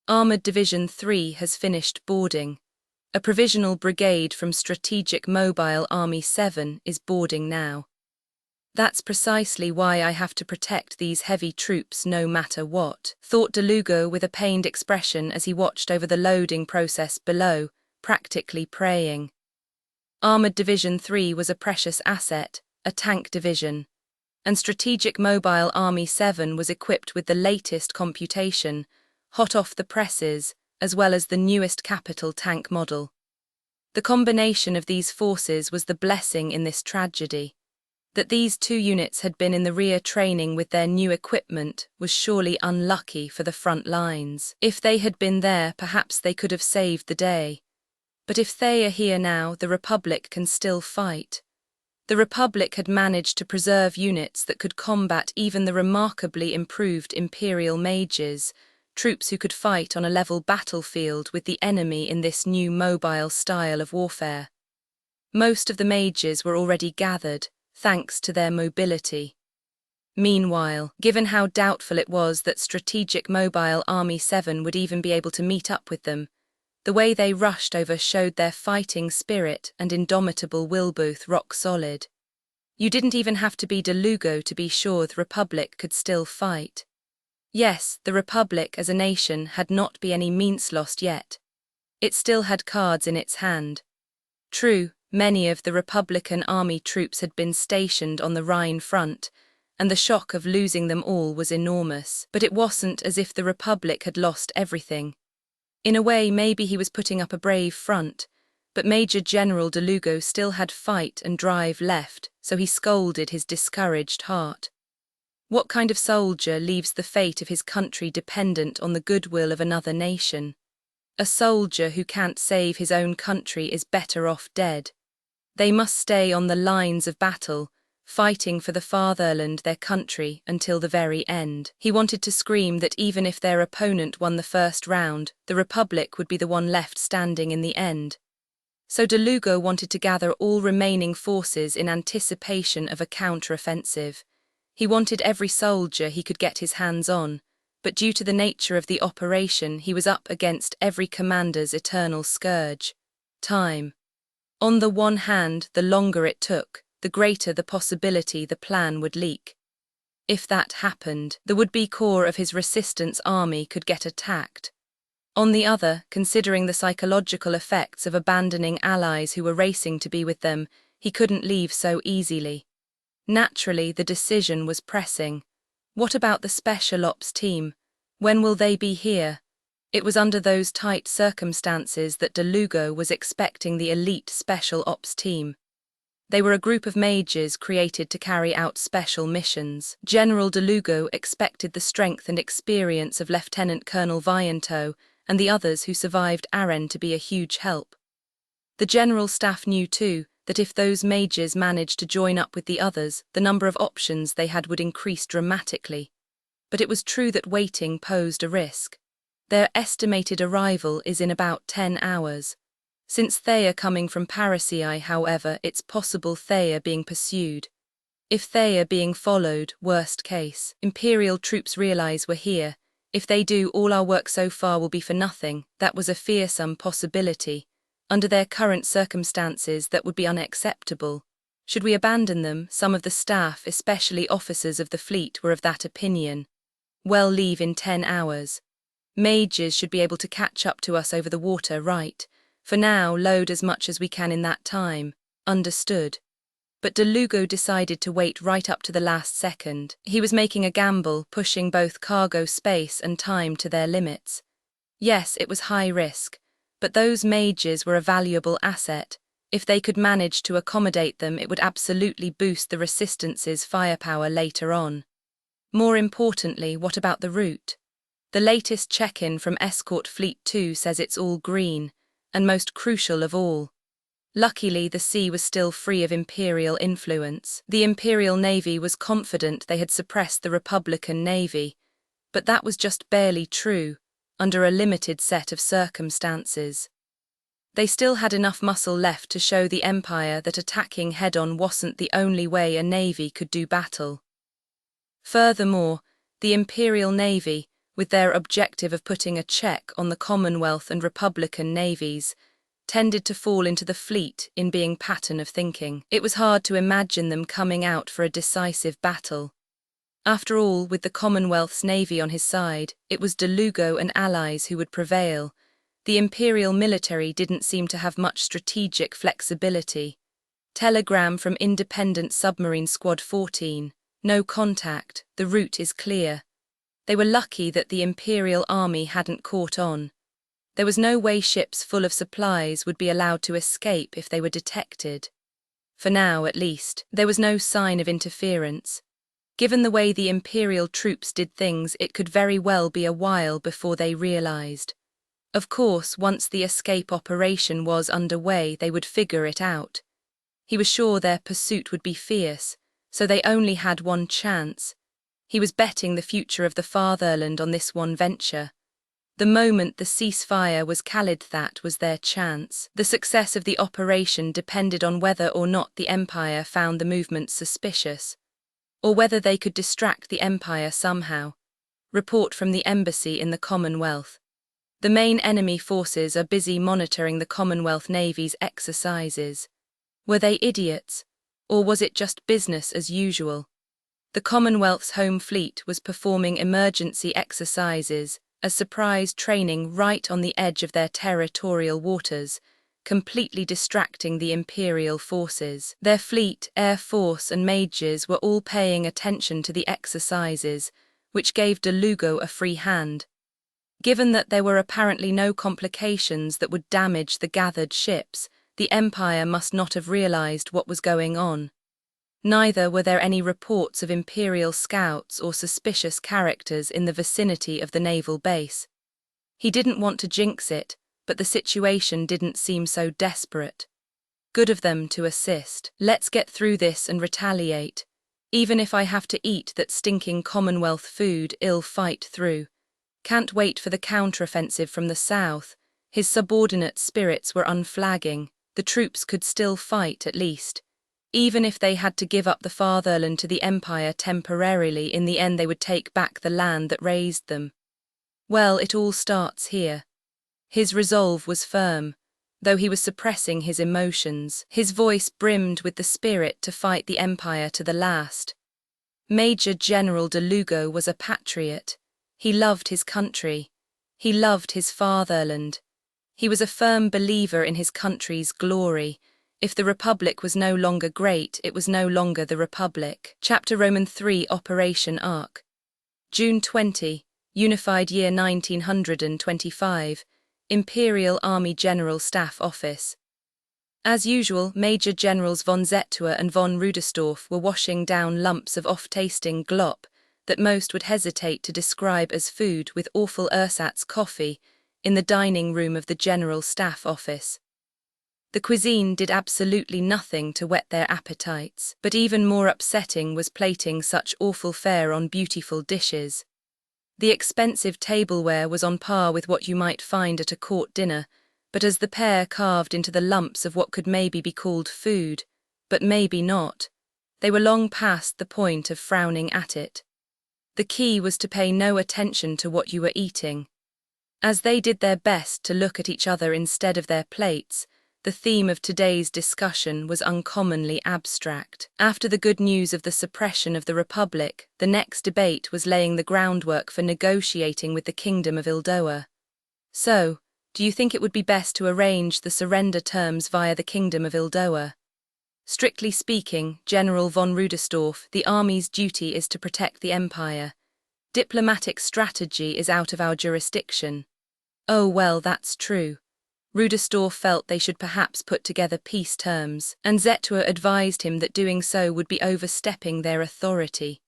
Armored Division 3 has finished boarding. A provisional brigade from Strategic Mobile Army 7 is boarding now. That's precisely why I have to protect these heavy troops no matter what, thought De Lugo with a pained expression as he watched over the loading process below, practically praying. Armored Division 3 was a precious asset, a tank division, and Strategic Mobile Army 7 was equipped with the latest computation, hot off the presses, as well as the newest capital tank model. The combination of these forces was the blessing in this tragedy. That these two units had been in the rear training with their new equipment was surely unlucky for the front lines. If they had been there, perhaps they could have saved the day. But if they are here now, the Republic can still fight. The Republic had managed to preserve units that could combat even the remarkably improved Imperial mages, troops who could fight on a level battlefield with the enemy in this new mobile style of warfare. Most of the mages were already gathered, thanks to their mobility. Meanwhile, given how doubtful it was that strategic Mobile Army 7 would even be able to meet up with them, the way they rushed over showed their fighting spirit and indomitable will both rock solid. You didn't even have to be De Lugo to be sure the Republic could still fight. Yes, the Republic as a nation had not by any means lost yet. It still had cards in its hand. True, many of the Republican army troops had been stationed on the Rhine front, and the shock of losing them all was enormous, but it wasn't as if the Republic had lost everything. In a way, maybe he was putting up a brave front, but Major General De Lugo still had fight and drive left, so he scolded his discouraged heart. What kind of soldier leaves the fate of his country dependent on the goodwill of another nation? A soldier who can't save his own country is better off dead. They must stay on the lines of battle, fighting for the fatherland, their country, until the very end. He wanted to scream that even if their opponent won the first round, the Republic would be the one left standing in the end. So De Lugo wanted to gather all remaining forces in anticipation of a counter-offensive. He wanted every soldier he could get his hands on, but due to the nature of the operation, he was up against every commander's eternal scourge: time. On the one hand, the longer it took, the greater the possibility the plan would leak. If that happened, the would-be core of his resistance army could get attacked. On the other, considering the psychological effects of abandoning allies who were racing to be with them, he couldn't leave so easily. Naturally, the decision was pressing. What about the Special Ops team? When will they be here? It was under those tight circumstances that De Lugo was expecting the elite Special Ops team. They were a group of majors created to carry out special missions. General De Lugo expected the strength and experience of Lieutenant Colonel Vianto and the others who survived Aren to be a huge help. The general staff knew too that if those majors managed to join up with the others, the number of options they had would increase dramatically. But it was true that waiting posed a risk. Their estimated arrival is in about 10 hours. Since they are coming from Parasii, however, it's possible they are being pursued. If they are being followed, worst case, Imperial troops realize we're here. If they do, all our work so far will be for nothing. That was a fearsome possibility. Under their current circumstances, that would be unacceptable. Should we abandon them? Some of the staff, especially officers of the fleet, were of that opinion. Well, leave in 10 hours. Majors should be able to catch up to us over the water, right? For now, load as much as we can in that time. Understood. But De Lugo decided to wait right up to the last second. He was making a gamble, pushing both cargo space and time to their limits. Yes, it was high risk, but those majors were a valuable asset. If they could manage to accommodate them, it would absolutely boost the Resistance's firepower later on. More importantly, what about the route? The latest check-in from Escort Fleet 2 says it's all green, and most crucial of all, luckily the sea was still free of Imperial influence. The Imperial Navy was confident they had suppressed the Republican Navy, but that was just barely true, under a limited set of circumstances. They still had enough muscle left to show the Empire that attacking head-on wasn't the only way a navy could do battle. Furthermore, the Imperial Navy, with their objective of putting a check on the Commonwealth and Republican navies, tended to fall into the fleet in being pattern of thinking. It was hard to imagine them coming out for a decisive battle. After all, with the Commonwealth's navy on his side, it was De Lugo and allies who would prevail. The Imperial military didn't seem to have much strategic flexibility. Telegram from Independent Submarine Squad 14. No contact, the route is clear. They were lucky that the Imperial Army hadn't caught on. There was no way ships full of supplies would be allowed to escape if they were detected. For now, at least, there was no sign of interference. Given the way the Imperial troops did things, it could very well be a while before they realized. Of course, once the escape operation was underway, they would figure it out. He was sure their pursuit would be fierce, so they only had one chance. He was betting the future of the fatherland on this one venture. The moment the ceasefire was called, that was their chance. The success of the operation depended on whether or not the Empire found the movement suspicious, or whether they could distract the Empire somehow. Report from the embassy in the Commonwealth. The main enemy forces are busy monitoring the Commonwealth Navy's exercises. Were they idiots, or was it just business as usual? The Commonwealth's home fleet was performing emergency exercises as surprise training right on the edge of their territorial waters, completely distracting the Imperial forces. Their fleet, air force and majors were all paying attention to the exercises, which gave de Lugo a free hand. Given that there were apparently no complications that would damage the gathered ships, the Empire must not have realized what was going on. Neither were there any reports of Imperial scouts or suspicious characters in the vicinity of the naval base. He didn't want to jinx it, but the situation didn't seem so desperate. Good of them to assist. Let's get through this and retaliate. Even if I have to eat that stinking Commonwealth food, I'll fight through. Can't wait for the counteroffensive from the south. His subordinate spirits were unflagging. The troops could still fight at least. Even if they had to give up the fatherland to the Empire temporarily, in the end they would take back the land that raised them. Well, it all starts here. His resolve was firm, though he was suppressing his emotions. His voice brimmed with the spirit to fight the Empire to the last. Major General de Lugo was a patriot. He loved his country. He loved his fatherland. He was a firm believer in his country's glory. If the Republic was no longer great, it was no longer the Republic. Chapter Roman 3 Operation Ark. June 20, Unified Year 1925, Imperial Army General Staff Office. As usual, Major Generals von Zettua and von Rudestorff were washing down lumps of off-tasting glop that most would hesitate to describe as food with awful ersatz coffee in the dining room of the General Staff Office. The cuisine did absolutely nothing to whet their appetites, but even more upsetting was plating such awful fare on beautiful dishes. The expensive tableware was on par with what you might find at a court dinner, but as the pair carved into the lumps of what could maybe be called food, but maybe not, they were long past the point of frowning at it. The key was to pay no attention to what you were eating. As they did their best to look at each other instead of their plates, the theme of today's discussion was uncommonly abstract. After the good news of the suppression of the Republic, the next debate was laying the groundwork for negotiating with the Kingdom of Ildoa. So, do you think it would be best to arrange the surrender terms via the Kingdom of Ildoa? Strictly speaking, General von Rudestorff, the army's duty is to protect the Empire. Diplomatic strategy is out of our jurisdiction. Oh well, that's true. Rudestorff felt they should perhaps put together peace terms, and Zettua advised him that doing so would be overstepping their authority.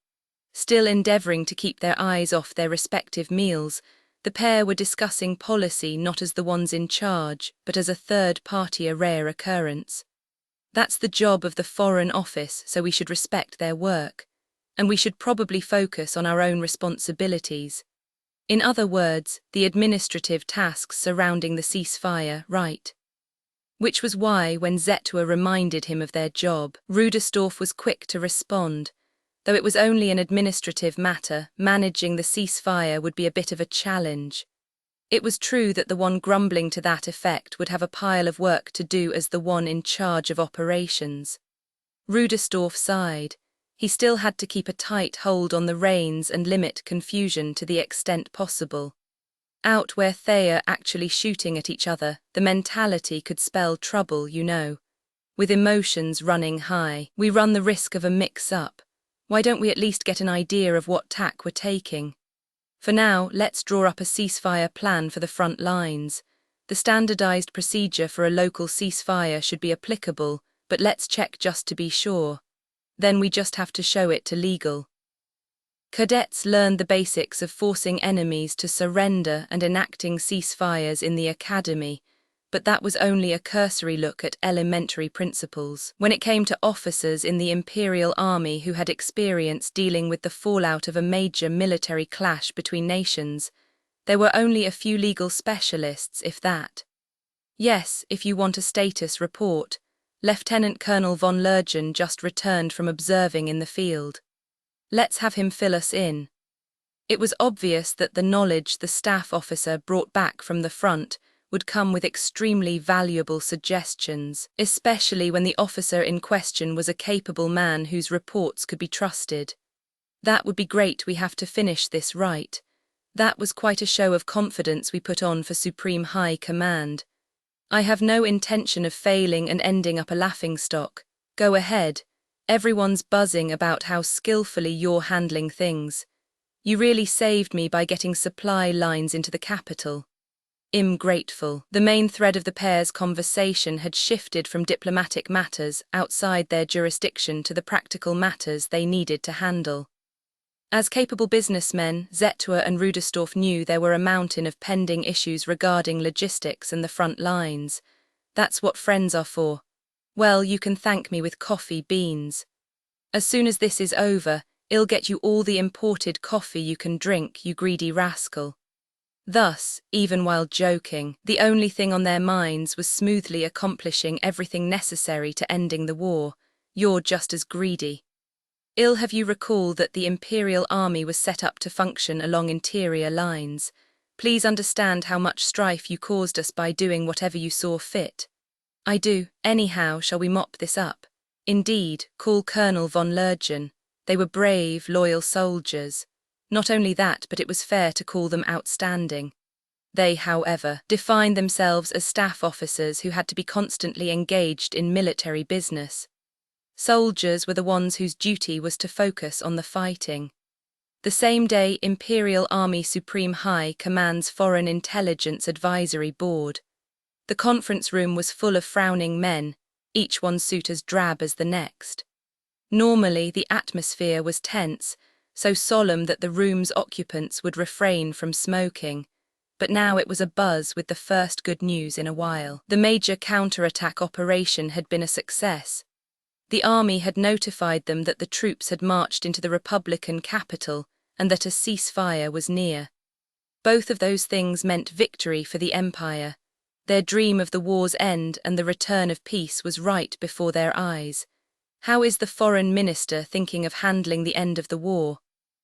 Still endeavouring to keep their eyes off their respective meals, the pair were discussing policy not as the ones in charge, but as a third party, a rare occurrence. That's the job of the Foreign Office, so we should respect their work, and we should probably focus on our own responsibilities. In other words, the administrative tasks surrounding the ceasefire, right? Which was why, when Zettua reminded him of their job, Rudestorff was quick to respond. Though it was only an administrative matter, managing the ceasefire would be a bit of a challenge. It was true that the one grumbling to that effect would have a pile of work to do as the one in charge of operations. Rudestorff sighed. He still had to keep a tight hold on the reins and limit confusion to the extent possible. Out where they are actually shooting at each other, the mentality could spell trouble, you know. With emotions running high, we run the risk of a mix-up. Why don't we at least get an idea of what tack we're taking? For now, let's draw up a ceasefire plan for the front lines. The standardized procedure for a local ceasefire should be applicable, but let's check just to be sure. Then we just have to show it to legal. Cadets learned the basics of forcing enemies to surrender and enacting ceasefires in the academy, but that was only a cursory look at elementary principles. When it came to officers in the Imperial Army who had experience dealing with the fallout of a major military clash between nations, There were only a few legal specialists, if that. Yes, if you want a status report. Lieutenant Colonel von Lergen just returned from observing in the field. Let's have him fill us in. It was obvious that the knowledge the staff officer brought back from the front would come with extremely valuable suggestions, especially when the officer in question was a capable man whose reports could be trusted. That would be great, we have to finish this right. That was quite a show of confidence we put on for Supreme High Command. I have no intention of failing and ending up a laughingstock. Go ahead. Everyone's buzzing about how skillfully you're handling things. You really saved me by getting supply lines into the capital. I'm grateful. The main thread of the pair's conversation had shifted from diplomatic matters outside their jurisdiction to the practical matters they needed to handle. As capable businessmen, Zetua and Rudersdorf knew there were a mountain of pending issues regarding logistics and the front lines. That's what friends are for. Well, you can thank me with coffee beans. As soon as this is over, I'll get you all the imported coffee you can drink, you greedy rascal. Thus, even while joking, the only thing on their minds was smoothly accomplishing everything necessary to ending the war. You're just as greedy. I'll have you recall that the Imperial Army was set up to function along interior lines. Please understand how much strife you caused us by doing whatever you saw fit. I do. Anyhow, shall we mop this up? Indeed, call Colonel von Lergen. They were brave, loyal soldiers. Not only that, but it was fair to call them outstanding. They, however, defined themselves as staff officers who had to be constantly engaged in military business. Soldiers were the ones whose duty was to focus on the fighting. The same day, Imperial Army Supreme High Command's Foreign Intelligence Advisory Board. The conference room was full of frowning men, each one suit as drab as the next. Normally, the atmosphere was tense, so solemn that the room's occupants would refrain from smoking. But now it was abuzz with the first good news in a while. The major counterattack operation had been a success. The army had notified them that the troops had marched into the Republican capital and that a ceasefire was near. Both of those things meant victory for the Empire. Their dream of the war's end and the return of peace was right before their eyes. How is the foreign minister thinking of handling the end of the war?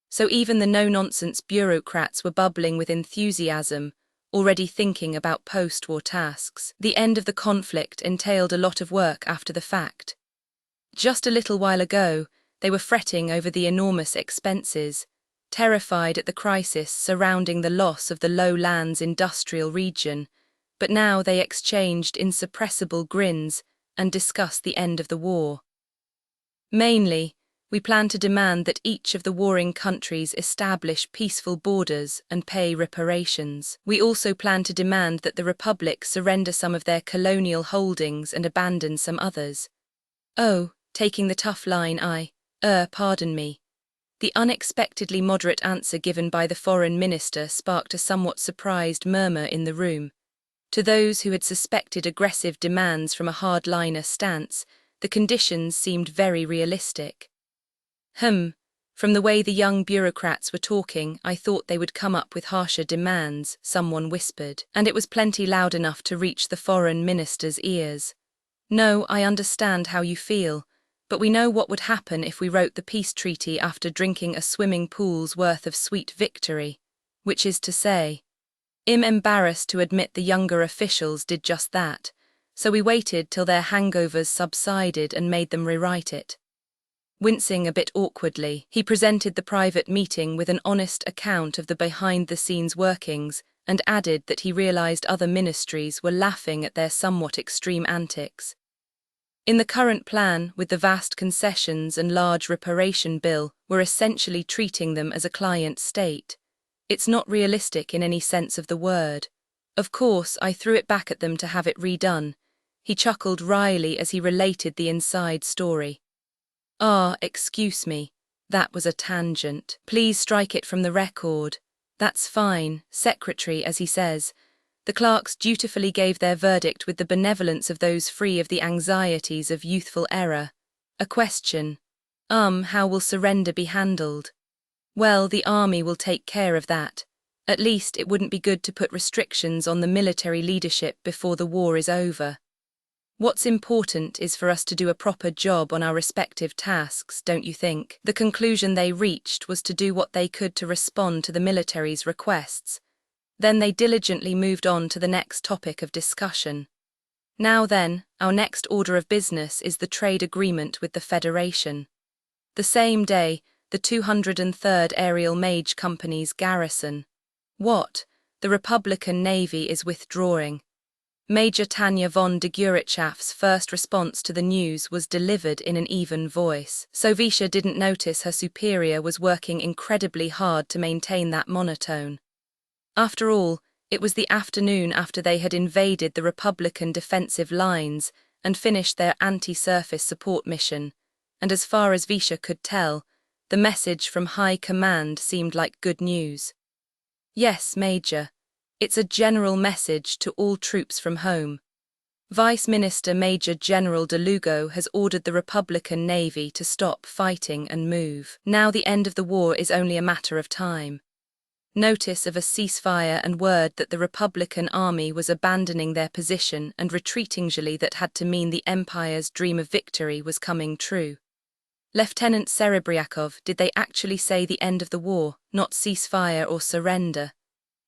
So even the no-nonsense bureaucrats were bubbling with enthusiasm, already thinking about post-war tasks. The end of the conflict entailed a lot of work after the fact. Just a little while ago, they were fretting over the enormous expenses, terrified at the crisis surrounding the loss of the lowlands industrial region, but now they exchanged insuppressible grins and discussed the end of the war. Mainly, we plan to demand that each of the warring countries establish peaceful borders and pay reparations. We also plan to demand that the Republic surrender some of their colonial holdings and abandon some others. Oh, taking the tough line, pardon me. The unexpectedly moderate answer given by the foreign minister sparked a somewhat surprised murmur in the room. To those who had suspected aggressive demands from a hardliner stance, the conditions seemed very realistic. From the way the young bureaucrats were talking, I thought they would come up with harsher demands, someone whispered, and it was plenty loud enough to reach the foreign minister's ears. No, I understand how you feel, but we know what would happen if we wrote the peace treaty after drinking a swimming pool's worth of sweet victory, which is to say, I'm embarrassed to admit the younger officials did just that, so we waited till their hangovers subsided and made them rewrite it. Wincing a bit awkwardly, he presented the private meeting with an honest account of the behind-the-scenes workings and added that he realized other ministries were laughing at their somewhat extreme antics. In the current plan, with the vast concessions and large reparation bill, we're essentially treating them as a client state. It's not realistic in any sense of the word. Of course, I threw it back at them to have it redone. He chuckled wryly as he related the inside story. Excuse me. That was a tangent. Please strike it from the record. That's fine, Secretary, as he says. The clerks dutifully gave their verdict with the benevolence of those free of the anxieties of youthful error. A question. How will surrender be handled? Well, the army will take care of that. At least it wouldn't be good to put restrictions on the military leadership before the war is over. What's important is for us to do a proper job on our respective tasks, don't you think? The conclusion they reached was to do what they could to respond to the military's requests. Then they diligently moved on to the next topic of discussion. Now then, our next order of business is the trade agreement with the Federation. The same day, the 203rd Aerial Mage Company's garrison. What? The Republican Navy is withdrawing. Major Tanya von de Gurichaf's first response to the news was delivered in an even voice. So Visha didn't notice her superior was working incredibly hard to maintain that monotone. After all, it was the afternoon after they had invaded the Republican defensive lines and finished their anti-surface support mission, and as far as Visha could tell, the message from High Command seemed like good news. Yes, Major. It's a general message to all troops from home. Vice Minister Major General de Lugo has ordered the Republican Navy to stop fighting and move. Now the end of the war is only a matter of time. Notice of a ceasefire and word that the Republican Army was abandoning their position and retreating that had to mean the Empire's dream of victory was coming true. Lieutenant Serebriakov, did they actually say the end of the war, not ceasefire or surrender?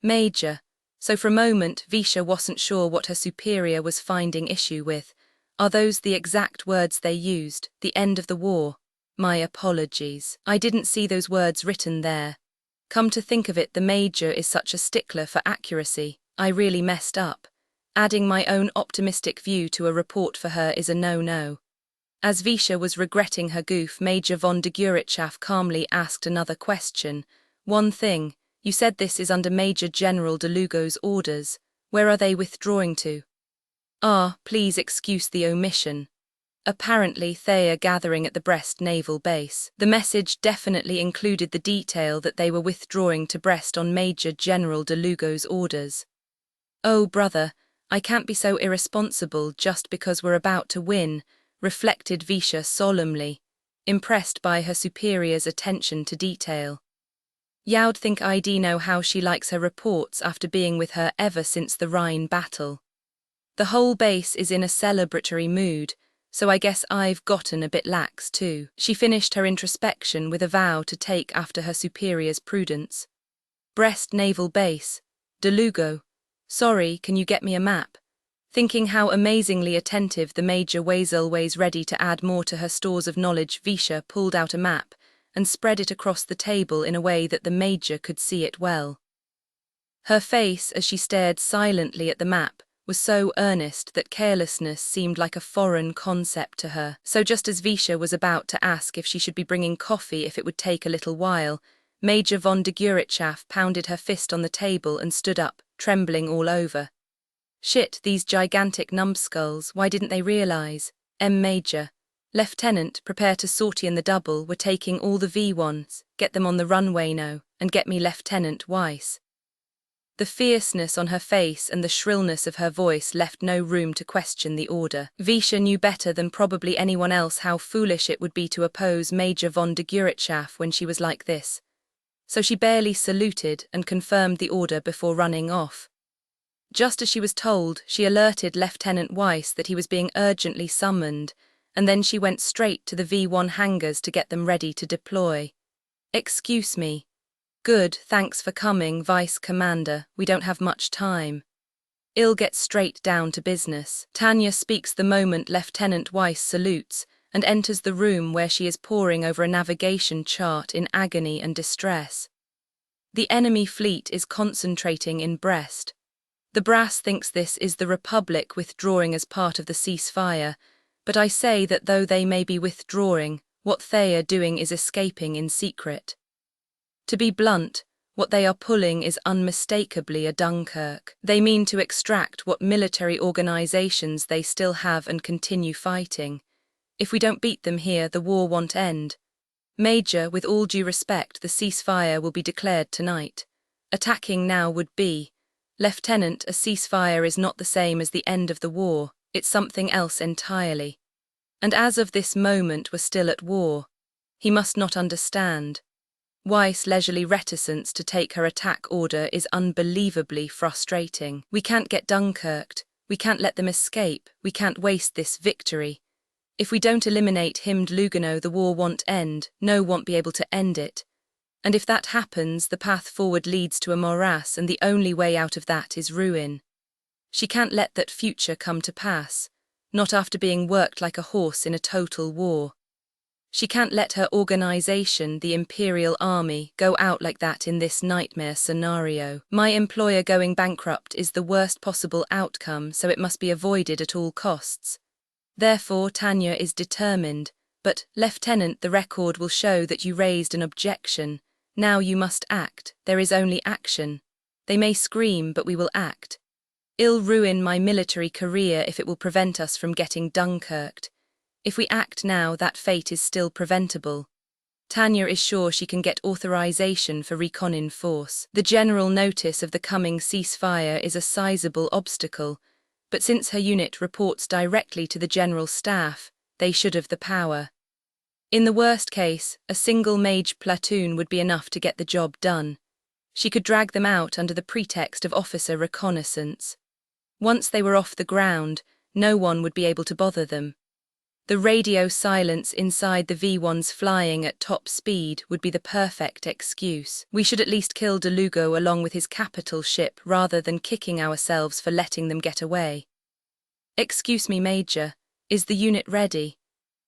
Major. So for a moment, Visha wasn't sure what her superior was finding issue with. Are those the exact words they used, the end of the war? My apologies. I didn't see those words written there. Come to think of it, the Major is such a stickler for accuracy. I really messed up. Adding my own optimistic view to a report for her is a no-no. As Visha was regretting her goof, Major von de Gurichaf calmly asked another question. One thing. You said this is under Major General de Lugo's orders. Where are they withdrawing to? Please excuse the omission. Apparently they are gathering at the Brest Naval Base. The message definitely included the detail that they were withdrawing to Brest on Major General de Lugo's orders. Oh, brother, I can't be so irresponsible just because we're about to win, reflected Visha solemnly, impressed by her superior's attention to detail. You'd think I'd know how she likes her reports after being with her ever since the Rhine battle. The whole base is in a celebratory mood, so I guess I've gotten a bit lax too. She finished her introspection with a vow to take after her superior's prudence. Brest Naval Base, de Lugo. Sorry, can you get me a map? Thinking how amazingly attentive the Major was always ready to add more to her stores of knowledge, Visha pulled out a map and spread it across the table in a way that the Major could see it well. Her face, as she stared silently at the map, was so earnest that carelessness seemed like a foreign concept to her. So just as Visha was about to ask if she should be bringing coffee if it would take a little while, Major von de Gurichaf pounded her fist on the table and stood up, trembling all over. Shit, these gigantic numbskulls, why didn't they realize? Major. Lieutenant, prepare to sortie in the double, we're taking all the V1s, get them on the runway now, and get me Lieutenant Weiss. The fierceness on her face and the shrillness of her voice left no room to question the order. Visha knew better than probably anyone else how foolish it would be to oppose Major von de Gurichaf when she was like this. So she barely saluted and confirmed the order before running off. Just as she was told, she alerted Lieutenant Weiss that he was being urgently summoned, and then she went straight to the V1 hangars to get them ready to deploy. Excuse me. Good, thanks for coming, Vice Commander, we don't have much time. I'll get straight down to business. Tanya speaks the moment Lieutenant Weiss salutes and enters the room where she is poring over a navigation chart in agony and distress. The enemy fleet is concentrating in Brest. The brass thinks this is the Republic withdrawing as part of the ceasefire, but I say that though they may be withdrawing, what they are doing is escaping in secret. To be blunt, what they are pulling is unmistakably a Dunkirk. They mean to extract what military organizations they still have and continue fighting. If we don't beat them here, the war won't end. Major, with all due respect, the ceasefire will be declared tonight. Attacking now would be. Lieutenant, a ceasefire is not the same as the end of the war. It's something else entirely. And as of this moment we're still at war. He must not understand. Weiss' leisurely reticence to take her attack order is unbelievably frustrating. We can't get Dunkirk. We can't let them escape. We can't waste this victory. If we don't eliminate Himd Lugano, the war won't end. No won't be able to end it. And if that happens, the path forward leads to a morass, and the only way out of that is ruin. She can't let that future come to pass, not after being worked like a horse in a total war. She can't let her organization, the Imperial Army, go out like that in this nightmare scenario. My employer going bankrupt is the worst possible outcome, so it must be avoided at all costs. Therefore, Tanya is determined. But, Lieutenant, the record will show that you raised an objection. Now you must act. There is only action. They may scream, but we will act. It'll ruin my military career if it will prevent us from getting Dunkirk. If we act now, that fate is still preventable. Tanya is sure she can get authorization for recon in force. The general notice of the coming ceasefire is a sizable obstacle, but since her unit reports directly to the General Staff, they should have the power. In the worst case, a single mage platoon would be enough to get the job done. She could drag them out under the pretext of officer reconnaissance. Once they were off the ground, no one would be able to bother them. The radio silence inside the V1s flying at top speed would be the perfect excuse. We should at least kill De Lugo along with his capital ship rather than kicking ourselves for letting them get away. Excuse me, Major, is the unit ready?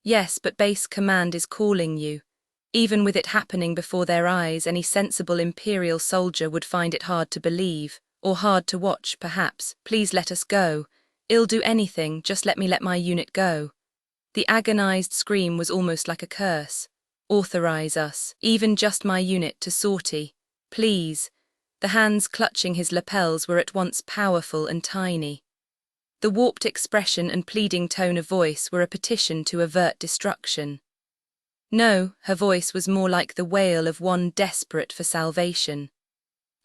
Yes, but base command is calling you. Even with it happening before their eyes, any sensible Imperial soldier would find it hard to believe, or hard to watch, perhaps. Please let us go. I'll do anything, just let my unit go. The agonized scream was almost like a curse. Authorize us, even just my unit, to sortie. Please. The hands clutching his lapels were at once powerful and tiny. The warped expression and pleading tone of voice were a petition to avert destruction. No, her voice was more like the wail of one desperate for salvation.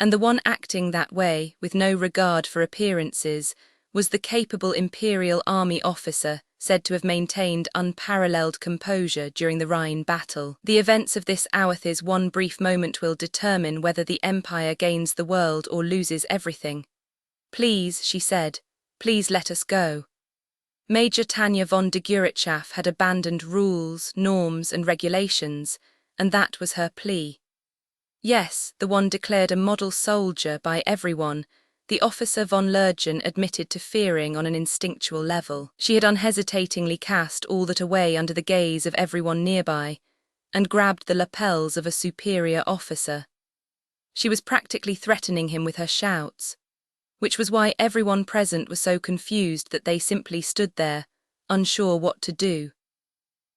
And the one acting that way, with no regard for appearances, was the capable Imperial Army officer said to have maintained unparalleled composure during the Rhine battle. The events of this hour's one brief moment will determine whether the Empire gains the world or loses everything. Please, she said, please let us go. Major Tanya von de Guritschaf had abandoned rules, norms and regulations, and that was her plea. Yes, the one declared a model soldier by everyone, the officer von Lergen admitted to fearing on an instinctual level. She had unhesitatingly cast all that away under the gaze of everyone nearby, and grabbed the lapels of a superior officer. She was practically threatening him with her shouts, which was why everyone present was so confused that they simply stood there, unsure what to do.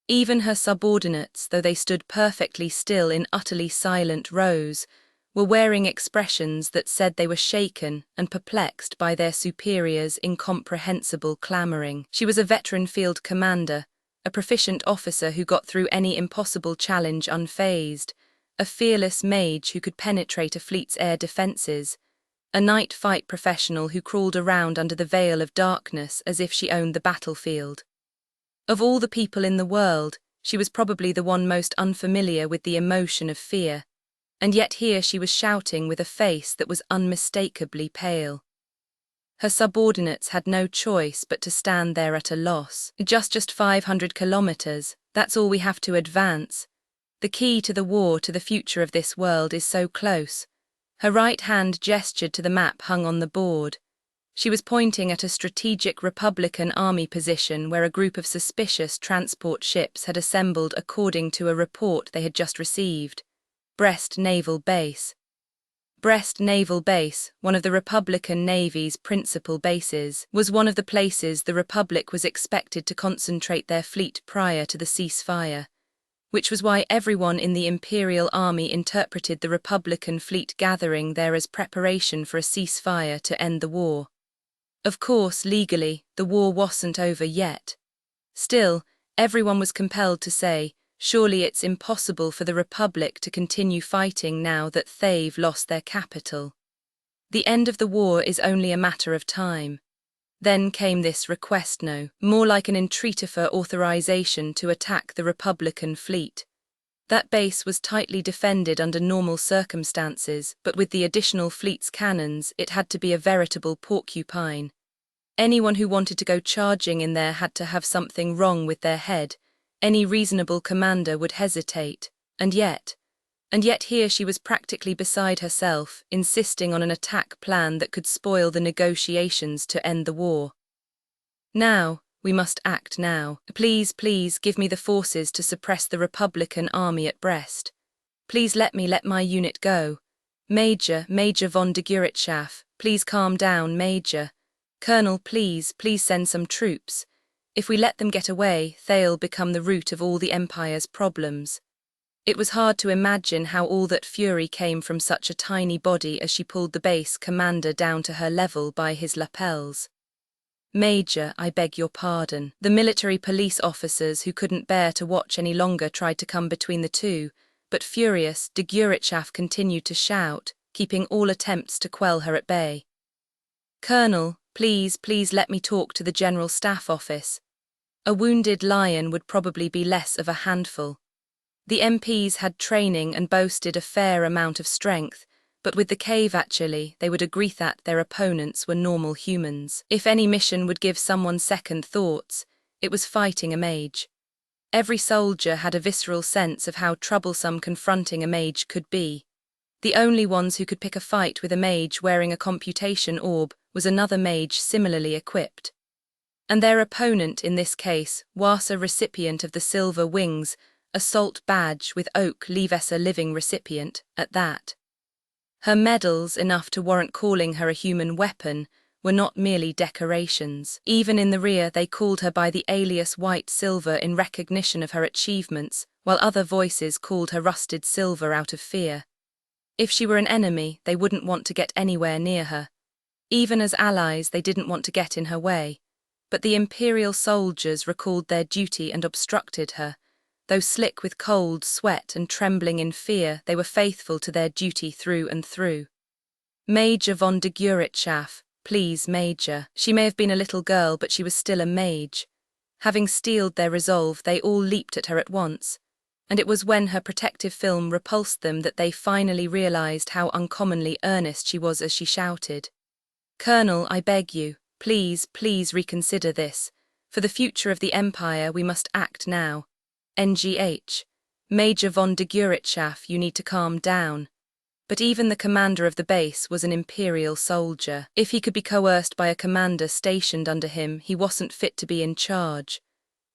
Even her subordinates, though they stood perfectly still in utterly silent rows, were wearing expressions that said they were shaken and perplexed by their superiors' incomprehensible clamoring. She was a veteran field commander, a proficient officer who got through any impossible challenge unfazed, a fearless mage who could penetrate a fleet's air defenses, a night fight professional who crawled around under the veil of darkness as if she owned the battlefield. Of all the people in the world, she was probably the one most unfamiliar with the emotion of fear, and yet here she was shouting with a face that was unmistakably pale. Her subordinates had no choice but to stand there at a loss. Just 500 kilometers, that's all we have to advance. The key to the war, to the future of this world, is so close. Her right hand gestured to the map hung on the board. She was pointing at a strategic Republican army position where a group of suspicious transport ships had assembled according to a report they had just received. Brest Naval Base. Brest Naval Base, one of the Republican Navy's principal bases, was one of the places the Republic was expected to concentrate their fleet prior to the ceasefire, which was why everyone in the Imperial Army interpreted the Republican fleet gathering there as preparation for a ceasefire to end the war. Of course, legally, the war wasn't over yet. Still, everyone was compelled to say, surely it's impossible for the Republic to continue fighting now that they've lost their capital. The end of the war is only a matter of time. Then came this request, no, more like an entreaty for authorization to attack the Republican fleet. That base was tightly defended under normal circumstances, but with the additional fleet's cannons, it had to be a veritable porcupine. Anyone who wanted to go charging in there had to have something wrong with their head. Any reasonable commander would hesitate. And yet here she was practically beside herself, insisting on an attack plan that could spoil the negotiations to end the war. Now, we must act now. Please, please, give me the forces to suppress the Republican army at Brest. Please let my unit go. Major von de Guritschaf, please calm down, Major. Colonel, please send some troops. If we let them get away, they'll become the root of all the Empire's problems. It was hard to imagine how all that fury came from such a tiny body as she pulled the base commander down to her level by his lapels. Major, I beg your pardon. The military police officers who couldn't bear to watch any longer tried to come between the two, but furious, de Guritschaf continued to shout, keeping all attempts to quell her at bay. Colonel, please let me talk to the General Staff Office. A wounded lion would probably be less of a handful. The MPs had training and boasted a fair amount of strength, but with the cave actually, they would agree that their opponents were normal humans. If any mission would give someone second thoughts, it was fighting a mage. Every soldier had a visceral sense of how troublesome confronting a mage could be. The only ones who could pick a fight with a mage wearing a computation orb was another mage similarly equipped. And their opponent in this case was a recipient of the Silver Wings, assault badge with Oak Leaves a living recipient, at that. Her medals, enough to warrant calling her a human weapon, were not merely decorations. Even in the rear they called her by the alias White Silver in recognition of her achievements, while other voices called her Rusted Silver out of fear. If she were an enemy, they wouldn't want to get anywhere near her. Even as allies, they didn't want to get in her way. But the Imperial soldiers recalled their duty and obstructed her. Though slick with cold, sweat, and trembling in fear, they were faithful to their duty through and through. Major von de Guritschaf, please, Major. She may have been a little girl, but she was still a mage. Having steeled their resolve, they all leaped at her at once. And it was when her protective film repulsed them that they finally realized how uncommonly earnest she was as she shouted. Colonel, I beg you, please reconsider this. For the future of the Empire, we must act now. NGH. Major von de Guritschaf, you need to calm down. But even the commander of the base was an Imperial soldier. If he could be coerced by a commander stationed under him, he wasn't fit to be in charge.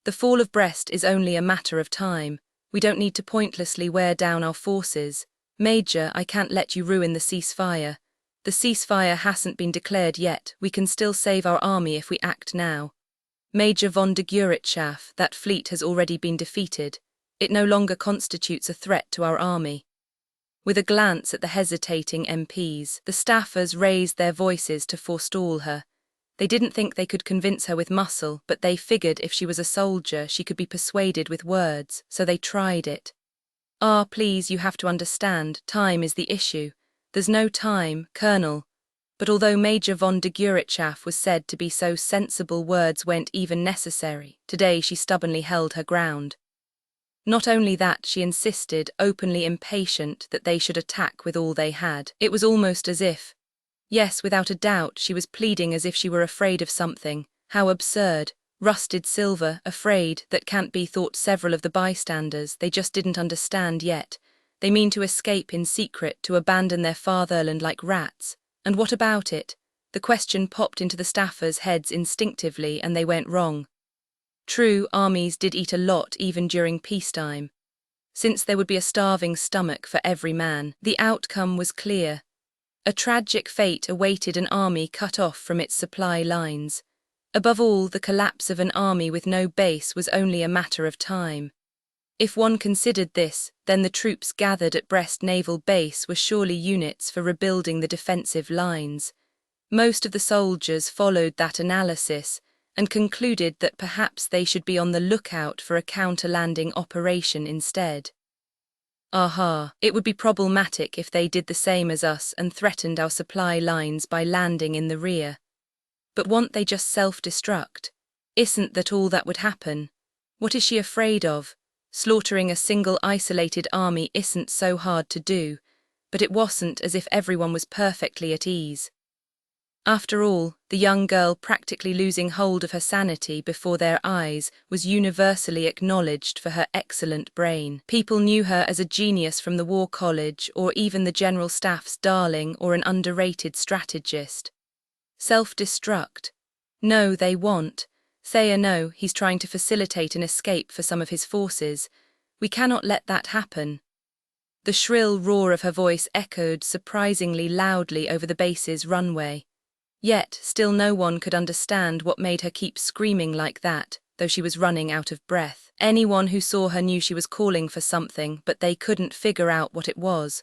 The fall of Brest is only a matter of time. We don't need to pointlessly wear down our forces. Major, I can't let you ruin the ceasefire. The ceasefire hasn't been declared yet. We can still save our army if we act now. Major von de Guritschaf, that fleet has already been defeated. It no longer constitutes a threat to our army. With a glance at the hesitating MPs, the staffers raised their voices to forestall her. They didn't think they could convince her with muscle, but they figured if she was a soldier, she could be persuaded with words, so they tried it. Please, you have to understand, time is the issue. There's no time, Colonel. But although Major von de Guritschaf was said to be so sensible, words weren't even necessary. Today she stubbornly held her ground. Not only that, she insisted, openly impatient, that they should attack with all they had. It was almost as if, yes, without a doubt, she was pleading as if she were afraid of something. How absurd. Rusted Silver, afraid, that can't be, thought several of the bystanders. They just didn't understand yet. They mean to escape in secret, to abandon their fatherland like rats. And what about it? The question popped into the staffers' heads instinctively, and they went wrong. True, armies did eat a lot even during peacetime. Since there would be a starving stomach for every man, the outcome was clear. A tragic fate awaited an army cut off from its supply lines. Above all, the collapse of an army with no base was only a matter of time. If one considered this, then the troops gathered at Brest Naval Base were surely units for rebuilding the defensive lines. Most of the soldiers followed that analysis and concluded that perhaps they should be on the lookout for a counter-landing operation instead. It would be problematic if they did the same as us and threatened our supply lines by landing in the rear. But won't they just self-destruct? Isn't that all that would happen? What is she afraid of? Slaughtering a single isolated army isn't so hard to do, but it wasn't as if everyone was perfectly at ease. After all, the young girl practically losing hold of her sanity before their eyes was universally acknowledged for her excellent brain. People knew her as a genius from the War College or even the General Staff's darling or an underrated strategist. Self-destruct. No, they want. Thayer, no, he's trying to facilitate an escape for some of his forces. We cannot let that happen. The shrill roar of her voice echoed surprisingly loudly over the base's runway. Yet, still no one could understand what made her keep screaming like that, though she was running out of breath. Anyone who saw her knew she was calling for something, but they couldn't figure out what it was.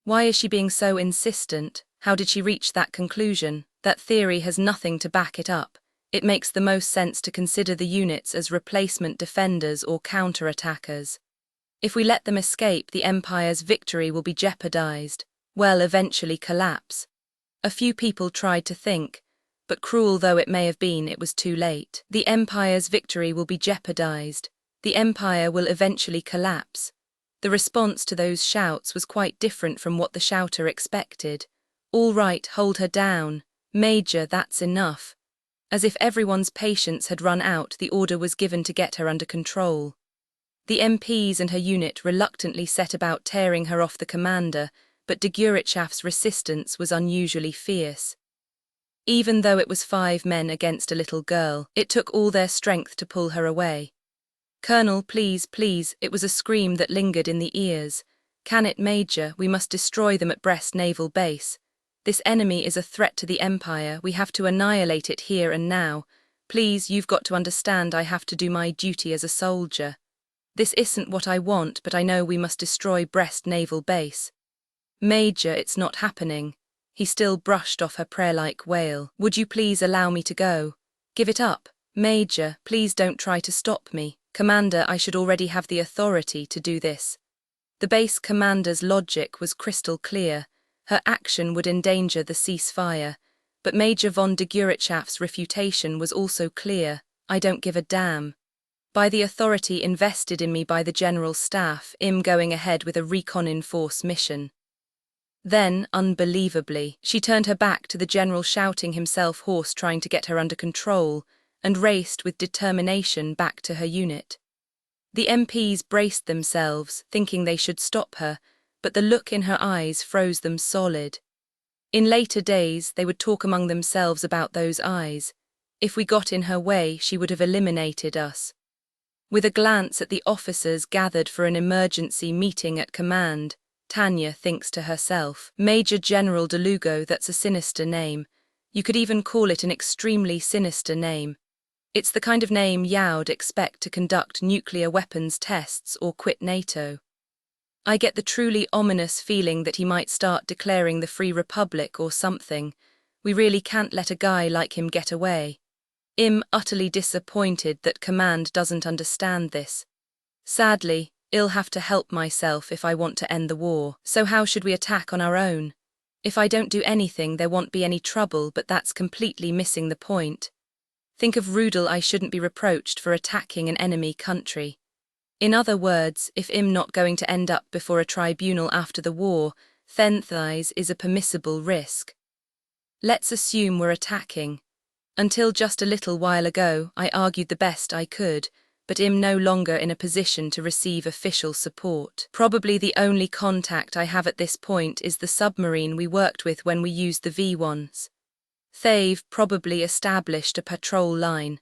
Why is she being so insistent? How did she reach that conclusion? That theory has nothing to back it up. It makes the most sense to consider the units as replacement defenders or counter-attackers. If we let them escape, the Empire's victory will be jeopardized, eventually collapse. A few people tried to think, but cruel though it may have been, it was too late. The Empire's victory will be jeopardized. The Empire will eventually collapse. The response to those shouts was quite different from what the shouter expected. All right, hold her down. Major, that's enough. As if everyone's patience had run out, the order was given to get her under control. The MPs and her unit reluctantly set about tearing her off the commander, but de Guritschaf's resistance was unusually fierce. Even though it was 5 men against a little girl, it took all their strength to pull her away. "Colonel, please, please," it was a scream that lingered in the ears. "Can it, Major? We must destroy them at Brest Naval Base. This enemy is a threat to the Empire. We have to annihilate it here and now. Please, you've got to understand I have to do my duty as a soldier. This isn't what I want, but I know we must destroy Brest Naval Base." "Major, it's not happening." He still brushed off her prayer-like wail. "Would you please allow me to go? Give it up. Major, please don't try to stop me. Commander, I should already have the authority to do this." The base commander's logic was crystal clear. Her action would endanger the ceasefire. But Major von de Guritschaf's refutation was also clear. "I don't give a damn. By the authority invested in me by the General Staff, I'm going ahead with a recon-in-force mission." Then, unbelievably, she turned her back to the general shouting himself hoarse, trying to get her under control, and raced with determination back to her unit. The MPs braced themselves, thinking they should stop her, but the look in her eyes froze them solid. In later days, they would talk among themselves about those eyes. If we got in her way, she would have eliminated us. With a glance at the officers gathered for an emergency meeting at command, Tanya thinks to herself, "Major General de Lugo, that's a sinister name. You could even call it an extremely sinister name. It's the kind of name Yao'd expect to conduct nuclear weapons tests or quit NATO. I get the truly ominous feeling that he might start declaring the Free Republic or something. We really can't let a guy like him get away." I'm utterly disappointed that command doesn't understand this. Sadly, I'll have to help myself if I want to end the war. So how should we attack on our own? If I don't do anything, there won't be any trouble, but that's completely missing the point. Think of Rudel, I shouldn't be reproached for attacking an enemy country. In other words, if I'm not going to end up before a tribunal after the war, then this is a permissible risk. Let's assume we're attacking. Until just a little while ago, I argued the best I could, but I'm no longer in a position to receive official support. Probably the only contact I have at this point is the submarine we worked with when we used the V1s. They've probably established a patrol line,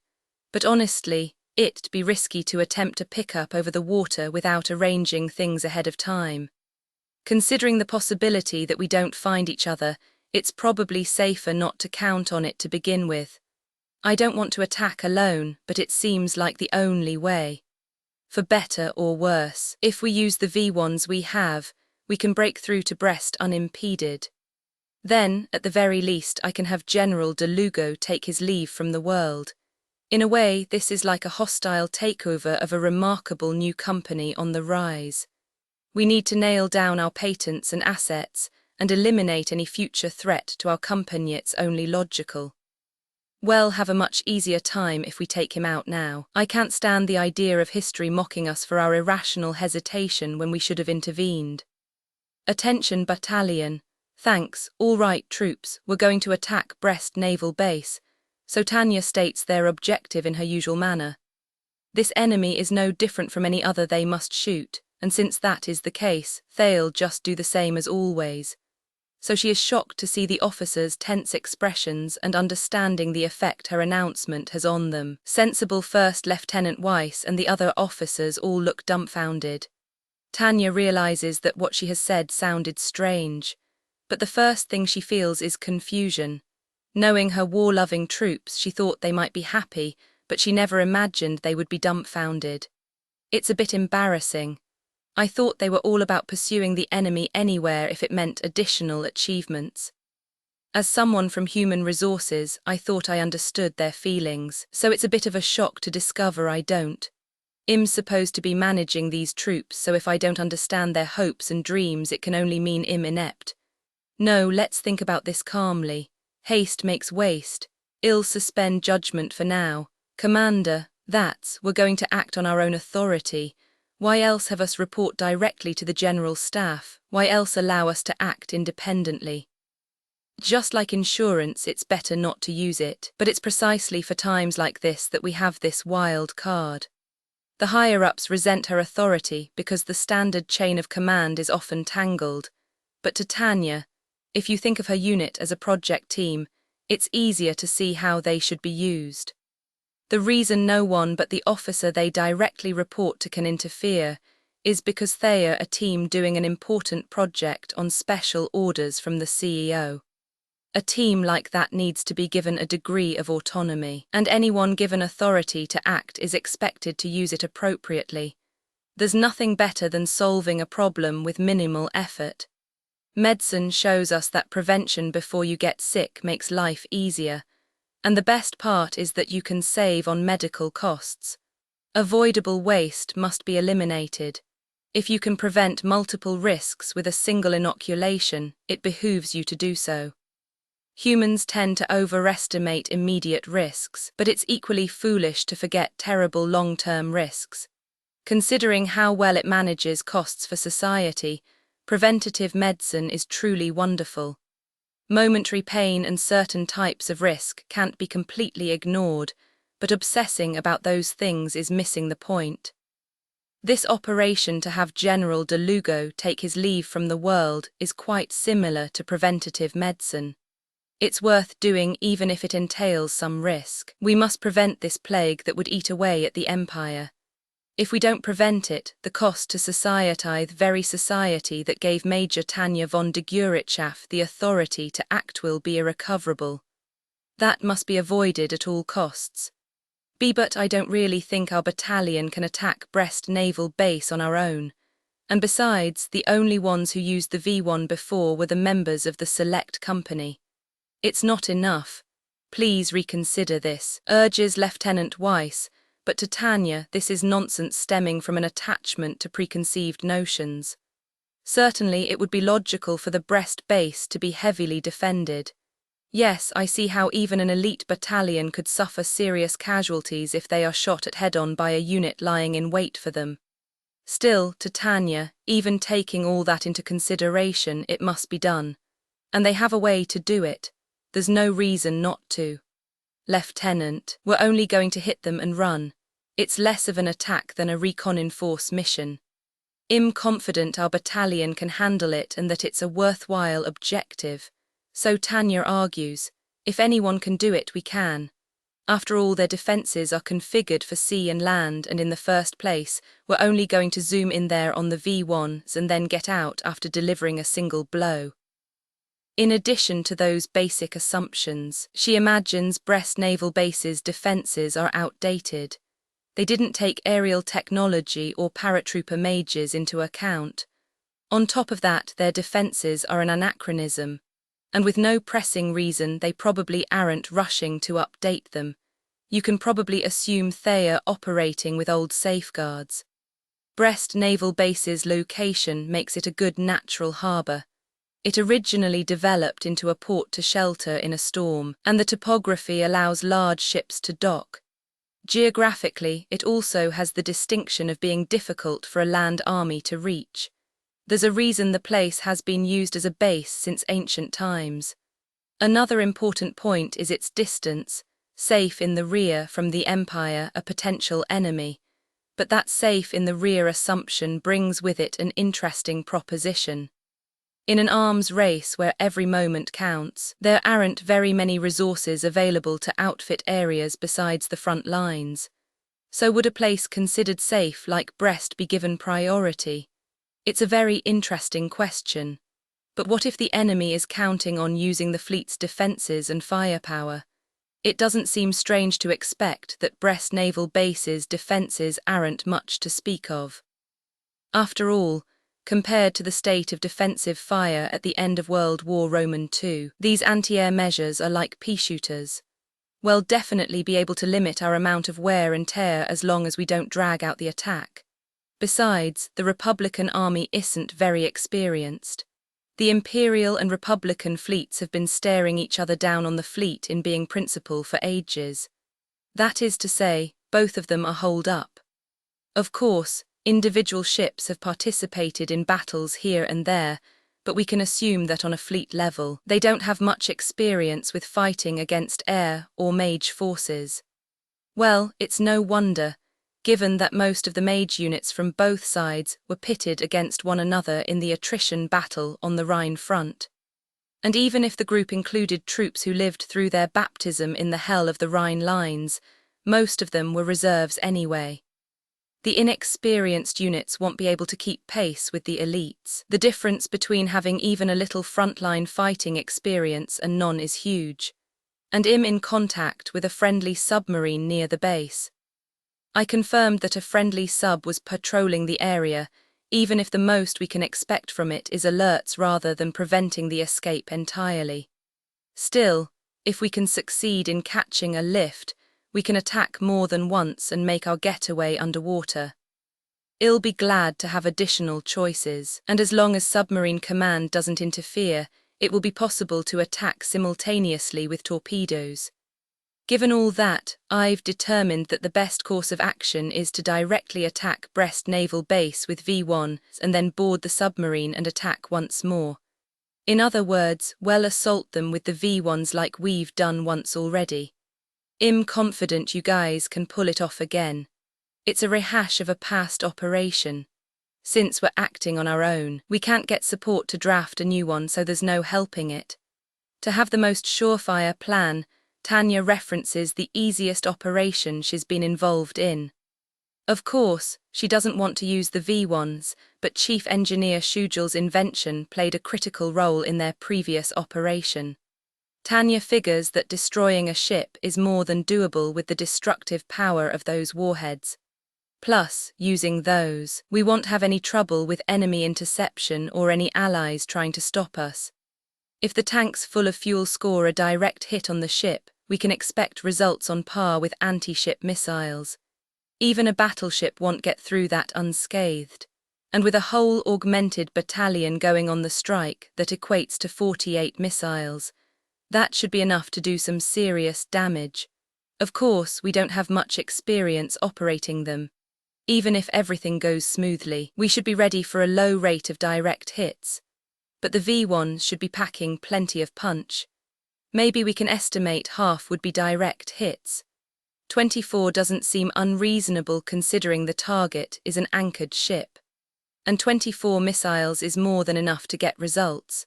but honestly, it'd be risky to attempt a pickup over the water without arranging things ahead of time. Considering the possibility that we don't find each other, it's probably safer not to count on it to begin with. I don't want to attack alone, but it seems like the only way. For better or worse, if we use the V1s we have, we can break through to Brest unimpeded. Then, at the very least, I can have General de Lugo take his leave from the world. In a way, this is like a hostile takeover of a remarkable new company on the rise. We need to nail down our patents and assets and eliminate any future threat to our company. It's only logical. We'll have a much easier time if we take him out now. I can't stand the idea of history mocking us for our irrational hesitation when we should have intervened. Attention battalion. Thanks, all right troops, we're going to attack Brest Naval Base, so Tanya states their objective in her usual manner. This enemy is no different from any other they must shoot, and since that is the case, they'll just do the same as always. So she is shocked to see the officers' tense expressions and understanding the effect her announcement has on them. Sensible First Lieutenant Weiss and the other officers all look dumbfounded. Tanya realizes that what she has said sounded strange, but the first thing she feels is confusion. Knowing her war-loving troops, she thought they might be happy, but she never imagined they would be dumbfounded. It's a bit embarrassing. I thought they were all about pursuing the enemy anywhere if it meant additional achievements. As someone from human resources, I thought I understood their feelings, so it's a bit of a shock to discover I don't. Im's supposed to be managing these troops, so if I don't understand their hopes and dreams, it can only mean Im inept. No, let's think about this calmly. Haste makes waste. I'll suspend judgment for now. Commander, we're going to act on our own authority. Why else have us report directly to the General Staff? Why else allow us to act independently? Just like insurance, it's better not to use it, but it's precisely for times like this that we have this wild card. The higher-ups resent her authority because the standard chain of command is often tangled. But to Tanya, if you think of her unit as a project team, it's easier to see how they should be used. The reason no one but the officer they directly report to can interfere is because they're a team doing an important project on special orders from the CEO. A team like that needs to be given a degree of autonomy, and anyone given authority to act is expected to use it appropriately. There's nothing better than solving a problem with minimal effort. Medicine shows us that prevention before you get sick makes life easier, and the best part is that you can save on medical costs. Avoidable waste must be eliminated. If you can prevent multiple risks with a single inoculation, it behooves you to do so. Humans tend to overestimate immediate risks, but it's equally foolish to forget terrible long-term risks. Considering how well it manages costs for society, preventative medicine is truly wonderful. Momentary pain and certain types of risk can't be completely ignored, but obsessing about those things is missing the point. This operation to have General de Lugo take his leave from the world is quite similar to preventative medicine. It's worth doing even if it entails some risk. We must prevent this plague that would eat away at the empire. If we don't prevent it, the cost to society, the very society that gave Major Tanya von de Guritschaff the authority to act, will be irrecoverable. That must be avoided at all costs. But I don't really think our battalion can attack Brest Naval Base on our own. And besides, the only ones who used the V1 before were the members of the select company. It's not enough. Please reconsider this, urges Lieutenant Weiss, but to Tanya this is nonsense stemming from an attachment to preconceived notions. Certainly it would be logical for the Brest base to be heavily defended. Yes, I see how even an elite battalion could suffer serious casualties if they are shot at head-on by a unit lying in wait for them. Still, to Tanya, even taking all that into consideration, it must be done. And they have a way to do it. There's no reason not to. Lieutenant, we're only going to hit them and run. It's less of an attack than a recon in force mission. I'm confident our battalion can handle it and that it's a worthwhile objective. So Tanya argues, if anyone can do it, we can. After all, their defenses are configured for sea and land, and in the first place, we're only going to zoom in there on the V1s and then get out after delivering a single blow. In addition to those basic assumptions, she imagines Brest Naval Base's defenses are outdated. They didn't take aerial technology or paratrooper majors into account. On top of that, their defenses are an anachronism, and with no pressing reason they probably aren't rushing to update them. You can probably assume they are operating with old safeguards. Brest Naval Base's location makes it a good natural harbour. It originally developed into a port to shelter in a storm, and the topography allows large ships to dock. Geographically, it also has the distinction of being difficult for a land army to reach. There's a reason the place has been used as a base since ancient times. Another important point is its distance, safe in the rear from the Empire, a potential enemy. But that safe in the rear assumption brings with it an interesting proposition. In an arms race where every moment counts, there aren't very many resources available to outfit areas besides the front lines. So would a place considered safe like Brest be given priority? It's a very interesting question. But what if the enemy is counting on using the fleet's defences and firepower? It doesn't seem strange to expect that Brest naval base's defences aren't much to speak of. After all, compared to the state of defensive fire at the end of World War II, these anti-air measures are like pea shooters. We'll definitely be able to limit our amount of wear and tear as long as we don't drag out the attack. Besides, the Republican army isn't very experienced. The Imperial and Republican fleets have been staring each other down on the fleet in being principal for ages. That is to say, both of them are holed up. Of course, individual ships have participated in battles here and there, but we can assume that on a fleet level, they don't have much experience with fighting against air or mage forces. Well, it's no wonder, given that most of the mage units from both sides were pitted against one another in the attrition battle on the Rhine front. And even if the group included troops who lived through their baptism in the hell of the Rhine lines, most of them were reserves anyway. The inexperienced units won't be able to keep pace with the elites. The difference between having even a little frontline fighting experience and none is huge. And I'm in contact with a friendly submarine near the base. I confirmed that a friendly sub was patrolling the area, even if the most we can expect from it is alerts rather than preventing the escape entirely. Still, if we can succeed in catching a lift, we can attack more than once and make our getaway underwater. I'll be glad to have additional choices, and as long as submarine command doesn't interfere, it will be possible to attack simultaneously with torpedoes. Given all that, I've determined that the best course of action is to directly attack Brest Naval Base with V1s and then board the submarine and attack once more. In other words, we'll assault them with the V1s like we've done once already. I'm confident you guys can pull it off again. It's a rehash of a past operation. Since we're acting on our own, we can't get support to draft a new one, so there's no helping it. To have the most surefire plan, Tanya references the easiest operation she's been involved in. Of course, she doesn't want to use the V1s, but Chief Engineer Shujal's invention played a critical role in their previous operation. Tanya figures that destroying a ship is more than doable with the destructive power of those warheads. Plus, using those, we won't have any trouble with enemy interception or any allies trying to stop us. If the tanks full of fuel score a direct hit on the ship, we can expect results on par with anti-ship missiles. Even a battleship won't get through that unscathed. And with a whole augmented battalion going on the strike that equates to 48 missiles, that should be enough to do some serious damage. Of course, we don't have much experience operating them. Even if everything goes smoothly, we should be ready for a low rate of direct hits. But the V1s should be packing plenty of punch. Maybe we can estimate half would be direct hits. 24 doesn't seem unreasonable considering the target is an anchored ship. And 24 missiles is more than enough to get results.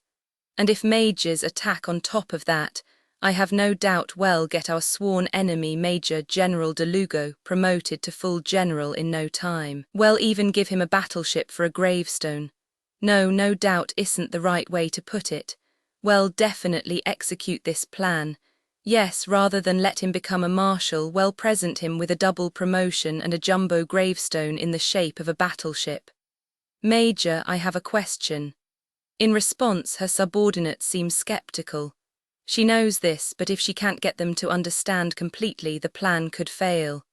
And if Majors attack on top of that, I have no doubt we'll get our sworn enemy Major General de Lugo promoted to full general in no time. We'll even give him a battleship for a gravestone. No doubt isn't the right way to put it. We'll definitely execute this plan. Yes, rather than let him become a marshal, we'll present him with a double promotion and a jumbo gravestone in the shape of a battleship. Major, I have a question. In response, her subordinates seem skeptical. She knows this, but if she can't get them to understand completely, the plan could fail.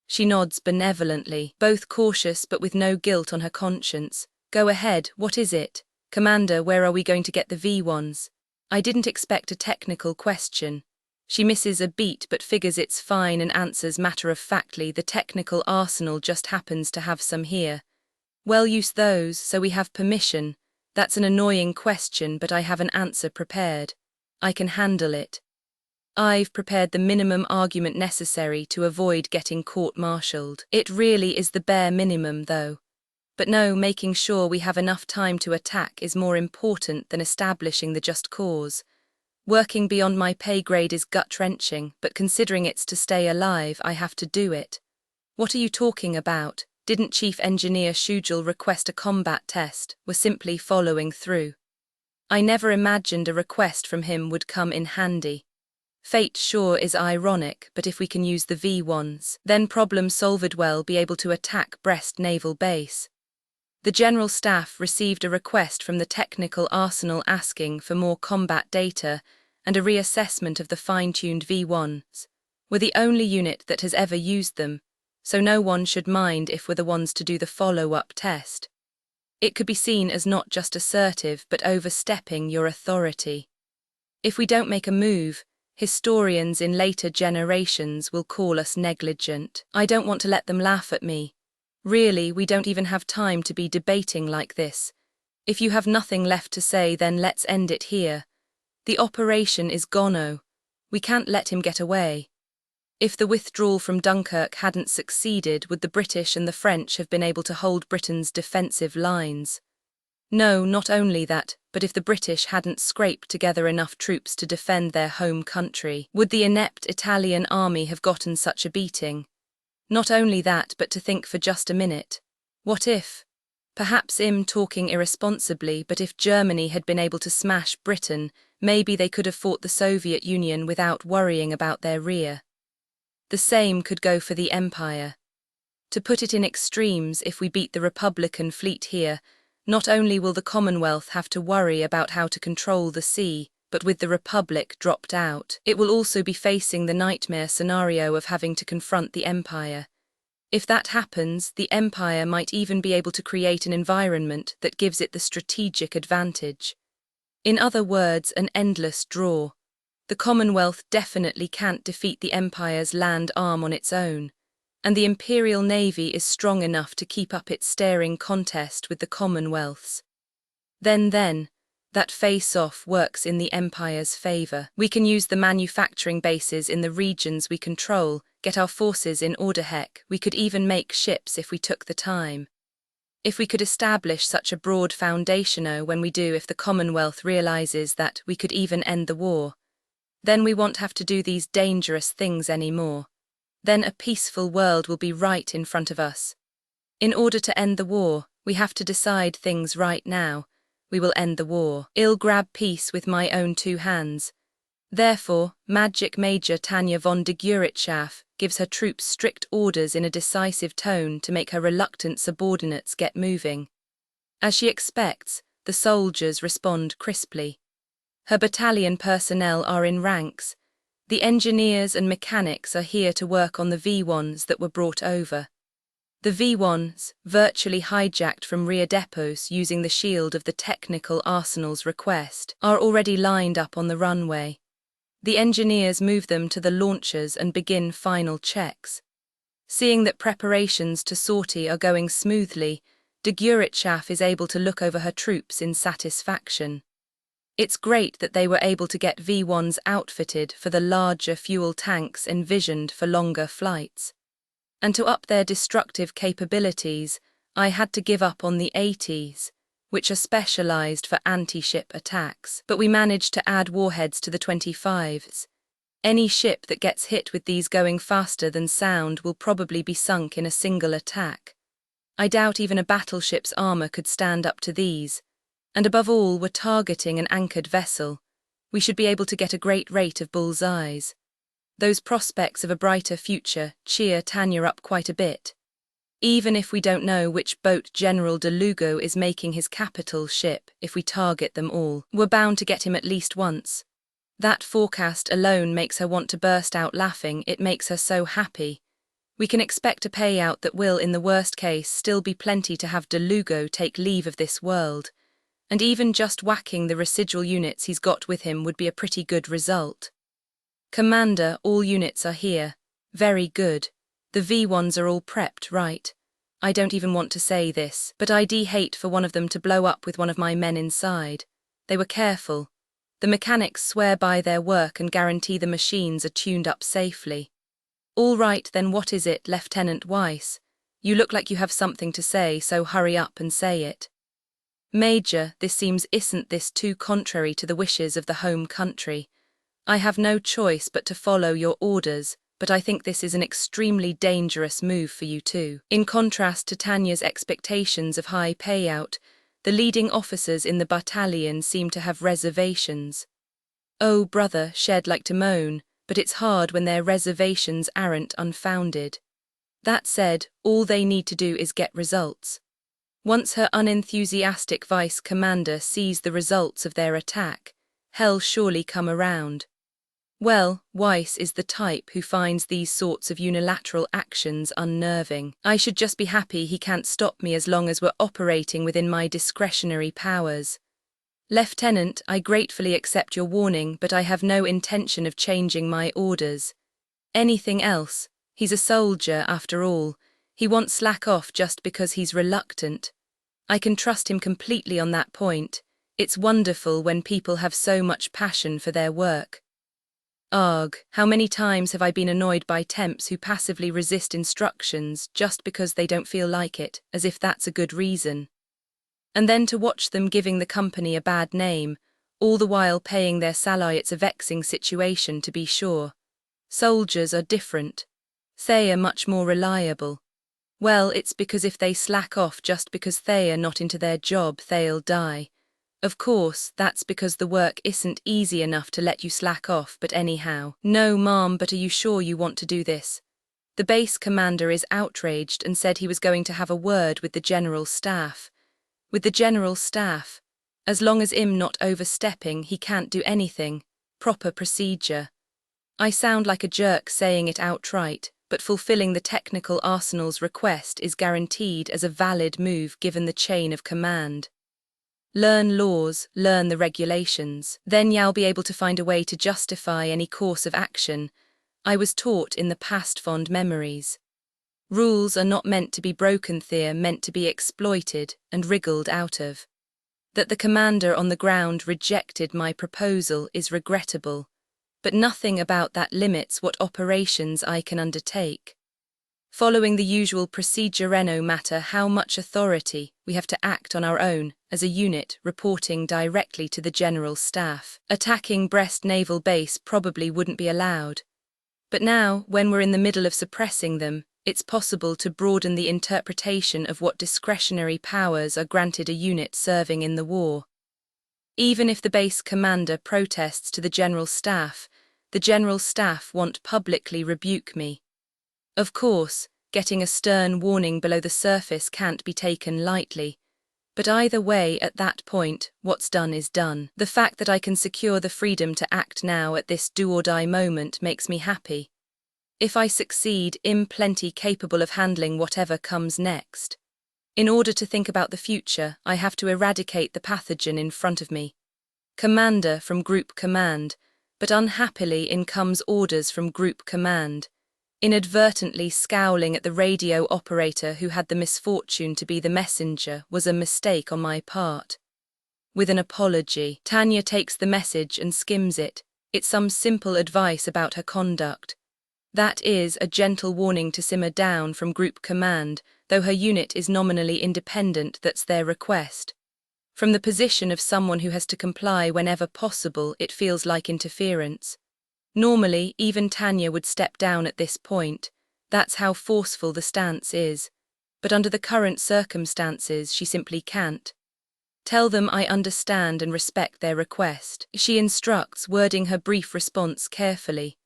She nods benevolently, both cautious but with no guilt on her conscience. Go ahead, what is it? "Commander, where are we going to get the V1s?" I didn't expect a technical question. She misses a beat but figures it's fine and answers matter-of-factly, "The technical arsenal just happens to have some here." "Well, use those, so we have permission." "That's an annoying question, but I have an answer prepared. I can handle it. I've prepared the minimum argument necessary to avoid getting court-martialed." It really is the bare minimum, though. But no, making sure we have enough time to attack is more important than establishing the just cause. Working beyond my pay grade is gut-wrenching, but considering it's to stay alive, I have to do it. "What are you talking about? Didn't Chief Engineer Shujal request a combat test? We're simply following through." I never imagined a request from him would come in handy. Fate sure is ironic, but if we can use the V1s, then problem solved, we'll be able to attack Brest Naval Base. The General Staff received a request from the technical arsenal asking for more combat data and a reassessment of the fine-tuned V1s. We're the only unit that has ever used them, so no one should mind if we're the ones to do the follow-up test. It could be seen as not just assertive but overstepping your authority. If we don't make a move, historians in later generations will call us negligent. I don't want to let them laugh at me. Really, we don't even have time to be debating like this. If you have nothing left to say, then let's end it here. The operation is gono. We can't let him get away. If the withdrawal from Dunkirk hadn't succeeded, would the British and the French have been able to hold Britain's defensive lines? No, not only that, but if the British hadn't scraped together enough troops to defend their home country, would the inept Italian army have gotten such a beating? Not only that, but to think for just a minute. What if? Perhaps I'm talking irresponsibly, but if Germany had been able to smash Britain, maybe they could have fought the Soviet Union without worrying about their rear. The same could go for the Empire. To put it in extremes, if we beat the Republican fleet here, not only will the Commonwealth have to worry about how to control the sea, but with the Republic dropped out, it will also be facing the nightmare scenario of having to confront the Empire. If that happens, the Empire might even be able to create an environment that gives it the strategic advantage. In other words, an endless draw. The Commonwealth definitely can't defeat the Empire's land arm on its own, and the Imperial Navy is strong enough to keep up its staring contest with the Commonwealth's. Then, that face-off works in the Empire's favour. We can use the manufacturing bases in the regions we control, get our forces in order. Heck, we could even make ships if we took the time. If we could establish such a broad foundation, when we do, if the Commonwealth realises that we could even end the war, then we won't have to do these dangerous things anymore. Then a peaceful world will be right in front of us. In order to end the war, we have to decide things right now. We will end the war. I'll grab peace with my own two hands. Therefore, Magic Major Tanya von de Guritschaf gives her troops strict orders in a decisive tone to make her reluctant subordinates get moving. As she expects, the soldiers respond crisply. Her battalion personnel are in ranks. The engineers and mechanics are here to work on the V1s that were brought over. The V1s, virtually hijacked from rear depots using the shield of the technical arsenal's request, are already lined up on the runway. The engineers move them to the launchers and begin final checks. Seeing that preparations to sortie are going smoothly, de Guritschaf is able to look over her troops in satisfaction. It's great that they were able to get V1s outfitted for the larger fuel tanks envisioned for longer flights. And to up their destructive capabilities, I had to give up on the 80s, which are specialized for anti-ship attacks. But we managed to add warheads to the 25s. Any ship that gets hit with these going faster than sound will probably be sunk in a single attack. I doubt even a battleship's armor could stand up to these. And above all, we're targeting an anchored vessel. We should be able to get a great rate of bullseyes. Those prospects of a brighter future cheer Tanya up quite a bit. Even if we don't know which boat General de Lugo is making his capital ship, if we target them all, we're bound to get him at least once. That forecast alone makes her want to burst out laughing. It makes her so happy. We can expect a payout that will, in the worst case, still be plenty to have de Lugo take leave of this world. And even just whacking the residual units he's got with him would be a pretty good result. Commander, all units are here. Very good. The V1s are all prepped, right? I don't even want to say this, but I'd hate for one of them to blow up with one of my men inside. They were careful. The mechanics swear by their work and guarantee the machines are tuned up safely. All right, then what is it, Lieutenant Weiss? You look like you have something to say, so hurry up and say it. Major, isn't this too contrary to the wishes of the home country? I have no choice but to follow your orders, but I think this is an extremely dangerous move for you too. In contrast to Tanya's expectations of high payout, the leading officers in the battalion seem to have reservations. Oh, brother, she'd like to moan, but it's hard when their reservations aren't unfounded. That said, all they need to do is get results. Once her unenthusiastic vice commander sees the results of their attack, hell'll surely come around. Well, Weiss is the type who finds these sorts of unilateral actions unnerving. I should just be happy he can't stop me as long as we're operating within my discretionary powers. Lieutenant, I gratefully accept your warning, but I have no intention of changing my orders. Anything else? He's a soldier, after all. He won't slack off just because he's reluctant. I can trust him completely on that point. It's wonderful when people have so much passion for their work. Arg, how many times have I been annoyed by temps who passively resist instructions just because they don't feel like it, as if that's a good reason. And then to watch them giving the company a bad name, all the while paying their salary. It's a vexing situation, to be sure. Soldiers are different. They are much more reliable. Well, it's because if they slack off just because they are not into their job, they'll die. Of course, that's because the work isn't easy enough to let you slack off, but anyhow. No, ma'am, but are you sure you want to do this? The base commander is outraged and said he was going to have a word with the general staff. With the general staff? As long as I'm not overstepping, he can't do anything. Proper procedure. I sound like a jerk saying it outright, but fulfilling the technical arsenal's request is guaranteed as a valid move given the chain of command. Learn laws, learn the regulations, then you'll be able to find a way to justify any course of action. I was taught in the past fond memories. Rules are not meant to be broken, they're meant to be exploited and wriggled out of. That the commander on the ground rejected my proposal is regrettable, but nothing about that limits what operations I can undertake. Following the usual procedure, no matter how much authority, we have to act on our own, as a unit reporting directly to the general staff. Attacking Brest Naval Base probably wouldn't be allowed. But now, when we're in the middle of suppressing them, it's possible to broaden the interpretation of what discretionary powers are granted a unit serving in the war. Even if the base commander protests to the general staff won't publicly rebuke me. Of course, getting a stern warning below the surface can't be taken lightly, but either way, at that point, what's done is done. The fact that I can secure the freedom to act now at this do-or-die moment makes me happy. If I succeed, I'm plenty capable of handling whatever comes next. In order to think about the future, I have to eradicate the pathogen in front of me. Commander from Group Command, but unhappily in comes orders from Group Command. Inadvertently scowling at the radio operator who had the misfortune to be the messenger was a mistake on my part. With an apology, Tanya takes the message and skims it. It's some simple advice about her conduct. That is a gentle warning to simmer down from Group Command, though her unit is nominally independent. That's their request. From the position of someone who has to comply whenever possible, it feels like interference. Normally, even Tanya would step down at this point. That's how forceful the stance is. But under the current circumstances, she simply can't. Tell them I understand and respect their request, she instructs, wording her brief response carefully.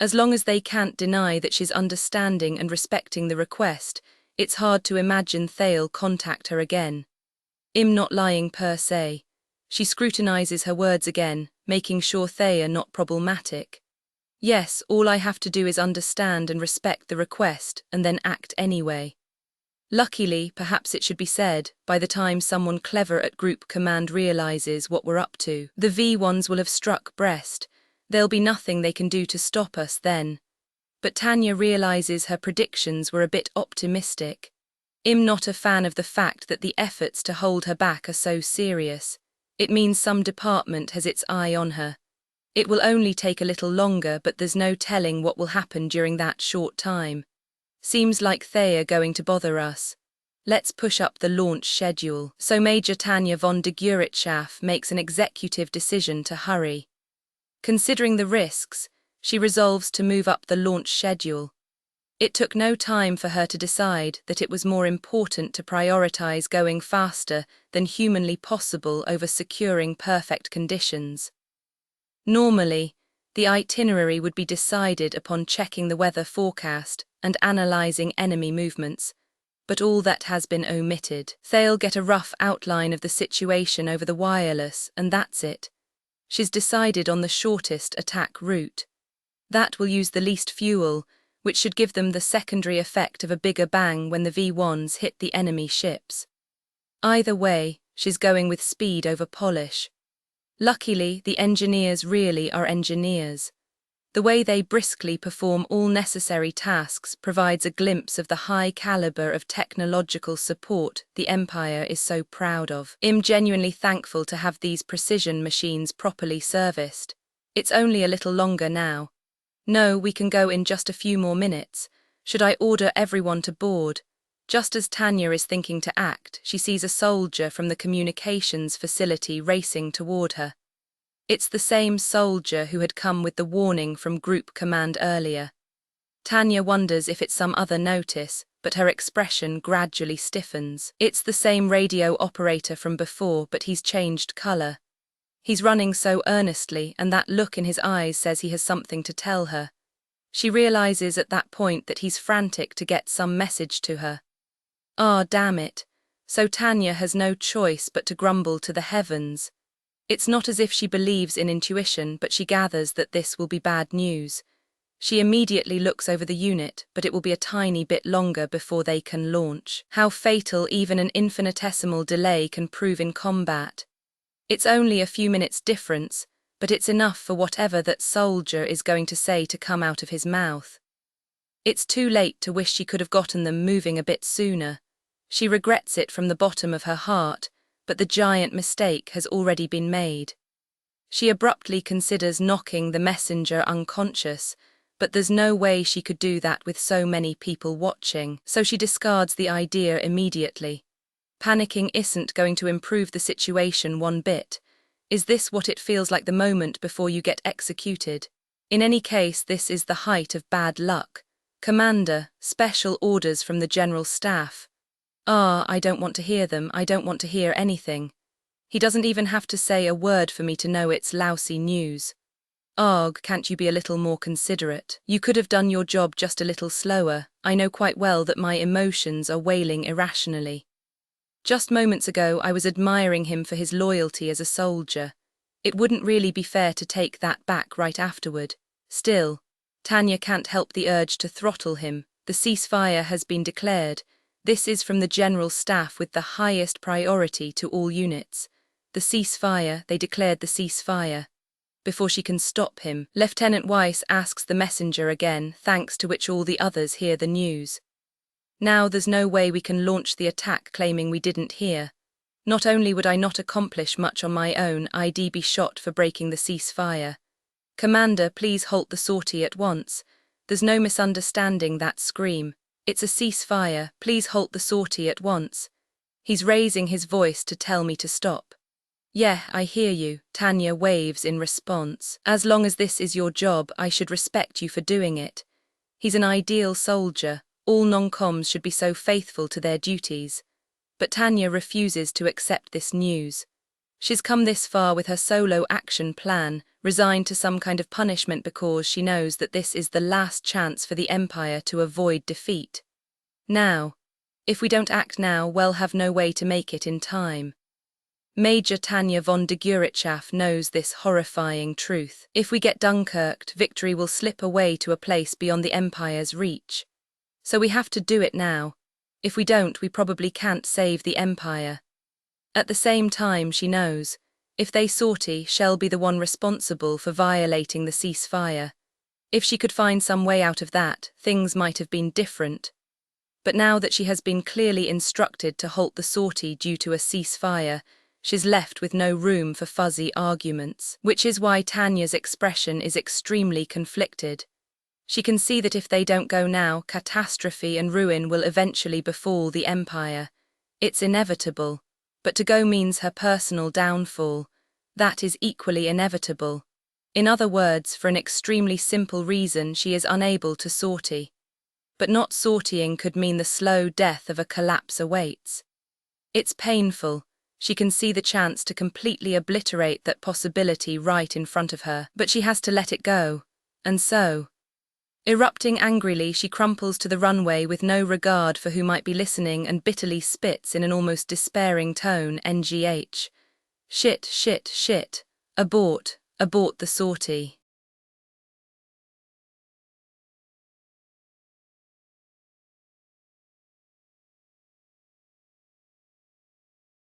As long as they can't deny that she's understanding and respecting the request, it's hard to imagine they'll contact her again. I'm not lying per se. She scrutinizes her words again, making sure they are not problematic. Yes, all I have to do is understand and respect the request and then act anyway. Luckily, perhaps it should be said, by the time someone clever at Group Command realizes what we're up to, the V1s will have struck Brest. There'll be nothing they can do to stop us then. But Tanya realizes her predictions were a bit optimistic. I'm not a fan of the fact that the efforts to hold her back are so serious. It means some department has its eye on her. It will only take a little longer, but there's no telling what will happen during that short time. Seems like they are going to bother us. Let's push up the launch schedule. So Major Tanya von de Guritschaf makes an executive decision to hurry. Considering the risks, she resolves to move up the launch schedule. It took no time for her to decide that it was more important to prioritize going faster than humanly possible over securing perfect conditions. Normally, the itinerary would be decided upon checking the weather forecast and analyzing enemy movements, but all that has been omitted. They'll get a rough outline of the situation over the wireless, and that's it. She's decided on the shortest attack route. That will use the least fuel, which should give them the secondary effect of a bigger bang when the V1s hit the enemy ships. Either way, she's going with speed over polish. Luckily, the engineers really are engineers. The way they briskly perform all necessary tasks provides a glimpse of the high caliber of technological support the Empire is so proud of. I'm genuinely thankful to have these precision machines properly serviced. It's only a little longer now. No, we can go in just a few more minutes. Should I order everyone to board? Just as Tanya is thinking to act, she sees a soldier from the communications facility racing toward her. It's the same soldier who had come with the warning from Group Command earlier. Tanya wonders if it's some other notice, but her expression gradually stiffens. It's the same radio operator from before, but he's changed color. He's running so earnestly, and that look in his eyes says he has something to tell her. She realizes at that point that he's frantic to get some message to her. Ah, damn it. So Tanya has no choice but to grumble to the heavens. It's not as if she believes in intuition, but she gathers that this will be bad news. She immediately looks over the unit, but it will be a tiny bit longer before they can launch. How fatal even an infinitesimal delay can prove in combat. It's only a few minutes difference, but it's enough for whatever that soldier is going to say to come out of his mouth. It's too late to wish she could have gotten them moving a bit sooner. She regrets it from the bottom of her heart, but the giant mistake has already been made. She abruptly considers knocking the messenger unconscious, but there's no way she could do that with so many people watching, so she discards the idea immediately. Panicking isn't going to improve the situation one bit. Is this what it feels like the moment before you get executed? In any case, this is the height of bad luck. Commander, special orders from the General Staff. Ah, I don't want to hear them, I don't want to hear anything. He doesn't even have to say a word for me to know it's lousy news. Arg, can't you be a little more considerate? You could have done your job just a little slower. I know quite well that my emotions are wailing irrationally. Just moments ago I was admiring him for his loyalty as a soldier. It wouldn't really be fair to take that back right afterward. Still, Tanya can't help the urge to throttle him. The ceasefire has been declared. This is from the General Staff with the highest priority to all units. The ceasefire, they declared the ceasefire. Before she can stop him, Lieutenant Weiss asks the messenger again, thanks to which all the others hear the news. Now there's no way we can launch the attack claiming we didn't hear. Not only would I not accomplish much on my own, I'd be shot for breaking the ceasefire. Commander, please halt the sortie at once. There's no misunderstanding that scream. It's a ceasefire, please halt the sortie at once. He's raising his voice to tell me to stop. Yeah, I hear you, Tanya waves in response. As long as this is your job, I should respect you for doing it. He's an ideal soldier. All non-coms should be so faithful to their duties. But Tanya refuses to accept this news. She's come this far with her solo action plan, resigned to some kind of punishment because she knows that this is the last chance for the Empire to avoid defeat. Now, if we don't act now, we'll have no way to make it in time. Major Tanya von de Guritschaf knows this horrifying truth. If we get Dunkirked, victory will slip away to a place beyond the Empire's reach. So we have to do it now. If we don't, we probably can't save the Empire. At the same time, she knows, if they sortie, she'll be the one responsible for violating the ceasefire. If she could find some way out of that, things might have been different. But now that she has been clearly instructed to halt the sortie due to a ceasefire, she's left with no room for fuzzy arguments, which is why Tanya's expression is extremely conflicted. She can see that if they don't go now, catastrophe and ruin will eventually befall the Empire. It's inevitable, but to go means her personal downfall. That is equally inevitable. In other words, for an extremely simple reason, she is unable to sortie. But not sortying could mean the slow death of a collapse awaits. It's painful. She can see the chance to completely obliterate that possibility right in front of her, but she has to let it go. And so, erupting angrily, she crumples to the runway with no regard for who might be listening and bitterly spits in an almost despairing tone, "NGH. Shit, shit, shit. Abort, abort the sortie."